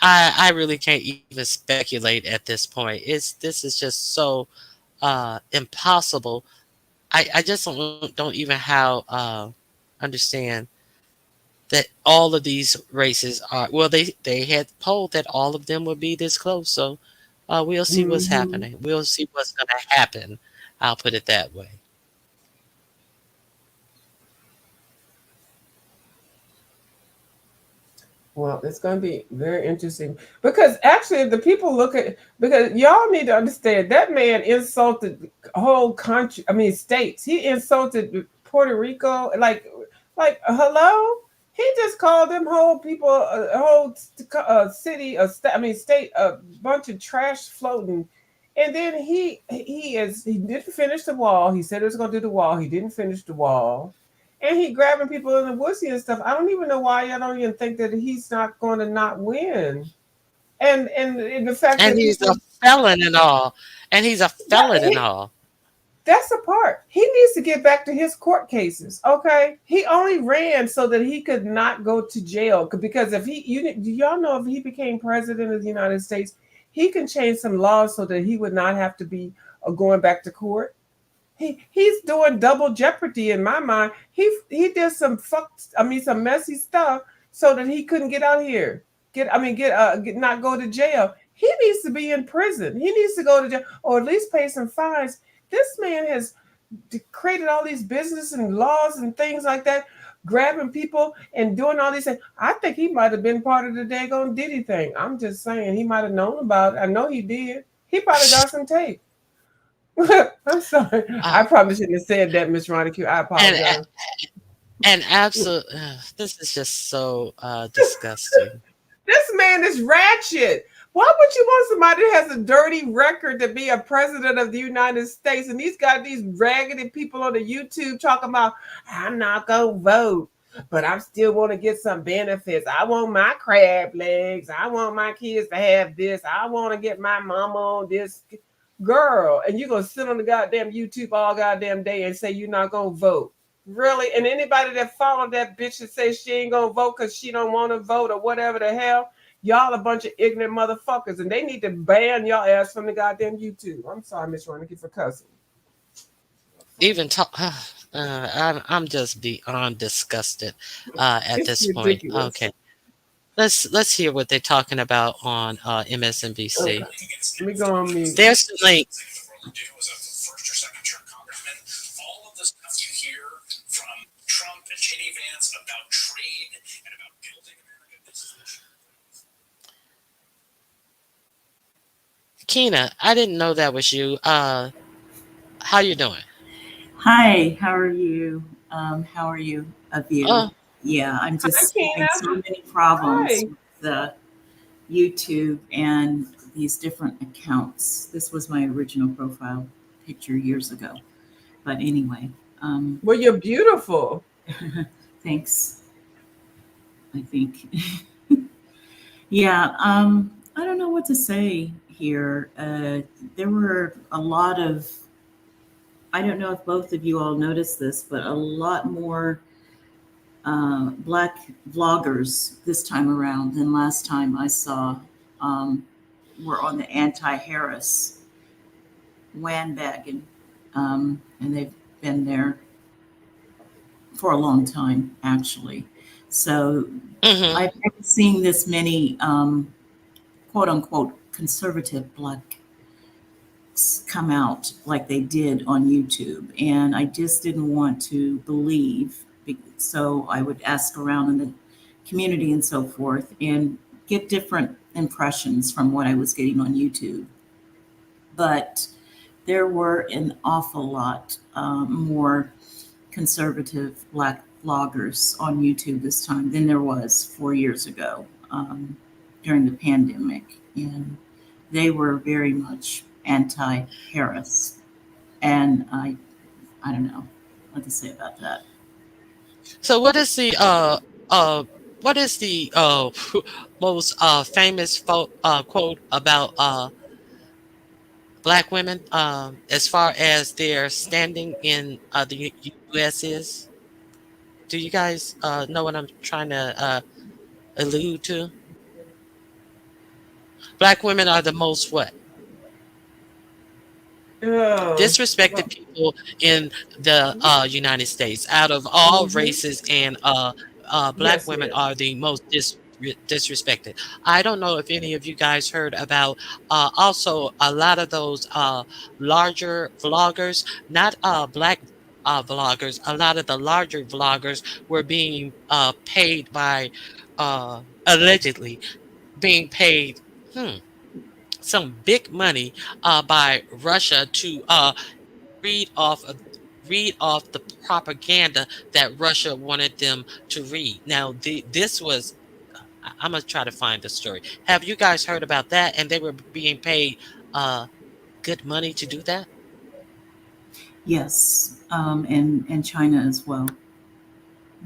I really can't even speculate at this point. This is just so impossible. I just don't even how understand that all of these races are they had polled that all of them would be this close. So we'll see what's happening. We'll see what's gonna happen. I'll put it that way. Well, it's going to be very interesting because actually, if the people look at because y'all need to understand that man insulted whole country. I mean, states. He insulted Puerto Rico. Like hello. He just called them whole people, a whole city, state, a bunch of trash floating. And then he didn't finish the wall. He said he was going to do the wall. He didn't finish the wall. And he grabbing people in the wussy and stuff. I don't even know why y'all don't even think that he's not going to not win. And the fact And that he's people, a felon and all. And he's a felon and all. that's the part. He needs to get back to his court cases. Okay, he only ran so that he could not go to jail because if do y'all know if he became president of the United States, he can change some laws so that he would not have to be going back to court. He's doing double jeopardy in my mind. He did some some messy stuff so that he couldn't get out here. Not go to jail. He needs to be in prison. He needs to go to jail or at least pay some fines. This man has created all these business and laws and things like that, grabbing people and doing all these things. I think he might have been part of the daggone Diddy thing. I'm just saying he might have known about it. I know he did. He probably got some tape. I'm sorry. I probably shouldn't have said that, Miss Ronicue. I apologize. And absolutely, this is just so disgusting. This man is ratchet. Why would you want somebody that has a dirty record to be a president of the United States? And he's got these raggedy people on the YouTube talking about, I'm not going to vote, but I still want to get some benefits. I want my crab legs. I want my kids to have this. I want to get my mama on this. Girl, and you're going to sit on the goddamn YouTube all goddamn day and say you're not going to vote. Really? And anybody that followed that bitch and say she ain't going to vote because she don't want to vote or whatever the hell, y'all a bunch of ignorant motherfuckers, and they need to ban y'all ass from the goddamn YouTube. I'm sorry, Miss Ronicue, for cussing. Even talk, I'm just beyond disgusted at this point. Okay. Let's hear what they're talking about on MSNBC. Okay. Let me go on mute. There's the link. All of the stuff you hear from Trump and J.D. Vance about trade and about building America, this is Kina, I didn't know that was you. How you doing? Hi, how are you? How are you of you? Oh. Yeah, I'm Hi, just Tina. having so many problems Hi. with the YouTube and these different accounts. This was my original profile picture years ago. But anyway. Well, you're beautiful. Thanks. I think. Yeah, I don't know what to say here. There were a lot of, I don't know if both of you all noticed this, but a lot more Black vloggers this time around than last time I saw were on the anti-Harris bandwagon, and they've been there for a long time, actually. So I've never seen this many quote unquote conservative Black come out like they did on YouTube, and I just didn't want to believe. So I would ask around in the community and so forth and get different impressions from what I was getting on YouTube. But there were an awful lot more conservative Black bloggers on YouTube this time than there was 4 years ago during the pandemic. And they were very much anti-Harris. And I don't know what to say about that. So what is the most famous quote about Black women as far as their standing in the U.S. is? Do you guys know what I'm trying to allude to? Black women are the most what? Disrespected people in the United States. Out of all races and Black women are the most disrespected. I don't know if any of you guys heard about also a lot of those larger vloggers, not Black vloggers. A lot of the larger vloggers were being paid by allegedly being paid some big money by Russia to read off of read off the propaganda that Russia wanted them to read. Now, this was I'm gonna try to find the story. Have you guys heard about that? And they were being paid good money to do that? Yes, and China as well.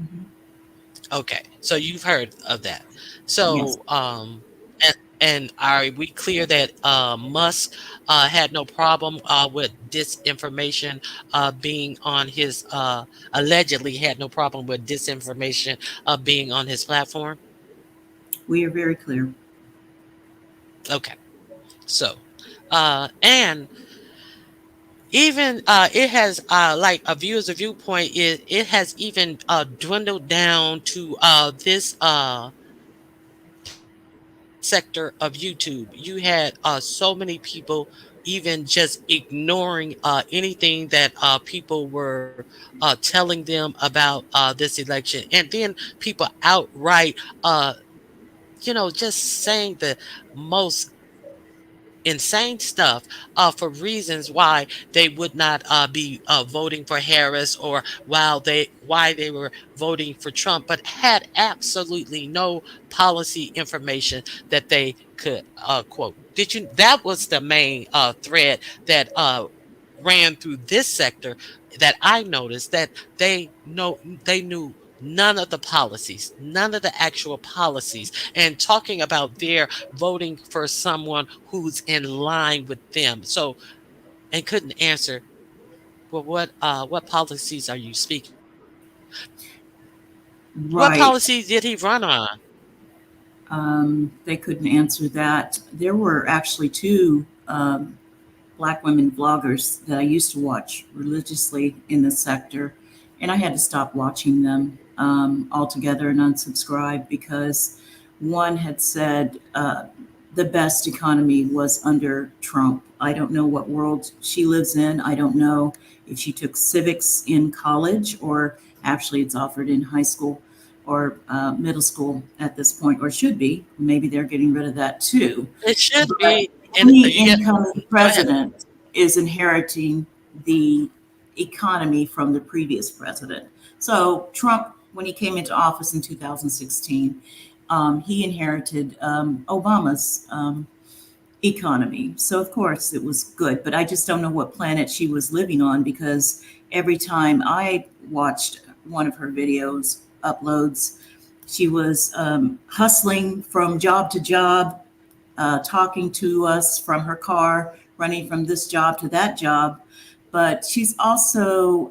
Mm-hmm. Okay, so you've heard of that. Yes. So, and are we clear that Musk had no problem with disinformation being on his allegedly had no problem with disinformation being on his platform? We are very clear. Okay, so and even it has like a viewer's viewpoint is it has even dwindled down to this sector of YouTube. You had so many people even just ignoring anything that people were telling them about this election, and then people outright just saying the most insane stuff for reasons why they would not be voting for Harris, or why they were voting for Trump, but had absolutely no policy information that they could quote. That was the main thread that ran through this sector that I noticed, that they knew none of the policies, none of the actual policies, and talking about their voting for someone who's in line with them. So, and couldn't answer, well, what policies are you speaking? What Right. policies did he run on? They couldn't answer that. There were actually two Black women vloggers that I used to watch religiously in the sector, and I had to stop watching them altogether and unsubscribe because one had said the best economy was under Trump. I don't know what world she lives in. I don't know if she took civics in college or actually it's offered in high school or middle school at this point, or should be. Maybe they're getting rid of that too. It should But be. And any yeah, incoming go ahead. president is inheriting the economy from the previous president. So Trump, when he came into office in 2016, he inherited Obama's economy. So of course it was good, but I just don't know what planet she was living on because every time I watched one of her videos uploads, she was hustling from job to job, talking to us from her car, running from this job to that job. But she's also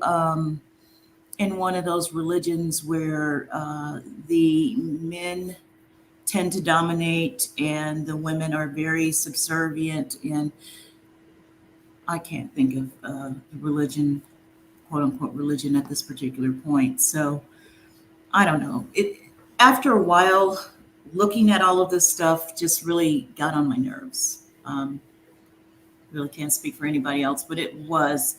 in one of those religions where the men tend to dominate and the women are very subservient. And I can't think of religion, quote unquote religion, at this particular point. So I don't know. It after a while, looking at all of this stuff just really got on my nerves. Really can't speak for anybody else, but it was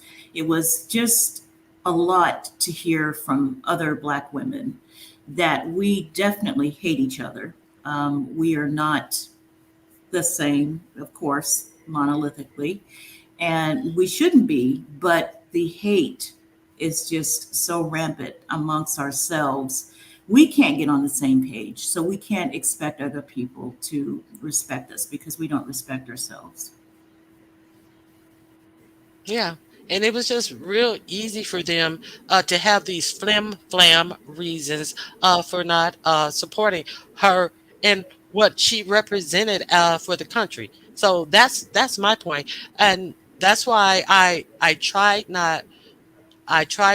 just a lot to hear from other Black women that we definitely hate each other. We are not the same, of course, monolithically, and we shouldn't be, but the hate is just so rampant amongst ourselves. We can't get on the same page, so we can't expect other people to respect us because we don't respect ourselves. Yeah. And it was just real easy for them to have these flim flam reasons for not supporting her and what she represented for the country. So that's my point, and that's why I tried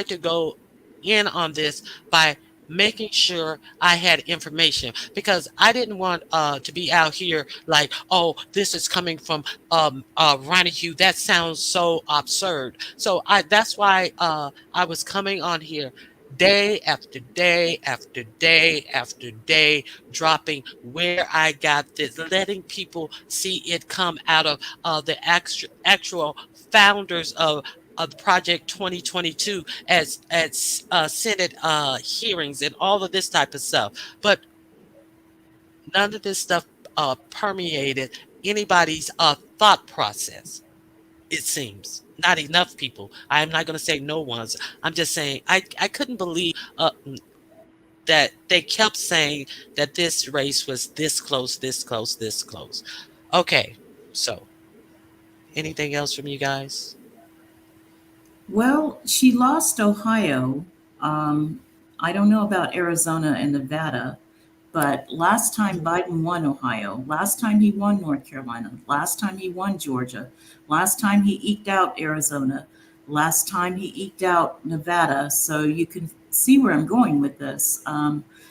to go in on this by making sure I had information because I didn't want to be out here like, oh, this is coming from Ronnie Hugh. That sounds so absurd. So that's why I was coming on here day after day after day after day, dropping where I got this, letting people see it come out of the actual founders of the Project 2022 as Senate hearings and all of this type of stuff. But none of this stuff permeated anybody's thought process. It seems not enough people. I'm not going to say no ones. I'm just saying I couldn't believe that they kept saying that this race was this close, this close, this close. Okay, so anything else from you guys? Well, she lost Ohio. Um, I don't know about Arizona and Nevada, but last time Biden won Ohio, last time he won North Carolina, last time he won Georgia, last time he eked out Arizona, last time he eked out Nevada. So you can see where I'm going with this.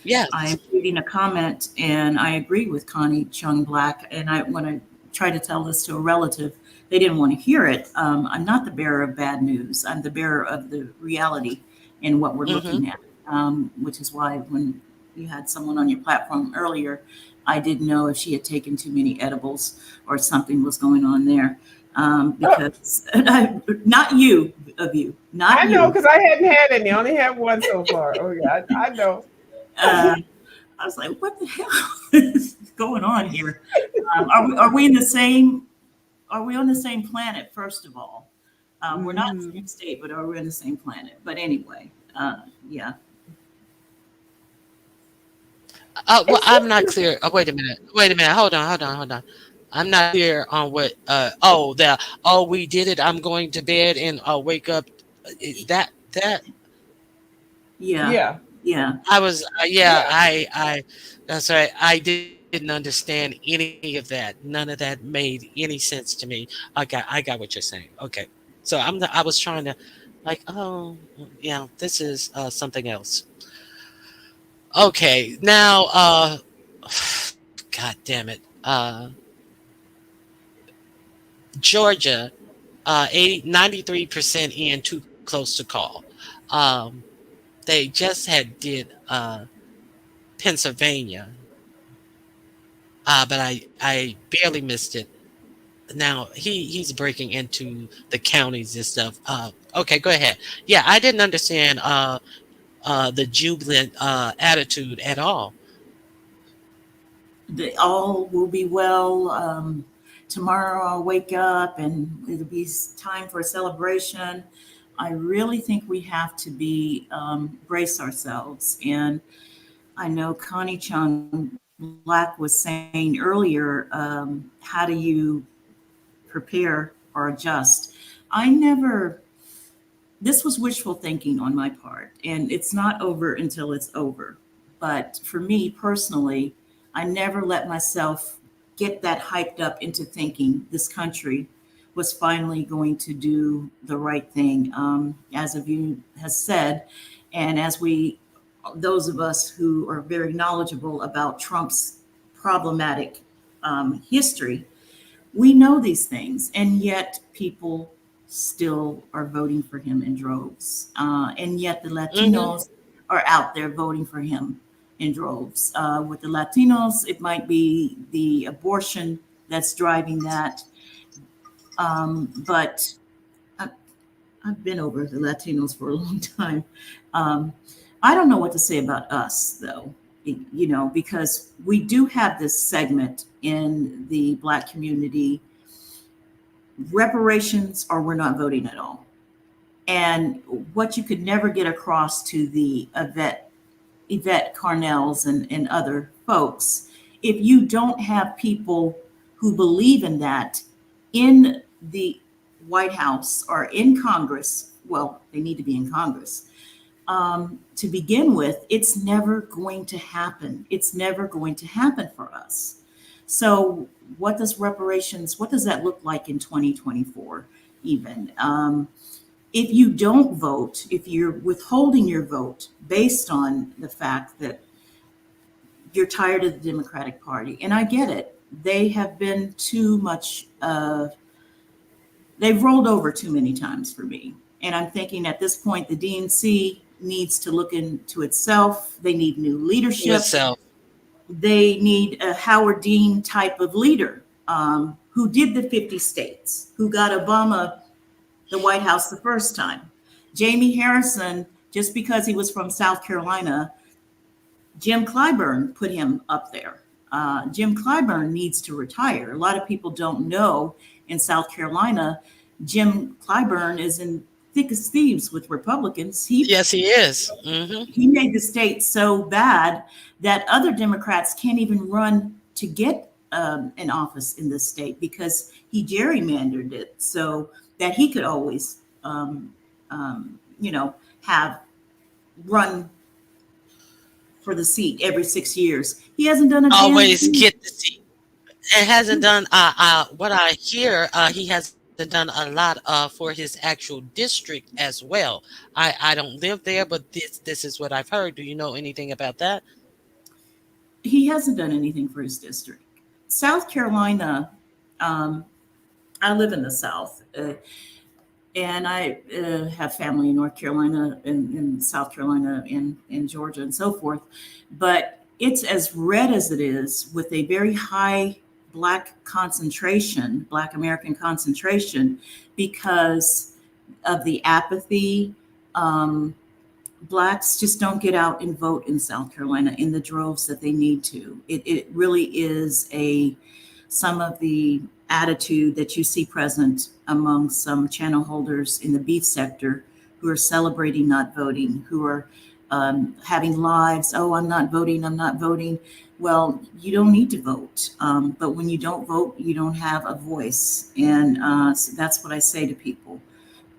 Yes. I'm reading a comment and I agree with Connie Chung Black. And when I try to tell this to a relative, they didn't want to hear it. I'm not the bearer of bad news. I'm the bearer of the reality and what we're looking at, which is why when you had someone on your platform earlier, I didn't know if she had taken too many edibles or something was going on there. Because not you, not I you. know because I hadn't had any. I only had one so far. Oh yeah, I know. I was like, what the hell is going on here? Are we in the same? Are we on the same planet? First of all, we're not in the same state, but are we on the same planet? But anyway, yeah. Well, I'm not clear. Oh, wait a minute. Wait a minute. Hold on. I'm not clear on what. We did it. I'm going to bed and I'll wake up. That. Yeah. Yeah. I was. Yeah. I. That's right. I didn't understand any of that. None of that made any sense to me. I got what you're saying. Okay. So I was trying to, like, oh, yeah. This is something else. Okay. Now. God damn it. Georgia, 93% in, too close to call. They just did Pennsylvania. but I barely missed it. Now he's breaking into the counties and stuff. Okay, go ahead. Yeah, I didn't understand the jubilant attitude at all. All will be well. Tomorrow I'll wake up and it'll be time for a celebration. I really think we have to be brace ourselves. And I know Connie Chung Black was saying earlier, how do you prepare or adjust? I never, this was wishful thinking on my part, and it's not over until it's over. But for me personally, I never let myself get that hyped up into thinking this country was finally going to do the right thing, as of you has said, and as we, those of us who are very knowledgeable about Trump's problematic history, we know these things, and yet people still are voting for him in droves. And yet the Latinos are out there voting for him in droves. With the Latinos, it might be the abortion that's driving that. But I've been over the Latinos for a long time. I don't know what to say about us, though, you know, because we do have this segment in the Black community, reparations or we're not voting at all. And what you could never get across to the Yvette Carnells and other folks, if you don't have people who believe in that in the White House or in Congress, well, they need to be in Congress. To begin with, it's never going to happen. It's never going to happen for us. So what does reparations, what does that look like in 2024 even? If you don't vote, if you're withholding your vote based on the fact that you're tired of the Democratic Party, and I get it, they have been too much, they've rolled over too many times for me. And I'm thinking at this point, the DNC needs to look into itself. They need new leadership. They need a Howard Dean type of leader who did the 50 states, who got Obama the White House the first time. Jamie Harrison, just because he was from South Carolina, Jim Clyburn put him up there. Jim Clyburn needs to retire. A lot of people don't know in South Carolina, Jim Clyburn is in thick as thieves with Republicans. Yes, he is. He made the state so bad that other Democrats can't even run to get an office in this state because he gerrymandered it so that he could always, you know, have run for the seat every 6 years. He hasn't done a damn Always thing. get the seat. It hasn't done what I hear. He hasn't done a lot for his actual district as well. I don't live there, but this is what I've heard. Do you know anything about that? He hasn't done anything for his district. South Carolina, I live in the South, and I have family in North Carolina and South Carolina and Georgia and so forth. But it's as red as it is, with a very high Black concentration, Black American concentration, because of the apathy. Blacks just don't get out and vote in South Carolina in the droves that they need to. It really is some of the attitude that you see present among some channel holders in the beef sector who are celebrating not voting, who are having lives. Oh, I'm not voting. I'm not voting. Well, you don't need to vote. But when you don't vote, you don't have a voice. And so that's what I say to people.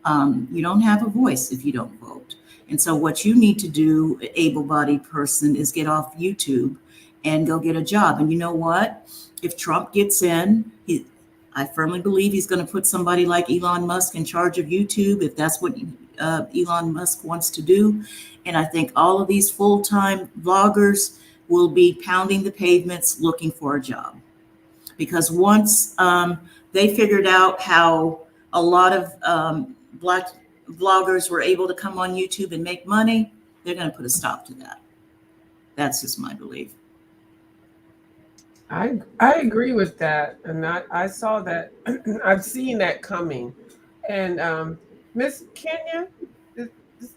You don't have a voice if you don't vote. And so what you need to do, able-bodied person, is get off YouTube and go get a job. And you know what? If Trump gets in, I firmly believe he's going to put somebody like Elon Musk in charge of YouTube, if that's what Elon Musk wants to do. And I think all of these full-time vloggers will be pounding the pavements looking for a job. Because once they figured out how a lot of Black vloggers were able to come on YouTube and make money, they're going to put a stop to that. That's just my belief. I agree with that, and I saw that. I've seen that coming, and Miss Kenya, is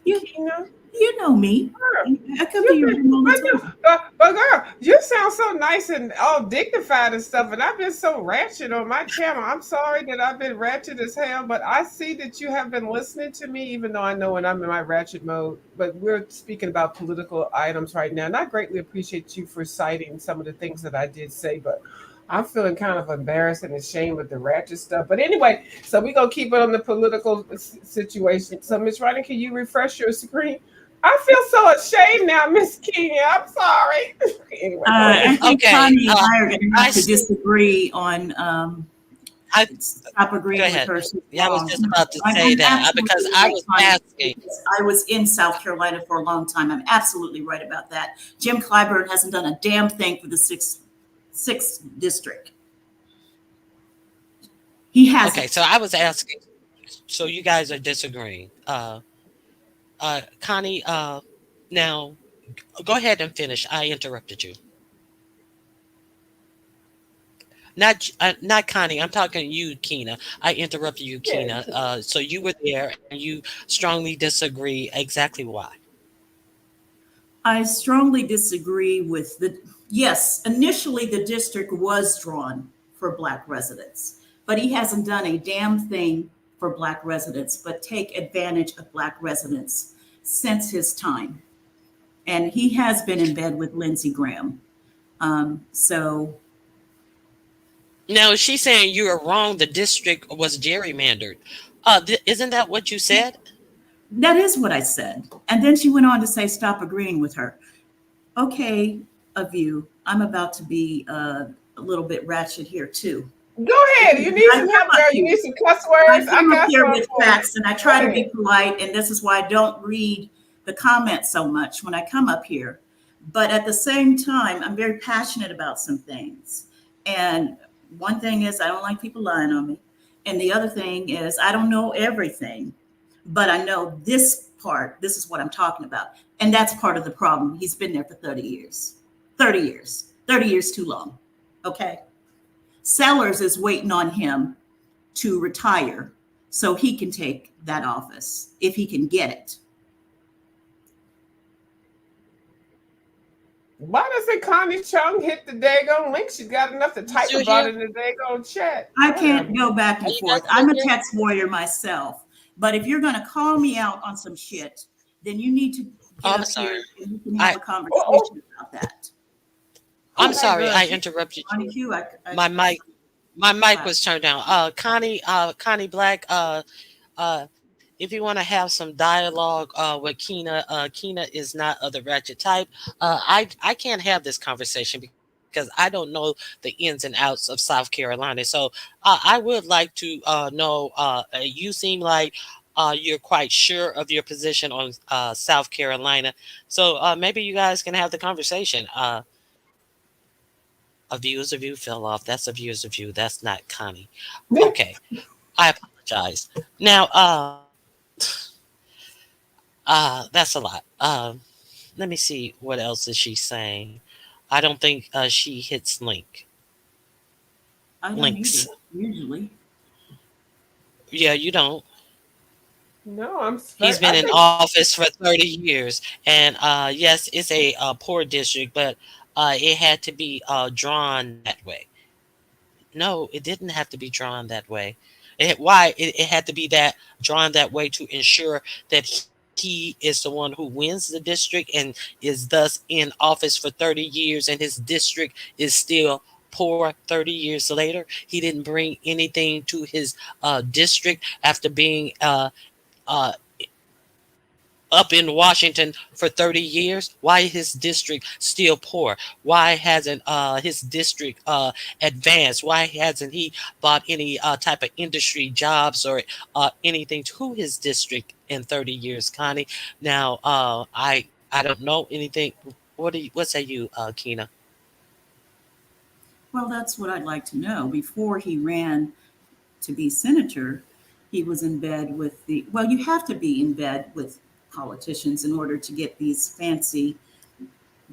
Kenya. You know me. Girl, I come to your room all the time. but girl, you sound so nice and all dignified and stuff, and I've been so ratchet on my channel. I'm sorry that I've been ratchet as hell, but I see that you have been listening to me, even though I know when I'm in my ratchet mode. But we're speaking about political items right now, and I greatly appreciate you for citing some of the things that I did say, but I'm feeling kind of embarrassed and ashamed with the ratchet stuff. But anyway, so we're gonna keep it on the political situation. So, Miss Ryder, can you refresh your screen? I feel so ashamed now, Miss Kenya. I'm sorry. Anyway, go I ahead. think Connie and I are going to I have to see. disagree on stop Go agreeing with ahead. her. She's Yeah, I was wrong. just about to I'm say that because absolutely I right, was Connie, asking. because I was in South Carolina for a long time. I'm absolutely right about that. Jim Clyburn hasn't done a damn thing for the sixth district. He hasn't. Okay, so I was asking. So you guys are disagreeing. Connie, now go ahead and finish. I interrupted you. Not Connie. I'm talking to you, Kina. I interrupted you, Yeah. Kina. So you were there and you strongly disagree. Exactly why? I strongly disagree with yes, initially the district was drawn for Black residents, but he hasn't done a damn thing for Black residents, but take advantage of Black residents since his time. And he has been in bed with Lindsey Graham. So Now she's saying you are wrong. The district was gerrymandered. Isn't that what you said? that is what I said. And then she went on to say, stop agreeing with her. Okay, of you, I'm about to be a little bit ratchet here too. Go ahead. You need I some come help, up girl. You here. need some cuss I words. I come up got here some with for you. facts and I try Go to be ahead. polite, and this is why I don't read the comments so much when I come up here. But at the same time, I'm very passionate about some things. And one thing is, I don't like people lying on me. And the other thing is, I don't know everything, but I know this part. This is what I'm talking about. And that's part of the problem. He's been there for 30 years. 30 years. 30 years too long. Okay. Sellers is waiting on him to retire so he can take that office if he can get it. Why doesn't Connie Chung hit the daggone link? She's got enough to type Still about here? it in the daggone chat. I can't go back Are and you forth. guys I'm still a here? text warrior myself. But if you're going to call me out on some shit, then you need to Oh, get I'm up sorry. here and we can have a Oh, conversation about that. I'm Okay, sorry. girl. I interrupted On you. cue, My mic was turned down. Connie Black. If you want to have some dialogue with Kina, Kina is not of the ratchet type. I can't have this conversation because I don't know the ins and outs of South Carolina. So I would like to know. You seem like you're quite sure of your position on South Carolina. So maybe you guys can have the conversation. A views of you fell off. That's a views of you. That's not Connie. Okay, I apologize. Now, that's a lot. Let me see what else is she saying. I don't think she hits I don't links. either, usually. Yeah, you don't. no, I'm. He's been I in think office for 30 years, and yes, it's a poor district, but it had to be drawn that way. No, it didn't have to be drawn that way. It had to be that drawn that way to ensure that he is the one who wins the district and is thus in office for 30 years, and his district is still poor 30 years later. He didn't bring anything to his district after being uh, up in Washington for 30 years. Why is his district still poor? Why hasn't his district advanced? Why hasn't he bought any type of industry jobs or anything to his district in 30 years, Connie? Now, I don't know anything. What say you, Kina? Well, that's what I'd like to know. Before he ran to be senator, he was in bed with well, you have to be in bed with politicians in order to get these fancy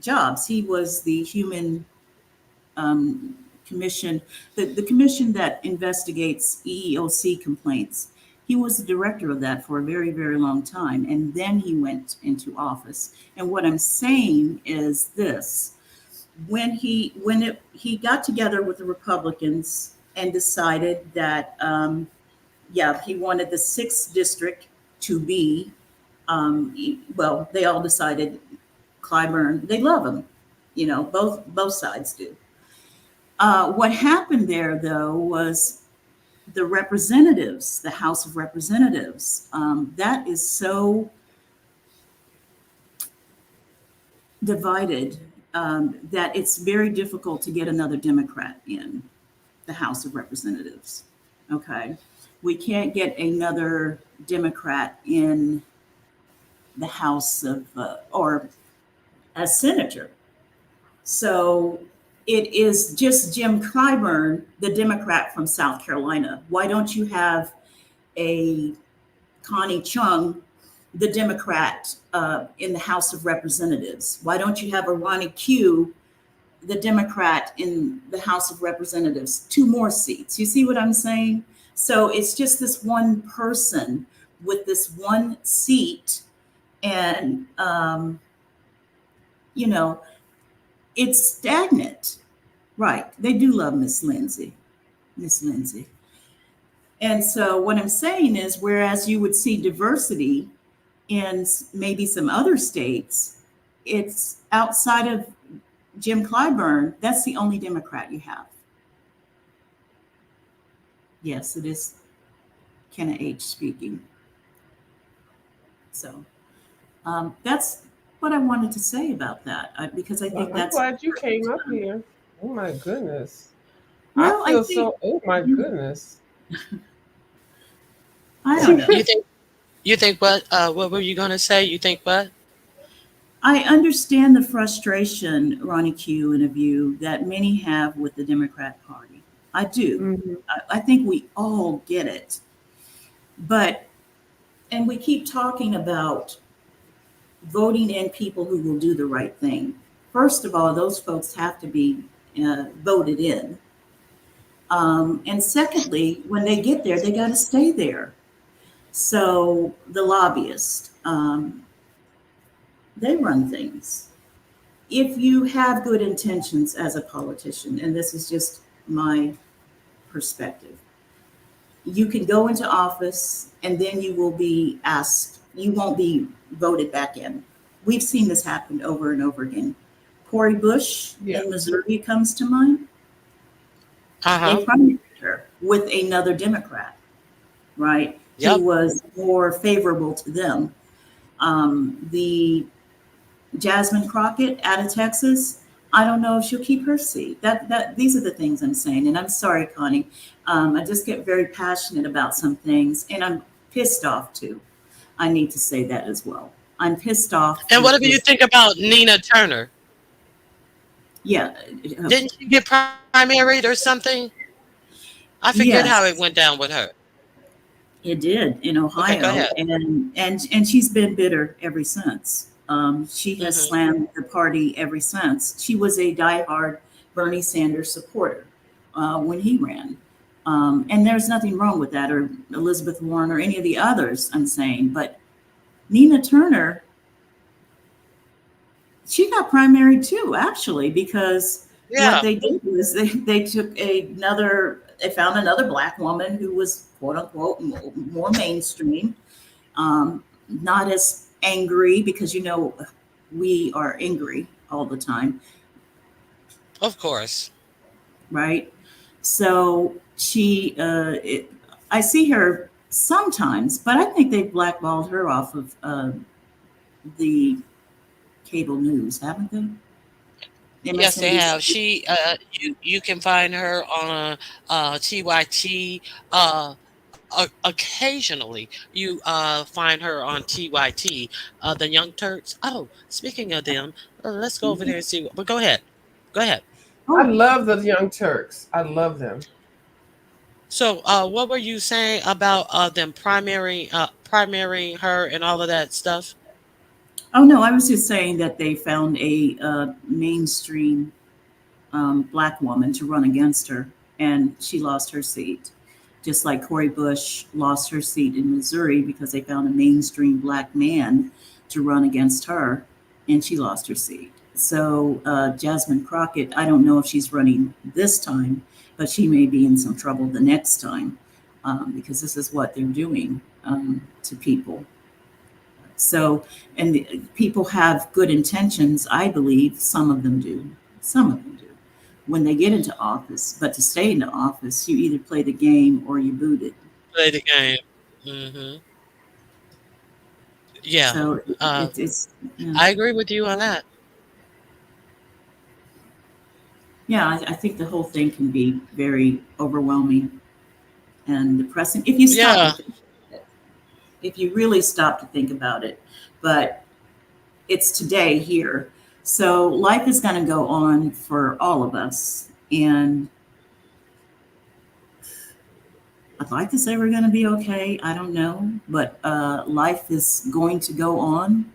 jobs. He was the human commission, the commission that investigates EEOC complaints. He was the director of that for a very, very long time, and then he went into office. And what I'm saying is this: when he got together with the Republicans and decided that, he wanted the 6th district to be, well, they all decided Clyburn. They love him, both sides do. What happened there, though, was the representatives, the House of Representatives, that is so divided that it's very difficult to get another Democrat in the House of Representatives. Okay. We can't get another Democrat in the House of, or as senator. So it is just Jim Clyburn, the Democrat from South Carolina. Why don't you have a Connie Chung, the Democrat in the House of Representatives? Why don't you have a Ronnie Q, the Democrat in the House of Representatives? 2 more seats. You see what I'm saying? So it's just this one person with this one seat. And, it's stagnant. Right. They do love Miss Lindsay. And so what I'm saying is, whereas you would see diversity in maybe some other states, it's outside of Jim Clyburn. That's the only Democrat you have. Yes, it is Kenna H. speaking. So that's what I wanted to say about that, because I think I'm glad you came up here. Oh my goodness. Well, I feel oh my goodness. I don't know. You think what? What were you gonna say? You think what? I understand the frustration, Ronnie Q, and a view that many have with the Democrat Party. I do. Mm-hmm. I think we all get it. And we keep talking about voting in people who will do the right thing. First of all, those folks have to be voted in. And secondly, when they get there, they got to stay there. So the lobbyists, they run things. If you have good intentions as a politician, and this is just my perspective, you can go into office and then you will be asked, you won't be voted back in. We've seen this happen over and over again. Cori Bush in Missouri comes to mind. They primaried her with another Democrat, right? Who was more favorable to them. The Jasmine Crockett out of Texas, I don't know if she'll keep her seat. These are the things I'm saying. And I'm sorry, Connie. I just get very passionate about some things, and I'm pissed off too. I need to say that as well. I'm pissed off. And whatever you think about Nina Turner. Yeah. Didn't she get primaried or something? I forget how it went down with her. It did in Ohio. Okay, go ahead. And she's been bitter ever since. She has slammed the party ever since. She was a diehard Bernie Sanders supporter when he ran. And there's nothing wrong with that, or Elizabeth Warren or any of the others, I'm saying. But Nina Turner, she got primaried too, actually, because what they did was they found another Black woman who was, quote unquote, more mainstream, not as angry, because, we are angry all the time. Of course. Right. So I see her sometimes, but I think they've blackballed her off of the cable news, haven't they? Yes, they have. She, you can find her on TYT. Occasionally, you find her on TYT, the Young Turks. Oh, speaking of them, let's go over there and see. But go ahead. I love the Young Turks. I love them. So, what were you saying about them primarying her and all of that stuff? Oh no, I was just saying that they found a mainstream Black woman to run against her, and she lost her seat. Just like Cori Bush lost her seat in Missouri because they found a mainstream Black man to run against her, and she lost her seat. So Jasmine Crockett, I don't know if she's running this time, but she may be in some trouble the next time because this is what they're doing to people. So, and people have good intentions, I believe. Some of them do. Some of them do when they get into office. But to stay into office, you either play the game or you boot it. Play the game. Mm-hmm. Yeah. So it's yeah. I agree with you on that. Yeah, I think the whole thing can be very overwhelming and depressing if you stop Yeah. to think about it. If you really stop to think about it. But it's today here. So life is going to go on for all of us. And if life is ever going to be okay, I don't know. But life is going to go on.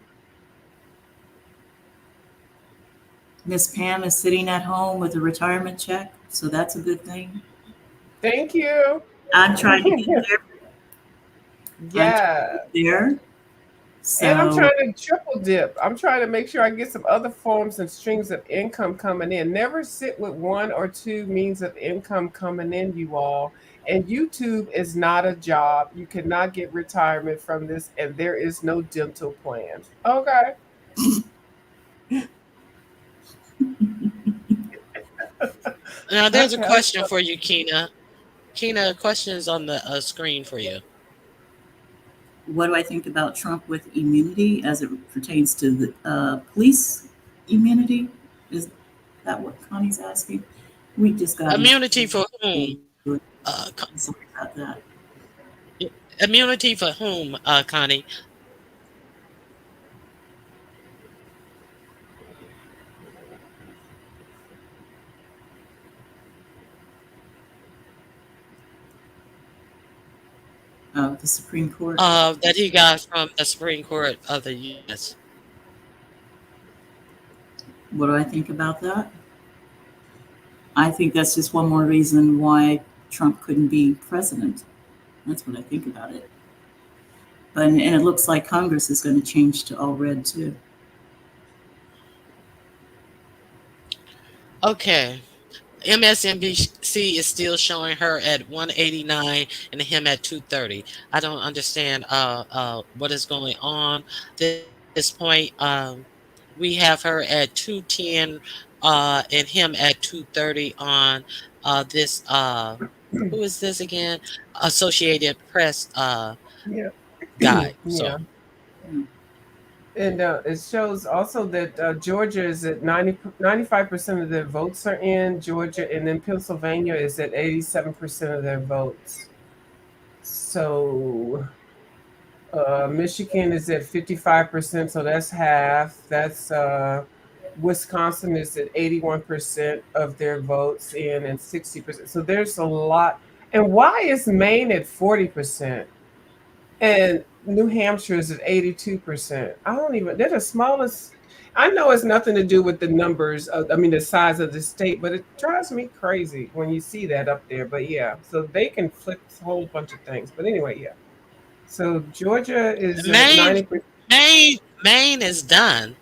Miss Pam is sitting at home with a retirement check. So that's a good thing. Thank you. I'm trying to get there. Yeah. There. So, And I'm trying to triple dip. I'm trying to make sure I get some other forms and streams of income coming in. Never sit with one or two means of income coming in, you all. And YouTube is not a job. You cannot get retirement from this, and there is no dental plan. Okay. Now, there's a Okay. question for you, Kina. Kina, a question is on the screen for you. what do I think about Trump with immunity as it pertains to the police immunity? Is that what Connie's asking? We just got Immunity for whom? Sorry about that. Immunity for whom, Connie? The Supreme Court. That he got from the Supreme Court of the U.S. What do I think about that? I think that's just one more reason why Trump couldn't be president. That's what I think about it. And it looks like Congress is going to change to all red too. Okay. MSNBC is still showing her at 189 and him at 230. I don't understand what is going on at this point. We have her at 210 and him at 230 on this who is this again? Associated Press Yeah. guide. Yeah. So And it shows also that Georgia is at 95% of their votes are in Georgia, and then Pennsylvania is at 87% of their votes. So Michigan is at 55%, so that's half. That's Wisconsin is at 81% of their votes in, and 60%. So there's a lot. And why is Maine at 40%? And New Hampshire is at 82%. I don't even, they're the smallest. I know it's nothing to do with the numbers, the size of the state, but it drives me crazy when you see that up there. But yeah, so they can flip a whole bunch of things. But anyway, yeah. So Georgia is at 90%. Maine is done.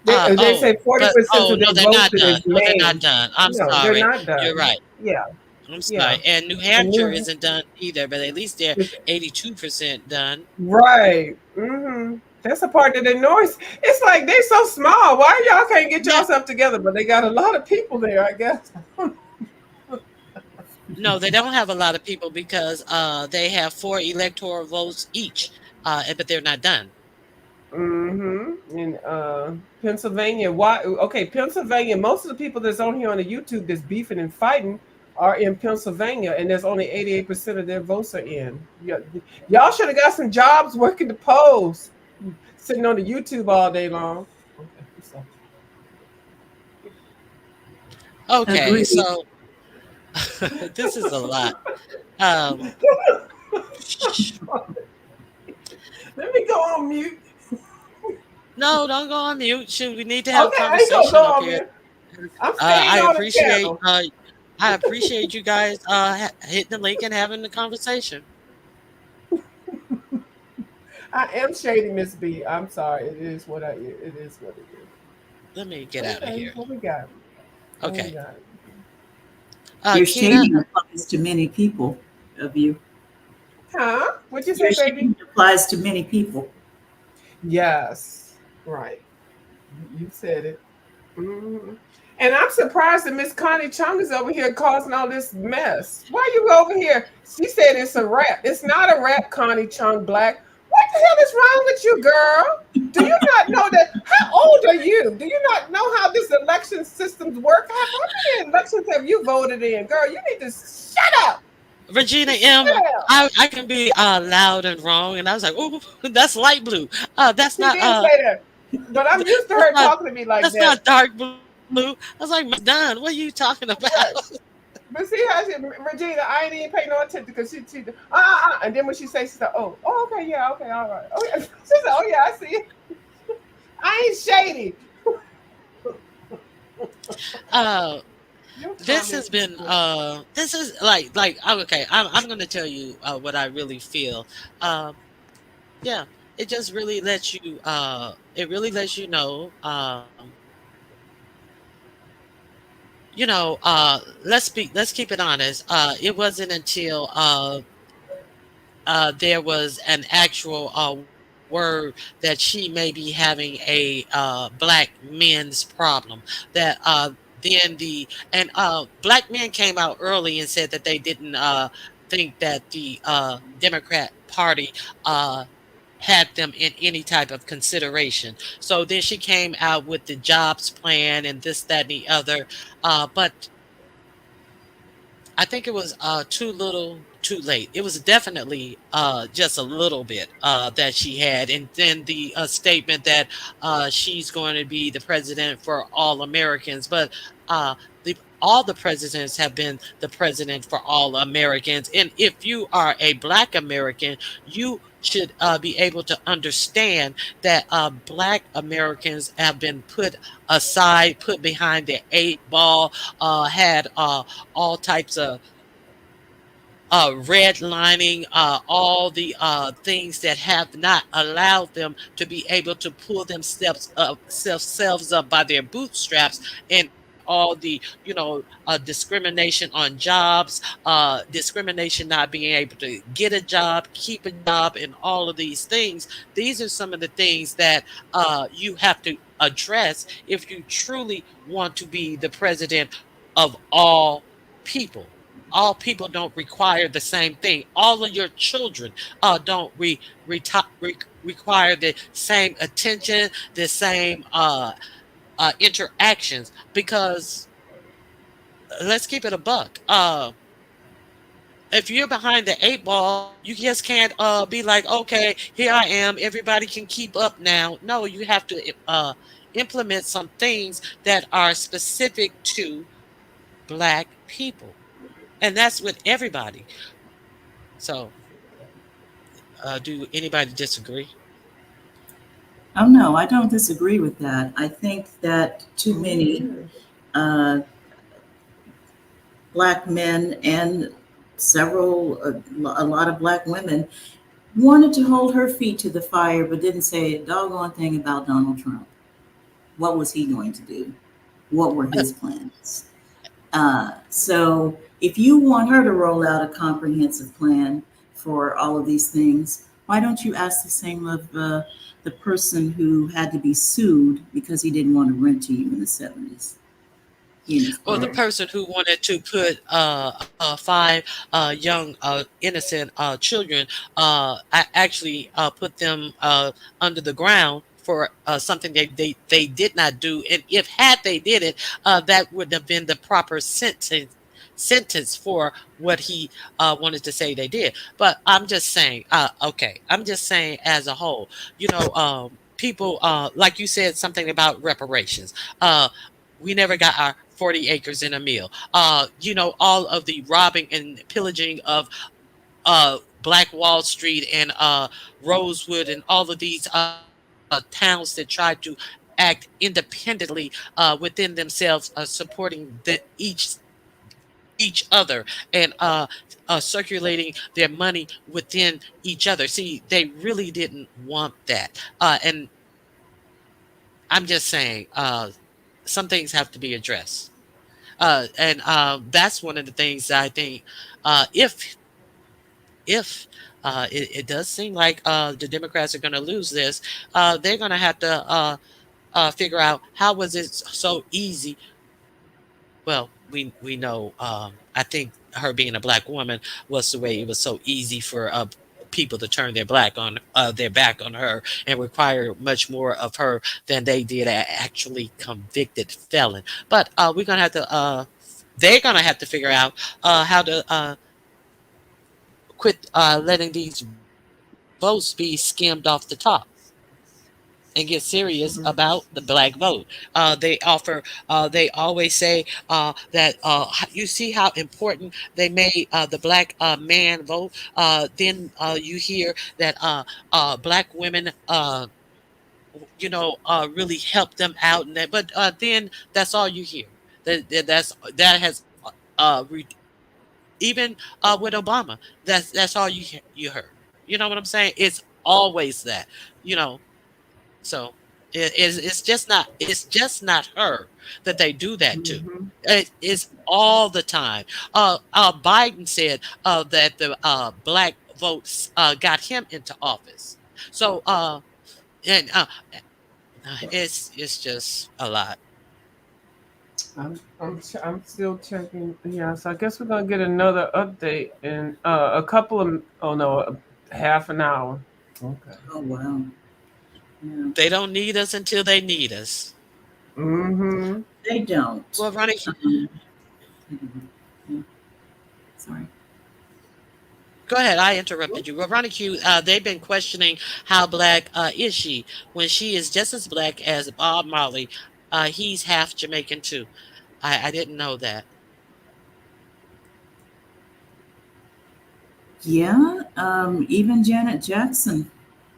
They say 40% of no, their they're votes not done. is No, they're not Maine. done. I'm No, they're sorry. not done. You're right. Yeah. I'm sorry. Yeah. And New Hampshire isn't done either, but at least they're 82% done. Right. That's the part that annoys. It's like they're so small. Why y'all can't get yourself together? But they got a lot of people there, I guess. No, they don't have a lot of people because they have 4 electoral votes each, but they're not done. In Pennsylvania, why? Okay, Pennsylvania. Most of the people that's on here on the YouTube that's beefing and fighting are in Pennsylvania, and there's only 88% of their votes are in. Y'all should have got some jobs working the polls, sitting on the YouTube all day long. Okay, Agreed. so this is a lot. Let me go on mute. No, don't go on mute. Shoot, we need to have a Okay, I ain't gonna conversation go up on here. mute. I'm I staying on the appreciate channel. I appreciate you guys hitting the link and having the conversation. I am shady, Miss B. I'm sorry. It is what it is what it is. Let me get out of Okay, here. what we got? What we Okay. got? Your Keena. shading applies to many people of you. Huh? What'd you Your say, baby? shading applies to many people. Yes. Right. You said it. Hmm. And I'm surprised that Miss Connie Chung is over here causing all this mess. Why are you over here? She said it's a rap. It's not a rap, Connie Chung Black. What the hell is wrong with you, girl? Do you not know that? How old are you? Do you not know how this election systems work? How many elections have you voted in? Girl, you need to shut up. Regina Just M, shut up. I can be loud and wrong, and I was like, "Oh, that's light blue. That's She not did say that. But I'm used to that's her not talking to me like that's that. not dark blue." I was like, "Miss Dunn, what are you talking about?" Right. But see how she, Regina, I ain't even pay no attention because she and then when she says, she said, oh, okay, yeah, okay, all right. Oh, yeah. She said, oh, yeah, I see it. I ain't shady. Uh, Your this comment has is been good. this is okay. I'm gonna tell you what I really feel. Um, yeah, it just really lets you it really lets you know let's keep it honest. It wasn't until there was an actual word that she may be having a black men's problem. That then the and black men came out early and said that they didn't think that the Democrat Party had them in any type of consideration. So then she came out with the jobs plan and this, that, and the other. But I think it was too little, too late. It was definitely just a little bit that she had, and then the statement that she's going to be the president for all Americans. But uh, all the presidents have been the president for all Americans, and if you are a Black American, you should be able to understand that Black Americans have been put aside, put behind the eight ball, had all types of redlining, all the things that have not allowed them to be able to pull themselves up by their bootstraps, and all the discrimination on jobs, discrimination not being able to get a job, keep a job, and all of these things. These are some of the things that you have to address if you truly want to be the president of all people. All people don't require the same thing. All of your children don't require the same attention, the same interactions. Because let's keep it a buck. If you're behind the eight ball, you just can't be like, okay, here I am. Everybody can keep up now. No, you have to implement some things that are specific to Black people, and that's with everybody. So, do anybody disagree? Oh no, I don't disagree with that. I think that too many uh, Black men and a lot of Black women wanted to hold her feet to the fire, but didn't say a doggone thing about Donald Trump. What was he going to do? What were his plans? So if you want her to roll out a comprehensive plan for all of these things, why don't you ask the same of the person who had to be sued because he didn't want to rent to you in the 70s? Or the person who wanted to put five young innocent children, actually put them under the ground for something they did not do, and if had they did it, that would have been the proper sentence for what he wanted to say they did. But I'm just saying, okay, I'm just saying as a whole, people, like you said, something about reparations. We never got our 40 acres in a meal. All of the robbing and pillaging of Black Wall Street and Rosewood and all of these towns that tried to act independently within themselves, supporting each other, and circulating their money within each other. See, they really didn't want that. And I'm just saying, some things have to be addressed. And that's one of the things that I think, if it does seem like the Democrats are going to lose this, they're going to have to figure out how was it so easy. Well, we know. I think her being a black woman was the way it was so easy for people to turn their back on her and require much more of her than they did an actually convicted felon. But we're gonna have to. They're gonna have to figure out how to quit letting these votes be skimmed off the top and get serious about the black vote. They always say that you see how important they made the black man vote. Then you hear that black women, really helped them out, and that. But then that's all you hear. That has re- even with Obama. That's all you heard. You know what I'm saying? It's always that. You know. So it's just not her that they do that to. It's all the time. Biden said that the black votes got him into office. So and it's just a lot. I'm still checking. Yeah, so I guess we're gonna get another update in a couple of half an hour. Okay. Oh wow. Yeah. They don't need us until they need us. Mm-hmm. They don't. Well, Ronnie, Sorry. go ahead. I interrupted you. Well, Ronnie Q, they've been questioning how black is she when she is just as black as Bob Marley. He's half Jamaican too. I didn't know that. Yeah. Even Janet Jackson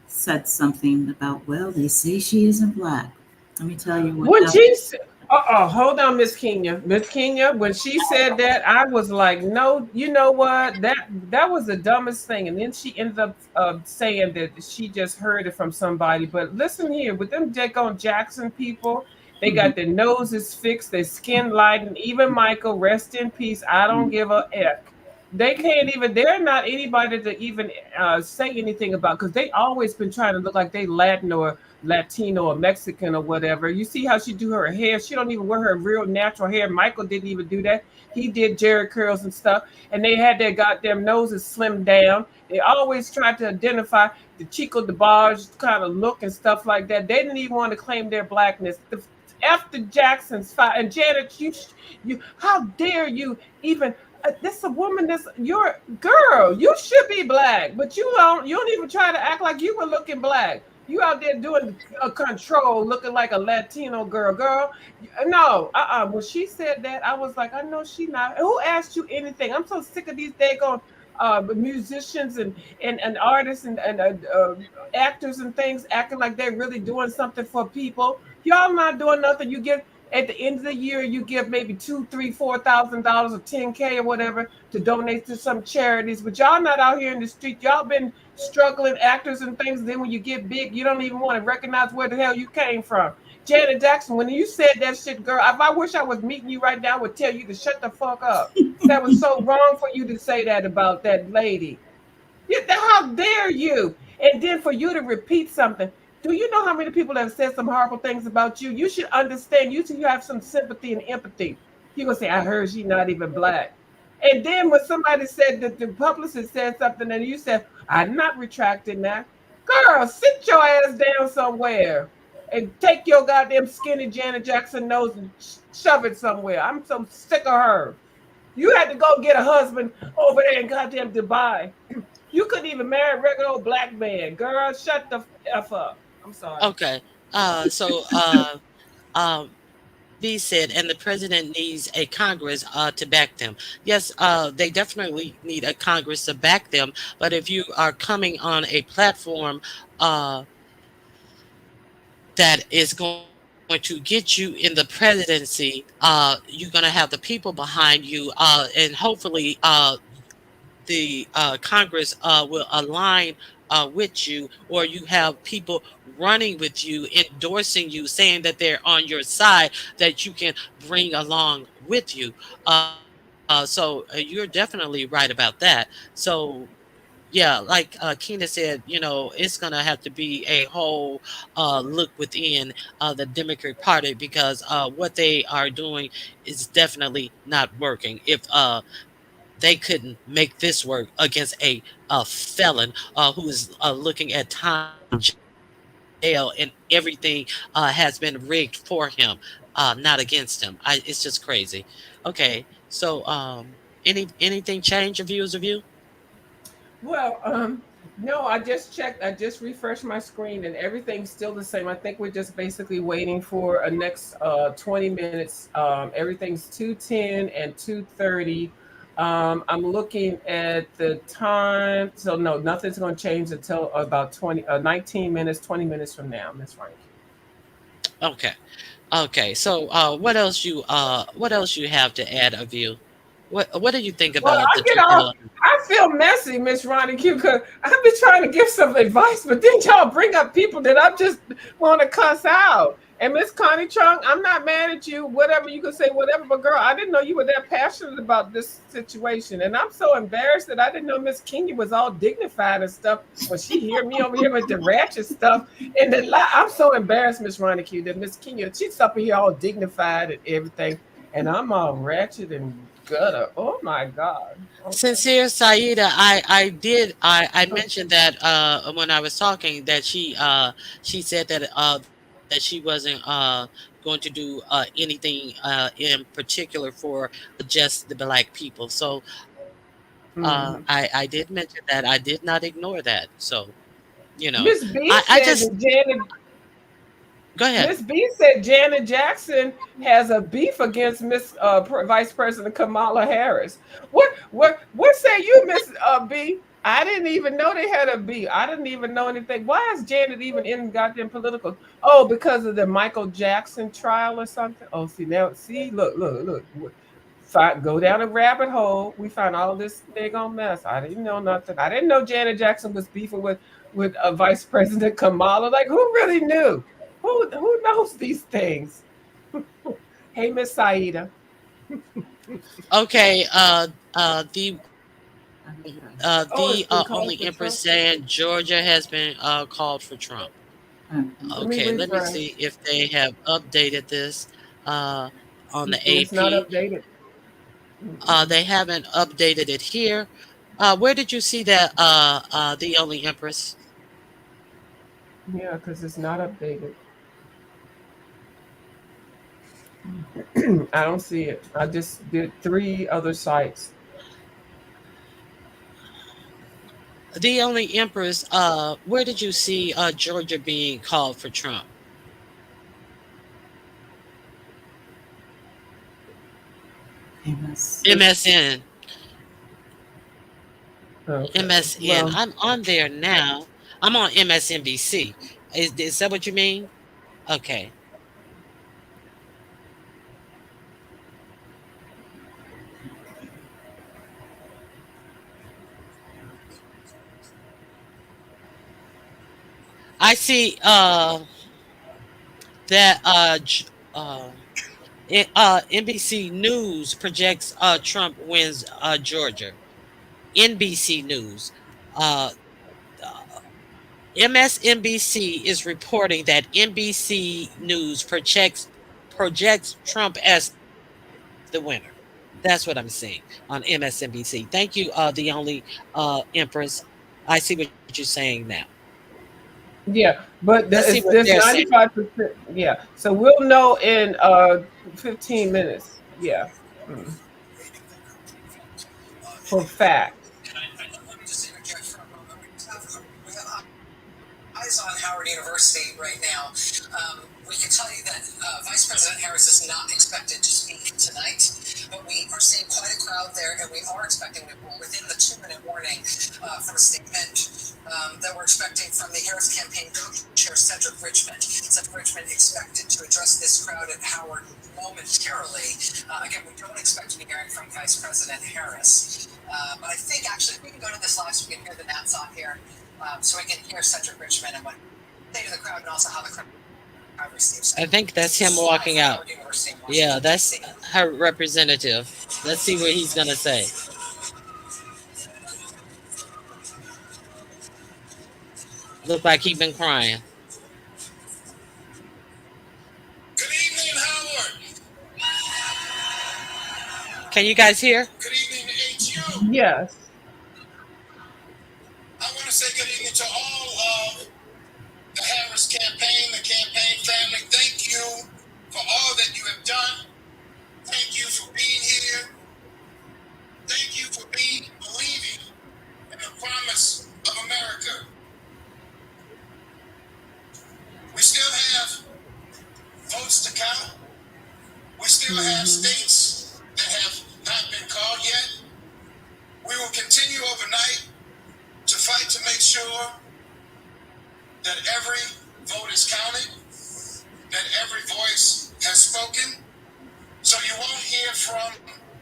said something about, well, they say she isn't black. Let me tell you what When happened. she said, hold on, Miss Kenya. Miss Kenya, when she said that, I was like, no, you know what? That was the dumbest thing. And then she ended up saying that she just heard it from somebody. But listen here, with them Jacob Jackson people, they got their noses fixed, their skin light, and even Michael, rest in peace. I don't give a F. They can't even, they're not anybody to even say anything about, because they always been trying to look like they Latin or Latino or Mexican or whatever. You see how she do her hair? She don't even wear her real natural hair. Michael didn't even do that. He did Jerry curls and stuff, and they had their goddamn noses slimmed down. They always tried to identify the Chico de Barge kind of look and stuff like that. They didn't even want to claim their blackness. After Jackson's fight, and Janet, you, how dare you even? This a woman. This your girl. You should be black, but you don't. You don't even try to act like you were looking black. You out there doing a control, looking like a Latino girl. Girl, no. When she said that, I was like, I know she not. Who asked you anything? I'm so sick of these daggone musicians and artists and actors and things acting like they're really doing something for people. Y'all not doing nothing. You get at the end of the year, you give maybe $2, $3, $4,000 or 10K or whatever to donate to some charities, but y'all not out here in the street. Y'all been struggling actors and things. Then when you get big, you don't even want to recognize where the hell you came from. Janet Jackson, when you said that shit, girl, if I wish I was meeting you right now, I would tell you to shut the fuck up. That was so wrong for you to say that about that lady. How dare you? And then for you to repeat something. Do you know how many people have said some horrible things about you? You should understand. You should have some sympathy and empathy. You gonna say, I heard she's not even black. And then when somebody said that the publicist said something and you said, I'm not retracting that. Girl, sit your ass down somewhere and take your goddamn skinny Janet Jackson nose and shove it somewhere. I'm so sick of her. You had to go get a husband over there in goddamn Dubai. You couldn't even marry a regular old black man. Girl, shut the F up. I'm sorry. Okay. So B said, and the president needs a Congress to back them. Yes, they definitely need a Congress to back them. But if you are coming on a platform that is going to get you in the presidency, you're going to have the people behind you, and hopefully the Congress will align with you, or you have people running with you, endorsing you, saying that they're on your side, that you can bring along with you. So you're definitely right about that. So yeah, like Keena said, it's going to have to be a whole look within the Democratic Party, because what they are doing is definitely not working. If they couldn't make this work against a felon who is looking at time jail, and everything has been rigged for him, not against him. It's just crazy. Okay, so anything change your views of you? Well, no, I just checked. I just refreshed my screen, and everything's still the same. I think we're just basically waiting for a next 20 minutes. Everything's 2:10 and 2:30. I'm looking at the time, so no, nothing's going to change until about 19 minutes, 20 minutes from now, Miss Frank. Okay. Okay. So what else you have to add of you? What do you think Well, about the I get all, 2011? I feel messy, Miss Ronnie Q, because I've been trying to give some advice, but then y'all bring up people that I just want to cuss out. And Miss Connie Chung, I'm not mad at you, whatever, you can say whatever, but girl, I didn't know you were that passionate about this situation. And I'm so embarrassed that I didn't know Miss Kenya was all dignified and stuff when she hear me over here with the ratchet stuff. And I'm so embarrassed, Miss Ronnie Q, that Miss Kenya, she's up here all dignified and everything. And I'm all ratchet and gutter. Oh my God. Okay. Sincere Saida, I mentioned that when I was talking, that she said that she wasn't going to do anything in particular for just the black people. So Mhm. I did mention that. I did not ignore that. So Miss B I said just that Janet go ahead. Miss B said Janet Jackson has a beef against Vice President Kamala Harris. What say you, Miss B? I didn't even know they had a beef. I didn't even know anything. Why is Janet even in goddamn political? Oh, because of the Michael Jackson trial or something. Oh, see now, see, look. Go down a rabbit hole. We found all this big on mess. I didn't know nothing. I didn't know Janet Jackson was beefing with Vice President Kamala. Like, who really knew? Who knows these things? Hey, Miss Saida. Okay, Oh, the it's been only called for empress Trump. saying Georgia has been called for Trump. Let me Okay, let me refresh. see if they have updated this on the It's not AP. updated. Mm-mm. They haven't updated it here. Where did you see that, the only empress? Yeah, because it's not updated. I don't see it. I just did 3 other sites. The only empress. Where did you see Georgia being called for Trump? MSN. Okay. MSN. Well, I'm on there now. I'm on MSNBC. Is that what you mean? Okay. I see that NBC News projects Trump wins Georgia. NBC News. Uh, MSNBC is reporting that NBC News projects Trump as the winner. That's what I'm seeing on MSNBC. Thank you, the only Empress. I see what you're saying now. yeah, but Let's see what there's they're saying. 95%. Yeah, so we'll know in 15 minutes. Yeah. Mm. For facts. Let me just interject for a moment. We have eyes on Howard University right now. We can tell you that Vice President Harris is not expected to speak tonight, but we are seeing quite a crowd there, and we are expecting that within the 2-minute warning for a statement that we're expecting from the Harris campaign co-chair Cedric Richmond. Cedric Richmond expected to address this crowd at Howard momentarily. Again, we don't expect to be hearing from Vice President Harris. But I think actually we can go to this live so we can hear the Nats on here, so we can hear Cedric Richmond and what they say to the crowd and also how the crowd receives it. I think that's him walking out. Yeah, that's her representative. Let's see what he's gonna say. Look like he's been crying. Good evening, Howard. Can you guys hear? Good evening, HU. Yes. I want to say good evening to all of the Harris campaign, the campaign family. Thank you for all that you have done. Thank you for being here. Thank you for believing in the promise of America. We still have votes to count. We still have states that have not been called yet. We will continue overnight to fight to make sure that every vote is counted, that every voice has spoken. So you won't hear from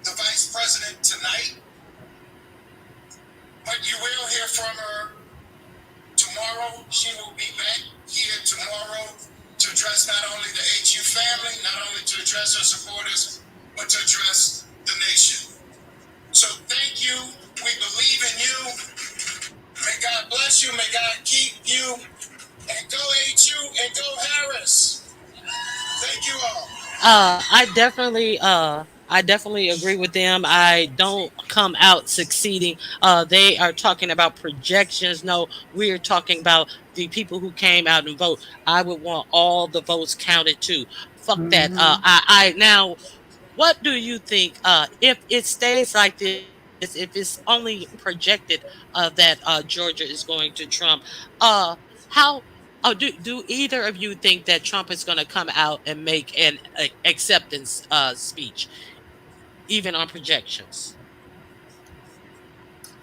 the Vice President tonight, but you will hear from her tomorrow. She will be back here tomorrow to address not only the HU family, not only to address her supporters, but to address the nation. So thank you. We believe in you. May God bless you. May God keep you. And go HU and go Harris. Thank you all. I definitely agree with them. I don't come out succeeding. They are talking about projections. No, we're talking about the people who came out and vote. I would want all the votes counted too. Fuck that. I now, what do you think? If it stays like this, if it's only projected that Georgia is going to Trump, how? Oh, do either of you think that Trump is going to come out and make an acceptance speech, even on projections?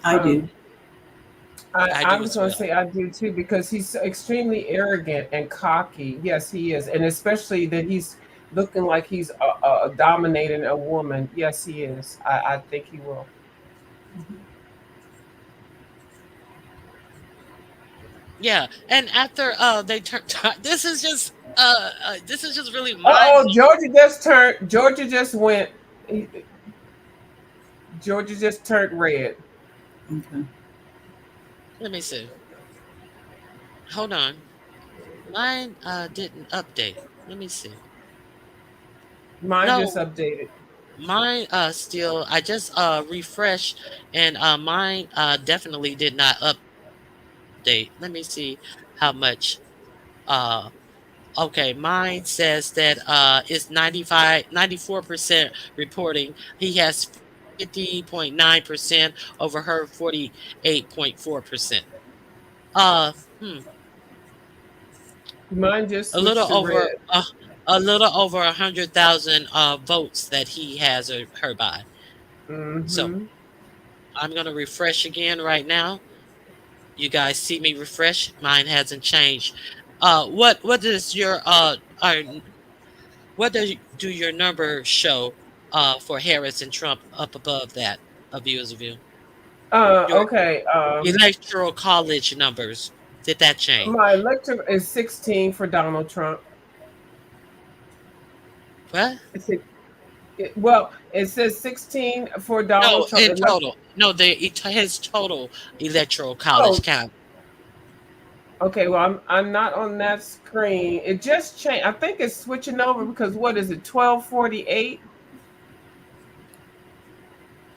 I do. I I do was as going to well. say I do too because he's so extremely arrogant and cocky. Yes, he is, and especially that he's looking like he's dominating a woman. Yes, he is. I think he will. Yeah, and after they turn, this is just really Oh, mind. Georgia just turned. Georgia just went. Georgia just turned red. Okay. Let me see. Hold on, mine didn't update. Let me see. Mine just No, updated. mine still. I just refreshed, and mine definitely did not update. Let me see how much. Uh, okay, mine says that it's 94% reporting. He has 50.9% over her 48.4%. Uh, hmm, Mine just a switched little to over red. a little over 100,000 votes that he has her by. So Mm-hmm. I'm gonna refresh again right now. You guys see me refresh? Mine hasn't changed. What does your what do your number show for Harris and Trump up above that of viewers of you? Your Okay. electoral college numbers. Did that My change? electric is 16 for Donald Trump. What? Well, it says 16 for Donald No, Trump. in total. No, his total electoral college Oh, count. okay. Well, I'm not on that screen. It just changed. I think it's switching over because what is it? 1248.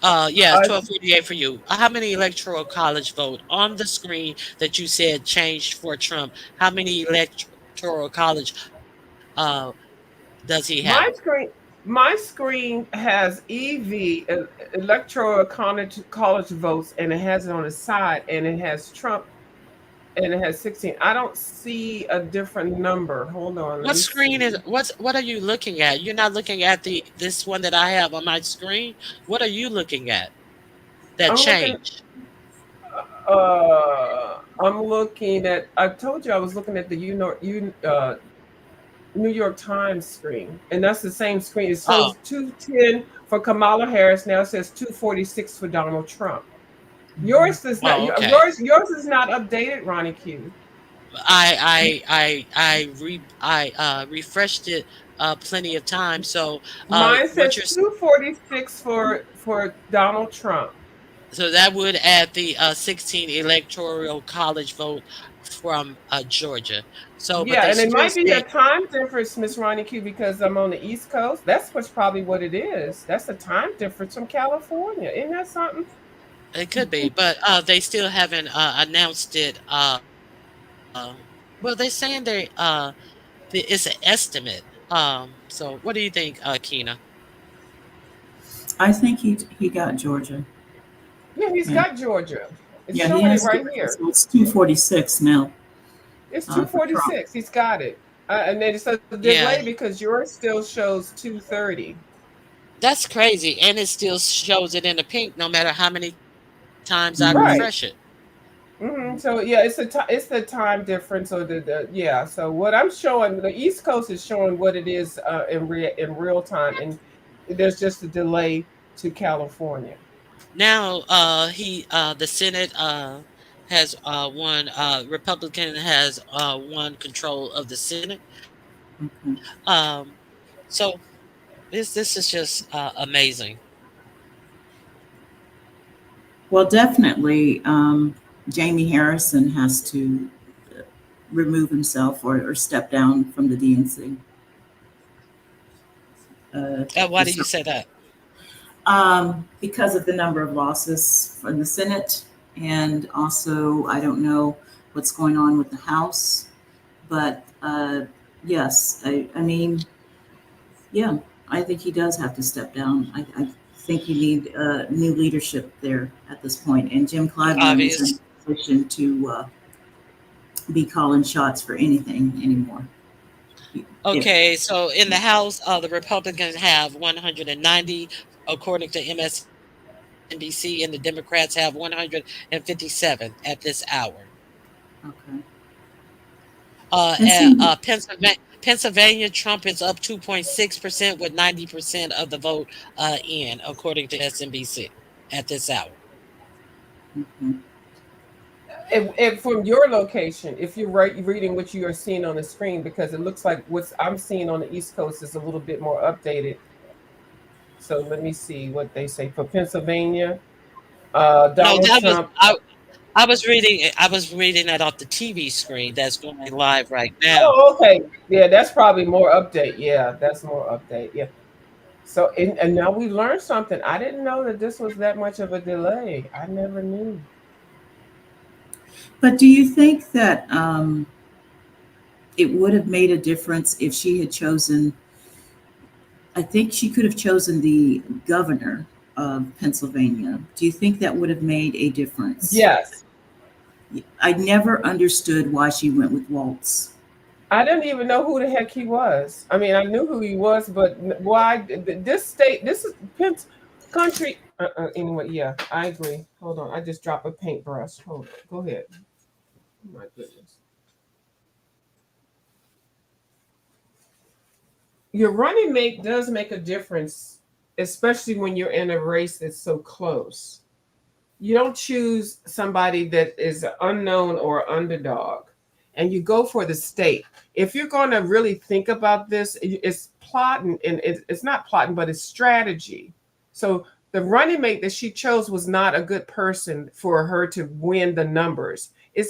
Yeah, 1248 for you. How many electoral college vote on the screen that you said changed for Trump? How many electoral college does he have? My screen has EV electoral college votes, and it has it on the side, and it has Trump, and it has 16. I don't see a different number. Hold on, let What me screen is see. what are you looking at? You're not looking at this one that I have on my screen. What are you looking at that I'm looking. changed? I'm looking at. I told you I was looking at the New York Times screen, and that's the same screen. It Oh, shows 210 for Kamala Harris. Now it says 246 for Donald Trump. Yours is not. oh, okay. Yours is not updated, Ronnie Q. I refreshed it plenty of times. So Mine what says you're 246 for Donald Trump. so that would add the 16 electoral college vote from Georgia. So, but Yeah, they and it still might be a say time difference, Miss Ronnie Q, because I'm on the East Coast. That's what's probably what it is. That's a time difference from California. Isn't that something? it could be, but they still haven't announced it. Well, they're saying it's an estimate. So what do you think, Keena? I think he got Georgia. Yeah, he's Yeah, got Georgia. It's yeah, he showing it has right Georgia. here. So it's 246 now It's for Trump. 246. He's got it. And then it's a Yeah, delay because yours still shows 230. that's crazy, and it still shows it in the pink, no matter how many times I Right. refresh it. So yeah, it's the time difference or the yeah. So what I'm showing, the East Coast is showing what it is in real time, and there's just a delay to California. Now, the Senate has won. Republican has won control of the Senate. Okay. So this is just amazing. Well, definitely, Jamie Harrison has to remove himself or step down from the DNC. Why do you say that? Because of the number of losses from the Senate, and also I don't know what's going on with the House, but yes, I mean, yeah, I think he does have to step down. I think you need new leadership there at this point, and Jim Clyburn isn't in Obvious. a position to be calling shots for anything anymore. If Okay, so in the House, the Republicans have 190, according to MSNBC, and the Democrats have 157 at this hour. okay, and see, Pennsylvania, Trump is up 2.6% with 90% of the vote in, according to SNBC, at this hour. okay. And from your location, if you're reading what you are seeing on the screen, because it looks like what I'm seeing on the East Coast is a little bit more updated. So let me see what they say for Pennsylvania. No, Donald Trump. I was reading that off the TV screen that's going live right now. Oh, okay. Yeah, that's probably more update. Yeah, that's more update. Yeah. So and now we learned something. I didn't know that this was that much of a delay. I never knew. But do you think that it would have made a difference if she had chosen? I think she could have chosen the governor of Pennsylvania. Do you think that would have made a difference? Yes. I never understood why she went with Waltz. I didn't even know who the heck he was. I mean, I knew who he was, but why this state, this is country. Anyway, yeah, I agree. Hold on, I just dropped a paintbrush. Hold on, go ahead. Oh my goodness. Your running mate does make a difference, especially when you're in a race that's so close. You don't choose somebody that is unknown or underdog, and you go for the state. If you're going to really think about this, it's plotting, and it's not plotting, but it's strategy. So the running mate that she chose was not a good person for her to win the numbers. I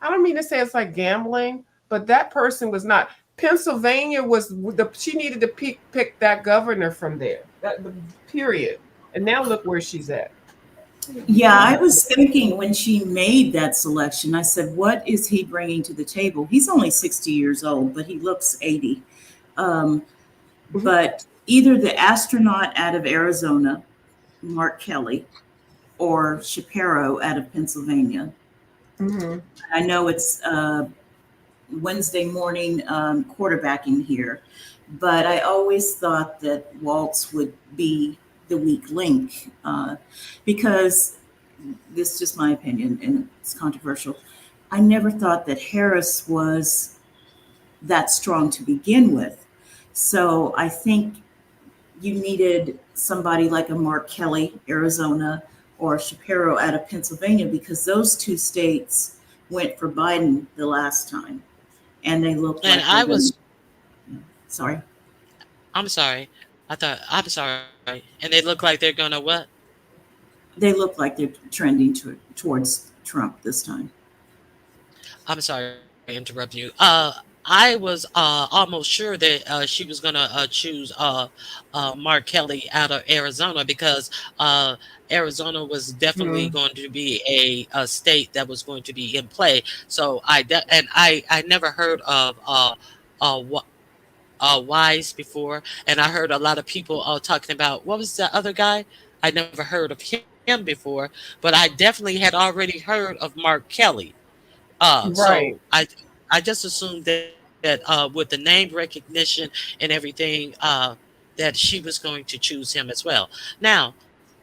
don't mean to say it's like gambling, but that person was not. Pennsylvania she needed to pick that governor from there. Period. And now look where she's at. Yeah, I was thinking when she made that selection, I said, what is he bringing to the table? He's only 60 years old, but he looks 80. But either the astronaut out of Arizona, Mark Kelly, or Shapiro out of Pennsylvania. I know it's Wednesday morning quarterbacking here, but I always thought that Waltz would be the weak link because this is just my opinion and it's controversial. I never thought that Harris was that strong to begin with. So I think you needed somebody like a Mark Kelly, Arizona, or Shapiro out of Pennsylvania, because those two states went for Biden the last time, and they look And like they're I going was, to. Sorry, I'm sorry. I'm sorry. And they look like they're gonna what? they look like they're trending towards Trump this time. I'm sorry to interrupt you. I was almost sure that she was gonna choose Mark Kelly out of Arizona because Arizona was definitely Hmm. going to be a state that was going to be in play. So and I never heard of Wise before, and I heard a lot of people talking about what was the other guy. I never heard of him before, but I definitely had already heard of Mark Kelly. So Right. I just assumed that with the name recognition and everything, that she was going to choose him as well. Now,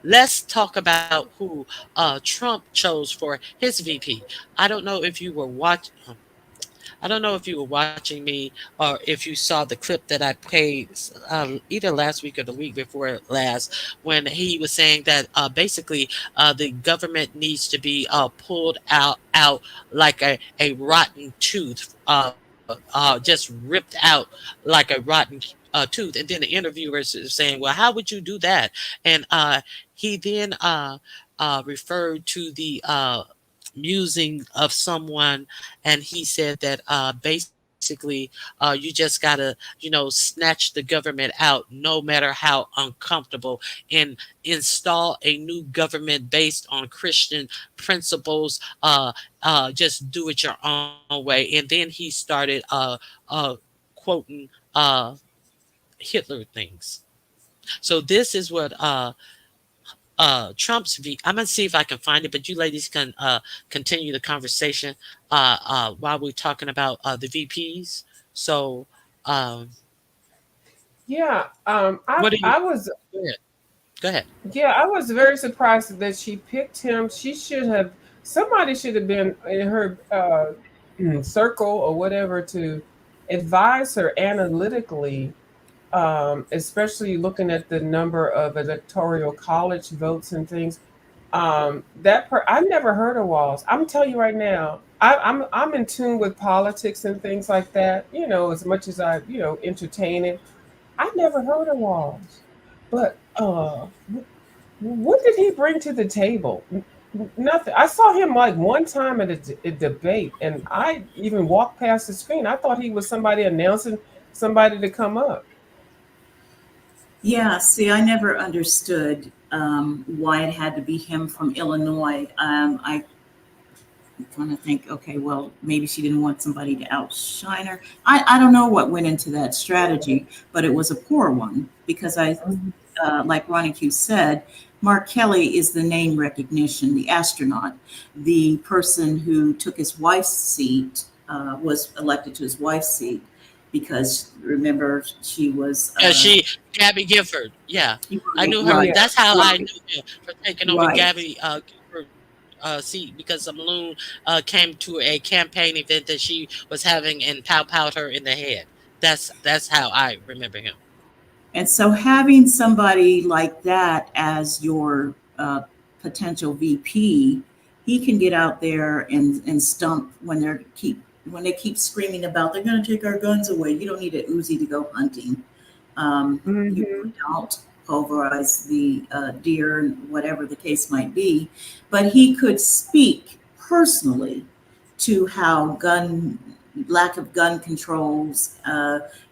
let's talk about who Trump chose for his VP. I don't know if you were watching. I don't know if you were watching me or if you saw the clip that I played either last week or the week before last, when he was saying that basically the government needs to be pulled out like a rotten tooth, just ripped out like a rotten tooth. And then the interviewers is saying, "Well, how would you do that?" And he then referred to the musing of someone, and he said that basically you just gotta snatch the government out no matter how uncomfortable, and install a new government based on Christian principles. Just do it your own way. And then he started quoting Hitler things. So this is what Trump's I'm gonna see if I can find it, but you ladies can continue the conversation while we're talking about the VPs. So, um, Yeah. what do you? I was Go ahead. Go ahead. Yeah, I was very surprised that she picked him. She should have, somebody should have been in her circle or whatever to advise her analytically, especially looking at the number of electoral college votes and things. I've never heard of Walls. I'm telling you right now, I'm in tune with politics and things like that. As much as I entertain it, I never heard of Walls, but what did he bring to the table? Nothing. I saw him like one time at a debate, and I even walked past the screen. I thought he was somebody announcing somebody to come up. Yeah, see, I never understood why it had to be him from Illinois. I kind of think, okay, well, maybe she didn't want somebody to outshine her. I don't know what went into that strategy, but it was a poor one because like Ronnie Q said, Mark Kelly is the name recognition, the astronaut, the person who took his wife's seat, was elected to his wife's seat because remember she was Gabby Gifford. Yeah, I knew her. right, That's how I right, knew him, for taking over right. Gabby Gifford seat, because some loon came to a campaign event that she was having and powed her in the head. That's how I remember him. And so having somebody like that as your potential VP, he can get out there and stump when they keep screaming about they're going to take our guns away. You don't need an Uzi to go hunting. You don't pulverize the deer, and whatever the case might be. But he could speak personally to how lack of gun controls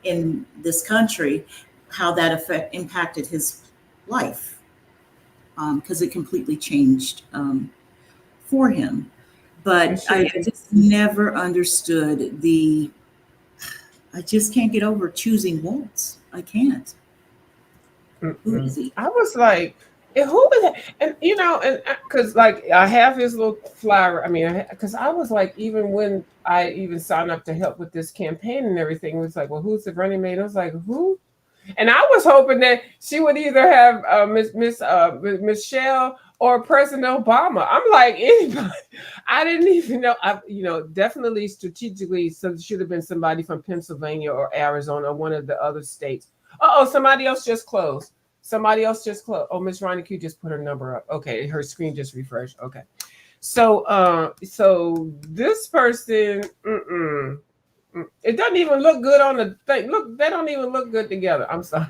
in this country, how that impacted his life, because it completely changed for him. You But should I have been. just never understood I just can't get over choosing Waltz. I can't. Who is he? I was like, and who is that? And and because like I have his little flyer. I mean, because I was like, even when I even signed up to help with this campaign and everything, it was like, well, who's the running mate? I was like, who? And I was hoping that she would either have Michelle or President Obama. I'm like, anybody. I didn't even know. Definitely strategically, should have been somebody from Pennsylvania or Arizona or one of the other states. Somebody else just closed. Oh, Miss Ronique just put her number up. Okay, her screen just refreshed. Okay. So this person, it doesn't even look good on the thing. Look, they don't even look good together. I'm sorry.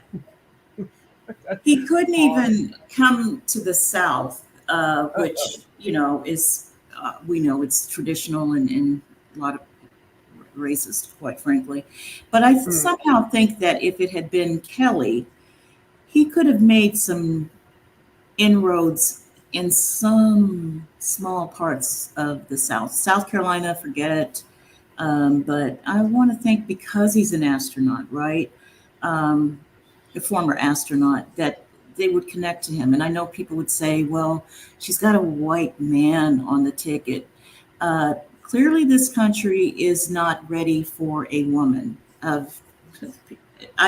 He couldn't even come to the South, which is we know it's traditional and a lot of racist, quite frankly. But I somehow think that if it had been Kelly, he could have made some inroads in some small parts of the South. South Carolina, forget it. But I want to think because he's an astronaut, right? A former astronaut, that they would connect to him. And I know people would say, well, she's got a white man on the ticket. Clearly, this country is not ready for a woman. I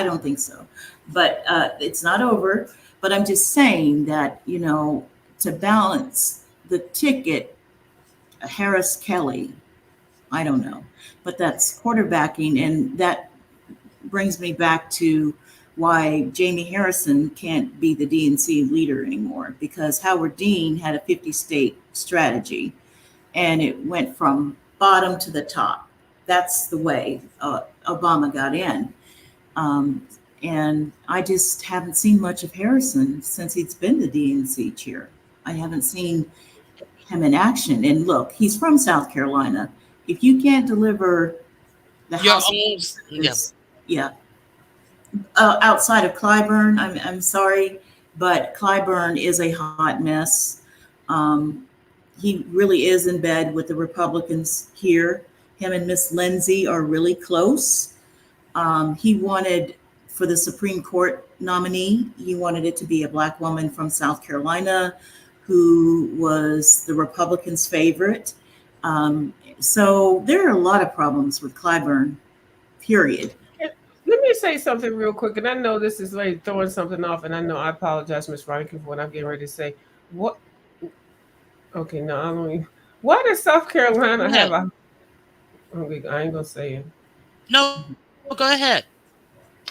don't think so. But it's not over. But I'm just saying that, to balance the ticket, Harris Kelly, I don't know. But that's quarterbacking. And that brings me back to why Jamie Harrison can't be the DNC leader anymore, because Howard Dean had a 50-state strategy and it went from bottom to the top. That's the way Obama got in. And I just haven't seen much of Harrison since he's been the DNC chair. I haven't seen him in action. And look, he's from South Carolina. If you can't deliver the Your House, own, yeah. Outside of Clyburn, I'm sorry, but Clyburn is a hot mess. He really is in bed with the Republicans here. Him and Miss Lindsay are really close. He wanted, for the Supreme Court nominee, he wanted it to be a Black woman from South Carolina who was the Republicans' favorite. So there are a lot of problems with Clyburn, period. Let me say something real quick, and I know this is like throwing something off, and I know I apologize, Ms. Ronick, for what I'm getting ready to say. What? Okay, no, I don't even. Why does South Carolina have a? I ain't gonna say it. No, go ahead.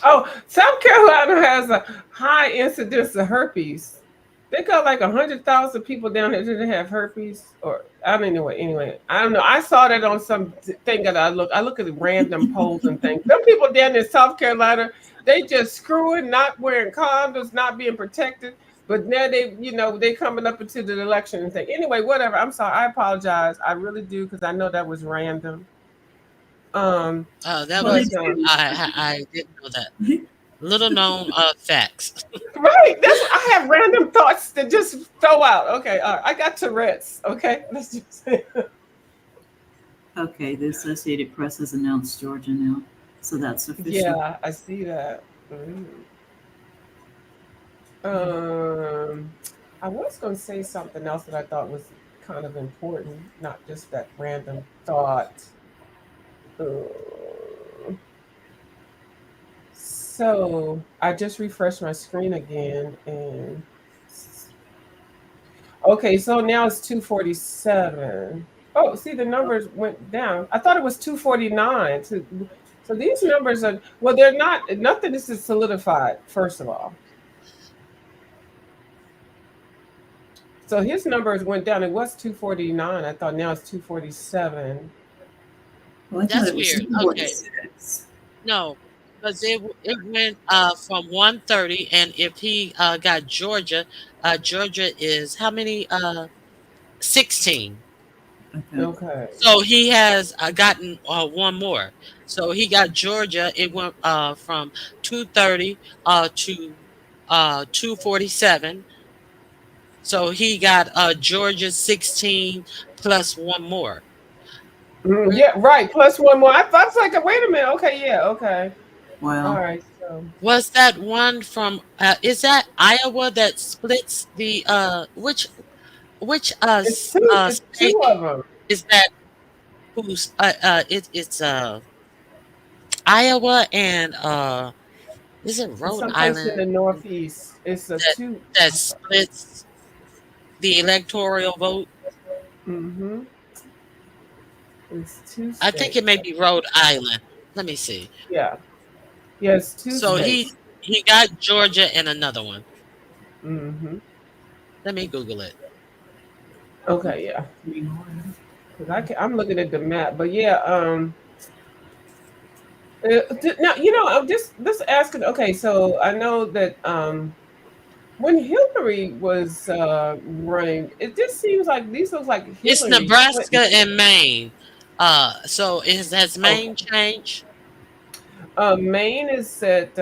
Oh, South Carolina has a high incidence of herpes. They got like 100,000 people down there that have herpes, or I don't know. Anyway, I don't know. I saw that on some thing that I look at the random polls and things. Some people down in South Carolina, they just screwing, not wearing condoms, not being protected. But now they coming up into the election and thing. Anyway, whatever. I'm sorry. I apologize. I really do, because I know that was random. That was I didn't know that. Little known facts. Right. That's what I have random thoughts that just throw out. Okay. All right. I got Tourette's. Okay. Let's just say. Okay. The Associated Press has announced Georgia now. So that's official. Yeah, I see that. I was going to say something else that I thought was kind of important, not just that random thought. So I just refreshed my screen again, and okay, so now it's 247. Oh, see, the numbers went down. I thought it was 249. So these numbers are, well, they're not, nothing is solidified, first of all. So his numbers went down. It was 249. I thought now it's 247. Well, that's weird. Okay. No, because it went from 130, and if he got Georgia, Georgia is how many? 16. Okay. So he has gotten one more. So he got Georgia. It went from 230 to 247. So he got Georgia 16 plus one more. Yeah, right. Plus one more. I was like, wait a minute. Okay, yeah, okay. Wow. All right. So was that one from? Is that Iowa that splits the which it's two of them. Is that who's it's Iowa and is it Rhode Someplace Island in the Northeast. It's a two that splits The electoral vote. Mm-hmm. It's 2 I think it states. may be Rhode Island. Let me see. Yeah. Yes, 2 So states. he got Georgia and another one. Mm-hmm. Let me Google it. Okay, yeah. Because I'm looking at the map, but yeah, now I'm just asking. Okay, so I know that when Hillary was running, it just seems like these looks like It's Hillary Nebraska Clinton. and Maine. So has Maine Okay. changed? Maine is at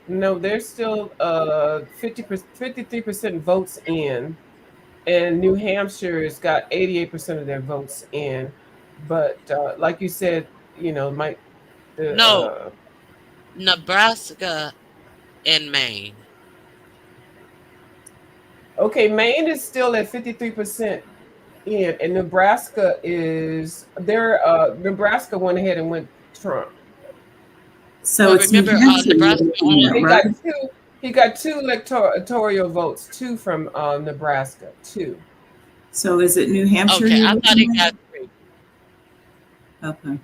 no, they're still 53% votes in, and New Hampshire has got 88% of their votes in. But like you said, might the No, Nebraska and Maine. okay, Maine is still at 53% in, and Nebraska is there. Nebraska went ahead and went Trump. So Well, it's New remember, Hampshire you're Nebraska looking only. at, He right? got two. He got two electoral votes, two from Nebraska, two. So is it New Hampshire Okay, you're I thought he looking got at? 3. Okay.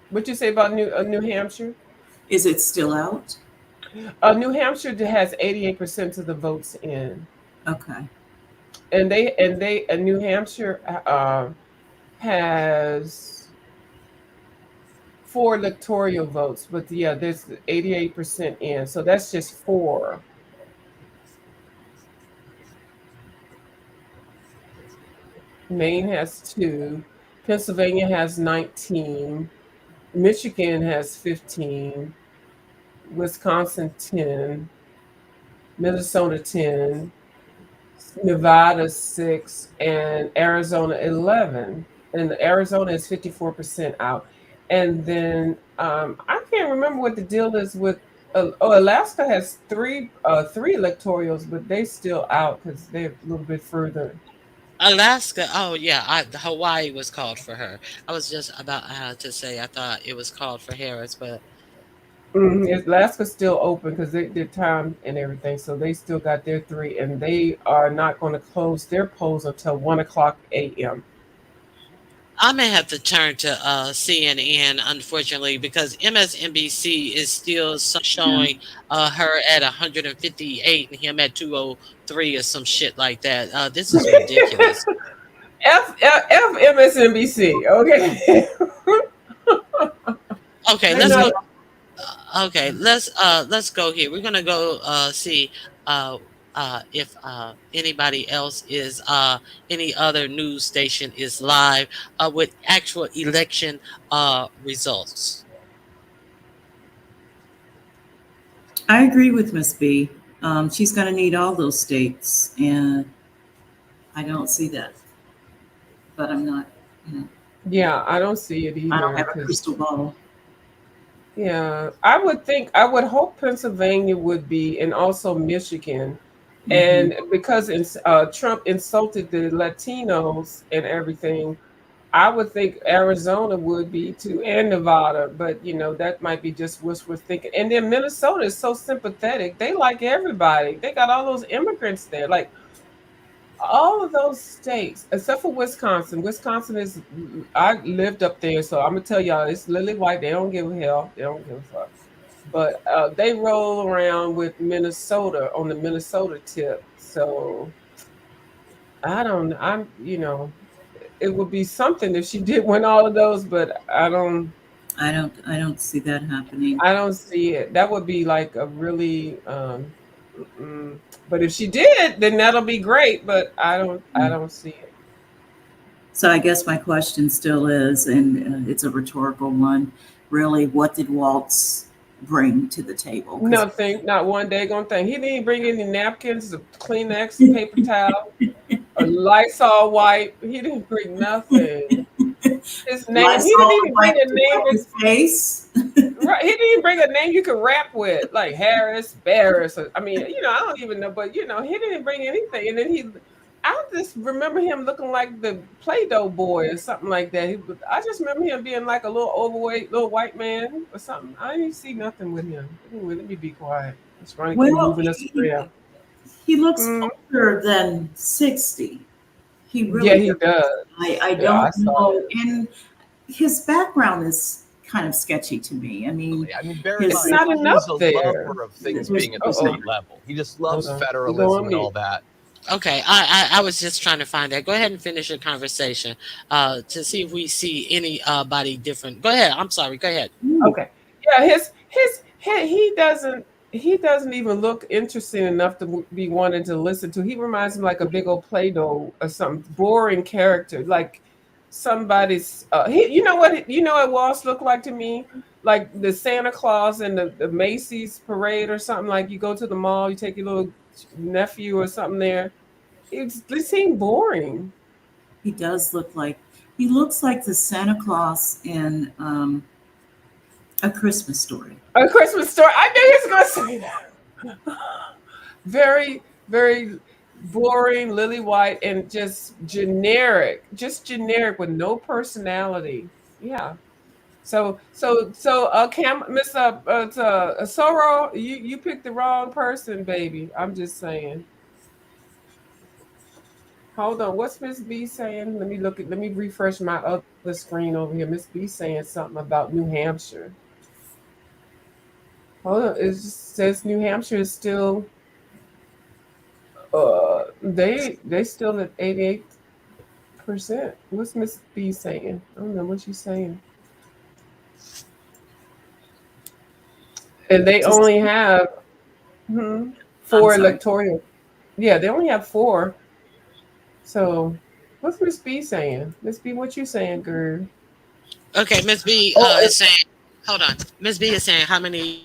What you say about New Hampshire? Is it still out? New Hampshire has 88% of the votes in, Okay. and New Hampshire has 4 electoral votes, but yeah, there's 88% in, so that's just 4. Maine has 2, Pennsylvania has 19, Michigan has 15, Wisconsin 10, Minnesota 10, Nevada 6, and Arizona 11. And Arizona is 54% out. And then I can't remember what the deal is with. Alaska has three electorals, but they still out because they're a little bit further. Alaska. Oh yeah, Hawaii was called for her. I was just about to say I thought it was called for Harris, but Alaska's still open because their time and everything, so they still got their 3, and they are not going to close their polls until 1 o'clock a.m. I may have to turn to CNN, unfortunately, because MSNBC is still Yeah. showing her at 158 and him at 203 or some shit like that. This is ridiculous. F MSNBC. Okay. Okay, They're let's go. not. Okay, let's go here. We're gonna go see uh if anybody else is any other news station is live with actual election results. I agree with Miss B. She's going to need all those states, and I don't see that. But I'm not, you know, Yeah, I don't see it I don't either. have a Because crystal ball. yeah, I would hope Pennsylvania would be, and also Michigan, Hmm. and because Trump insulted the Latinos and everything, I would think Arizona would be too, and Nevada. But that might be just wishful thinking. And then Minnesota is so sympathetic; they like everybody. They got all those immigrants there, like. All of those states, except for Wisconsin. Wisconsin is, I lived up there, so I'm gonna tell y'all, it's lily white. They don't give a hell. They don't give a fuck. But they roll around with Minnesota on the Minnesota tip. So I don't. It would be something if she did win all of those, but I don't. I don't see that happening. I don't see it. That would be like a really. But if she did, then that'll be great. But I don't. I don't see it. So I guess my question still is, and it's a rhetorical one, really, what did Waltz bring to the table? Because Nothing, not one daggone thing. He didn't even bring any napkins, a Kleenex, a paper towel, a Lysol wipe. He didn't bring nothing. His name, he didn't Lysol even bring wipe a to name wipe that, his face. right, he didn't even bring a name you could rap with, like Harris, Barris. I mean, I don't even know, but he didn't bring anything. And then I just remember him looking like the Play-Doh boy or something like that. I just remember him being like a little overweight, little white man or something. I didn't see nothing with him. Anyway, let me be quiet. It's running, keep Well, moving us around. He looks older than 60. He Yeah, really he does. does. I Yeah, I don't saw know. that. And his background is kind of sketchy to me. I mean, Bear in It's his, mind, not enough he's a there. lover of things his being at the state level. He just loves Hold on. You go federalism on and all mute. that. Okay, I was just trying to find that. Go ahead and finish your conversation to see if we see anybody different. Go ahead. I'm sorry. Go ahead. Okay. Yeah, he doesn't even look interesting enough to be wanting to listen to. He reminds me like a big old Play-Doh or something boring character, like somebody's. What Walsh looked like to me, like the Santa Claus and the Macy's parade or something. Like you go to the mall, you take your little nephew or something there. They seem boring. he does he looks like the Santa Claus in A Christmas Story. A Christmas Story. I knew he was going to say that. Very, very boring, lily white, and just generic with no personality. Yeah. Cam, Miss Sorrow, you picked the wrong person, baby. I'm just saying. Hold on, what's Miss B saying? Let me refresh my other screen over here. Miss B saying something about New Hampshire. Hold on, it just says New Hampshire is still they still at 88%. What's Miss B saying? I don't know what she's saying. And they only have four electoral. Yeah, they only have four. So what's Miss B saying? Miss B, what you saying, girl? Okay, Miss B Oh, is saying, hold on. Miss B is saying how many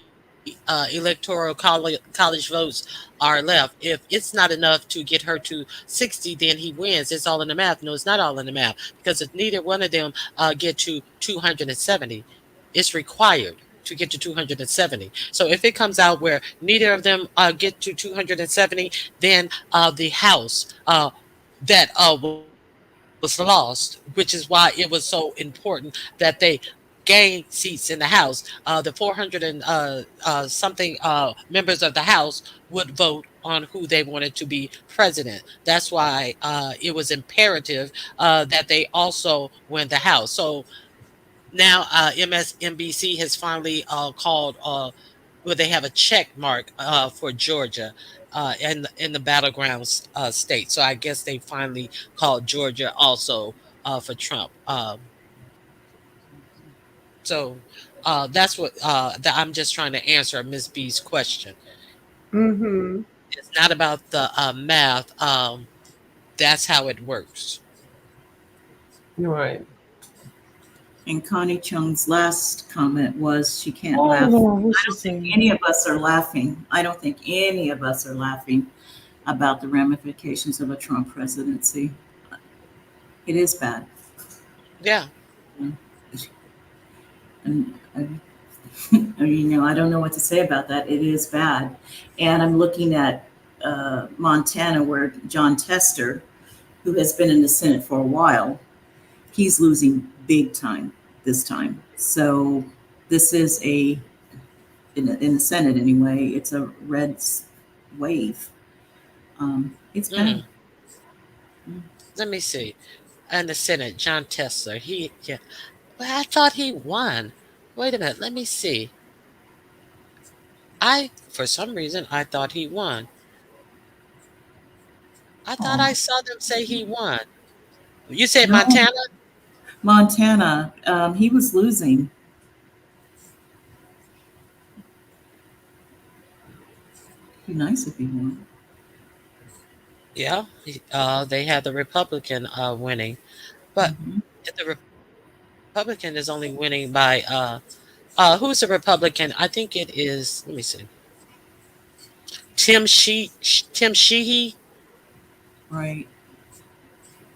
electoral college votes are left. If it's not enough to get her to 60, then he wins. It's all in the math. No, it's not all in the math because if neither one of them get to 270, it's required to get to 270. So if it comes out where neither of them get to 270, then the House that was lost, which is why it was so important that they gain seats in the House. The 400 and something members of the House would vote on who they wanted to be president. That's why it was imperative that they also win the House. So now MSNBC has finally called. Well, they have a check mark for Georgia in the battlegrounds state. So I guess they finally called Georgia also for Trump. So that's what I'm just trying to answer Ms. B's question. Mm-hmm. It's not about the math. That's how it works. Right. And Connie Chung's last comment was she can't Oh laugh. Lord, what's I she don't think saying? any of us are laughing. I don't think any of us are laughing about the ramifications of a Trump presidency. It is bad. Yeah. And I don't know what to say about that. It is bad. And I'm looking at Montana, where John Tester, who has been in the Senate for a while, he's losing big time this time. So this is in the Senate anyway, it's a red wave. It's bad. Let me see. In the Senate, John Tesler. Yeah. Well, I thought he won. Wait a minute. Let me see. For some reason, I thought he won. I thought I saw them say he won. You said No, Montana? Montana, he was losing. Be nice if he won. Yeah. They had the Republican winning. But if the Republican is only winning by who's the Republican? I think it is, let me see. Tim Sheehy. Right.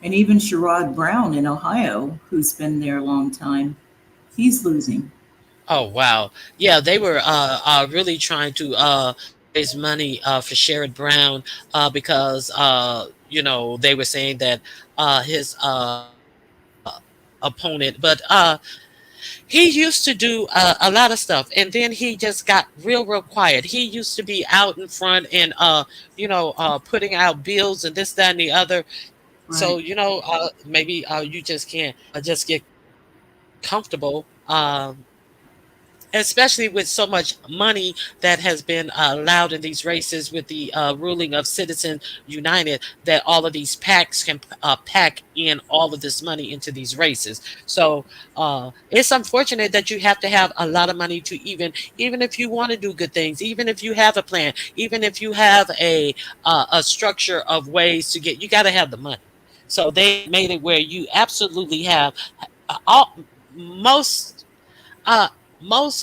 And even Sherrod Brown in Ohio, who's been there a long time, he's losing. Oh wow. Yeah, they were really trying to raise money for Sherrod Brown because they were saying that his opponent, but He used to do a lot of stuff, and then he just got real quiet. He used to be out in front and putting out bills and this, that, and the other. So Right. maybe you just can't just get comfortable. Especially with so much money that has been allowed in these races with the ruling of Citizen United, that all of these PACs can pack in all of this money into these races. So it's unfortunate that you have to have a lot of money to even if you want to do good things, even if you have a plan, even if you have a structure of ways to get, you got to have the money. So they made it where you absolutely have all most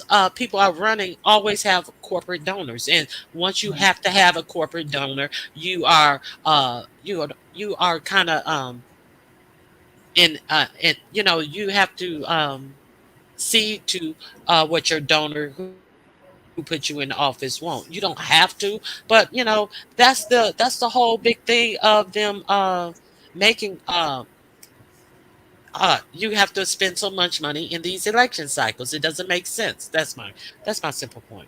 uh, people are running always have corporate donors, and once you Right. have to have a corporate donor, you are kind of you have to see to what your donor who put you in office won't. You don't have to, but that's the whole big thing of them making you have to spend so much money in these election cycles. It doesn't make sense. That's my simple point.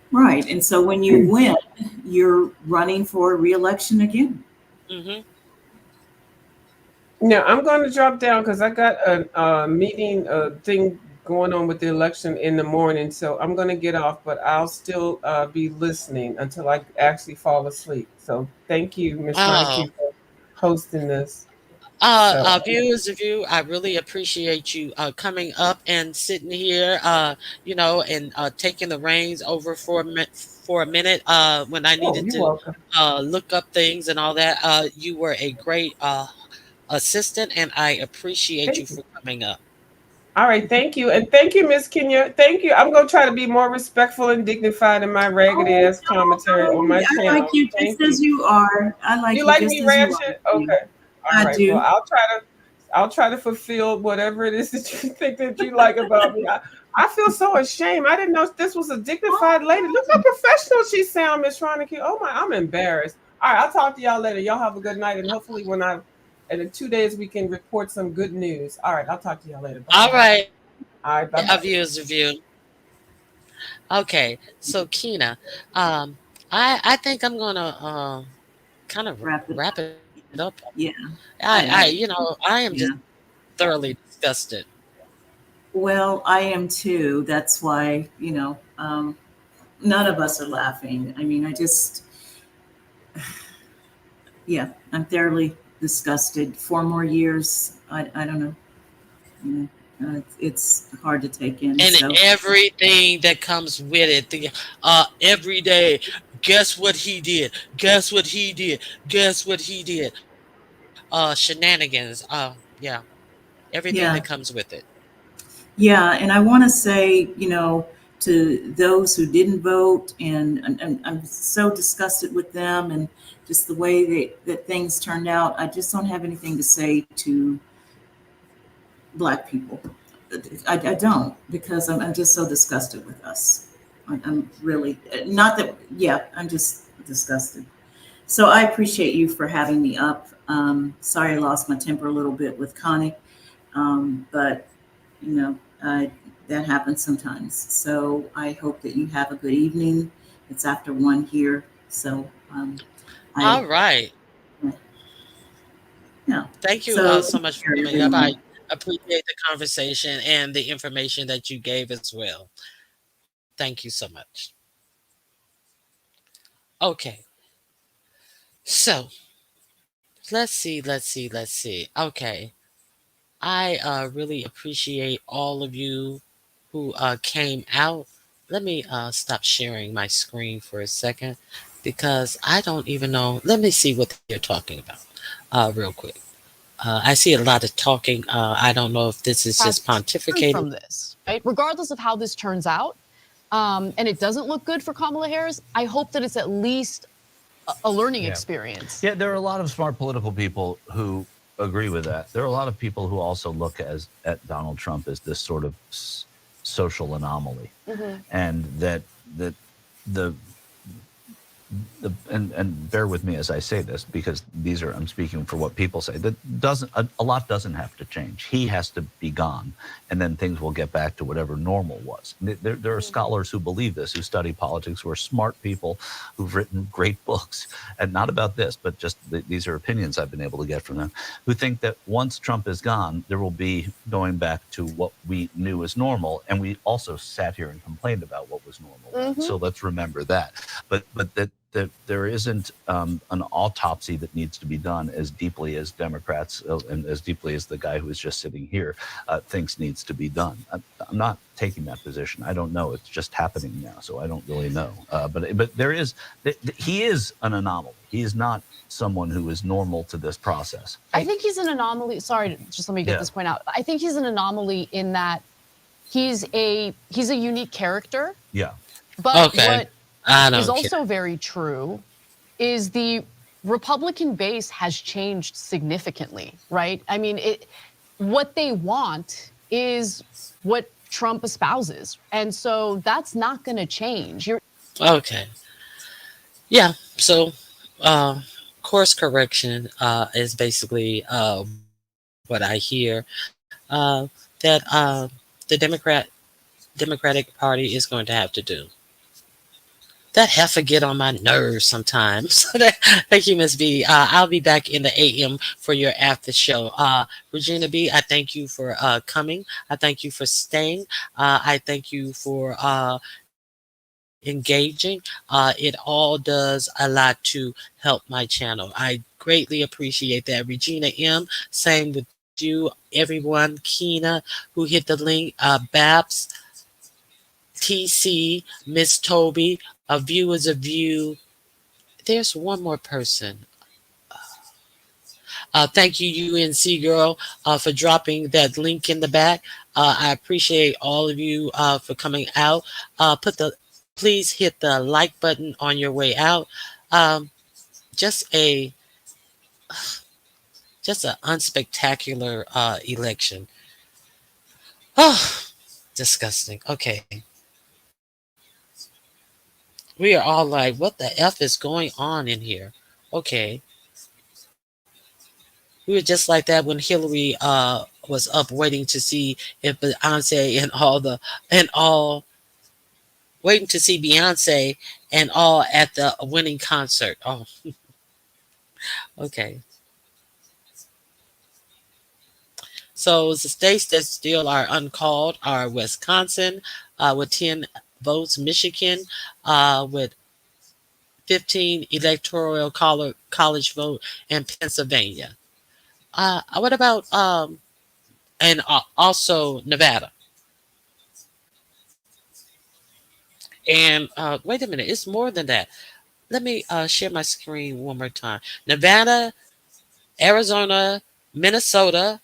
Right. And so when you win, you're running for re-election again. Hmm. Now I'm going to drop down because I got a meeting thing going on with the election in the morning, so I'm going to get off. But I'll still be listening until I actually fall asleep. So thank you, Ms. Oh, Reinke, for hosting this. So viewers of you, I really appreciate you coming up and sitting here, and taking the reins over for a minute when I oh, needed you're to welcome. look up things and all that. You were a great assistant, and I appreciate you Thank you. for coming up. All right, thank you. And thank you, Miss Kenya. Thank you. I'm gonna try to be more respectful and dignified in my ragged Oh, ass commentary on my I like channel. you Thank just you. as you are. I like You you like just me as you are. ratchet? Okay. All I right. Well, do. I'll try to fulfill whatever it is that you think that you like about me. I feel so ashamed. I didn't know this was a dignified lady. Look how professional she sounds, Miss Ronicky. Oh my, I'm embarrassed. All right, I'll talk to y'all later. Y'all have a good night, and hopefully in 2 days we can report some good news. All right, I'll talk to y'all later. Bye All bye. right, All right, bye bye. viewers of you. Okay, so Kina, I think I'm gonna kind of Wrap it. wrap it up. Yeah. I I, I am just yeah. thoroughly disgusted. Well, I am too. That's why, none of us are laughing. I mean, yeah, I'm thoroughly disgusted. 4 more years. I don't know. It's hard to take in. And So, everything that comes with it. Every day, guess what he did? Guess what he did? Guess what he did? Shenanigans. Yeah, everything that yeah. comes with it. Yeah, and I want to say, to those who didn't vote, and I'm so disgusted with them and just the way that things turned out. I just don't have anything to say to Black people. I don't, because I'm just so disgusted with us. I'm really, not that, yeah, I'm just disgusted. So I appreciate you for having me up. Sorry I lost my temper a little bit with Connie, but you know, that happens sometimes. So I hope that you have a good evening. It's after 1 here, so I All right. yeah. Thank you So so take much for care, coming up. I everyone. appreciate the conversation and the information that you gave as well. Thank you so much. Okay, so let's see. Okay, I really appreciate all of you who came out. Let me stop sharing my screen for a second because I don't even know. Let me see what they're talking about real quick. I see a lot of talking. I don't know if this is just pontificating. From this, right? Regardless of how this turns out, and it doesn't look good for Kamala Harris, I hope that it's at least a learning experience. Yeah, there are a lot of smart political people who agree with that. There are a lot of people who also look at Donald Trump as this sort of social anomaly, Mhm. and that the and bear with me as I say this, because I'm speaking for what people say, that doesn't, a lot doesn't have to change. He has to be gone, and then things will get back to whatever normal was. There are scholars who believe this, who study politics, who are smart people, who've written great books, and not about this, but just these are opinions I've been able to get from them, who think that once Trump is gone, there will be going back to what we knew as normal. And we also sat here and complained about what was normal then. So let's remember that. But that there isn't an autopsy that needs to be done as deeply as Democrats and as deeply as the guy who is just sitting here thinks needs to be done. I'm not taking that position. I don't know. It's just happening now, so I don't really know. But there is, he is an anomaly. He is not someone who is normal to this process. I think he's an anomaly. Sorry, just let me get this point out. I think he's an anomaly in that he's a unique character. Yeah. But what is also very true is the Republican base has changed significantly, right? I mean, what they want is what Trump espouses. And so that's not going to change. Okay. Yeah. So, course correction is basically what I hear that the Democratic Party is going to have to do. That heifer get on my nerves sometimes. Thank you, Ms. B. I'll be back in the AM for your after show. Regina B., I thank you for coming. I thank you for staying. I thank you for engaging. It all does a lot to help my channel. I greatly appreciate that. Regina M., same with you, everyone. Keena, who hit the link. Babs, TC, Miss Toby, a view is a view. There's one more person. Thank you, UNC girl, for dropping that link in the back. I appreciate all of you for coming out. Please hit the like button on your way out. Just an unspectacular election. Oh, disgusting. Okay. We are all like, what the F is going on in here? Okay. We were just like that when Hillary was up waiting to see if Beyonce waiting to see Beyonce and all at the winning concert. Oh, okay. So the states that still are uncalled are Wisconsin with 10 votes, Michigan with 15 electoral college vote, and Pennsylvania. What about and also Nevada? And wait a minute, it's more than that. Let me share my screen one more time. Nevada, Arizona, Minnesota.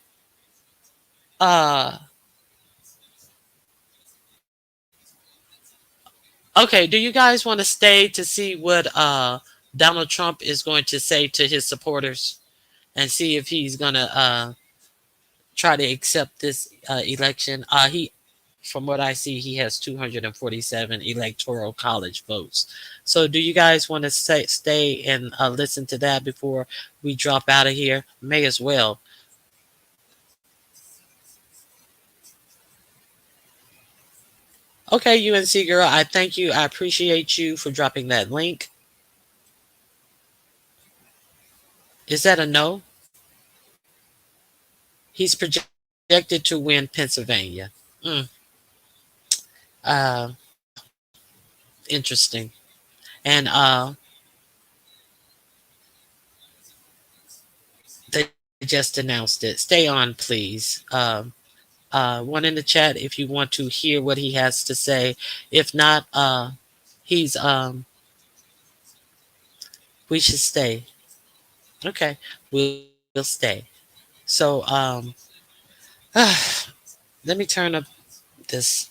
Okay, do you guys want to stay to see what Donald Trump is going to say to his supporters and see if he's going to try to accept this election? From what I see, he has 247 electoral college votes. So do you guys want to stay and listen to that before we drop out of here? May as well. Okay, UNC girl, I thank you. I appreciate you for dropping that link. Is that a no? He's projected to win Pennsylvania. Interesting. And they just announced it. Stay on, please. One in the chat if you want to hear what he has to say. If not, we should stay. Okay, we'll stay. So let me turn up this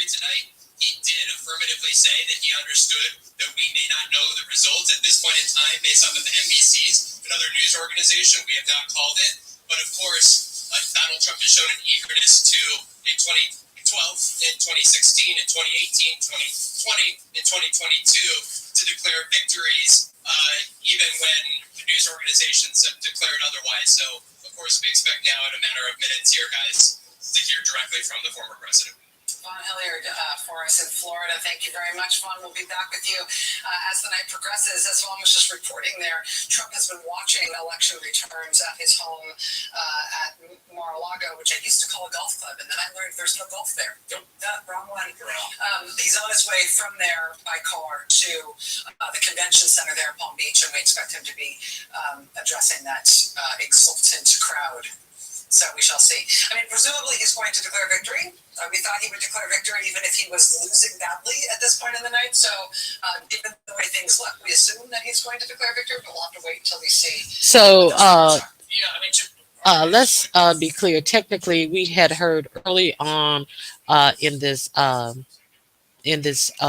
tonight, he did affirmatively say that he understood that we may not know the results at this point in time based on the NBC's, another news organization. We have not called it. But of course, Donald Trump has shown an eagerness to, in 2024, in 2016, in 2018, 2020, in 2022 to declare victories, even when the news organizations have declared otherwise. So, of course, we expect now in a matter of minutes here, guys, to hear directly from the former president. Vaughn Hilliard for us in Florida. Thank you very much, Vaughn. We'll be back with you as the night progresses. As Vaughn was just reporting there, Trump has been watching election returns at his home at Mar-a-Lago, which I used to call a golf club, and then I learned there's no golf there. Nope, wrong one. He's on his way from there by car to the convention center there at Palm Beach, and we expect him to be addressing that exultant crowd. So we shall see. I mean, presumably he's going to declare victory. We thought he would declare victory even if he was losing badly at this point in the night. So given the way things look, we assume that he's going to declare victory, but we'll have to wait until we see. So let's be clear. Technically, we had heard early on in this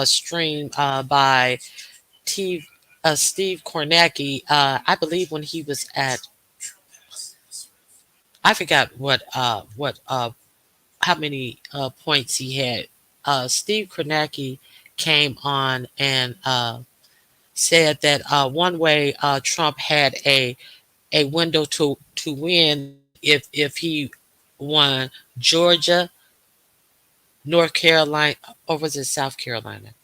stream by Steve Kornacki, I believe when he was at, I forgot how many points he had. Steve Kornacki came on and said that one way Trump had a window to win if he won Georgia, North Carolina, or was it South Carolina?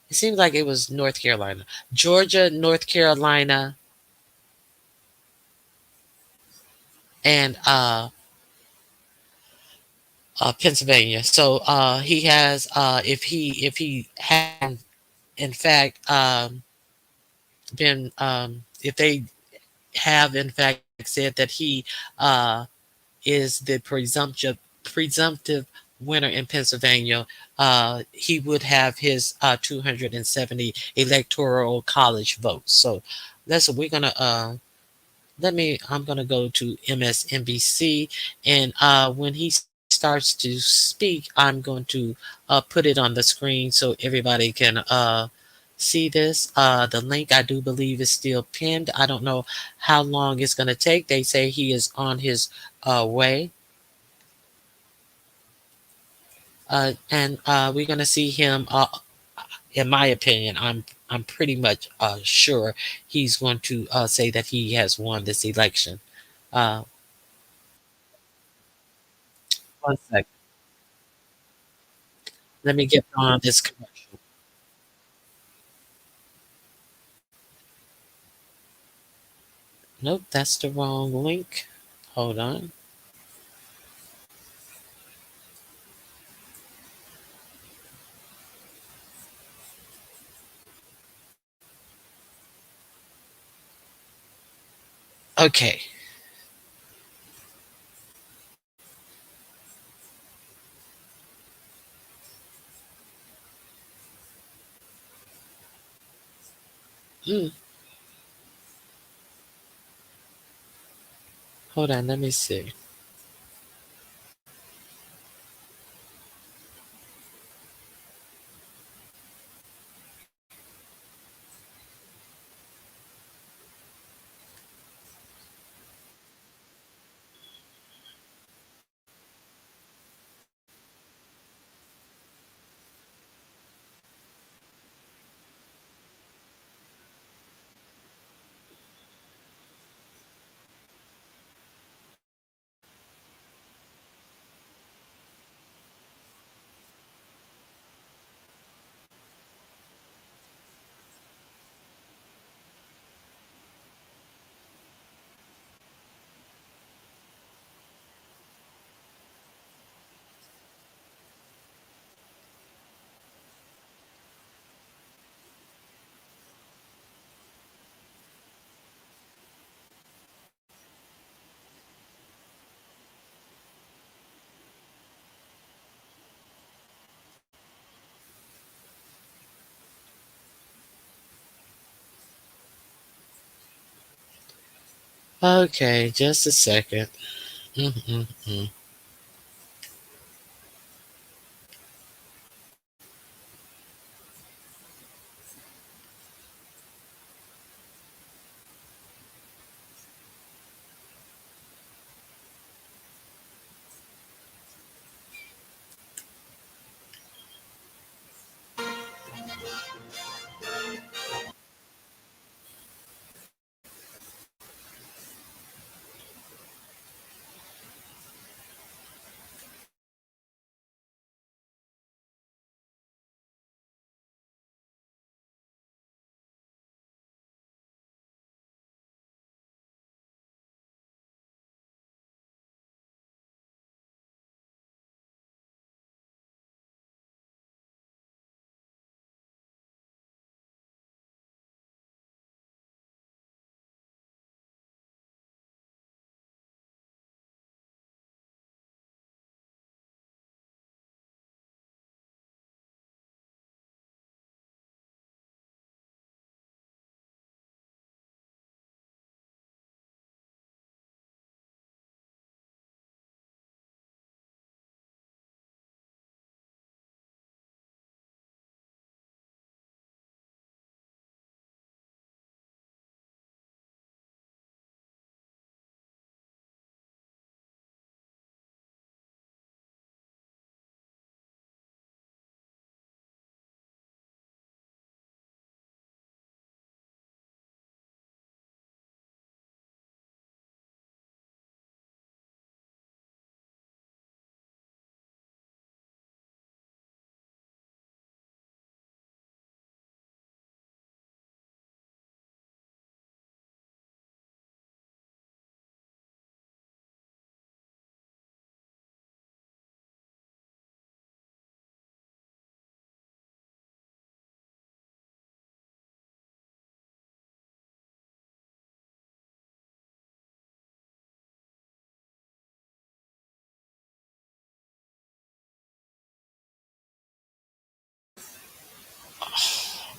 It seems like it was North Carolina. Georgia, North Carolina, and Pennsylvania. So he has, if he had in fact been, if they have in fact said that he is the presumptive winner in Pennsylvania, he would have his 270 electoral college votes. So we're gonna I'm gonna go to MSNBC, and when he starts to speak, I'm going to put it on the screen so everybody can see this. The link, I do believe, is still pinned. I don't know how long it's going to take. They say he is on his way. And we're going to see him, in my opinion, I'm pretty much sure he's going to say that he has won this election. One second. Let me get on this commercial. Nope, that's the wrong link. Hold on. Okay. Hold on, let me see. Okay, just a second.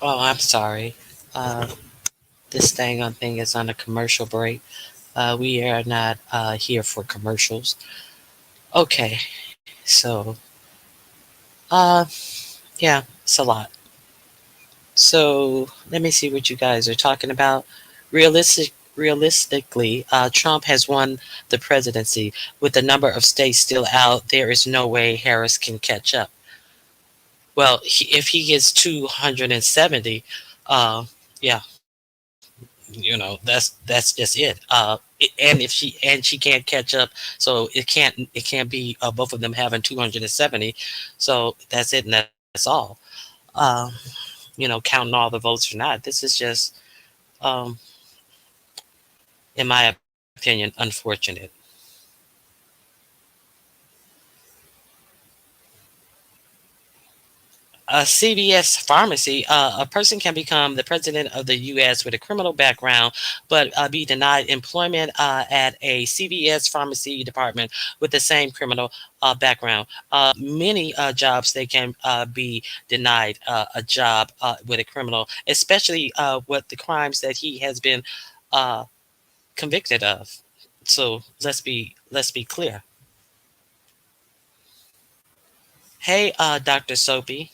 Oh, I'm sorry. This thing is on a commercial break. We are not here for commercials. Okay, so uh, yeah, it's a lot. So let me see what you guys are talking about. Realistically, Trump has won the presidency. With the number of states still out, there is no way Harris can catch up. Well, if he gets 270, yeah, that's just it. And if she can't catch up, so it can't be both of them having 270. So that's it, and that's all. Um, counting all the votes or not, this is just, um, in my opinion, unfortunate. A CVS pharmacy, a person can become the president of the U.S. with a criminal background, but be denied employment at a CVS pharmacy department with the same criminal background. Many jobs they can be denied a job with a criminal, especially with the crimes that he has been uh, convicted of. So let's be clear. Hey, Dr. Soapy.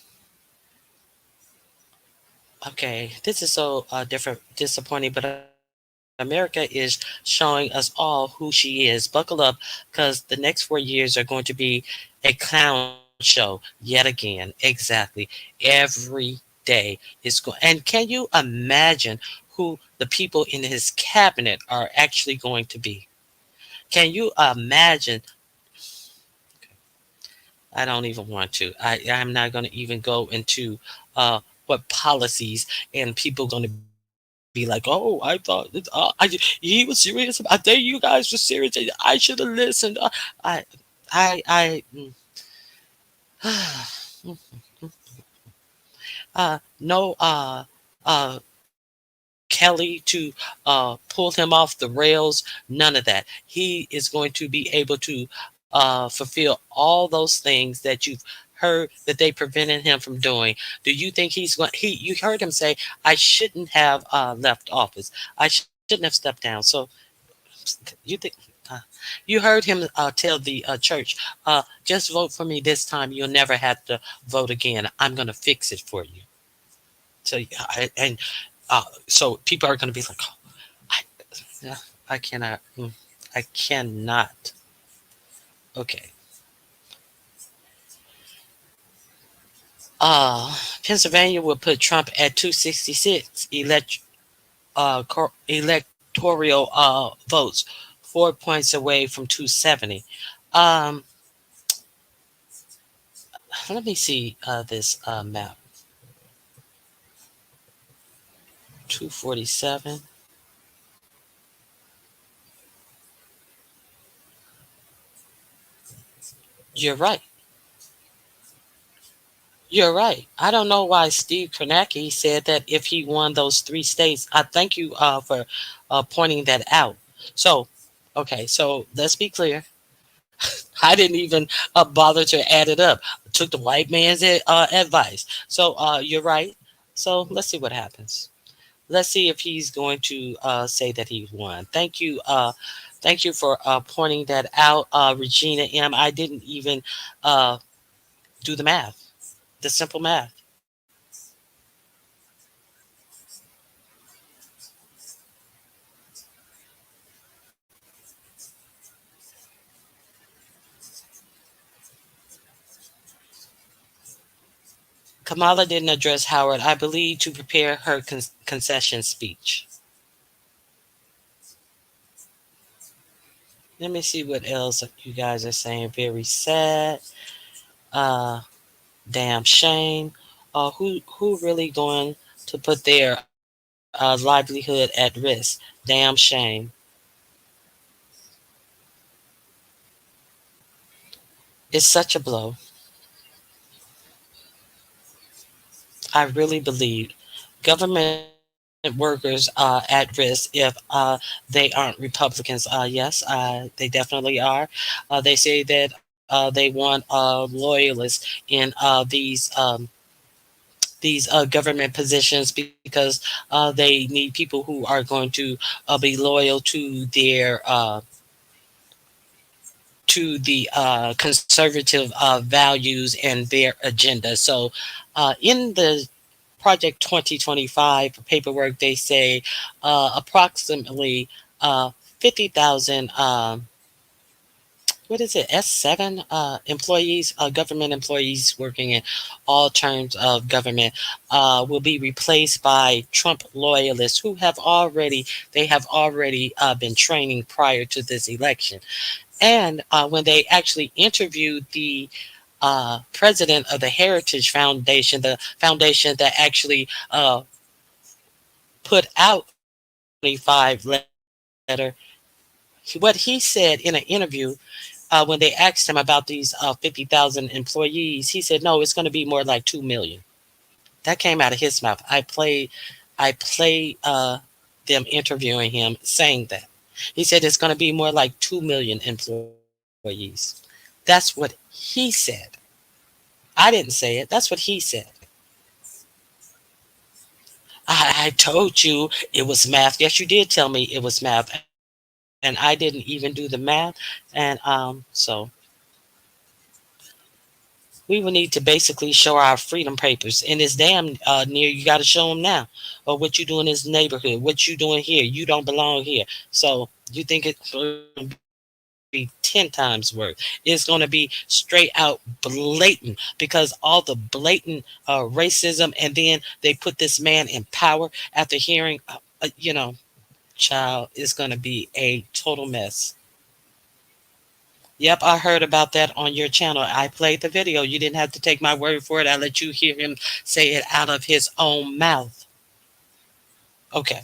Okay, this is so different, disappointing, but America is showing us all who she is. Buckle up, because the next 4 years are going to be a clown show yet again. Exactly, every day is going. And can you imagine who the people in his cabinet are actually going to be? Can you imagine? I don't even want to. I'm not going to even go into what policies and people going to be like. Oh, I thought he was serious. I think you guys were serious. I should have listened. I, I. No. Kelly to pull him off the rails. None of that. He is going to be able to fulfill all those things that you've heard that they prevented him from doing. Do you think he's going? You heard him say, "I shouldn't have left office. I shouldn't have stepped down." So you think? Uh, you heard him tell the church, "Just vote for me this time. You'll never have to vote again. I'm going to fix it for you." So so people are going to be like, "Oh, I, yeah, I cannot, I cannot." Okay. Pennsylvania will put Trump at 266 electoral votes, 4 points away from 270. Um, Let me see this map. 247. You're right. You're right. I don't know why Steve Kornacki said that if he won those 3 states. I thank you for pointing that out. So, okay, so let's be clear. I didn't even bother to add it up. Took the white man's advice. So you're right. So let's see what happens. Let's see if he's going to say that he won. Thank you for pointing that out, Regina M. I didn't even uh, do the math, the simple math. Kamala didn't address Howard, I believe, to prepare her concession speech. Let me see what else you guys are saying. Very sad. Uh, Damn shame. Who really going to put their livelihood at risk? Damn shame. It's such a blow. I really believe government workers are at risk if they aren't Republicans. Yes, they definitely are. They say that they want loyalists in these these government positions because they need people who are going to be loyal to the conservative values and their agenda. So in the Project 2025 paperwork, they say approximately 50,000 what is it, S7 employees, government employees working in all terms of government will be replaced by Trump loyalists who have already been training prior to this election. And when they actually interviewed the president of the Heritage Foundation, the foundation that actually put out 25 letter, what he said in an interview when they asked him about these 50,000 employees, he said, no, it's going to be more like 2 million. That came out of his mouth. I play them interviewing him saying that. He said it's going to be more like 2 million employees. That's what he said. I didn't say it. That's what he said. I told you it was math. Yes, you did tell me it was math. And I didn't even do the math. And so we will need to basically show our freedom papers. And it's damn near you got to show them now. Or what you do in this neighborhood, what you doing here. You don't belong here. So you think it's going to be 10 times worse. It's going to be straight out blatant because all the blatant racism, and then they put this man in power after hearing, child, is going to be a total mess. Yep, I heard about that on your channel. I played the video. You didn't have to take my word for it. I let you hear him say it out of his own mouth. Okay.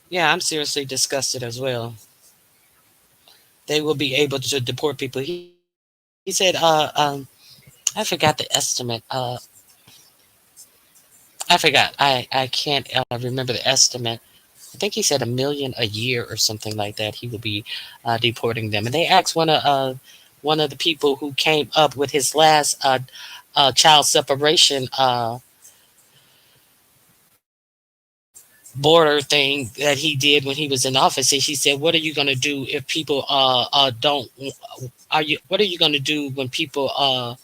Yeah, I'm seriously disgusted as well. They will be able to deport people. He said, I forgot the estimate. I forgot. I can't remember the estimate. I think he said 1 million a year or something like that. He will be deporting them. And they asked one of the people who came up with his last child separation border thing that he did when he was in office. He said, "What are you going to do if people don't? What are you going to do when people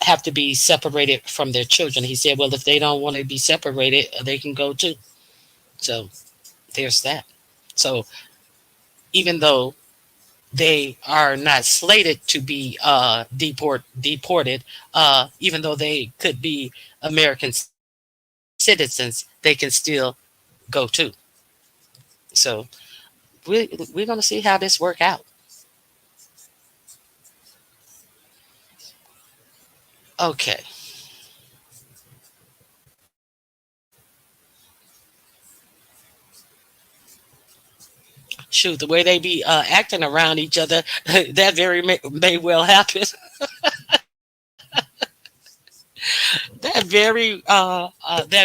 have to be separated from their children?" He said, "Well, if they don't want to be separated, they can go too." So there's that. So even though they are not slated to be deported, even though they could be American citizens, they can still go too. So we're going to see how this work out. Okay. Shoot, the way they be acting around each other, that very may well happen. that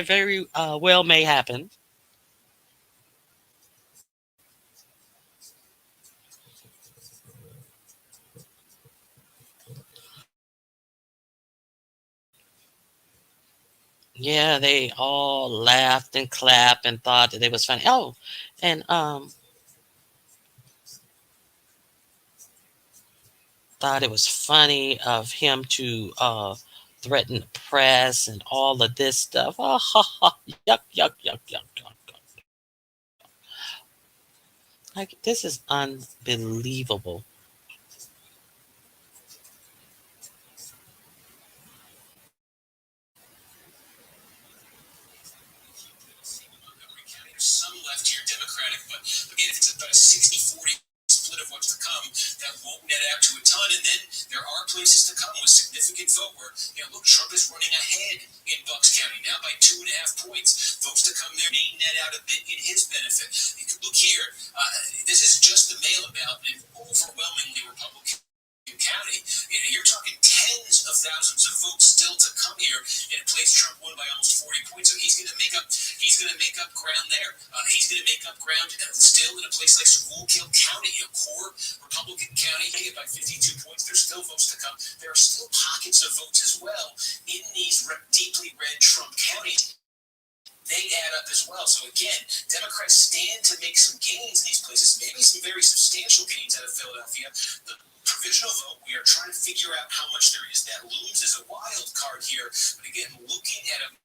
very well may happen. Yeah, they all laughed and clapped and thought that it was funny. Oh, and thought it was funny of him to threaten the press and all of this stuff. Oh, ha, ha, yuck, yuck, yuck, yuck, yuck. Like, this is unbelievable. Some left here Democratic, but again, if it's about a 60-40 split of what's to come, that won't net out to a ton. And then there are places to come with significant vote where, look, Trump is running ahead in Bucks County now by 2.5 points. Votes to come there may net out a bit in his benefit. You can look here. This is just the mail about an overwhelmingly Republican. County. You're talking tens of thousands of votes still to come here in a place Trump won by almost 40 points. So he's going to make up ground there. He's going to make up ground still in a place like Schuylkill County, a core Republican county. By 52 points, there's still votes to come. There are still pockets of votes as well in these deeply red Trump counties. They add up as well. So again, Democrats stand to make some gains in these places, maybe some very substantial gains out of Philadelphia. The provisional vote, we are trying to figure out how much there is. That looms as a wild card here. But again, looking at a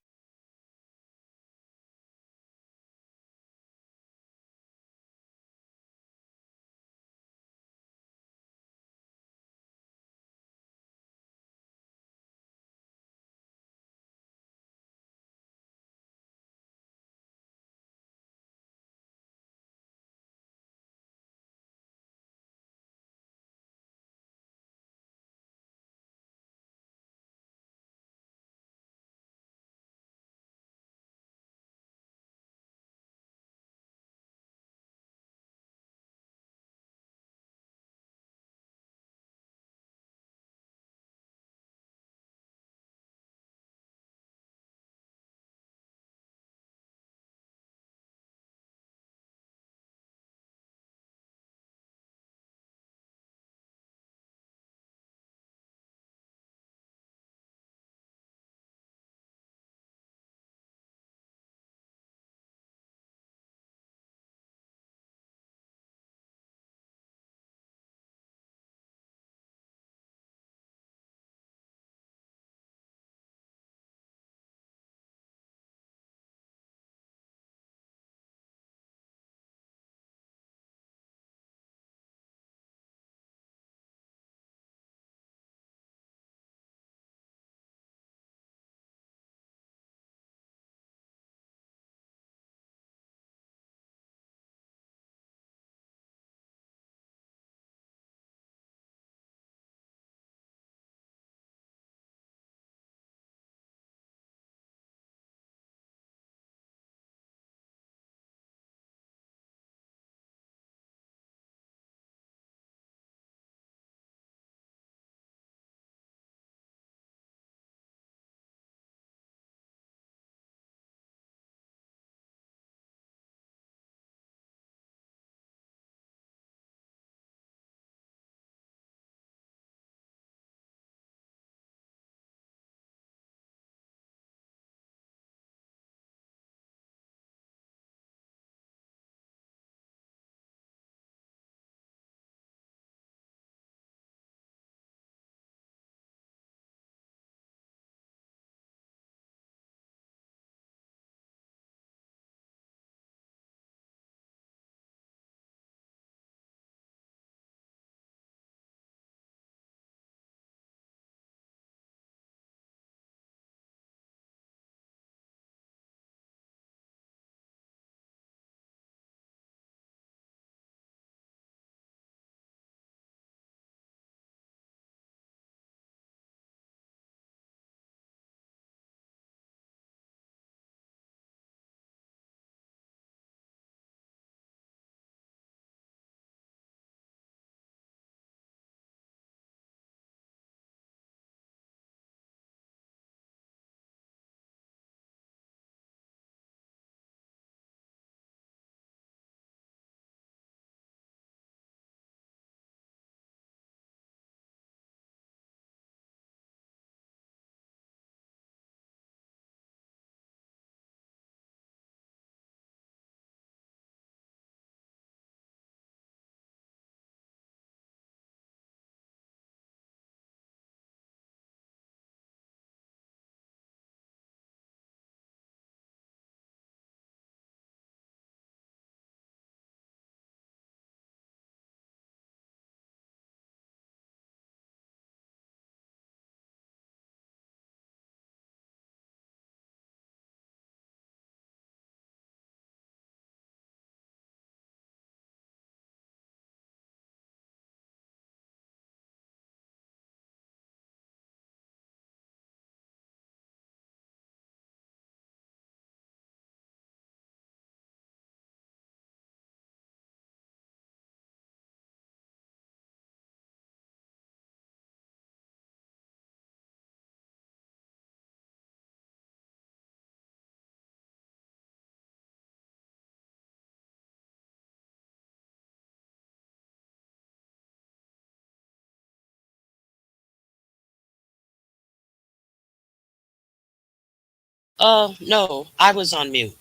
No, I was on mute.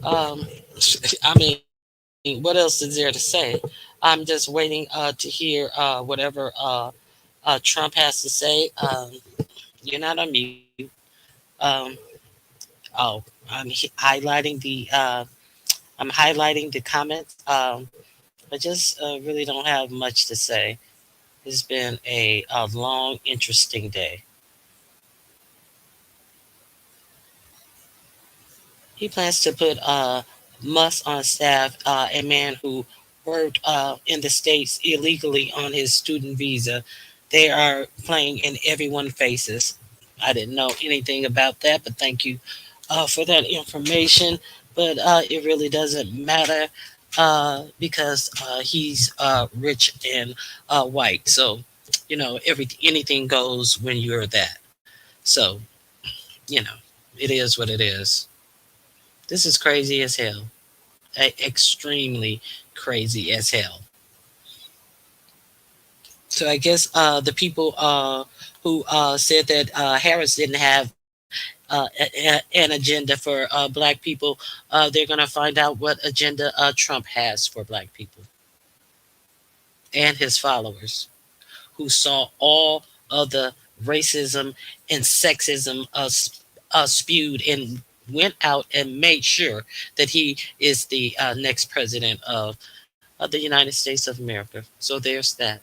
Um, I mean, what else is there to say? I'm just waiting to hear whatever Trump has to say. You're not on mute. Um, oh, highlighting I'm highlighting the comments. I just really don't have much to say. It's been a long, interesting day. He plans to put Musk on staff, a man who worked in the States illegally on his student visa. They are playing in everyone's faces. I didn't know anything about that, but thank you for that information. But it really doesn't matter because he's rich and white. So, anything goes when you're that. So, you know, it is what it is. This is crazy as hell. Extremely crazy as hell. So I guess the people who said that Harris didn't have an agenda for black people, they're going to find out what agenda Trump has for black people and his followers, who saw all of the racism and sexism spewed and went out and made sure that he is the next president of the United States of America. So there's that.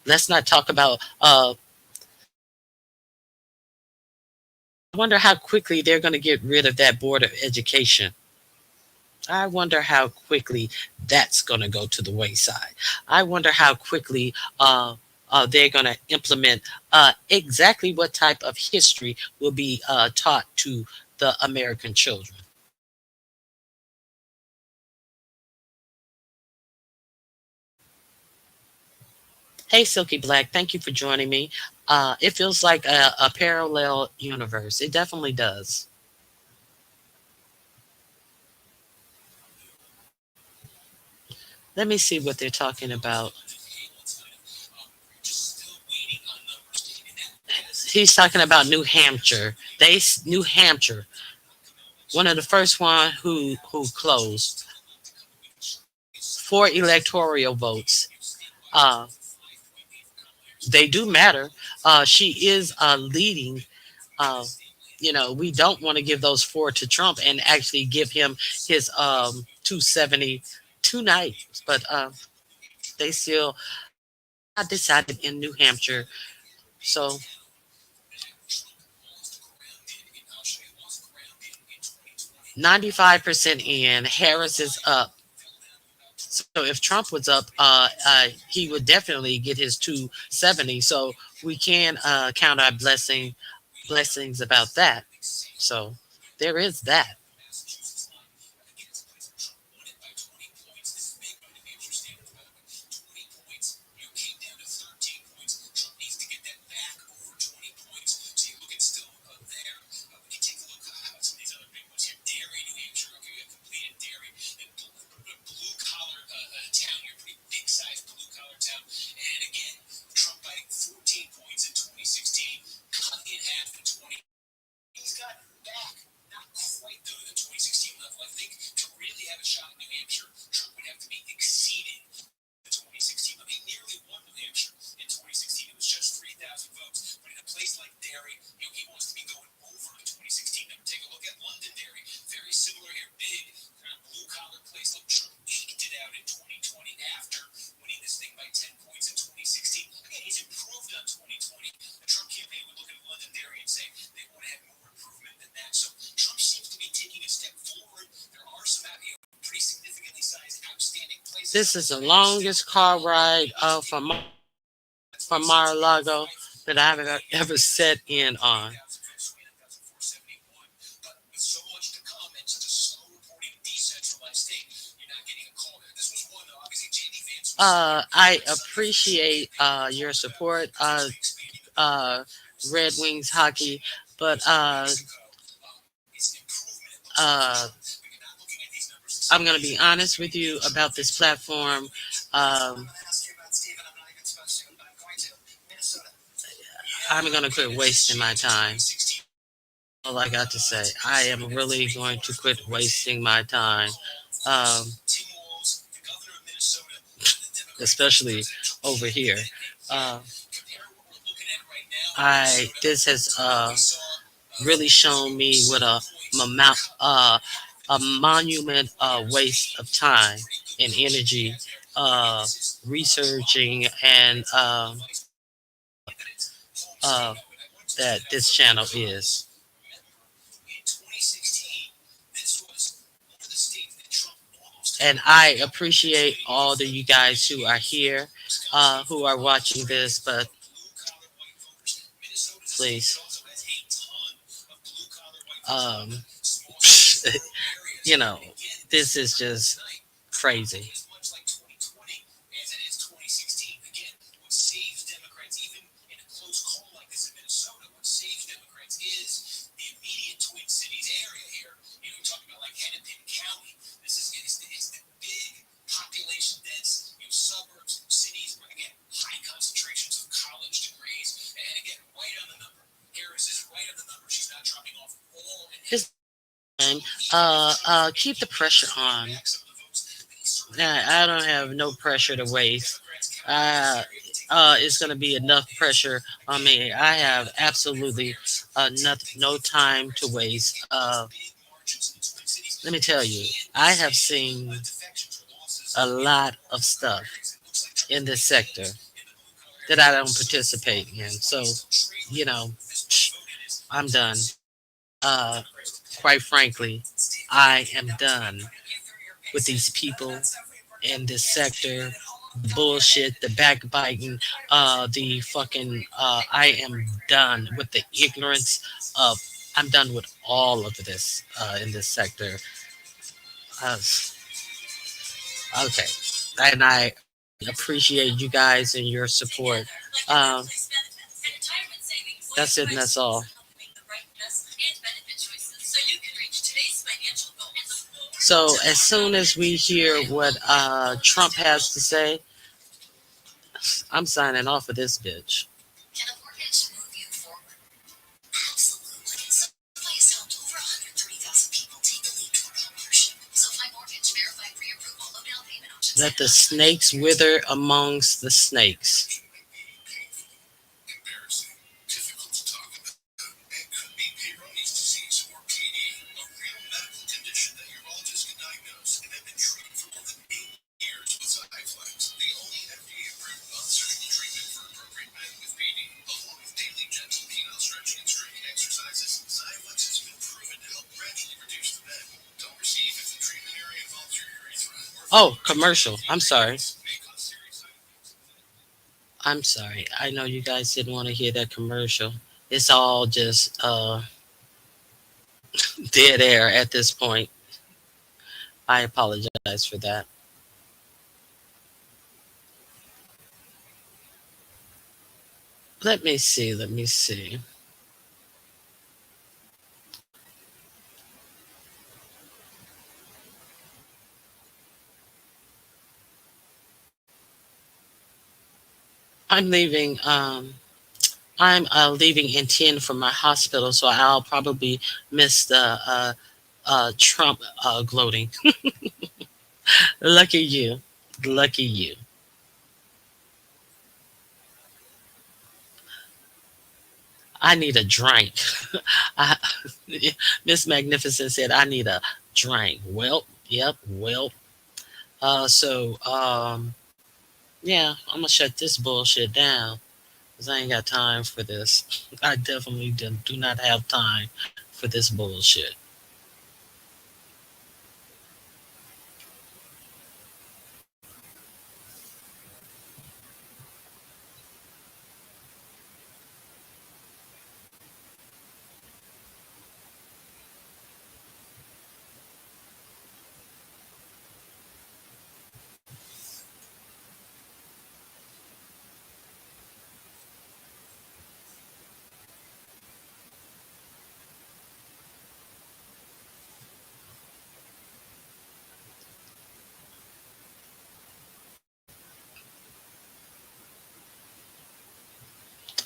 Let's not talk about. I wonder how quickly they're going to get rid of that board of education. I wonder how quickly that's going to go to the wayside. I wonder how quickly they're going to implement exactly what type of history will be taught to the American children. Hey, Silky Black, thank you for joining me. It feels like a parallel universe. It definitely does. Let me see what they're talking about. He's talking about New Hampshire. New Hampshire, one of the first one who closed for electoral votes. Uh, they do matter. She is leading. Uh, we don't want to give those four to Trump and actually give him his 270 tonight, but they still not decided in New Hampshire. So 95% in. Harris is up. So if Trump was up, he would definitely get his 270. So we can count our blessings about that. So there is that. This is the longest car ride from Mar-a-Lago that I've ever set in on. I appreciate your support, Red Wings hockey, but uh, I'm going to be honest with you about this platform. I'm going to quit wasting my time. all I got to say. I am really going to quit wasting my time, um, especially over here. Uh, I this has really shown me what a monument waste of time and energy researching and uh, that this channel is. And I appreciate all of you guys who are here, who are watching this, but please, um, you know, this is just crazy. This time, keep the pressure on. I don't have no pressure to waste. It's gonna be enough pressure on me. I have absolutely no time to waste. Let me tell you, I have seen a lot of stuff in this sector that I don't participate in. So, you know, I'm done. Uh, quite frankly, I am done with these people in this sector. Bullshit, the backbiting, the fucking. I am done with the ignorance of. I'm done with all of this in this sector. Uh, okay, and I appreciate you guys and your support. Um, that's it, and that's all. So as soon as we hear what Trump has to say, I'm signing off of this bitch. Let the snakes wither amongst the snakes. Oh, commercial. I'm sorry. I'm sorry. I know you guys didn't want to hear that commercial. It's all just dead air at this point. I apologize for that. Let me see. Let me see. I'm leaving. I'm leaving in 10 from my hospital, so I'll probably miss the Trump gloating. Lucky you. Lucky you. I need a drink. I, Miss Magnificent said, I need a drink. Well, yep, well. Yeah, I'm going to shut this bullshit down because I ain't got time for this. I definitely do not have time for this bullshit.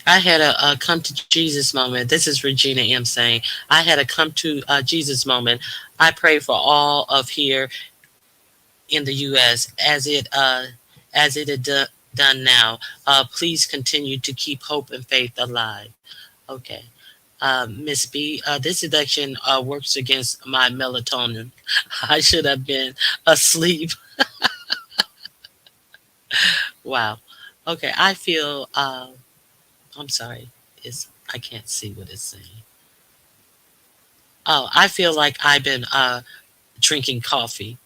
I had a come to Jesus moment. This is Regina M saying, I had a come to Jesus moment. I pray for all of here in the U.S. As it is done now. Please continue to keep hope and faith alive. Okay. Miss B, this election works against my melatonin. I should have been asleep. Wow. Okay, I feel. I'm sorry. I can't see what it's saying. Oh, I feel like I've been drinking coffee.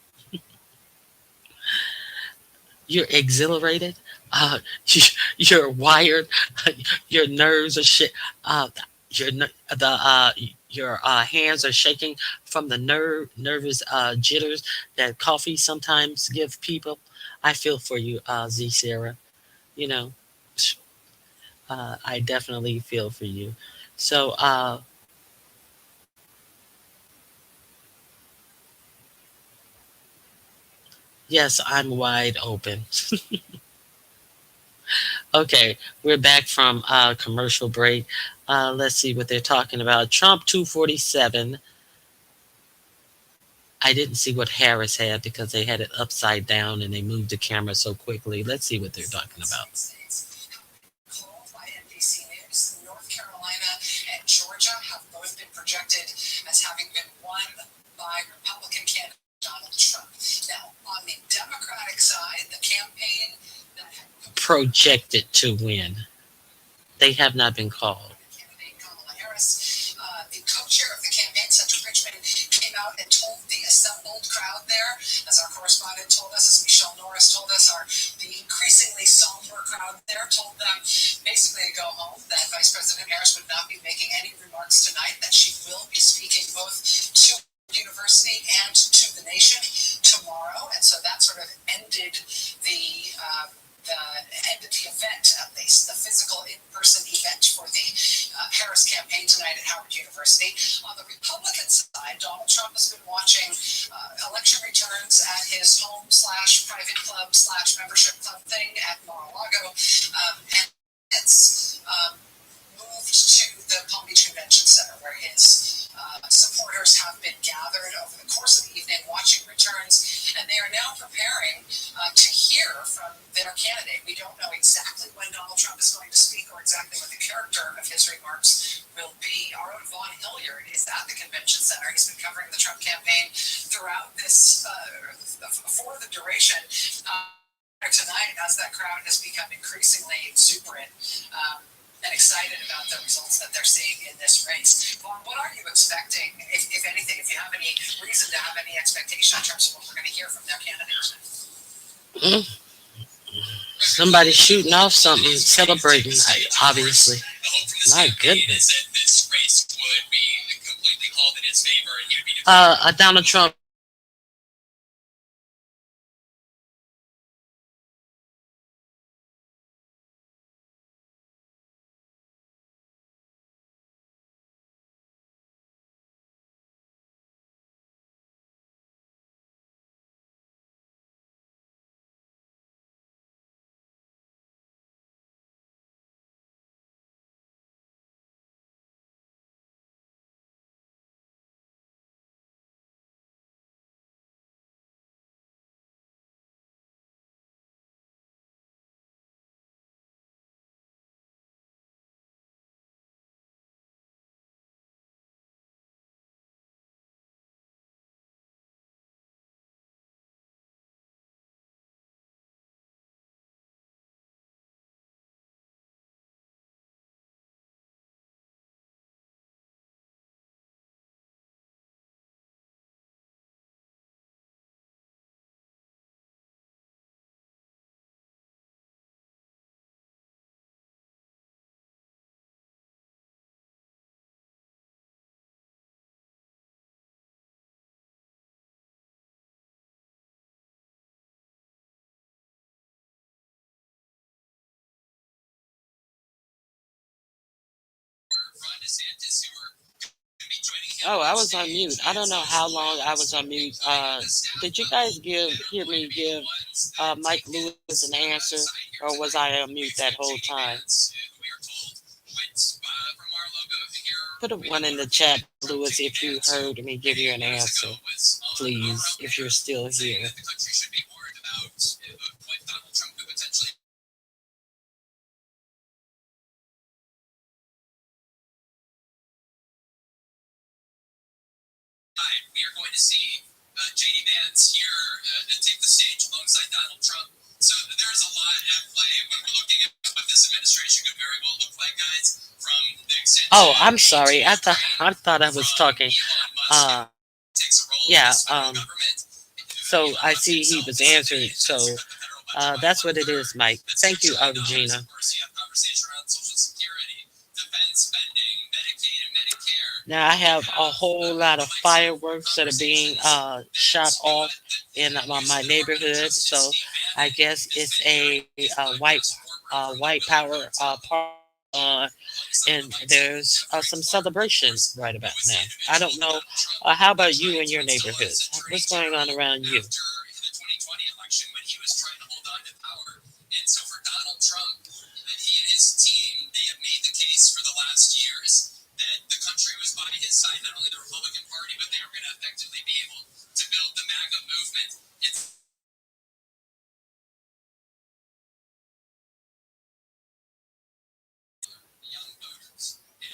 You're exhilarated. Uh, you're wired. Your nerves are shit. Uh, your hands are shaking from the nervous jitters that coffee sometimes give people. I feel for you, Z Sarah. You know, I definitely feel for you. So, yes, I'm wide open. Okay, we're back from commercial break. Let's see what they're talking about. Trump 247. I didn't see what Harris had because they had it upside down and they moved the camera so quickly. Let's see what they're talking about. Called by NBC News, North Carolina and Georgia have both been projected as having been won by Republican candidate Donald Trump. Now, on the Democratic side, the campaign that had Projected to win. They have not been called. candidate Kamala Harris, the co-chair of the campaign center Richmond, came out and told the assembled crowd there, as our correspondent told us, as Michelle Norris told us, the increasingly somber crowd there told them basically to go home, that Vice President Harris would not be making any remarks tonight, that she will be speaking both to University and to the nation tomorrow, and so that sort of ended the event, at least the physical in-person event for the Harris campaign tonight at Howard University. On the Republican side, Donald Trump has been watching election returns at his home / private club / membership club thing at Mar-a-Lago, and it's moved to the Palm Beach Convention Center, where his supporters have been gathered over the course of the evening watching returns, and they are now preparing to hear from their candidate. We don't know exactly when Donald Trump is going to speak or exactly what the character of his remarks will be. Our own Vaughn Hilliard is at the convention center. He's been covering the Trump campaign throughout this, for the duration. Tonight, as that crowd has become increasingly exuberant, and excited about the results that they're seeing in this race. Vaughn, what are you expecting, if anything, if you have any reason to have any expectation in terms of what we're going to hear from their candidates? Somebody shooting off something, celebrating, obviously. My goodness. Donald Trump. Oh, I was on mute. I don't know how long I was on mute. Did you guys hear me give Mike Lewis an answer, or was I on mute that whole time? Put a one in the chat, Lewis, if you heard me give you an answer, please, if you're still here. We are going to see JD Vance here take the stage alongside Donald Trump. So there's a lot at play when we're looking at what this administration could very well look like, guys. From the extent I'm sorry. I thought I was talking. Yeah. So I see he was answered. So that's what it is, Mike. Thank you, Regina. Now I have a whole lot of fireworks that are being shot off in my neighborhood. So I guess it's a white power party. And there's some celebration right about now. I don't know. How about you in your neighborhood? What's going on around you? And so for Donald Trump, he and his team, they have made the case for the last years that the country was by his side, not only the Republican Party, but they were going to effectively be able to build the MAGA movement.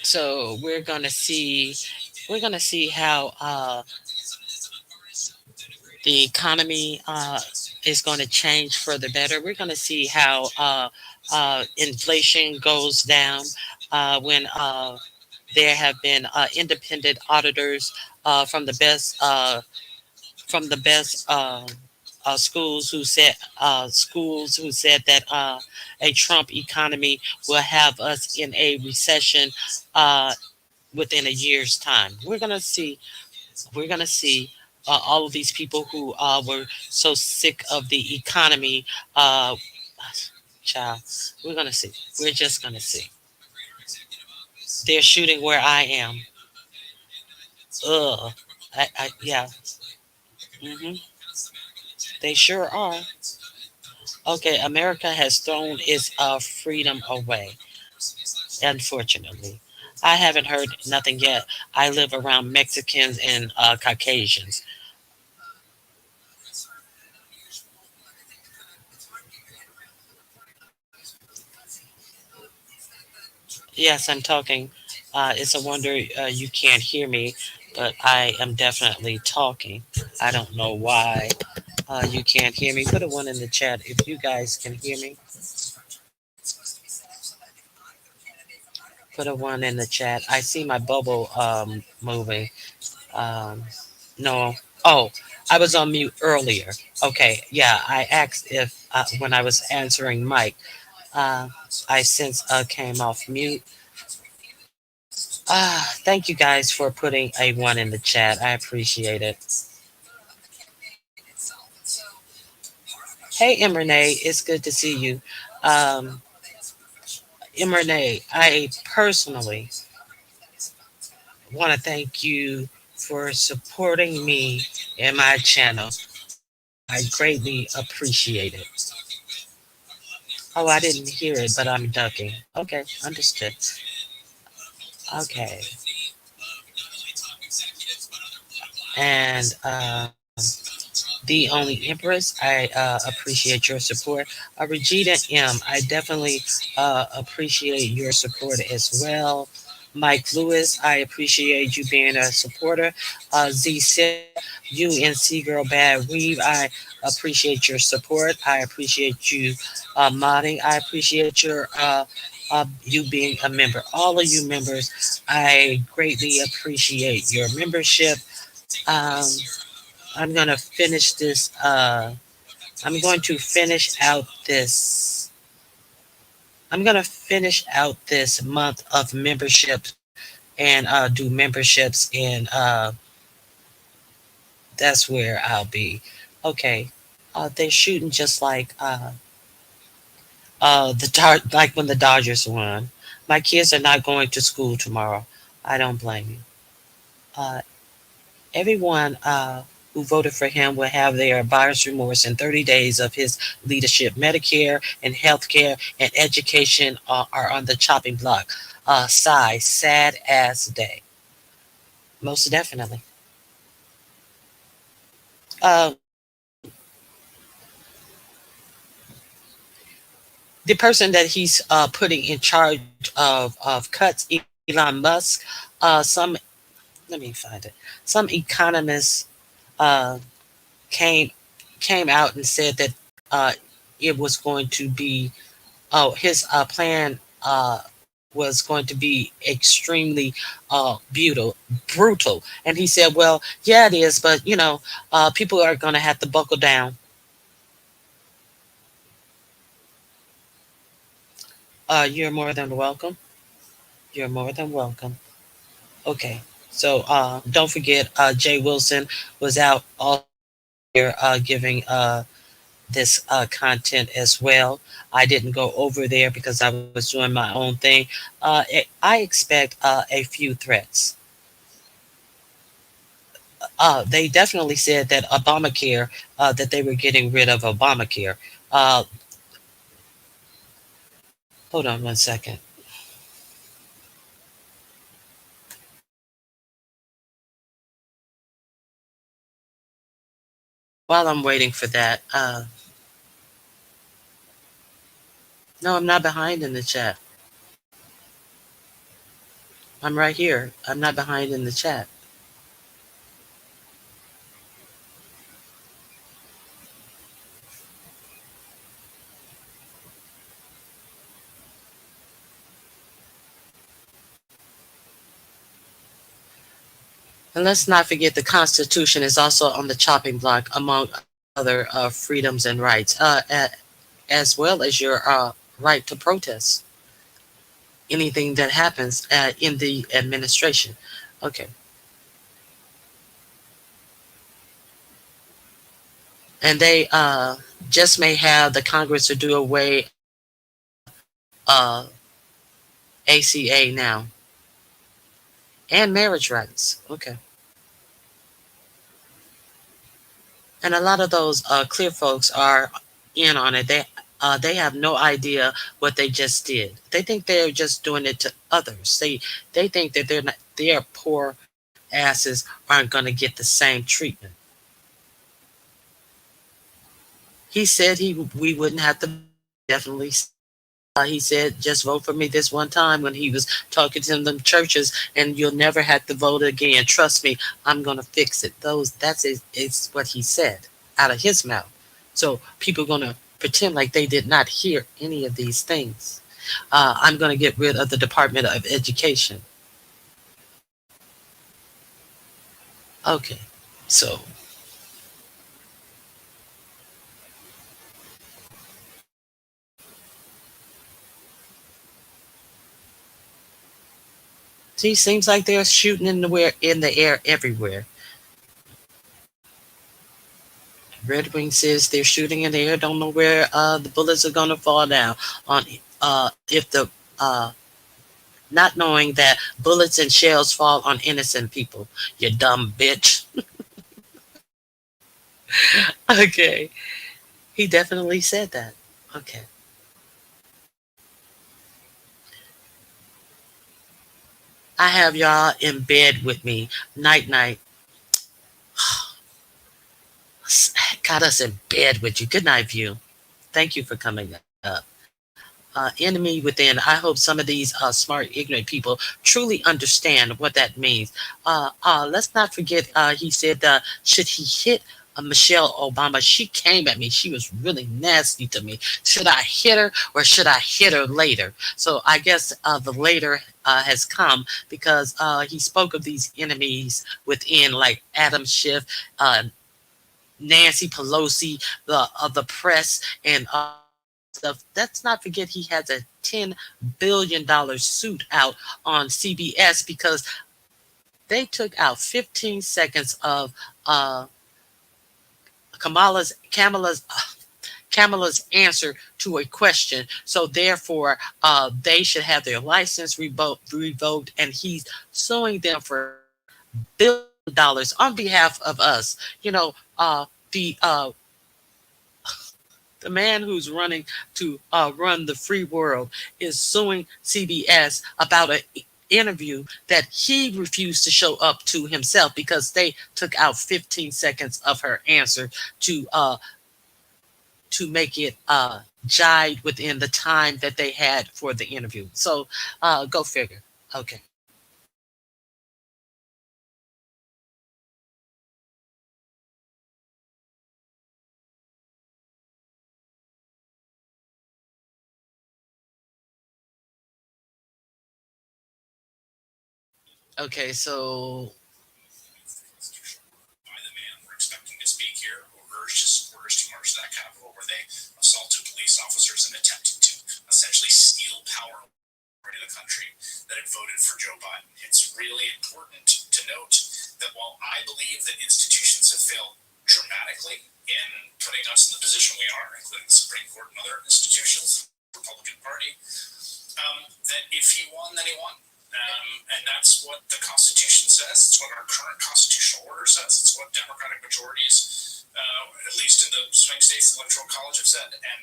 So we're gonna see how the economy is going to change for the better. We're going to see how inflation goes down when there have been independent auditors from the best schools who said that a Trump economy will have us in a recession within a year's time. We're gonna see all of these people who were so sick of the economy. Child, we're gonna see. We're just gonna see. They're shooting where I am. Ugh. Yeah. They sure are. Okay, America has thrown its freedom away. Unfortunately, I haven't heard nothing yet. I live around Mexicans and Caucasians. Yes, I'm talking. It's a wonder you can't hear me, but I am definitely talking. I don't know why you can't hear me. Put a one in the chat if you guys can hear me. Put a one in the chat. I see my bubble moving. No. Oh, I was on mute earlier. Okay, yeah, I asked if when I was answering Mike, uh, I since came off mute. Thank you guys for putting a one in the chat. I appreciate it. Hey, Renee, it's good to see you. Um, Renee, I personally want to thank you for supporting me and my channel. I greatly appreciate it. Oh, I didn't hear it, but I'm ducking. Okay, understood. Okay. And the only Empress, I appreciate your support. Regina M, I definitely appreciate your support as well. Mike Lewis, I appreciate you being a supporter. Z UNC Girl Bad Weave, I appreciate your support. I appreciate you modding. I appreciate your you being a member. All of you members, I greatly appreciate your membership. Um, I'm gonna finish this. I'm going to finish out this. I'm gonna finish out this month of membership and do memberships, and that's where I'll be. Okay, they're shooting just like like when the Dodgers won. My kids are not going to school tomorrow. I don't blame you. Uh, everyone who voted for him will have their buyer's remorse in 30 days of his leadership. Medicare and healthcare and education are on the chopping block. Sigh, sad as day. Most definitely. Uh, the person that he's putting in charge of cuts, Elon Musk, some, let me find it. Some economists uh, came came out and said that uh, it was going to be, oh, his plan was going to be extremely brutal. And he said, well, yeah, it is, but people are going to have to buckle down. You're more than welcome. You're more than welcome. Okay. So don't forget, Jay Wilson was out all here giving this content as well. I didn't go over there because I was doing my own thing. I expect a few threats. They definitely said that Obamacare, that they were getting rid of Obamacare. Uh, Hold on one second. While I'm waiting for that, no, I'm not behind in the chat. I'm right here. I'm not behind in the chat. And let's not forget the Constitution is also on the chopping block, among other freedoms and rights, as well as your right to protest anything that happens in the administration. Okay. And they just may have the Congress to do away ACA now. And marriage rights. Okay. And a lot of those clear folks are in on it. They have no idea what they just did. They think they're just doing it to others. They think that their poor asses aren't going to get the same treatment. He said we wouldn't have to definitely. He said, just vote for me this one time when he was talking to them churches, and you'll never have to vote again. Trust me, I'm going to fix it. It's what he said out of his mouth. So people are going to pretend like they did not hear any of these things. I'm going to get rid of the Department of Education. Okay, so see, seems like they're shooting in the air everywhere. Red Wing says they're shooting in the air. Don't know where the bullets are going to fall down on. If the not knowing that bullets and shells fall on innocent people. You dumb bitch. Okay, he definitely said that. Okay. I have y'all in bed with me. Night night. Got us in bed with you. Good night, View. Thank you for coming up. Enemy within. I hope some of these smart, ignorant people truly understand what that means. Let's not forget, he said, should he hit Michelle Obama? She came at me. She was really nasty to me. Should I hit her or should I hit her later? So I guess the later has come because he spoke of these enemies within, like Adam Schiff, Nancy Pelosi, the press, and stuff. Let's not forget he has a $10 billion suit out on CBS because they took out 15 seconds of Kamala's answer to a question. So therefore, they should have their license revoked, and he's suing them for billions dollars on behalf of us. The man who's running to run the free world is suing CBS about an interview that he refused to show up to himself because they took out 15 seconds of her answer to make it jive within the time that they had for the interview. So go figure. Okay. Okay, so by the man we're expecting to speak here, who urged to march to that Capitol, where they assaulted police officers and attempted to essentially steal power in the country that had voted for Joe Biden. It's really important to note that while I believe that institutions have failed dramatically in putting us in the position we are, including the Supreme Court and other institutions, the Republican Party, that if he won, then he won. And that's what the Constitution says. It's what our current constitutional order says. It's what Democratic majorities, at least in the swing states, the Electoral College, have said. And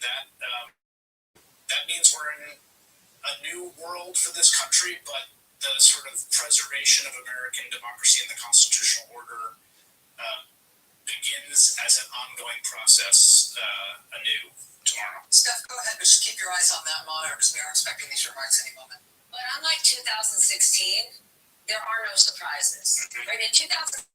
that means we're in a new world for this country, but the sort of preservation of American democracy and the constitutional order begins as an ongoing process anew tomorrow. Steph, go ahead, but just keep your eyes on that monitor because we are expecting these remarks any moment. But unlike 2016, there are no surprises. Right? In 2000,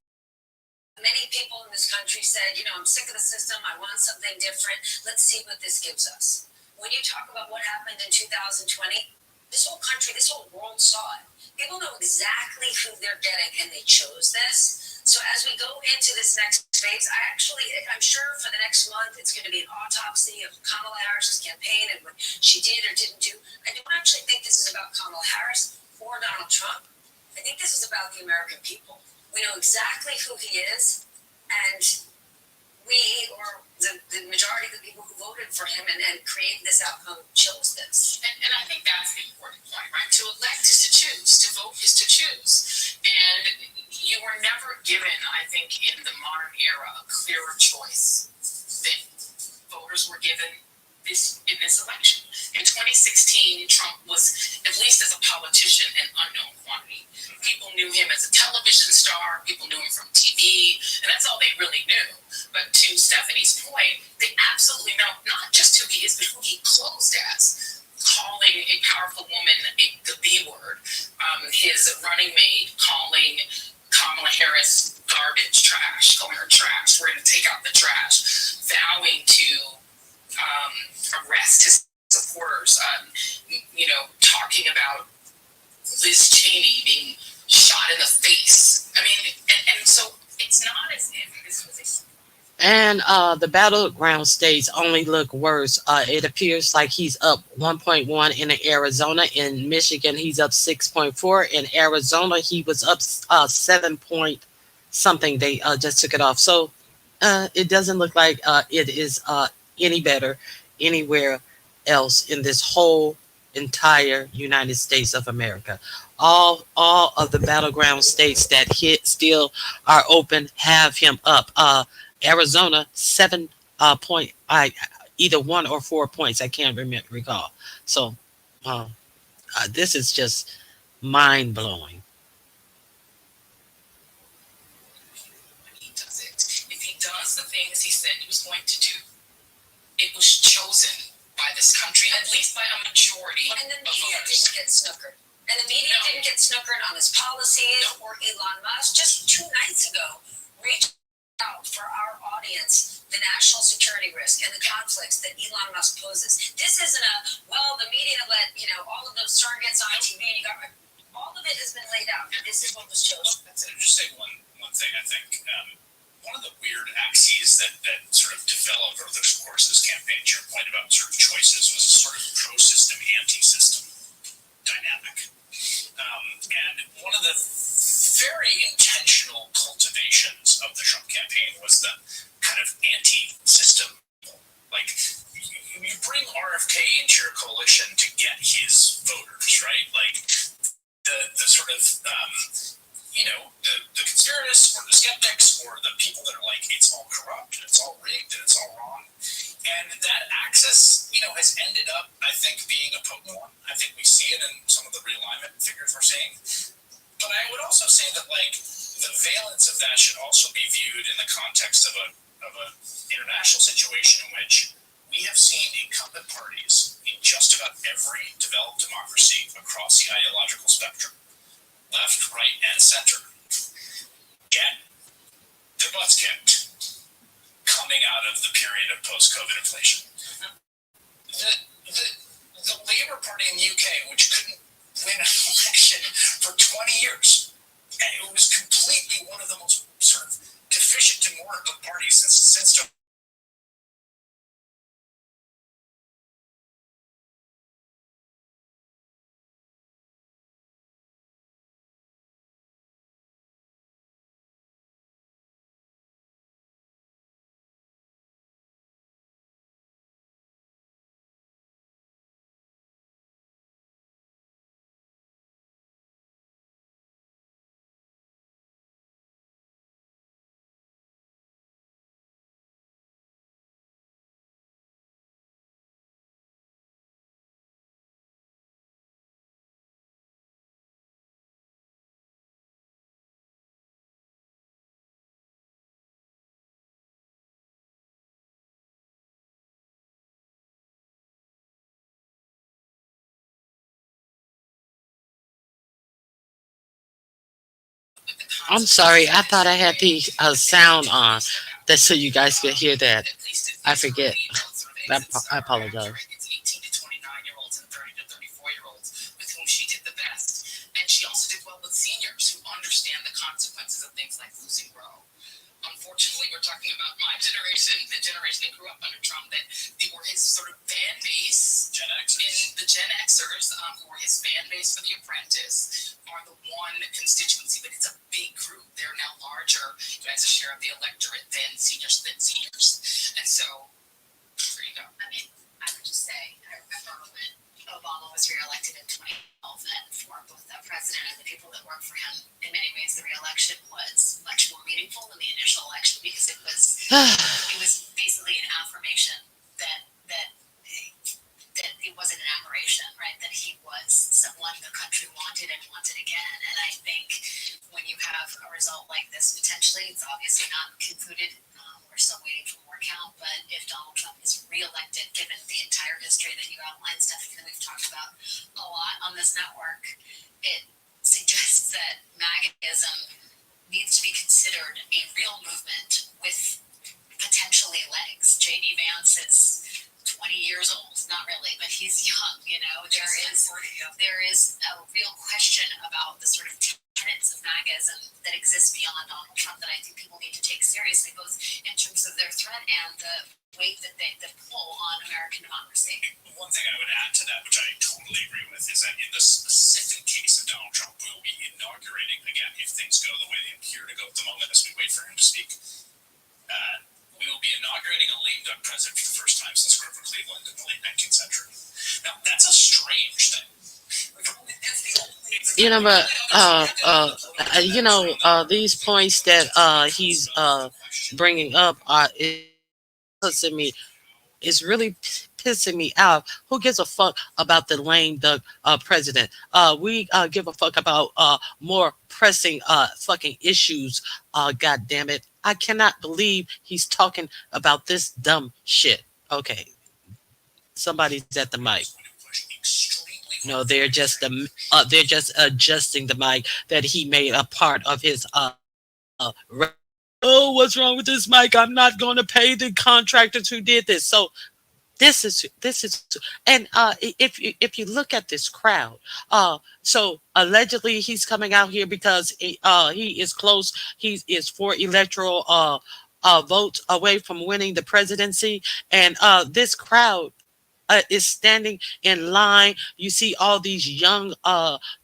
many people in this country said, I'm sick of the system. I want something different. Let's see what this gives us. When you talk about what happened in 2020, this whole country, this whole world saw it. People know exactly who they're getting, and they chose this. So as we go into this next phase, I'm sure for the next month, it's going to be an autopsy of Kamala Harris's campaign and what she did or didn't do. I don't actually think this is about Kamala Harris or Donald Trump. I think this is about the American people. We know exactly who he is, and we, or the majority of the people who voted for him and created this outcome, chose this. And I think that's the important point, right? To elect is to choose, to vote is to choose. And you were never given, I think, in the modern era, a clearer choice than voters were given in this election. In 2016, Trump was, at least as a politician, an unknown quantity. People knew him as a television star, people knew him from TV, and that's all they really knew. But to Stephanie's point, they absolutely know not just who he is, but who he closed as. Calling a powerful woman the B word, his running mate calling Kamala Harris garbage, trash, calling her trash, we're going to take out the trash, vowing to arrest his supporters, talking about Liz Cheney being shot in the face. I mean, and so it's not as if this was a... And the battleground states only look worse. It appears like he's up 1.1 in Arizona. In Michigan, he's up 6.4. In Arizona, he was up 7 point something. They just took it off. So it doesn't look like it is any better anywhere else in this whole entire United States of America. All of the battleground states that still are open have him up. Arizona 7 point, either 1 or 4 points. I can't recall. So this is just mind blowing. He does it. If he does the things he said he was going to do, it was chosen by this country, at least by a majority. And the media didn't get snookered. And the media didn't get snookered on his policies or Elon Musk. Just 2 nights ago, reached out for our audience the national security risk and the conflicts that Elon Musk poses. This isn't the media let, all of those surrogates on TV and you got, all of it has been laid out. This is what was chosen. That's interesting. One thing I think, one of the weird axes that sort of developed over the course of this campaign, to your point about sort of choices, was a sort of pro-system, anti-system dynamic. And one of the very intentional cultivations of the Trump campaign was the kind of anti-system. Like, you bring RFK into your coalition to get his voters, right? Like, the sort of the conspiracists or the skeptics or the people that are like, it's all corrupt and it's all rigged and it's all wrong. And that axis, has ended up, I think, being a potent one. I think we see it in some of the realignment figures we're seeing. But I would also say that, the valence of that should also be viewed in the context of a international situation in which we have seen incumbent parties in just about every developed democracy across the ideological spectrum, left, right, and center, get their butts kicked coming out of the period of post-COVID inflation. The Labour Party in the UK, which couldn't win an election for 20 years, and it was completely one of the most sort of deficient democratic parties since I'm sorry. I thought I had the sound on. That's so you guys could hear that. I forget. I apologize. It's 18 to 29-year-olds and 30 to 34-year-olds with whom she did the best. And she also did well with seniors who understand the consequences of things like losing Roe. Unfortunately, we're talking about my generation, the generation that grew up under Trump, that they were his sort of fan base. Gen Xers. In the Gen Xers, who were his fan base for The Apprentice, are the one constituency, but it's a big group. They're now larger as a share of the electorate than seniors. And so, there you go. I mean, I would just say, I remember when Obama was reelected in 2012, and for both the president and the people that worked for him, in many ways, the reelection was much more meaningful than the initial election because it was basically an affirmation that it wasn't an aberration, right? That he was someone the country wanted and wanted again. And I think when you have a result like this, potentially, it's obviously not concluded. We're still waiting for more count. But if Donald Trump is reelected, given the entire history that you outlined, Stephanie, that we've talked about a lot on this network, it suggests that MAGAism needs to be considered a real movement with potentially legs. J.D. Vance is 20 years old, not really, but he's young, there is a real question about the sort of tenets of MAGAism that exists beyond Donald Trump that I think people need to take seriously, both in terms of their threat and the weight that they pull on American democracy. One thing I would add to that, which I totally agree with, is that in the specific case of Donald Trump, we will be inaugurating, again, if things go the way they appear to go at the moment as we wait for him to speak, we will be inaugurating a lame duck president for the first time since Grover Cleveland in the late 19th century. Now, that's a strange thing. These points that he's bringing up pissing me. It's really pissing me out. Who gives a fuck about the lame duck president? We give a fuck about more pressing fucking issues. God damn it! I cannot believe he's talking about this dumb shit. Okay, somebody's at the mic. No, they're just adjusting the mic that he made a part of his oh, what's wrong with this mic? I'm not going to pay the contractors who did this. So this is and if you look at this crowd, so allegedly he's coming out here because he is close. He is 4 electoral votes away from winning the presidency, and this crowd is standing in line. You see all these young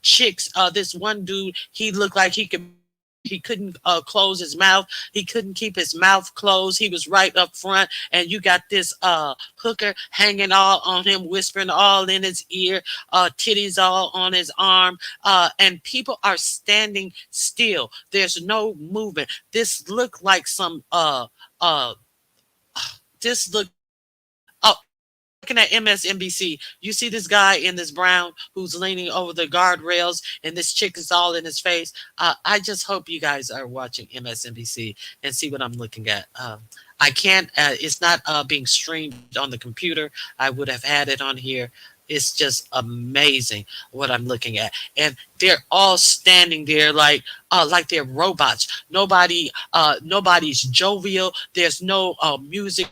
chicks. This one dude, he looked like he could He couldn't close his mouth. He couldn't keep his mouth closed. He was right up front, and you got this hooker hanging all on him, whispering all in his ear, titties all on his arm, and people are standing still. There's no movement. This looked like some this looked. Oh, looking at MSNBC, you see this guy in this brown who's leaning over the guardrails, and this chick is all in his face. I just hope you guys are watching MSNBC and see what I'm looking at. I can't. It's not being streamed on the computer. I would have had it on here. It's just amazing what I'm looking at, and they're all standing there like they're robots. Nobody's jovial. There's no music.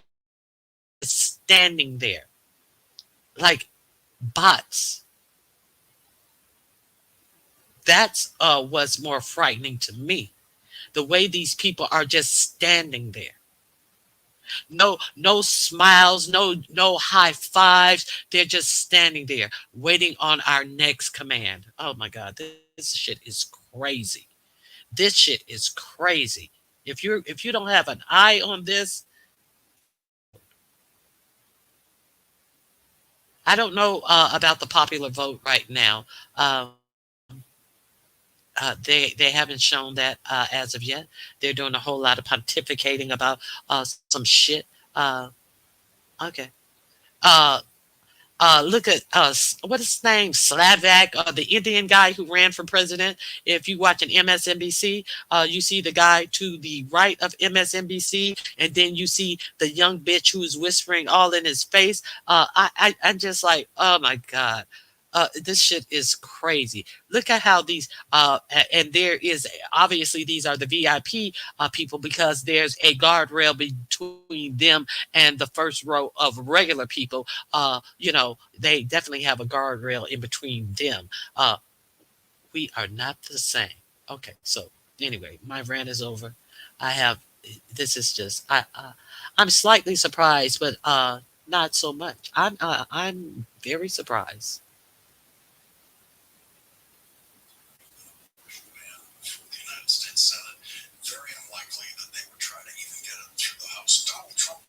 Standing there like bots. That's what's more frightening to me. The way these people are just standing there. No smiles, no high fives. They're just standing there waiting on our next command. Oh my God, this shit is crazy. This shit is crazy. If you don't have an eye on this, I don't know about the popular vote right now. They haven't shown that as of yet. They're doing a whole lot of pontificating about some shit. Okay. Look at what is his name? Slavak, the Indian guy who ran for president. If you watch an MSNBC, you see the guy to the right of MSNBC, and then you see the young bitch who is whispering all in his face. I'm just like, oh my God. This shit is crazy. Look at how these and there is obviously these are the VIP people, because there's a guardrail between them and the first row of regular people. They definitely have a guardrail in between them. We are not the same. Okay, so anyway, my rant is over. This is just I'm slightly surprised, but not so much. I'm very surprised. The United States Senate, very unlikely that they would try to even get it through the House. Donald Trump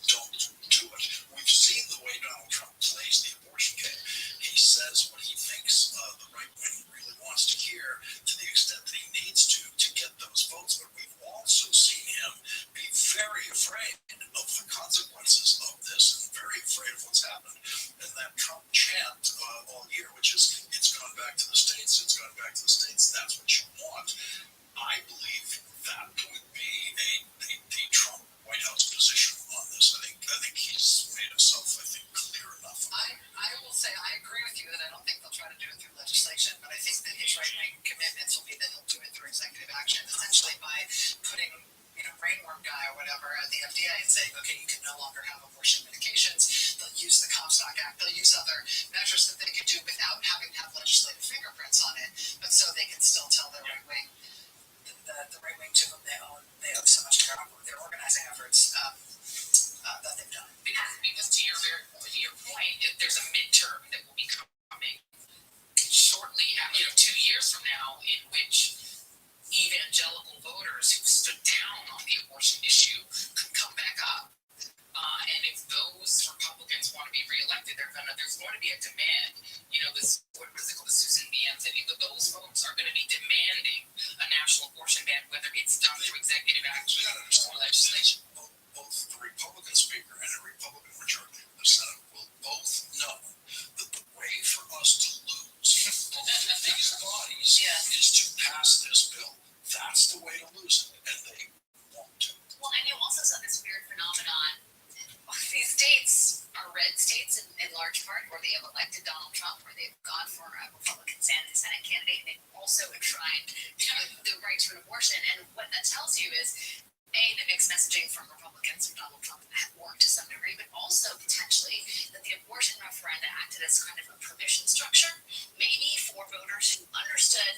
don't do it. We've seen the way Donald Trump plays the abortion game. He says what he thinks the right wing really wants to hear, to the extent that he needs to get those votes. But we've also seen him be very afraid of the consequences of this, and very afraid of what's happened. And that Trump chant all year, which is, it's gone back to the States, it's gone back to the States, that's what you want. I believe that would be a Trump White House position on this. I think he's made himself, clear enough. I will say I agree with you that I don't think they'll try to do it through legislation, but I think that his right-wing commitments will be that he'll do it through executive action, essentially by putting brainworm guy or whatever at the FDA and saying, okay, you can no longer have abortion medications. They'll use the Comstock Act. They'll use other measures that they could do without having to have legislative fingerprints on it, but so they can still tell their right wing, the right wing to whom they owe so much of their organizing efforts that they've done. Because to your point, if there's a midterm that will be coming shortly, 2 years from now, in which evangelical voters who stood down on the abortion issue could come back up. And if those Republicans want to be reelected, there's going to be a demand. What was it called, the Susan B. Anthony? Those folks are going to be demanding a national abortion ban, whether it's done through executive action or legislation. Both the Republican speaker and the Republican majority of the Senate will both know that the way for us to lose these bodies is to pass this bill. That's the way to lose it, and they won't. Well, and you also saw this weird phenomenon. These states are red states in large part, where they have elected Donald Trump, where they've gone for a Republican Senate candidate, and they've also enshrined the right to an abortion. And what that tells you is, the mixed messaging from Republicans from Donald Trump worked to some degree, but also potentially that the abortion referenda acted as kind of a permission structure, maybe for voters who understood,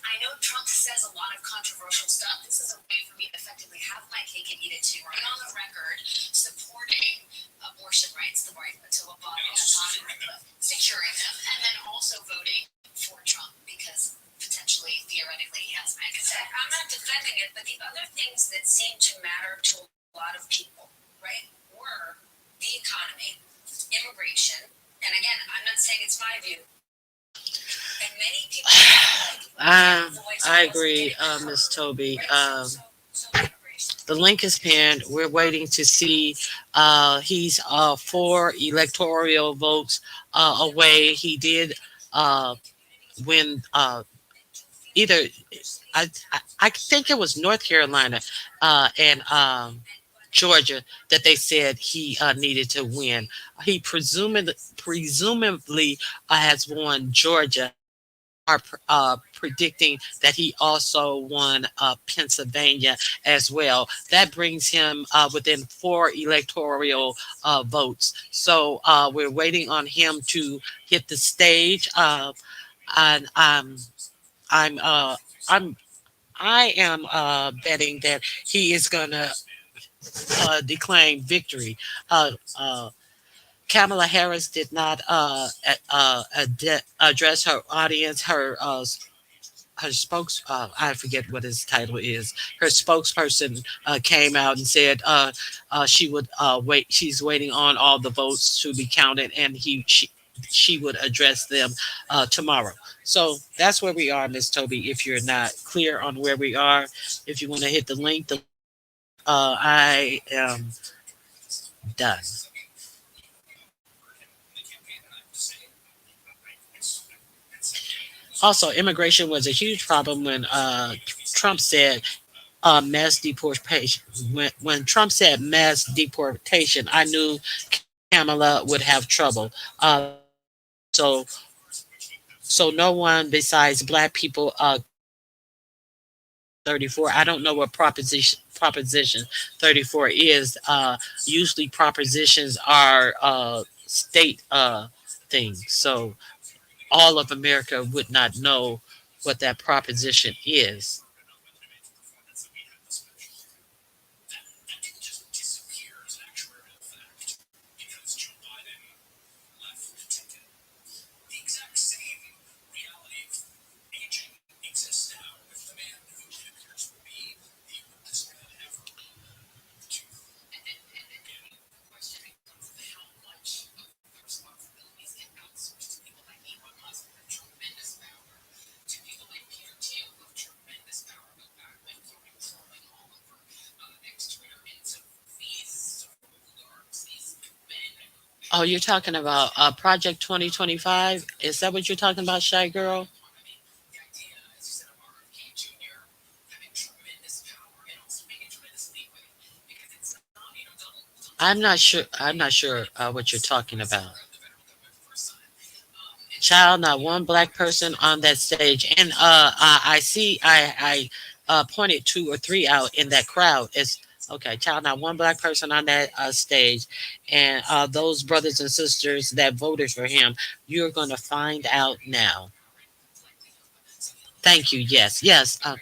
I know Trump says a lot of controversial stuff. This is a way for me to effectively have my cake and eat it too, right on the record, supporting abortion rights, the right to a body autonomy, securing them, and then also voting for Trump because potentially, theoretically, he has defending it, but the other things that seem to matter to a lot of people, right, were the economy, immigration, and again, I'm not saying it's my view. And many people I agree, Ms. Toby. The link is pinned. We're waiting to see. He's 4 electoral votes away. He did win either. I think it was North Carolina and Georgia that they said he needed to win. He presumably has won Georgia. Are predicting that he also won Pennsylvania as well. That brings him within 4 electoral votes. So we're waiting on him to hit the stage. And I am betting that he is gonna declaim victory. Kamala Harris did not address her audience. Her I forget what his title is. Her spokesperson came out and said she would wait. She's waiting on all the votes to be counted, and she would address them tomorrow. So that's where we are, Miss Toby. If you're not clear on where we are, if you want to hit the link, I am done. Also, immigration was a huge problem when Trump said mass deportation. When Trump said mass deportation, I knew Kamala would have trouble. So, so no one besides Black people. 34. I don't know what Proposition 34 is. Usually, propositions are state things. So all of America would not know what that proposition is. Oh, you're talking about Project 2025? Is that what you're talking about, Shy Girl? I'm not sure. I'm not sure what you're talking about. Child, not one Black person on that stage, and I see. I pointed 2 or 3 out in that crowd. It's okay. Child, not one Black person on that stage, and those brothers and sisters that voted for him. You're going to find out now. Thank you. Yes, yes. Uh,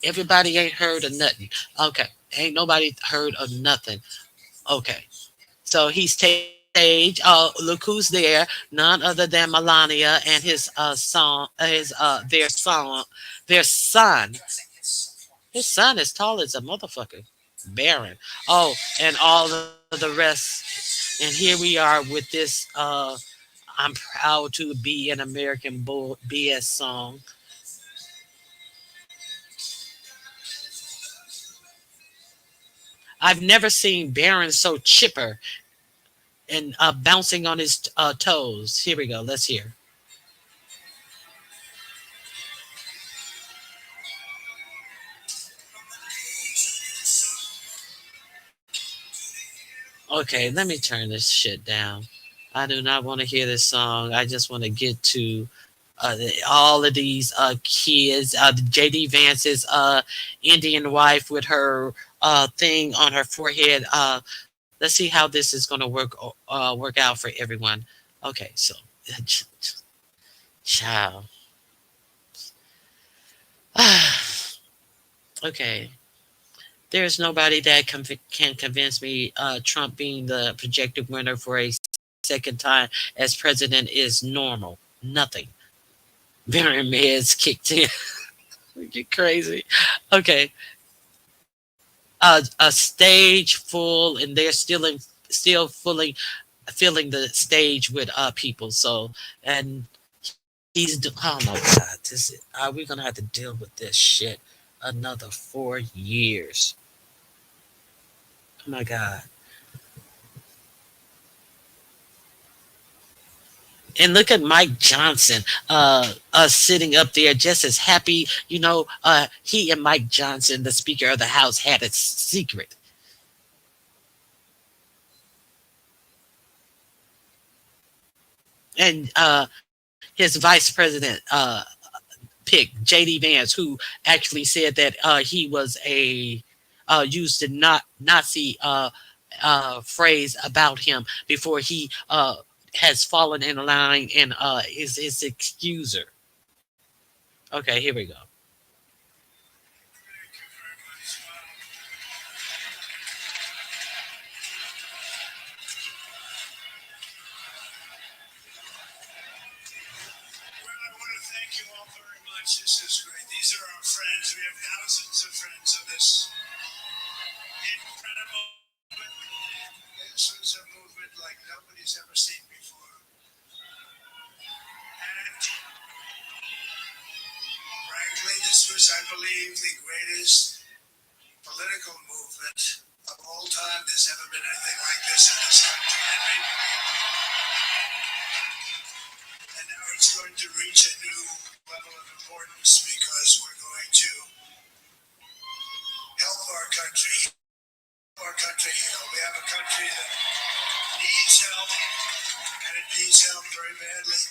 everybody ain't heard of nothing. Okay, ain't nobody heard of nothing. Okay, so he's taking stage. Look who's there. None other than Melania and his their son. His son is tall as a motherfucker. Baron. Oh, and all of the rest. And here we are with this. I'm proud to be an American Bull BS song. I've never seen Baron so chipper and bouncing on his toes. Here we go. Let's hear. Okay, let me turn this shit down. I do not want to hear this song. I just want to get to all of these kids. JD Vance's Indian wife with her thing on her forehead. Let's see how this is going to work out for everyone. Okay, so child. Okay. There's nobody that can convince me Trump being the projected winner for a second time as president is normal. Nothing. Very meds kicked in. You crazy. Okay. A stage full, and they're still filling the stage with people. So, and oh my God, we're gonna have to deal with this shit another 4 years. Oh my God. And look at Mike Johnson, sitting up there just as happy. He and Mike Johnson, the Speaker of the House, had a secret. And his vice president picked J.D. Vance, who actually said that he was used a Nazi phrase about him before he has fallen in line and is his excuser. Okay, here we go. Thank you all very much. This is great. These are our friends. We have thousands of friends of this incredible movement. This was a movement like nobody's ever seen before. And frankly, this was, I believe, the greatest political movement of all time. There's never been anything like this in this country. And now it's going to reach a new level of importance because we're going to help our country heal. We have a country that needs help, and it needs help very badly.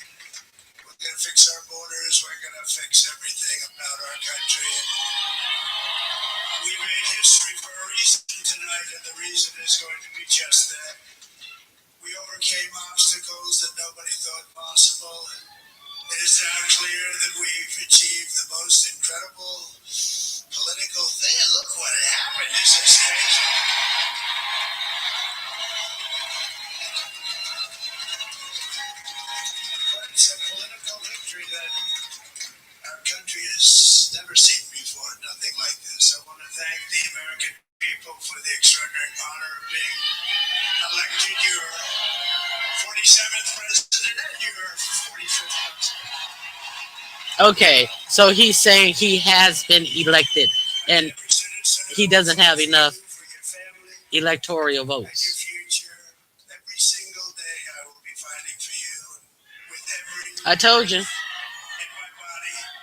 We're going to fix our borders. We're going to fix everything about our country. We made history for a reason tonight, and the reason is going to be just that. We overcame obstacles that nobody thought possible, and it is now clear that we've achieved the most incredible political thing. Look what happened. Is this crazy? But it's a political victory that our country has never seen before. Nothing like this. I want to thank the American people for the extraordinary honor of being elected your 47th president and your 45th president. Okay, so he's saying he has been elected and he doesn't have enough electoral votes. I told you.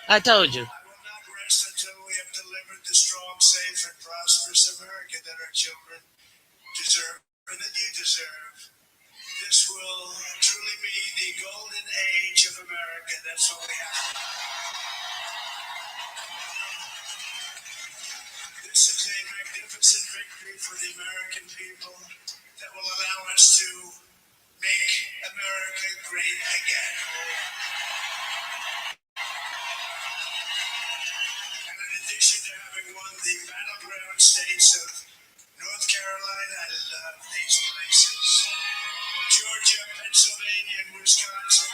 I told you. I will not rest until we have delivered the strong, safe, and prosperous America that our children deserve and that you deserve. This will truly be the golden age of America. That's what we have. This is a magnificent victory for the American people that will allow us to make America great again. And in addition to having won the battleground states of North Carolina, I love these places. Georgia, Pennsylvania, and Wisconsin.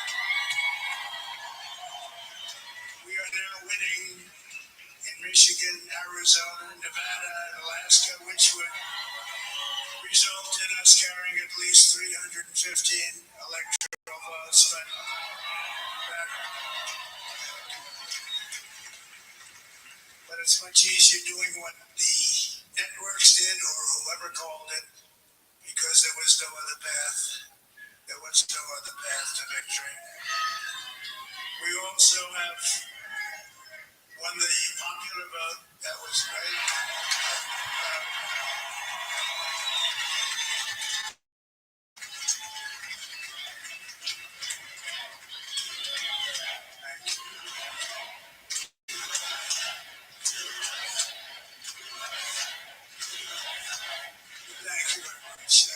We are now winning in Michigan, Arizona, Nevada, and Alaska, which would result in us carrying at least 315 electoral votes. But it's much easier doing what the networks did or whoever called it, because there was no other path. There was no other path to victory. We also have won the popular vote. That was great. Thank you very much.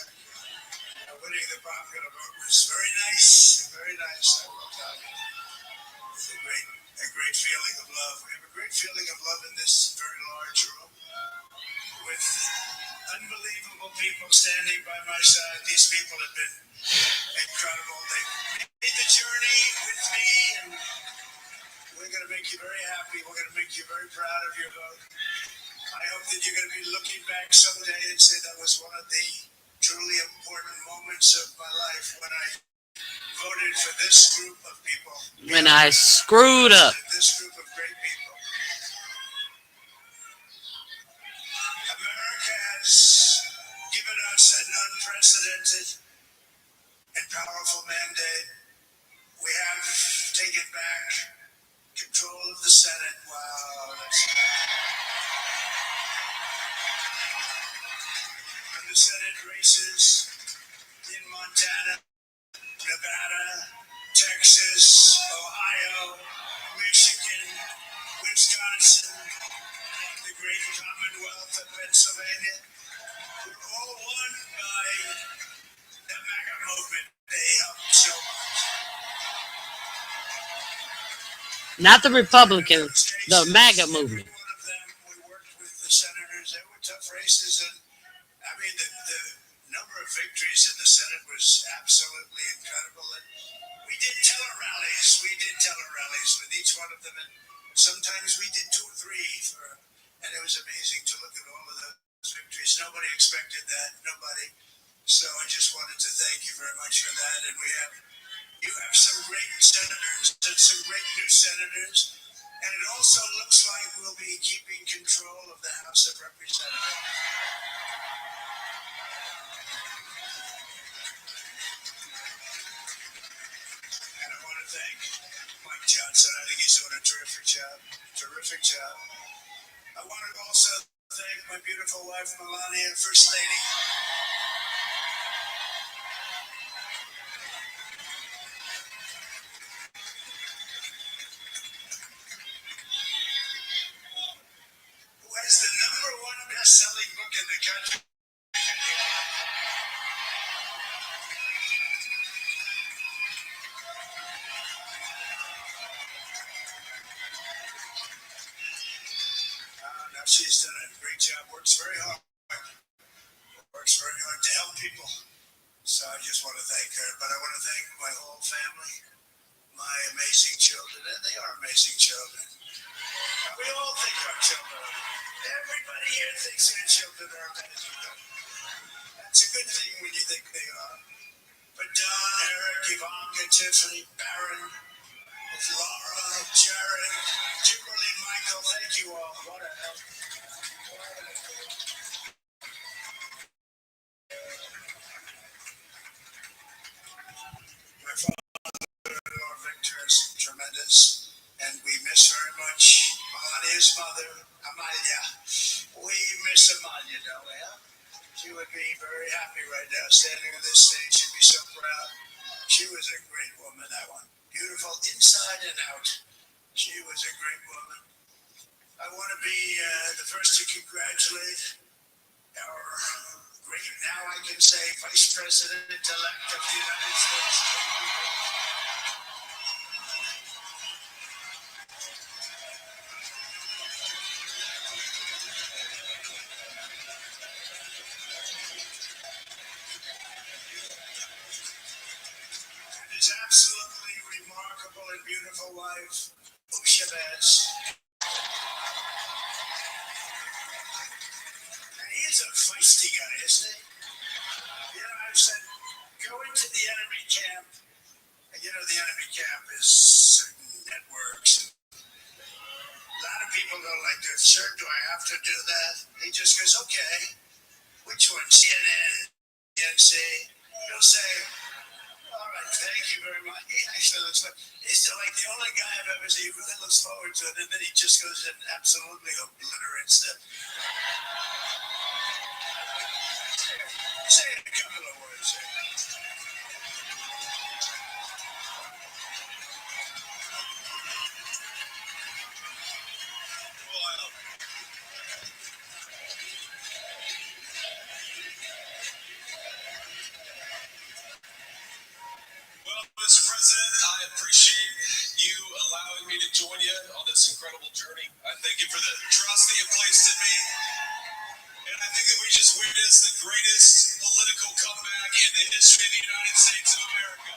Winning the popular vote was very nice. Very nice, I will tell you. It's a great feeling of love. We have a great feeling of love in this very large room with unbelievable people standing by my side. These people have been incredible. They made the journey with me, and we're going to make you very happy. We're going to make you very your vote. I hope that you're going to be looking back someday and say that was one of the truly important moments of my life when I voted for this group of people. When I screwed up. This group of great people. America has given us an unprecedented and powerful mandate. We have taken back control of the Senate. Wow, that's and the Senate races in Montana, Nevada, Texas, Ohio, Michigan, Wisconsin, the great Commonwealth of Pennsylvania, were all won by the MAGA movement. They helped so much. Not the Republicans, the MAGA movement. One of them, we worked with the senators. They were tough races, and I mean the number of victories in the Senate was absolutely incredible. And we did teller rallies. With each one of them, and sometimes we did 2 or 3 and it was amazing to look at all of those victories. Nobody expected that. Nobody. So I just wanted to thank you very much for that. And you have some great senators and some great new senators. And it also looks like we'll be keeping control of the House of Representatives. And I want to thank Mike Johnson. I think he's doing a terrific job. I want to also thank my beautiful wife, Melania, First Lady. Who has the #1 best-selling book in the country. Now she's done a great job, works very hard to help people. So I just want to thank her, but I want to thank my whole family, my amazing children, and they are amazing children. We all think our children are. Everybody here thinks their children are amazing. That's a good thing when you think they are. But Don, Eric, Ivanka, Tiffany, Barron, Laura, Jared, Kimberly, Michael, thank you all. What a help. My father-in-law, Victor, is tremendous, and we miss very much Melania's mother, Amalia. We miss Amalia, don't we? Huh? She would be very happy right now, standing on this stage. She'd be so proud. She was a great woman, that one. Beautiful inside and out. She was a great woman. I want to be the first to congratulate our great, now I can say, Vice President-elect of the United States. And his absolutely remarkable and beautiful wife, Ushabaz. And he's a feisty guy, isn't he? You know, I've said, go into the enemy camp. And you know, the enemy camp is certain networks. A lot of people don't like to, sir, do I have to do that? He just goes, okay. Which one? CNN, CNC. He'll say, all right, thank you very much. He actually looks like, he's like the only guy I've ever seen who really looks forward to it, and then he just goes and absolutely obliterates them. Say a couple of words here. Well, Mr. President, I appreciate you allowing me to join you on this incredible journey. I thank you for the trust that you placed in me. And I think that we just witnessed the greatest political comeback in the history of the United States of America.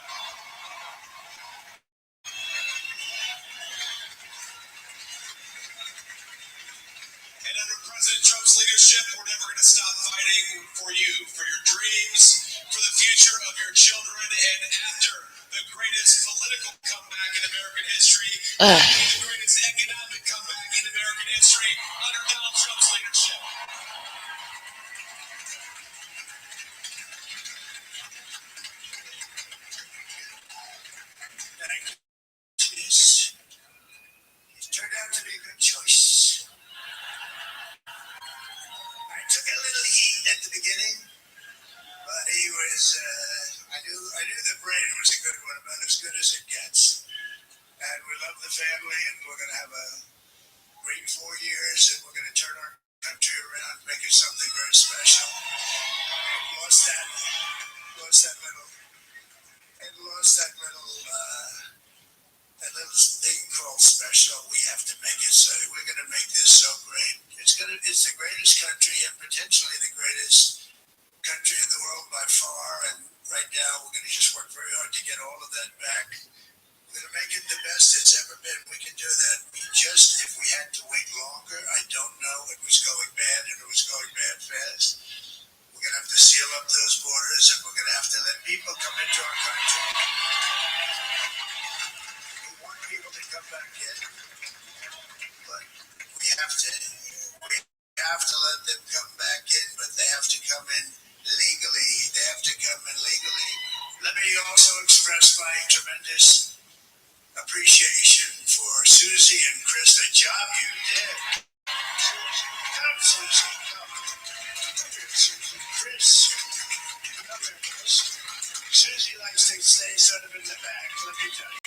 leadership, we're never going to stop fighting for you, for your dreams, for the future of your children, and after the greatest political comeback in American history, the greatest economic comeback in American history under Donald Trump's leadership. It turned out to be a good choice. I took a little heat at the beginning, but he was, I knew the brain was a good one, about as good as it gets. And we love the family, and we're going to have a great 4 years, and we're going to turn our country around, make it something very special. Lost that little thing called special. We have to make it so. We're going to make this so great. It's the greatest country and potentially the greatest country in the world by far. And right now, we're going to just work very hard to get all of that back. We're going to make it the best it's ever been. We can do that. If we had to wait longer, I don't know. It was going bad, and it was going bad fast. We're going to have to seal up those borders, and we're going to have to let people come into our country. We want people to come back in, but we have to let them come back in, but they have to come in legally. Let me also express my tremendous appreciation for Susie and Chris. The job you did. Come, Susie. Come here, Susie. Chris. Come here, Chris. Susie likes to stay sort of in the back. Let me tell you.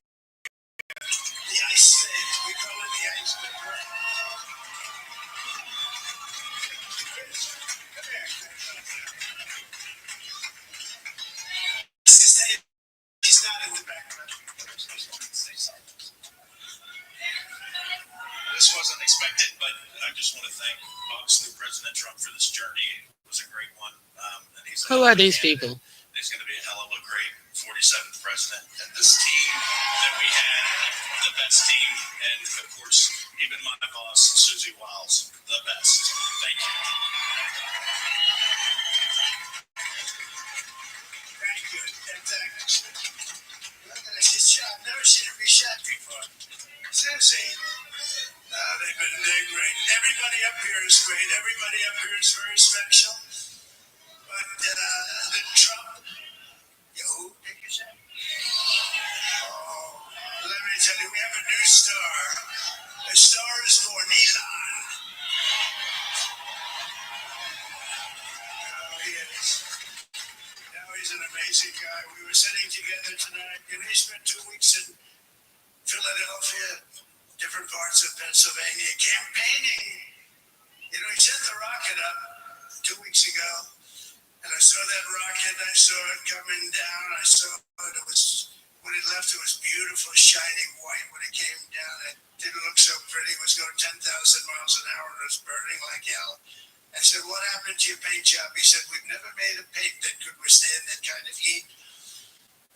The ice thing. We call it the ice thing, right? Chris, come here. He's not in the back. This wasn't expected, but I just want to thank obviously President Trump for this journey. It was a great one. And Who are these people? He's going to be a hell of a great 47th president. And this team that we had, the best team, and of course, even my boss, Susie Wiles, the best. Thank you. Thank you. And thanks. Look at this shot. I've never seen her be shot before. Susie. They're great. Everybody up here is great. Everybody up here is very special. But the Trump, who did you say? Oh, let me tell you, we have a new star. The star is born, Elon. He is. Now he's an amazing guy. We were sitting together tonight, and he spent 2 weeks in Philadelphia, different parts of Pennsylvania, campaigning. He sent the rocket up 2 weeks ago, and I saw that rocket. I saw it coming down. I saw it. When it left, it was beautiful, shining white. When it came down, it didn't look so pretty. It was going 10,000 miles an hour, and it was burning like hell. I said, "What happened to your paint job?" He said, "We've never made a paint that could withstand that kind of heat."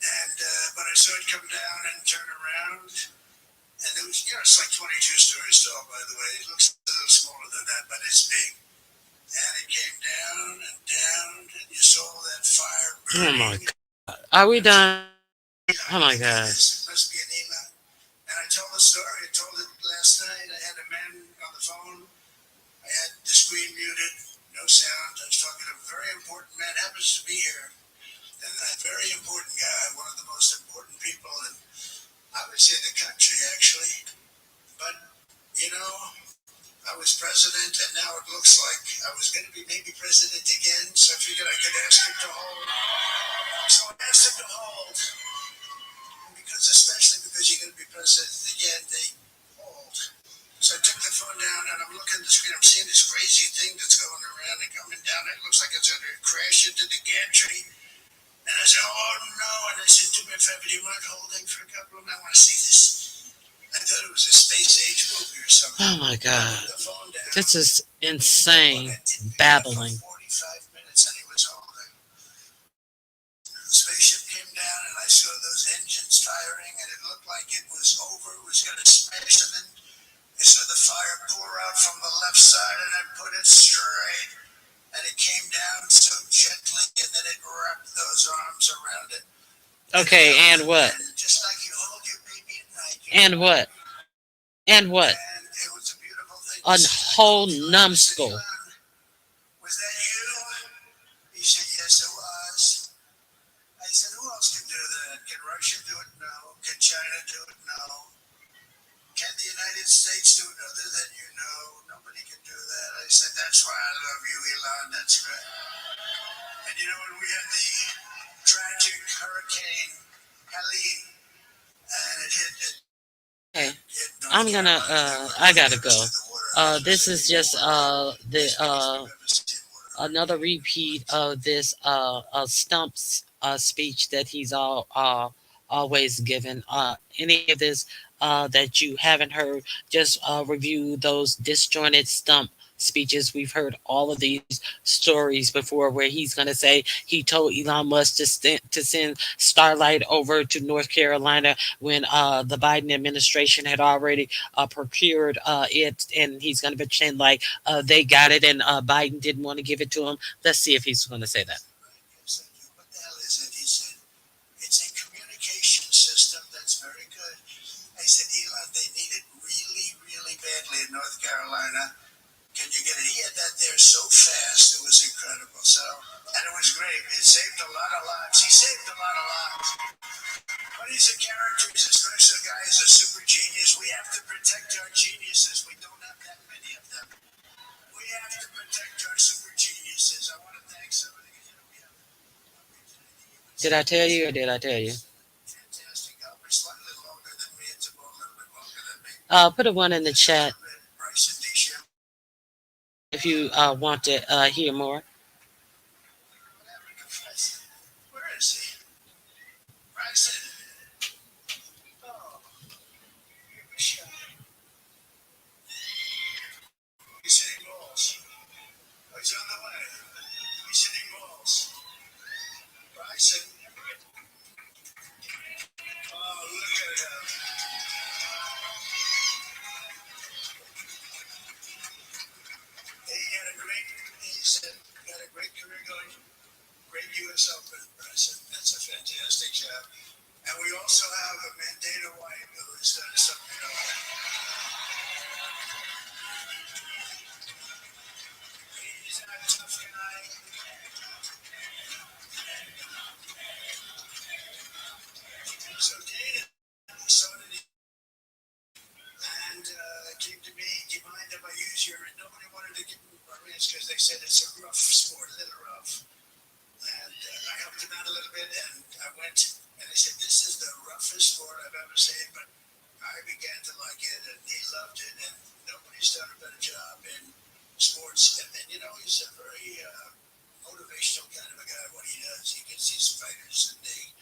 And but I saw it come down and turn around. And it was, it's like 22 stories tall, by the way. It looks a little smaller than that, but it's big. And it came down, and you saw that fire burning. Oh my God. Are we done? Oh my God. This must be an Elon. And I told the story. I told it last night. I had a man on the phone. I had the screen muted, no sound. I was talking to a very important man, happens to be here. And a very important guy, one of the most important people in, I would say, the country, actually. But, I was president, and now it looks like I was going to be maybe president again, so I figured I could ask him to hold. So I asked him to hold, especially because you're going to be president again, they hold. So I took the phone down, and I'm looking at the screen. I'm seeing this crazy thing that's going around and coming down. It looks like it's going to crash into the gantry. And I said, "Oh, no." And I said, "Do me a favor, do you mind holding for a couple of minutes? I want to see this." I thought it was a space-age movie or something. Oh my God. This is insane. Babbling. 45 minutes, and he was holding. The spaceship came down, and I saw those engines firing, and it looked like it was over. It was going to smash, and then I saw the fire pour out from the left side, and I put it straight and it came down so gently, and then it wrapped those arms around it. Okay, and what? And just like you hold your baby at night. And what? And what? And it was a beautiful thing. A whole numbskull. Was that you? He said, yes, it was. I said, who else can do that? Can Russia do it? No. Can China do it? No. Can the United States do it other than you? No. Nobody can do that. I said, that's why I love you, Elon. That's right. And you know, when we had the tragic hurricane Helene, and it hit it. Okay, I'm gonna. I gotta go. This is just another repeat of this Stump's speech that he's always given. Any of this that you haven't heard, just review those disjointed Stump speeches. We've heard all of these stories before where he's going to say he told Elon Musk to send Starlight over to North Carolina when the Biden administration had already procured it, and he's going to pretend like they got it and Biden didn't want to give it to him. Let's see if he's going to say that. What the hell is it? He said, it's a communication system that's very good. I said, Elon, they need it really, really badly in North Carolina. Can you get it? He had that there so fast, it was incredible. So, and it was great. It saved a lot of lives. He saved a lot of lives. But he's a character. He's a special guy. He's a super genius. We have to protect our geniuses. We don't have that many of them. We have to protect our super geniuses. I want to thank somebody. Did I tell you or did I tell you? Fantastic. Albert's slightly longer than me. It's a little bit longer than me. Put a one in the chat Bryce and Disha. if you want to hear more. Where is he? Bryson. Oh, give a shot. He's hitting balls. Oh, he's on the way. He's hitting balls. Bryson. Oh, look at him. He's got a great career going. Great U.S. Open, Bryson. That's a fantastic job. And we also have a Mandela White who has done something else. He's a tough guy. So Dana saw it and came to me, do you mind if I use your, nobody wanted to give me my ranch because they said it's a rough sport, a little rough. And I helped him out a little bit, and I went, and I said, this is the roughest sport I've ever seen, but I began to like it, and he loved it, and nobody's done a better job in sports. And then, you know, he's a very motivational kind of a guy, what he does. He gets these fighters, and they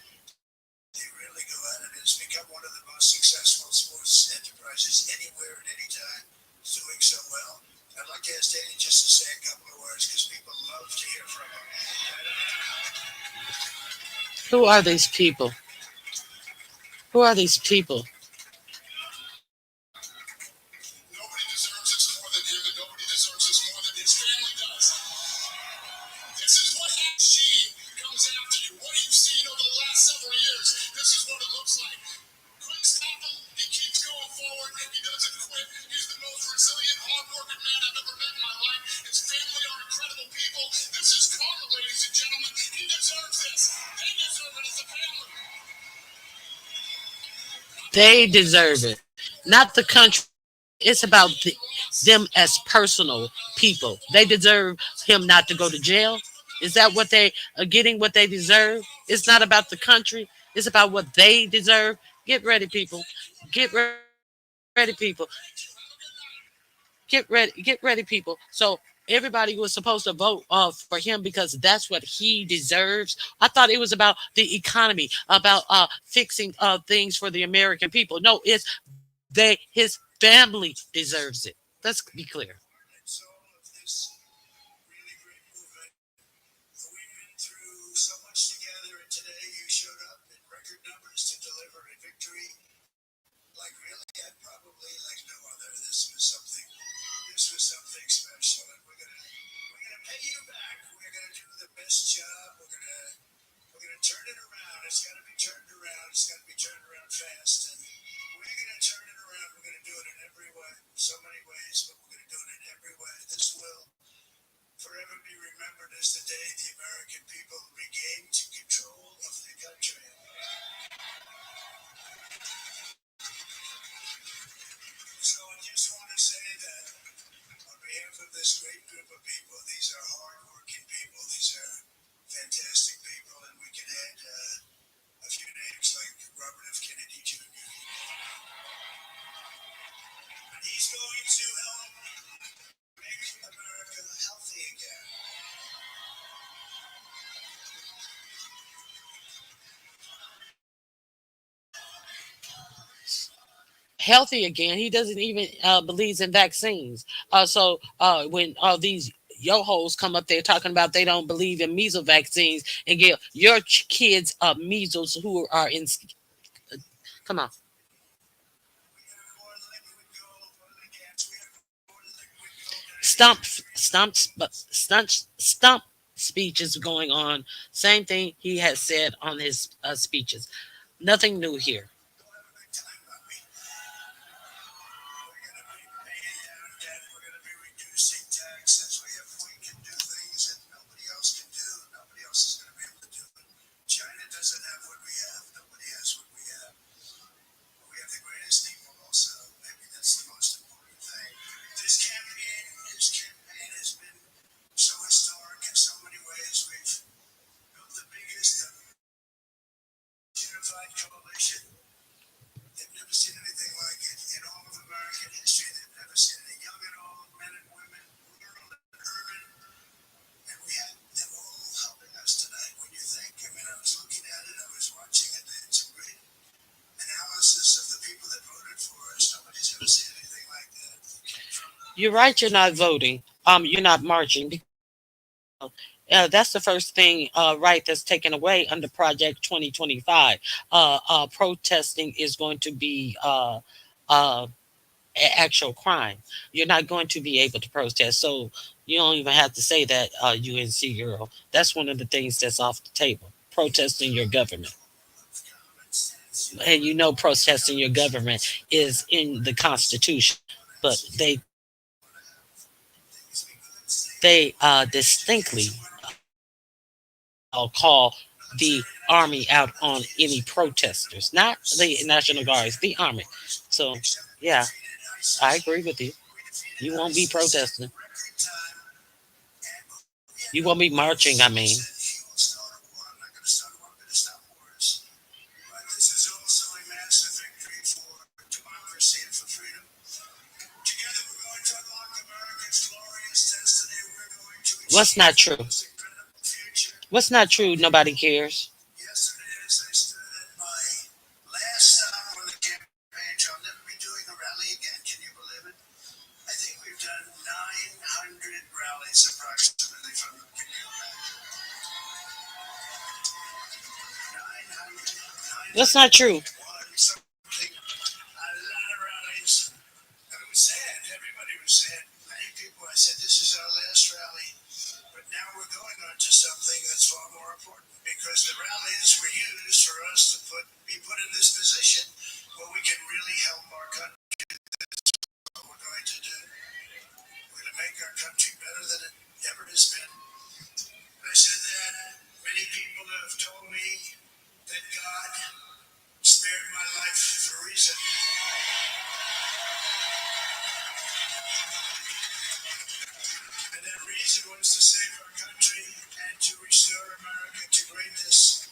really go at it. It's become one of the most successful sports enterprises anywhere at any time. It's doing so well. I'd like to ask Danny just to say a couple of words because people love to hear from him. Who are these people? Who are these people? Nobody deserves this more than him, and nobody deserves this more than his family does. This is what machine comes after you. What you've seen over the last several years, this is what it looks like. Couldn't stop him. He keeps going forward. He doesn't quit. He's the most resilient, hard-working man I've ever met in my life. His family are incredible people. This is karma, ladies and gentlemen. He deserves this. They deserve it as a family. They deserve it, not the country. It's about them as personal people. They deserve him not to go to jail. Is that what they are getting? What they deserve? It's not about the country. It's about what they deserve. Get ready, people. Get ready, people. Get ready, people. So everybody was supposed to vote for him because that's what he deserves. I thought it was about the economy, about fixing things for the American people. No, it's his family deserves it. Let's be clear. So much together, and today you showed up in record numbers to deliver a victory like really, and probably like no other. This was something special, and we're gonna pay you back. We're going to do the best job. We're going to turn it around. It's got to be turned around. It's got to be turned around fast. And we're going to turn it around. We're going to do it in every way, so many ways, but we're going to do it in every way. This will forever be remembered as the day the American people regained control of the country. So I just want to say that on behalf of this great group of people, these are hardworking people. These are fantastic people, and we can add a few names like Robert F. Kennedy Jr. And he's going to help make America healthy again. Healthy again. He doesn't even believes in vaccines. So when all these yo-hos come up there talking about they don't believe in measles vaccines and give your kids measles who are in, come on. Stump speeches going on. Same thing he has said on his speeches. Nothing new here. Reducing taxes. We can do things that nobody else can do. Nobody else is going to be able to do it. China doesn't have what we have. Nobody has what we have. We have the greatest people also. Maybe that's the most important thing. This campaign has been so historic in so many ways. We've built the biggest unified coalition. They've never seen anything like it in all of American history. They've never seen it. Young and old, men and women, rural and urban. And we have them all helping us tonight. When you think, I mean, I was looking at it, I was watching it, and it's a great analysis of the people that voted for us. Nobody's ever seen anything like that. You're right. You're not voting. You're not marching. That's the first thing, right, that's taken away under Project 2025. Protesting is going to be actual crime. You're not going to be able to protest. So you don't even have to say that, UNC girl. That's one of the things that's off the table. Protesting your government. And protesting your government is in the Constitution. But they distinctly call the army out on any protesters, not the National Guards, the army. So, yeah, I agree with you. You won't be protesting. You won't be marching, I mean. What's not true? What's not true? Nobody cares. Yesterday, as I stood at my last stop on the campaign trail, I'll never be doing a rally again. Can you believe it? I think we've done 900 rallies approximately from the beginning. 900. What's not true? A lot of rallies. And it was sad. Everybody was sad. Many people, I said, this is our last rally. But now we're going on to something that's far more important, because the rallies were used for us to be put in this position where we can really help our country. That's what we're going to do. We're going to make our country better than it ever has been. I said that many people have told me that God spared my life for a reason. And that reason was to save our country and to restore America to greatness.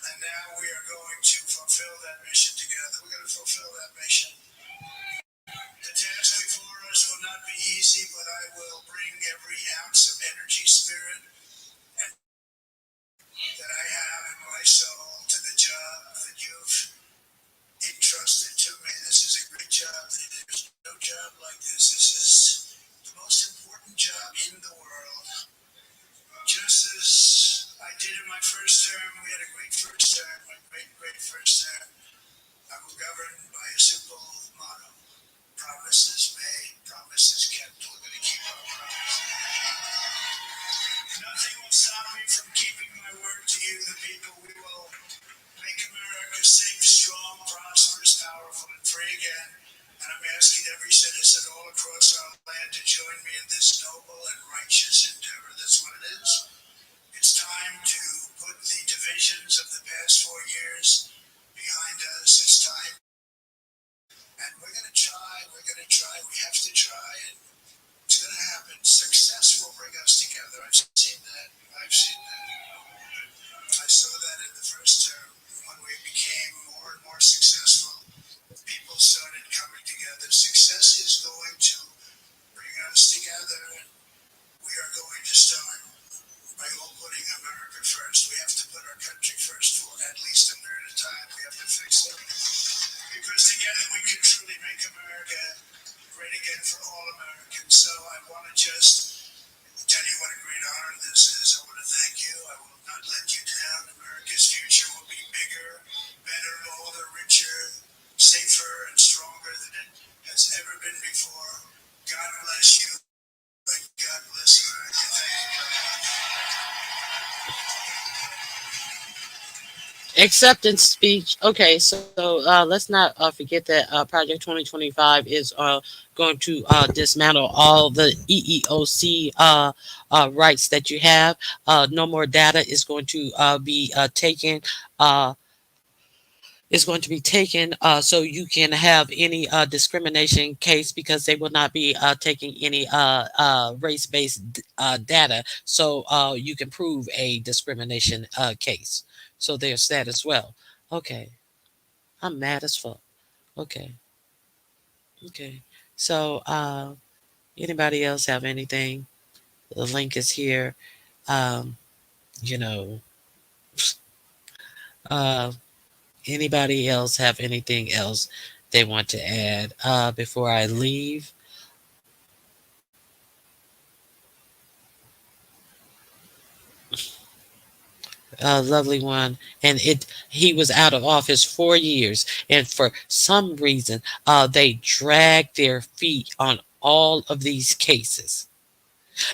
And now we are going to fulfill that mission together. We're going to fulfill that mission. The task before us will not be easy, but I will bring every ounce of energy, spirit, and that I have in my soul to the job that you've entrusted to me. This is a great job. There's no job like this. This is the most important job in the world. Just as I did in my first term, we had a great first term, a great first term. I will govern by a simple motto: promises made, promises kept. We're going to keep our promises. Nothing will stop me from keeping my word to you, the people. We will make America safe, strong, prosperous, powerful, and free again. And I'm asking every citizen all across our land to join me in this noble and righteous endeavor. That's what it is. It's time to put the divisions of the past 4 years behind us. It's time. And we're going to try. We're going to try. We have to try. And it's going to happen. Success will bring us together. I've seen that. I've seen that. I saw that in the first term when we became more and more successful. People started coming together. Success is going to bring us together, and we are going to start by all putting America first. We have to put our country first for at least a minute at a time. We have to fix it. Because together we can truly make America great again for all Americans. So I want to just tell you what a great honor this is. I want to thank you. I will not let you down. America's future will be bigger, better, bolder, richer, safer, and stronger than it has ever been before. God bless you, and God bless America. Thank you very much. Acceptance speech. Okay, so let's not forget that Project 2025 is going to dismantle all the EEOC rights that you have. No more data is going to be taken. Is going to be taken so you can have any discrimination case, because they will not be taking any race-based data, so you can prove a discrimination case. So there's that as well. Okay, I'm mad as fuck. Okay, okay. So anybody else have anything? The link is here. Um, you know, uh, anybody else have anything else they want to add before I leave? Lovely one. And he was out of office 4 years, and for some reason they dragged their feet on all of these cases,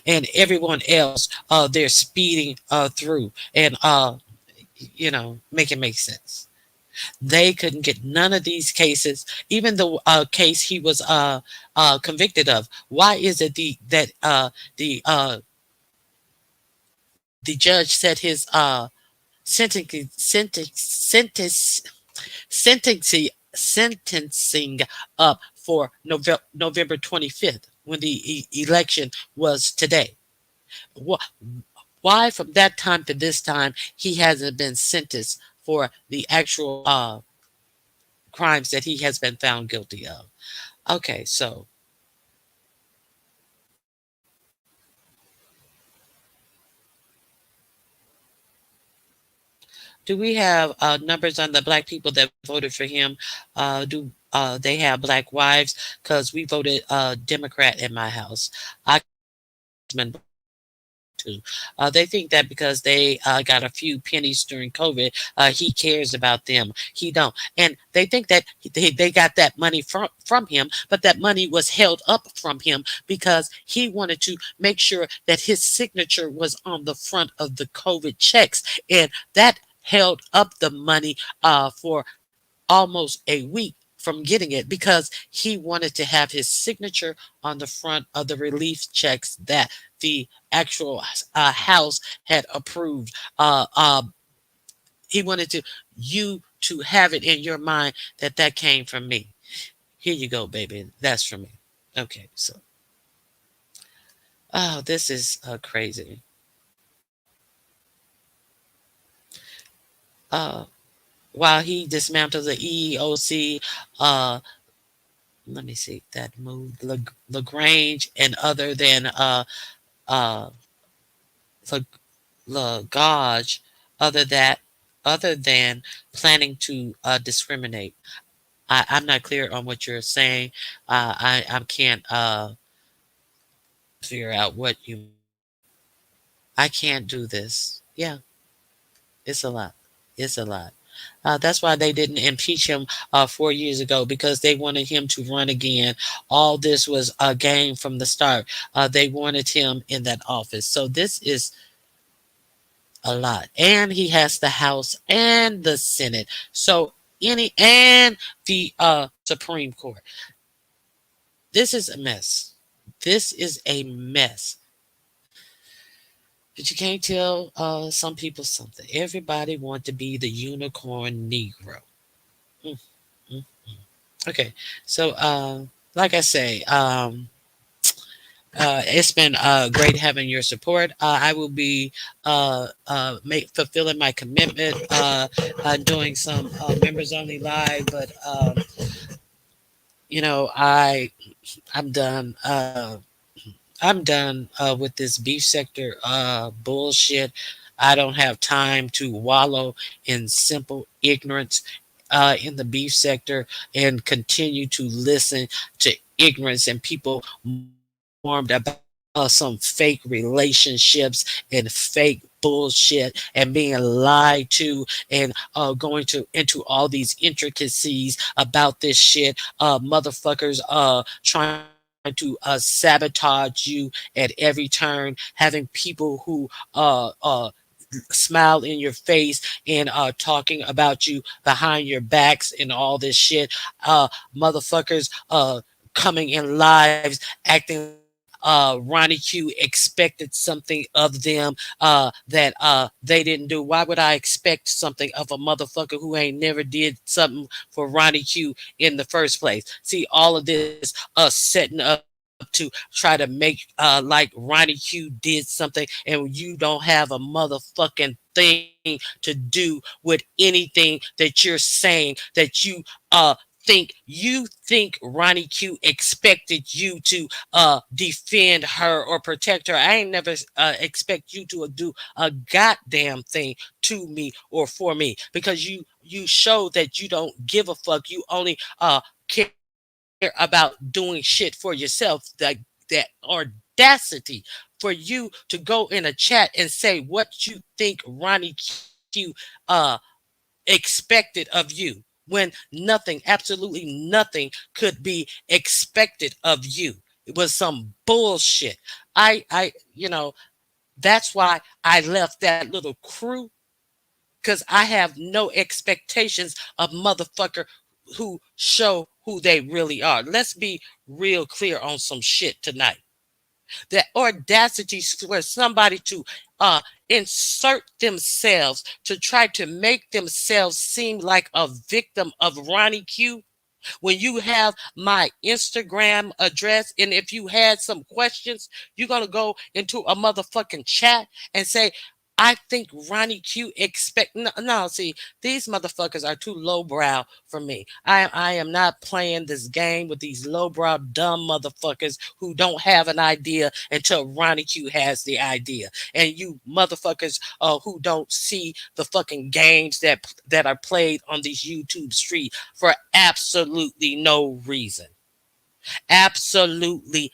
and everyone else they're speeding through and make it make sense. They couldn't get none of these cases, even the case he was convicted of. Why is it the judge set his sentencing sentencing up for November 25th, when the election was today? Why from that time to this time he hasn't been sentenced for the actual crimes that he has been found guilty of? Okay, so do we have numbers on the black people that voted for him? Do they have black wives? Because we voted Democrat in my house. I too. They think that because they got a few pennies during COVID, he cares about them. He don't, and they think that they got that money from him, but that money was held up from him because he wanted to make sure that his signature was on the front of the COVID checks, and that held up the money for almost a week from getting it, because he wanted to have his signature on the front of the relief checks that the actual house had approved. He wanted you to have it in your mind that came from me. Here you go, baby. That's from me. Okay, so this is crazy. While he dismantled the EEOC, let me see that move, Lagrange and other than Lagage, other than planning to discriminate. I'm not clear on what you're saying. I can't figure out what you. I can't do this. Yeah, it's a lot. It's a lot. That's why they didn't impeach him 4 years ago, because they wanted him to run again. All this was a game from the start. They wanted him in that office. So this is a lot. And he has the House and the Senate. So and the Supreme Court. This is a mess. This is a mess. But you can't tell some people something. Everybody want to be the unicorn Negro. Mm, mm, mm. Okay, so like I say, it's been great having your support. I will be fulfilling my commitment, doing some members only live, but you know, I'm done. I'm done with this beef sector bullshit. I don't have time to wallow in simple ignorance in the beef sector and continue to listen to ignorance and people formed about some fake relationships and fake bullshit and being lied to and going to into all these intricacies about this shit. Motherfuckers trying to sabotage you at every turn, having people who smile in your face and talking about you behind your backs and all this shit. Motherfuckers coming in lives acting Ronnie Q expected something of them that they didn't do. Why would I expect something of a motherfucker who ain't never did something for Ronnie Q in the first place? See, all of this setting up to try to make like Ronnie Q did something and you don't have a motherfucking thing to do with anything that you're saying that you think Ronnie Q expected you to defend her or protect her. I ain't never expect you to do a goddamn thing to me or for me because you show that you don't give a fuck. You only care about doing shit for yourself. That audacity for you to go in a chat and say what you think Ronnie Q expected of you when nothing, absolutely nothing could be expected of you. It was some bullshit. That's why I left that little crew because I have no expectations of motherfucker who show who they really are. Let's be real clear on some shit tonight. The audacity for somebody to insert themselves to try to make themselves seem like a victim of Ronnie Q when you have my Instagram address, and if you had some questions, you're going to go into a motherfucking chat and say, I think Ronnie Q expect no, see, these motherfuckers are too lowbrow for me. I am not playing this game with these lowbrow dumb motherfuckers who don't have an idea until Ronnie Q has the idea. And you motherfuckers who don't see the fucking games that are played on these YouTube streets for absolutely no reason. Absolutely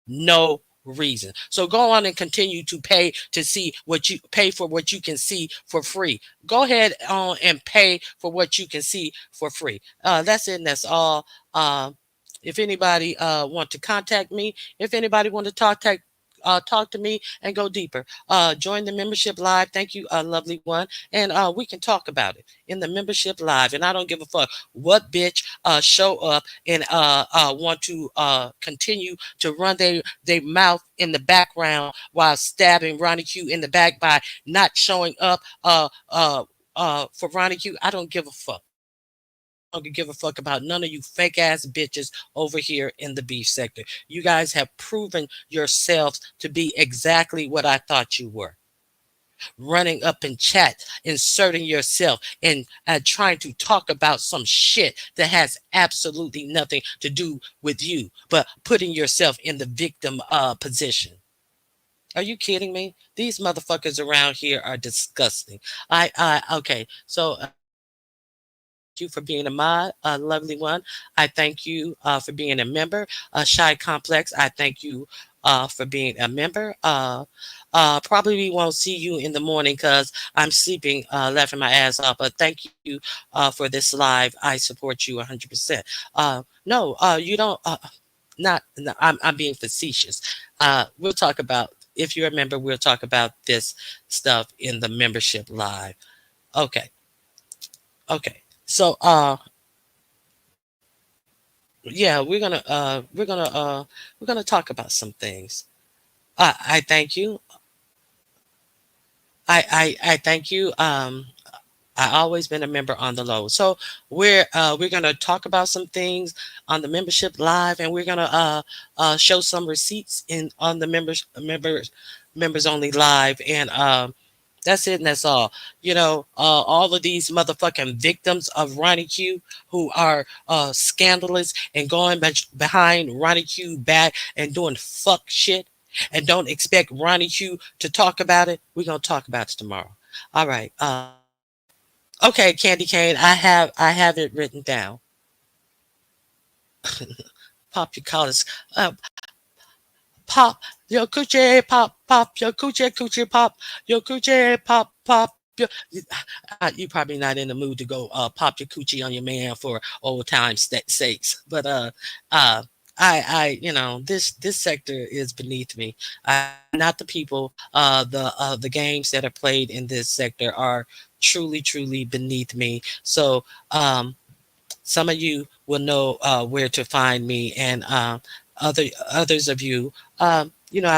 no reason. So go on and continue to pay to see what you pay for what you can see for free. Go ahead on and pay for what you can see for free. That's it and that's all. If anybody want to contact me, if anybody want to talk to me and go deeper, join the membership live. Thank you, lovely one, and we can talk about it in the membership live. And I don't give a fuck what bitch show up and want to continue to run their mouth in the background while stabbing Ronnie Q in the back by not showing up for Ronnie Q. I don't give a fuck. I don't give a fuck about none of you fake ass bitches over here in the beef sector. You guys have proven yourselves to be exactly what I thought you were. Running up in chat, inserting yourself, and trying to talk about some shit that has absolutely nothing to do with you, but putting yourself in the victim position. Are you kidding me? These motherfuckers around here are disgusting. Okay, so you for being a mod, lovely one. I thank you for being a member. Shy Complex, I thank you for being a member. Probably we won't see you in the morning because I'm sleeping, laughing my ass off. But thank you for this live. I support you 100%. No, you don't. Not. No, I'm being facetious. We'll talk about if you're a member, we'll talk about this stuff in the membership live. Okay. Okay. So yeah, we're gonna talk about some things. I thank you. I thank you. I always been a member on the low. So we're gonna talk about some things on the membership live, and we're gonna show some receipts in on the members only live, and that's it and that's all. All of these motherfucking victims of Ronnie Q who are scandalous and going behind Ronnie Q back and doing fuck shit and don't expect Ronnie Q to talk about it. We're gonna talk about it tomorrow. All right. Okay, Candy Cane, I have it written down. Pop your collars. Pop your coochie, pop your coochie, pop your coochie, pop your. You probably not in the mood to go pop your coochie on your man for old times' sakes, but this sector is beneath me. Not the people. The games that are played in this sector are truly beneath me. So some of you will know where to find me, and others of you, I'll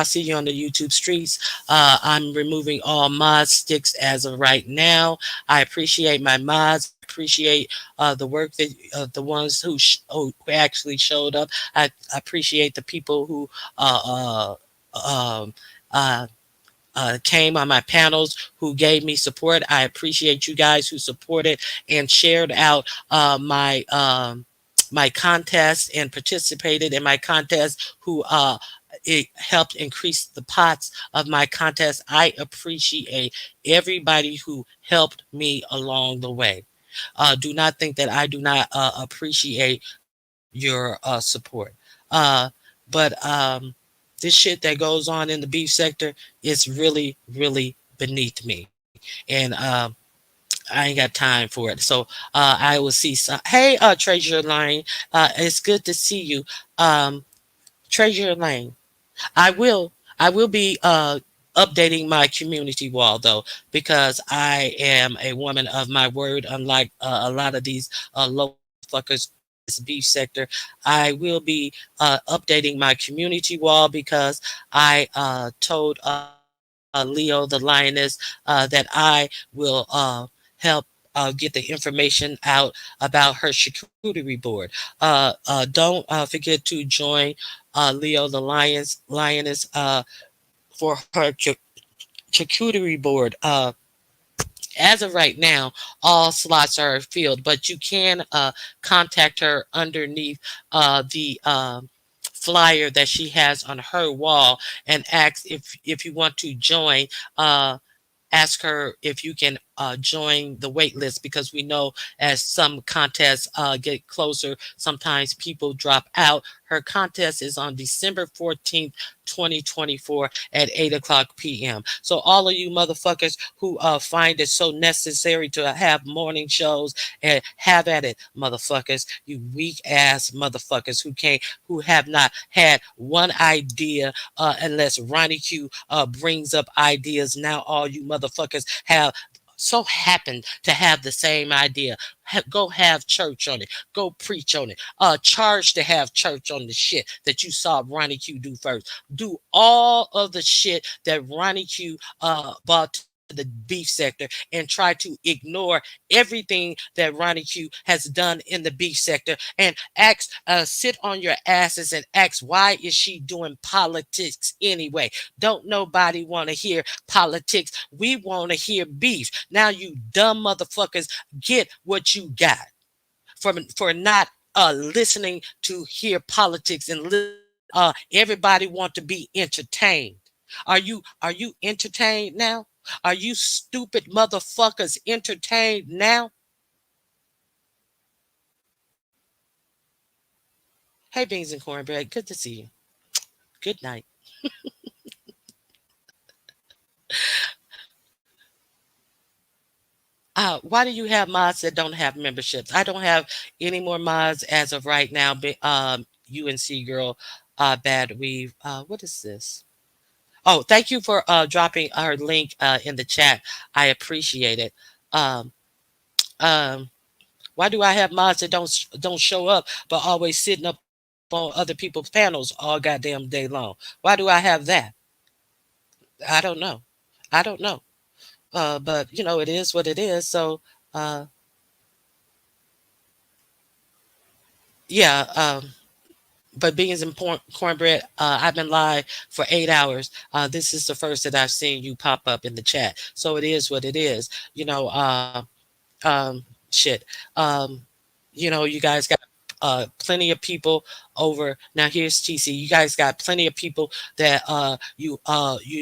see you on the YouTube streets. I'm removing all mod sticks as of right now. I appreciate my mods. Appreciate the work that the ones who actually showed up. I appreciate the people who um, uh, came on my panels, who gave me support. I appreciate you guys who supported and shared out my contest and participated in my contest, who it helped increase the pots of my contest. I appreciate everybody who helped me along the way. Do not think that I do not appreciate your support. But this shit that goes on in the beef sector is really beneath me, and I ain't got time for it. So I will see some. Hey, Treasure Lane, it's good to see you. Treasure Lane, I will be updating my community wall though, because I am a woman of my word, unlike a lot of these low fuckers in this beef sector. I will be updating my community wall because I told Leo the lioness that I will help get the information out about her charcuterie board. Don't forget to join Leo the lioness for her charcuterie board. As of right now, all slots are filled, but you can contact her underneath the flyer that she has on her wall and ask if you want to join. Ask her if you can join the wait list, because we know as some contests get closer, sometimes people drop out. Her contest is on December 14th, 2024 at 8 o'clock p.m. So all of you motherfuckers who find it so necessary to have morning shows, and have at it, motherfuckers. You weak ass motherfuckers who have not had one idea unless Ronnie Q brings up ideas. Now all you motherfuckers have so happen to have the same idea. Go have church on it. Go preach on it. Charge to have church on the shit that you saw Ronnie Q do first. Do all of the shit that Ronnie Q brought to the beef sector, and try to ignore everything that Ronnie Q has done in the beef sector, and sit on your asses and ask, why is she doing politics anyway? Don't nobody want to hear politics. We want to hear beef. Now you dumb motherfuckers get what you got for not listening to hear politics, and everybody want to be entertained. Are you entertained now? Are you stupid motherfuckers entertained now? Hey, Beans and Cornbread, good to see you. Good night. Why do you have mods that don't have memberships? I don't have any more mods as of right now. UNC girl, bad weave. What is this? Oh, thank you for dropping our link in the chat. I appreciate it. Um, um, why do I have mods that don't show up but always sitting up on other people's panels all goddamn day long? Why do I have that? I don't know. I don't know. But you know, it is what it is. So uh, yeah. But beans and cornbread, I've been live for 8 hours. This is the first that I've seen you pop up in the chat. So it is what it is. You know, shit. Um, you know, you guys got plenty of people over. Now here's TC. You guys got plenty of people that you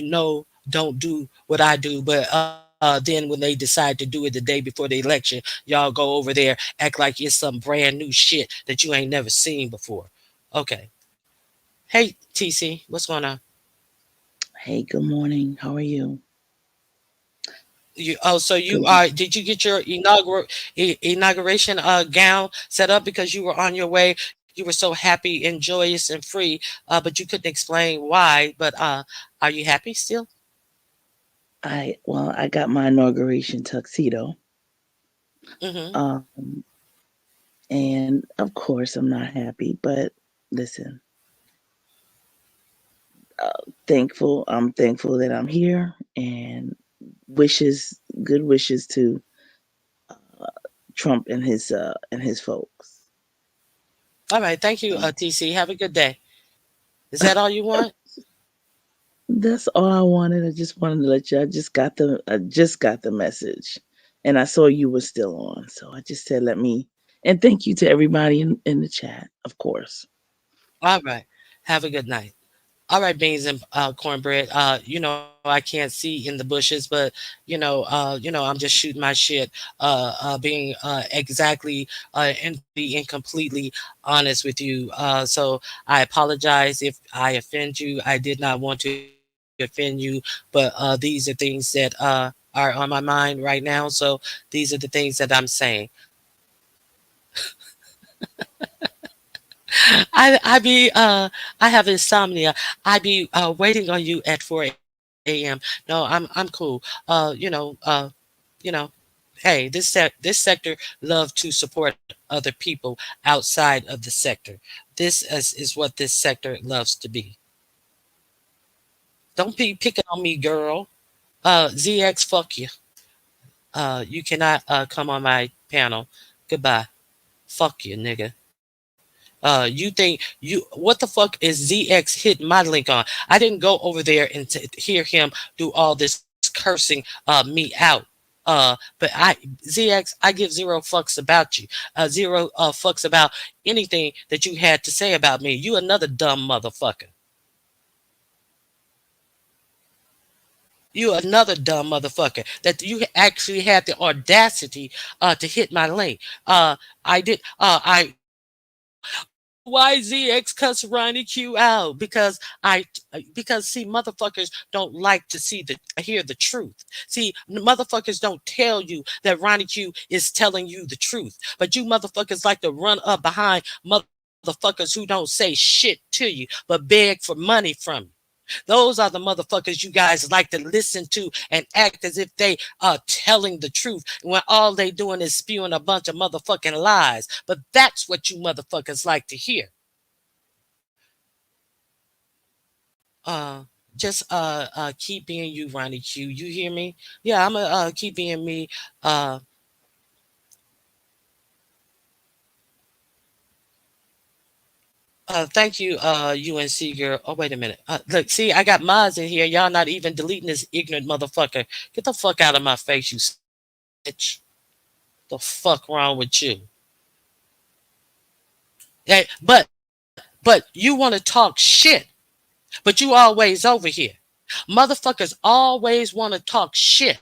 know don't do what I do, but then when they decide to do it the day before the election, y'all go over there, act like it's some brand new shit that you ain't never seen before. Okay. Hey TC, what's going on? Hey, good morning. How are you? So you Good. are? Did you get your inauguration gown set up because you were on your way? You were so happy and joyous and free, but you couldn't explain why. But are you happy still? I got my inauguration tuxedo. Mm-hmm. And of course I'm not happy, but listen, I'm thankful that I'm here, and good wishes to Trump and his folks. All right. Thank you, TC. Have a good day. Is that all you want? That's all I wanted. I just wanted to let you. I just got the message, and I saw you were still on, so I just said let me. And thank you to everybody in the chat, of course. All right. Have a good night. All right, beans and cornbread. You know, I can't see in the bushes, but I'm just shooting my shit. Being exactly and being completely honest with you. So I apologize if I offend you. I did not want to offend you, but these are things that are on my mind right now. So these are the things that I'm saying. I have insomnia. I be waiting on you at 4 a.m. No, I'm cool. You know, hey, this sector love to support other people outside of the sector. This is what this sector loves to be. Don't be picking on me, girl. ZX, fuck you. You cannot come on my panel. Goodbye. Fuck you, nigga. You think what the fuck is ZX hitting my link on? I didn't go over there and hear him do all this cursing me out. But ZX, I give zero fucks about you. Zero fucks about anything that you had to say about me. You another dumb motherfucker. You another dumb motherfucker that you actually had the audacity to hit my link. I did. Why ZX cuss Ronnie Q out? Because see, motherfuckers don't like to hear the truth. See, motherfuckers don't tell you that Ronnie Q is telling you the truth, but you motherfuckers like to run up behind motherfuckers who don't say shit to you but beg for money from you. Those are the motherfuckers you guys like to listen to and act as if they are telling the truth when all they doing is spewing a bunch of motherfucking lies. But that's what you motherfuckers like to hear. Just keep being you, Ronnie Q. You hear me? Yeah, I'm gonna keep being me. Uh Thank you, UNC girl. Oh, wait a minute. Look, see, I got mods in here. Y'all not even deleting this ignorant motherfucker. Get the fuck out of my face, you bitch. The fuck wrong with you? Hey, but you want to talk shit, but you always over here. Motherfuckers always want to talk shit,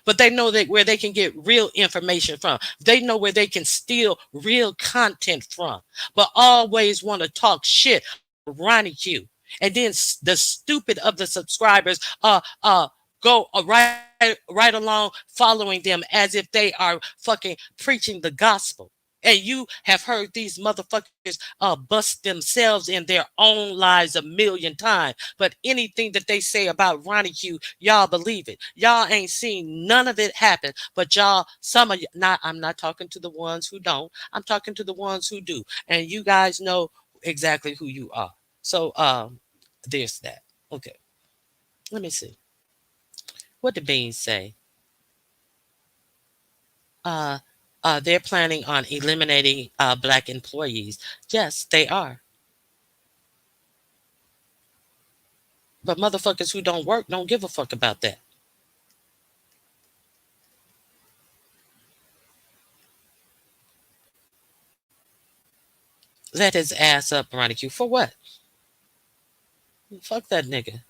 but they know that where they can get real information from. They know where they can steal real content from, but always want to talk shit about Ronnie Q. And then the stupid of the subscribers go right along following them as if they are fucking preaching the gospel. And you have heard these motherfuckers bust themselves in their own lies a million times. But anything that they say about Ronnie Q, y'all believe it. Y'all ain't seen none of it happen. But y'all, some of you, I'm not talking to the ones who don't. I'm talking to the ones who do. And you guys know exactly who you are. So there's that. Okay. Let me see. What did Bean say? They're planning on eliminating black employees. Yes, they are. But motherfuckers who don't work don't give a fuck about that. Let his ass up, Ronnie Q. For what? Fuck that nigga.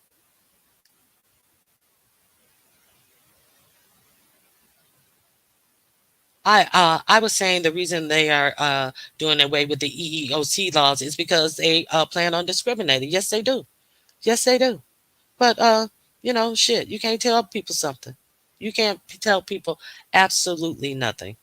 I was saying the reason they are doing away with the EEOC laws is because they plan on discriminating. Yes, they do. Yes, they do. But shit, you can't tell people something. You can't tell people absolutely nothing.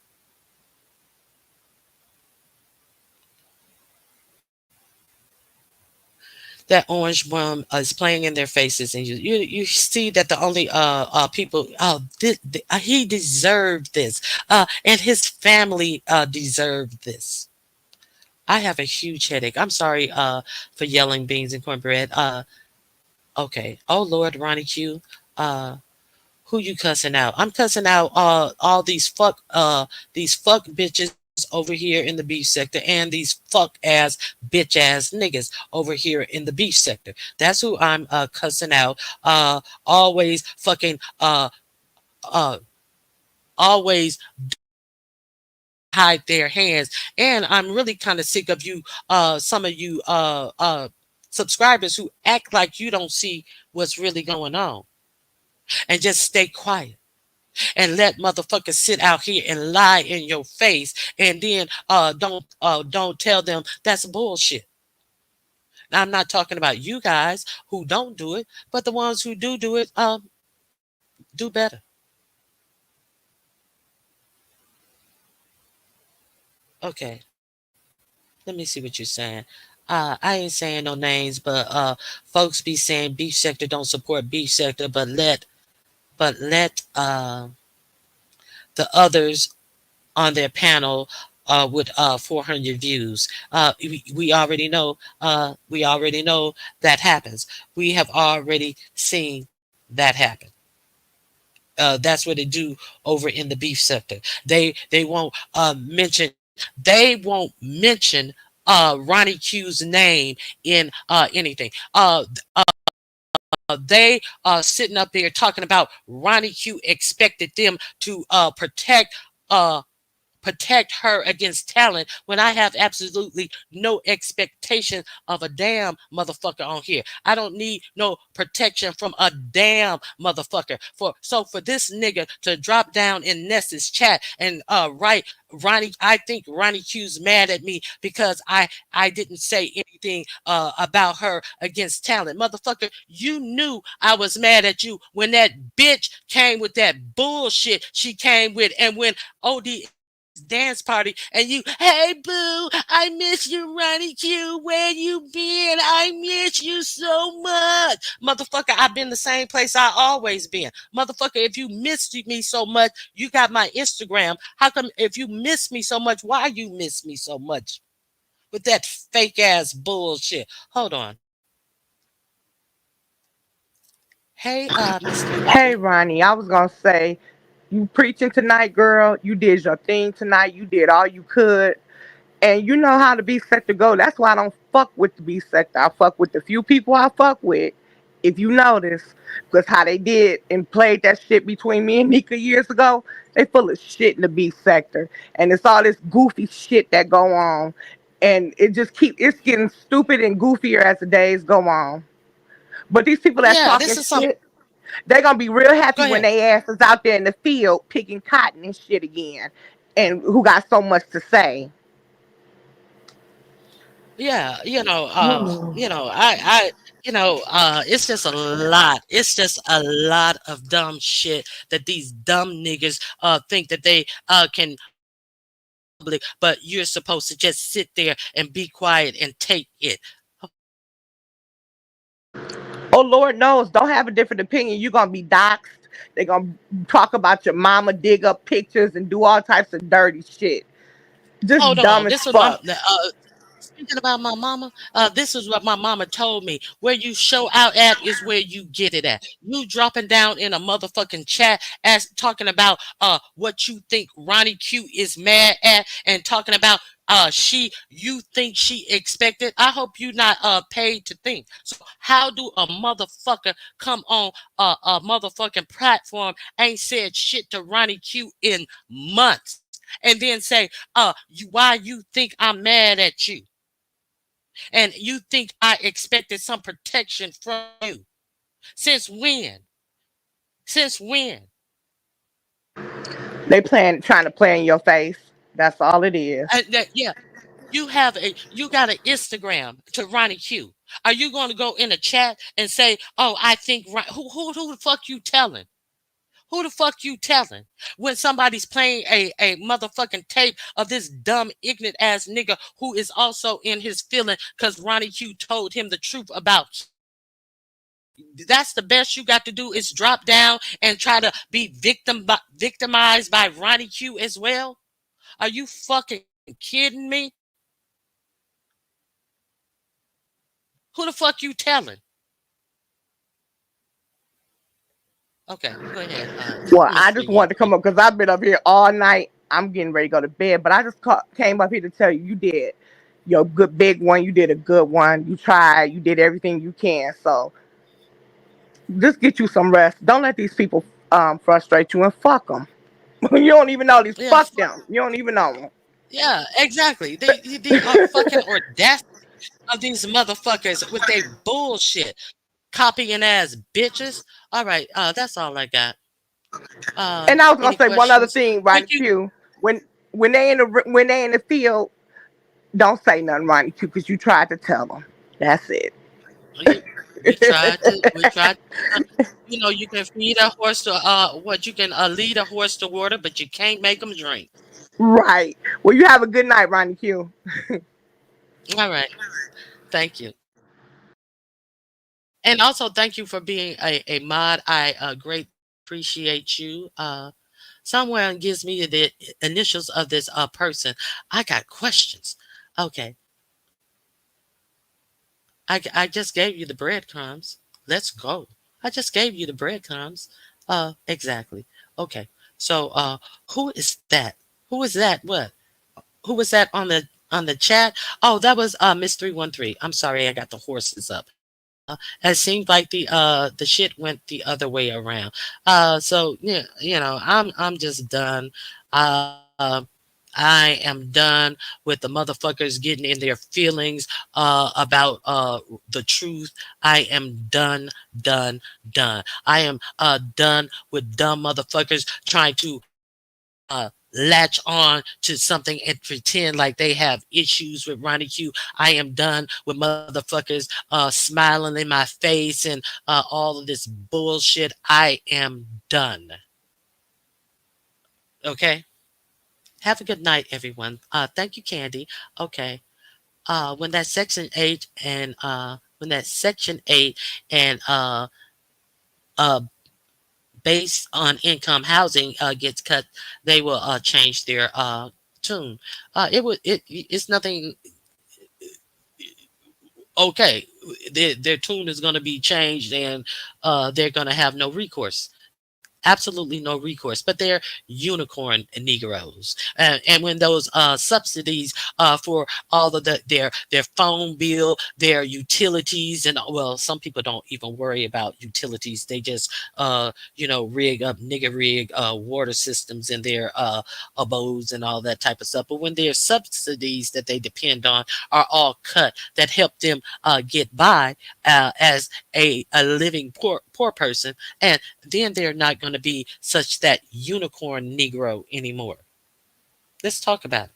That orange bomb is playing in their faces, and you see that the only people he deserved this, and his family deserved this. I have a huge headache. I'm sorry for yelling beans and cornbread. Okay. Oh Lord, Ronnie Q. Who you cussing out? I'm cussing out all these fuck bitches over here in the beef sector and these fuck ass bitch ass niggas over here in the beef sector. That's who I'm cussing out. Always fucking uh always hide their hands. And I'm really kind of sick of you some of you subscribers who act like you don't see what's really going on and just stay quiet and let motherfuckers sit out here and lie in your face and then don't tell them that's bullshit. Now, I'm not talking about you guys who don't do it, but the ones who do it do better. Okay, let me see what you're saying. I ain't saying no names, but folks be saying beef sector don't support beef sector, but let the others on their panel with 400 views. We already know. We already know that happens. We have already seen that happen. That's what they do over in the beef sector. They won't mention. They won't mention Ronnie Q's name in anything. They are sitting up there talking about Ronnie Q expected them to uh, protect her against talent when I have absolutely no expectation of a damn motherfucker on here. I don't need no protection from a damn motherfucker. For this nigga to drop down in Ness's chat and write Ronnie, I think Ronnie Q's mad at me because I didn't say anything about her against talent. Motherfucker, you knew I was mad at you when that bitch came with that bullshit she came with, and when OD dance party and you, hey boo, I miss you, Ronnie Q, where you been? I miss you so much. Motherfucker, I've been the same place I always been. Motherfucker, if you missed me so much, you got my Instagram. How come if you miss me so much, why you miss me so much with that fake ass bullshit? Hold on. Hey, Miss Hey, Timothy. Ronnie, I was gonna say, you preaching tonight, girl. You did your thing tonight. You did all you could, and you know how the B sector go. That's why I don't fuck with the B sector. I fuck with the few people I fuck with. If you notice, because how they did and played that shit between me and Nika years ago, they full of shit in the B sector, and it's all this goofy shit that go on, and it's getting stupid and goofier as the days go on. But these people that's Yeah, talking this is something. shit, they're gonna be real Go happy when ahead. they ass is out there in the field picking cotton and shit again, and who got so much to say. Yeah, Hmm. it's just a lot. It's just a lot of dumb shit that these dumb niggas think that they can public, but you're supposed to just sit there and be quiet and take it. Oh, Lord knows, don't have a different opinion. You're going to be doxxed. They're going to talk about your mama, dig up pictures, and do all types of dirty shit. Just Hold dumb on. as This is fuck. speaking about my mama. This is what my mama told me. Where you show out at is where you get it at. You dropping down in a motherfucking chat as talking about what you think Ronnie Q is mad at and talking about you think she expected. I hope you not paid to think. So how do a motherfucker come on a motherfucking platform, ain't said shit to Ronnie Q in months, and then say why you think I'm mad at you and you think I expected some protection from you? Since when? Since when? They trying to play in your face. That's all it is. Yeah, you got an Instagram to Ronnie Q. Are you going to go in a chat and say, "Oh, I think who the fuck you telling? Who the fuck you telling when somebody's playing a motherfucking tape of this dumb, ignorant ass nigga who is also in his feeling because Ronnie Q told him the truth about? That's the best you got to do is drop down and try to be victimized by Ronnie Q as well? Are you fucking kidding me? Who the fuck you telling? Okay, go ahead, Well, Miss I just wanted to come 313. up because I've been up here all night. I'm getting ready to go to bed, but I just came up here to tell you you did your good big one. You did a good one. You tried. You did everything you can. So just get you some rest. Don't let these people frustrate you and fuck them. You don't even know these. Yeah, Fuck them. You don't even know them. yeah, exactly. The fucking audacity of these motherfuckers with their bullshit, copying ass bitches. All right, that's all I got. And I was gonna Any say one other questions? thing, Thank Ronnie you. Q. When they in the field, don't say nothing, Ronnie Q, because you tried to tell them. That's it. We tried to, you can feed a horse to you can lead a horse to water, but you can't make them drink. Right. Well, you have a good night, Ronnie Q. All right, thank you. And also thank you for being a mod. I great appreciate you. Someone gives me the initials of this person. I got questions. Okay, I just gave you the breadcrumbs. Let's go. I just gave you the breadcrumbs. Exactly. Okay. So who is that? Who is that? What? Who was that on the chat? Oh, that was Miss 313. I'm sorry, I got the horses up. It seemed like the shit went the other way around. So yeah, I'm just done. I am done with the motherfuckers getting in their feelings about the truth. I am done, done, done. I am done with dumb motherfuckers trying to latch on to something and pretend like they have issues with Ronnie Q. I am done with motherfuckers smiling in my face and all of this bullshit. I am done. Okay? Have a good night, everyone. Thank you, Candy. Okay. When that section 8 and uh based on income housing gets cut, they will change their tune. It's nothing. Okay, their tune is going to be changed, and they're going to have no recourse. Absolutely no recourse, but they're unicorn Negroes. And when those subsidies for all of their phone bill, their utilities, and well, some people don't even worry about utilities. They just rig up nigger rig water systems in their abodes and all that type of stuff. But when their subsidies that they depend on are all cut, that help them get by as a living poor person, and then they're not going to be such that unicorn Negro anymore. Let's talk about it.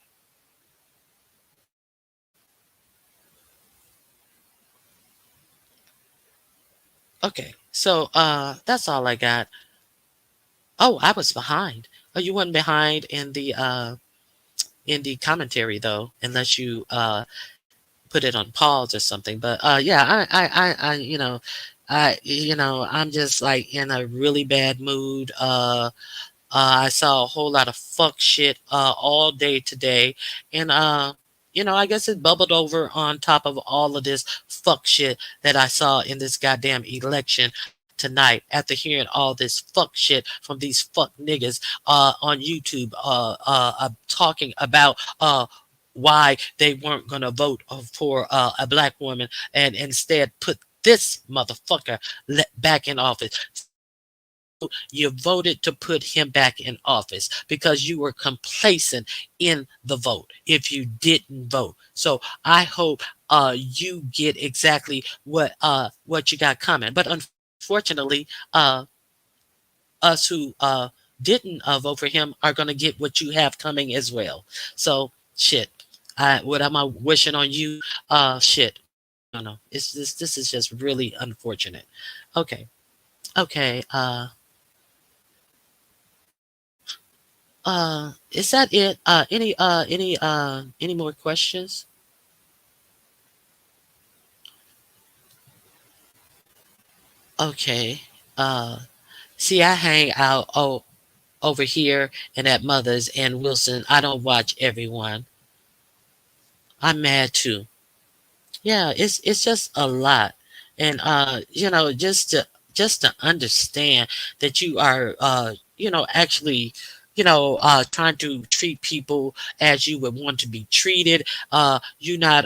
Okay, so that's all I got. Oh, I was behind. Oh, you weren't behind in the in the commentary though, unless you put it on pause or something. But yeah, I'm just like in a really bad mood. I saw a whole lot of fuck shit all day today, and I guess it bubbled over on top of all of this fuck shit that I saw in this goddamn election tonight. After hearing all this fuck shit from these fuck niggas on YouTube, talking about why they weren't gonna vote for a black woman and instead put this motherfucker back in office. You voted to put him back in office because you were complacent in the vote if you didn't vote. So I hope you get exactly what you got coming. But unfortunately, us who didn't vote for him are going to get what you have coming as well. So shit. What am I wishing on you? Shit. I don't know. This is just really unfortunate. Okay. Okay. Is that it? Any more questions? Okay. See, I hang out over here and at Mother's and Wilson. I don't watch everyone. I'm mad too. Yeah, it's just a lot. And just to understand that you are actually trying to treat people as you would want to be treated. You're not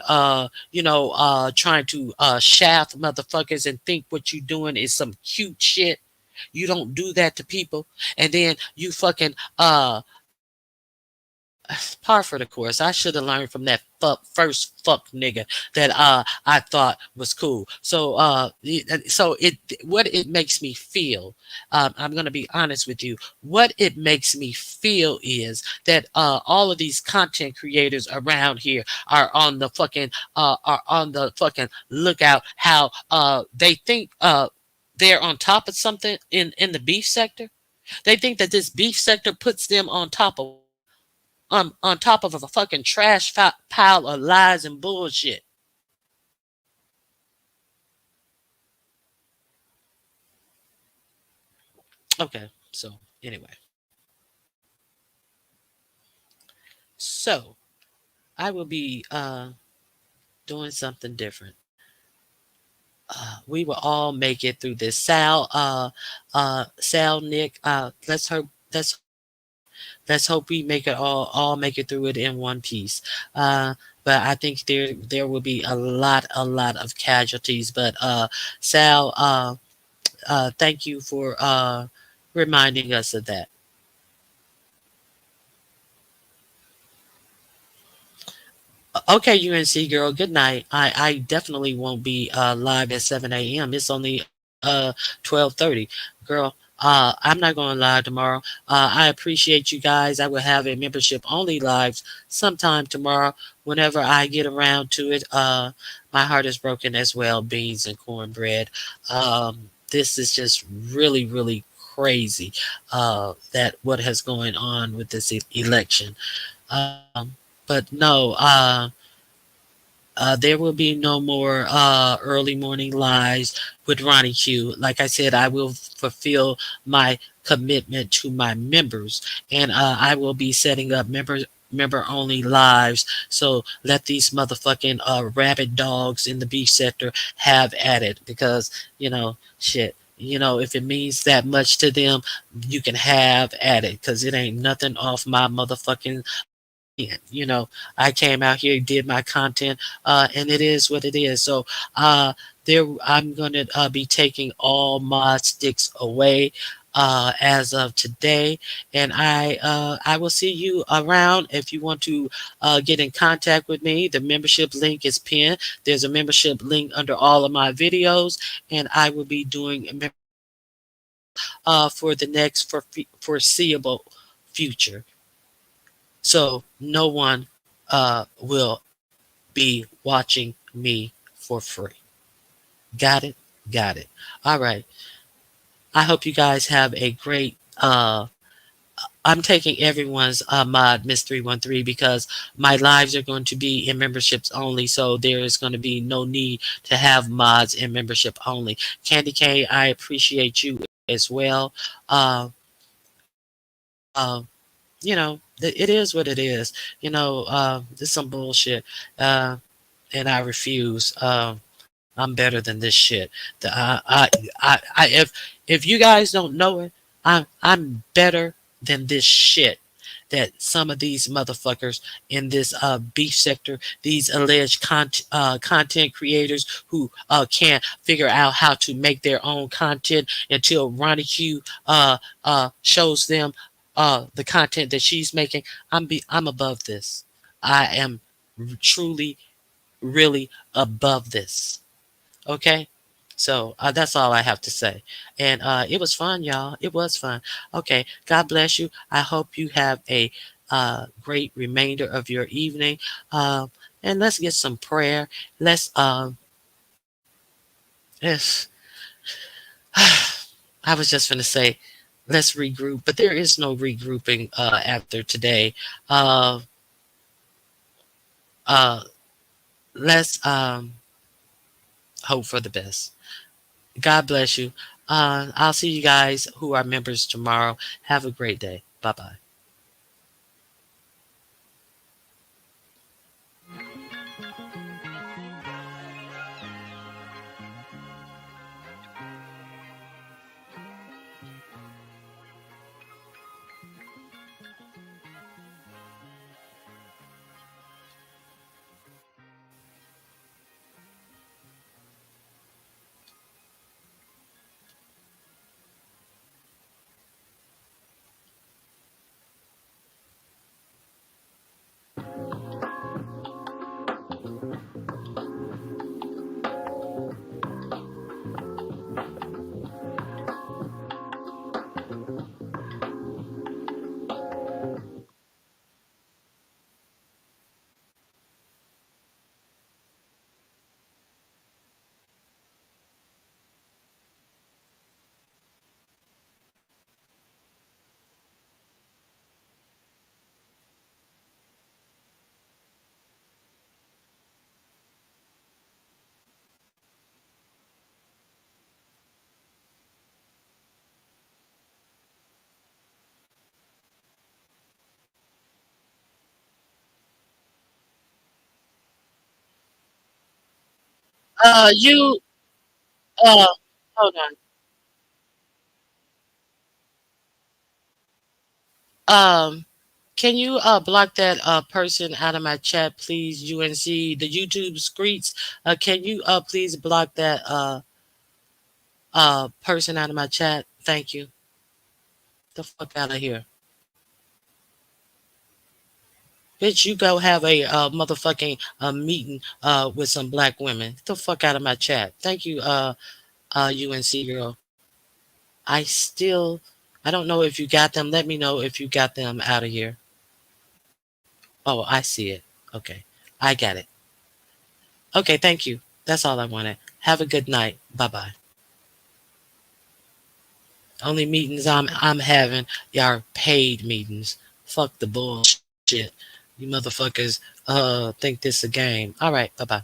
trying to shaft motherfuckers and think what you're doing is some cute shit. You don't do that to people. And then you fucking par for the course. I should have learned from that first fuck nigga that I thought was cool. So what it makes me feel, I'm gonna be honest with you. What it makes me feel is that all of these content creators around here are on the fucking lookout. How they think they're on top of something in the beef sector. They think that this beef sector puts them on top of a fucking trash pile of lies and bullshit. Okay, so anyway. So I will be doing something different. We will all make it through this. Sal, Nick, let's hope we make it all make it through it in one piece. But I think there will be a lot of casualties. But Sal, thank you for reminding us of that. Okay, UNC girl, good night. I definitely won't be live at 7 a.m. It's only 12:30. Girl, I'm not going live tomorrow. I appreciate you guys. I will have a membership only live sometime tomorrow whenever I get around to it. My heart is broken as well, beans and cornbread. This is just really crazy that what has going on with this election. But no, there will be no more early morning lives with Ronnie Q. Like I said, I will fulfill my commitment to my members, and I will be setting up member only lives. So let these motherfucking rabid dogs in the beef sector have at it, because shit. If it means that much to them, you can have at it, because it ain't nothing off my motherfucking. I came out here, did my content, and it is what it is. So I'm gonna be taking all mod sticks away as of today, and I will see you around. If you want to get in contact with me, the membership link is pinned. There's a membership link under all of my videos, and I will be doing for the next foreseeable future. So no one will be watching me for free. Got it? Got it. All right. I hope you guys have a great I'm taking everyone's mod, Miss 313, because my lives are going to be in memberships only, so there is going to be no need to have mods in membership only. Candy Cane, I appreciate you as well. Uh, you know, it is what it is. You know, this is some bullshit, and I refuse. I'm better than this shit. If you guys don't know it, I'm better than this shit that some of these motherfuckers in this beef sector, these alleged content creators who can't figure out how to make their own content until Ronnie Q shows them the content that she's making. I'm above this. I am truly, really above this. Okay, so that's all I have to say. And it was fun, y'all. It was fun. Okay, God bless you. I hope you have a great remainder of your evening. And let's get some prayer. Yes. I was just going to say, let's regroup, but there is no regrouping after today. Uh, let's hope for the best. God bless you. I'll see you guys who are members tomorrow. Have a great day. Bye bye. You hold on. Can you block that person out of my chat, please? UNC, the YouTube screets. Can you please block that person out of my chat? Thank you. The fuck out of here. Bitch, you go have a motherfucking meeting with some black women. Get the fuck out of my chat. Thank you, UNC girl. I don't know if you got them. Let me know if you got them out of here. Oh, I see it. Okay. I got it. Okay, thank you. That's all I wanted. Have a good night. Bye-bye. Only meetings I'm having are paid meetings. Fuck the bullshit. You motherfuckers think this a game. All right, bye-bye.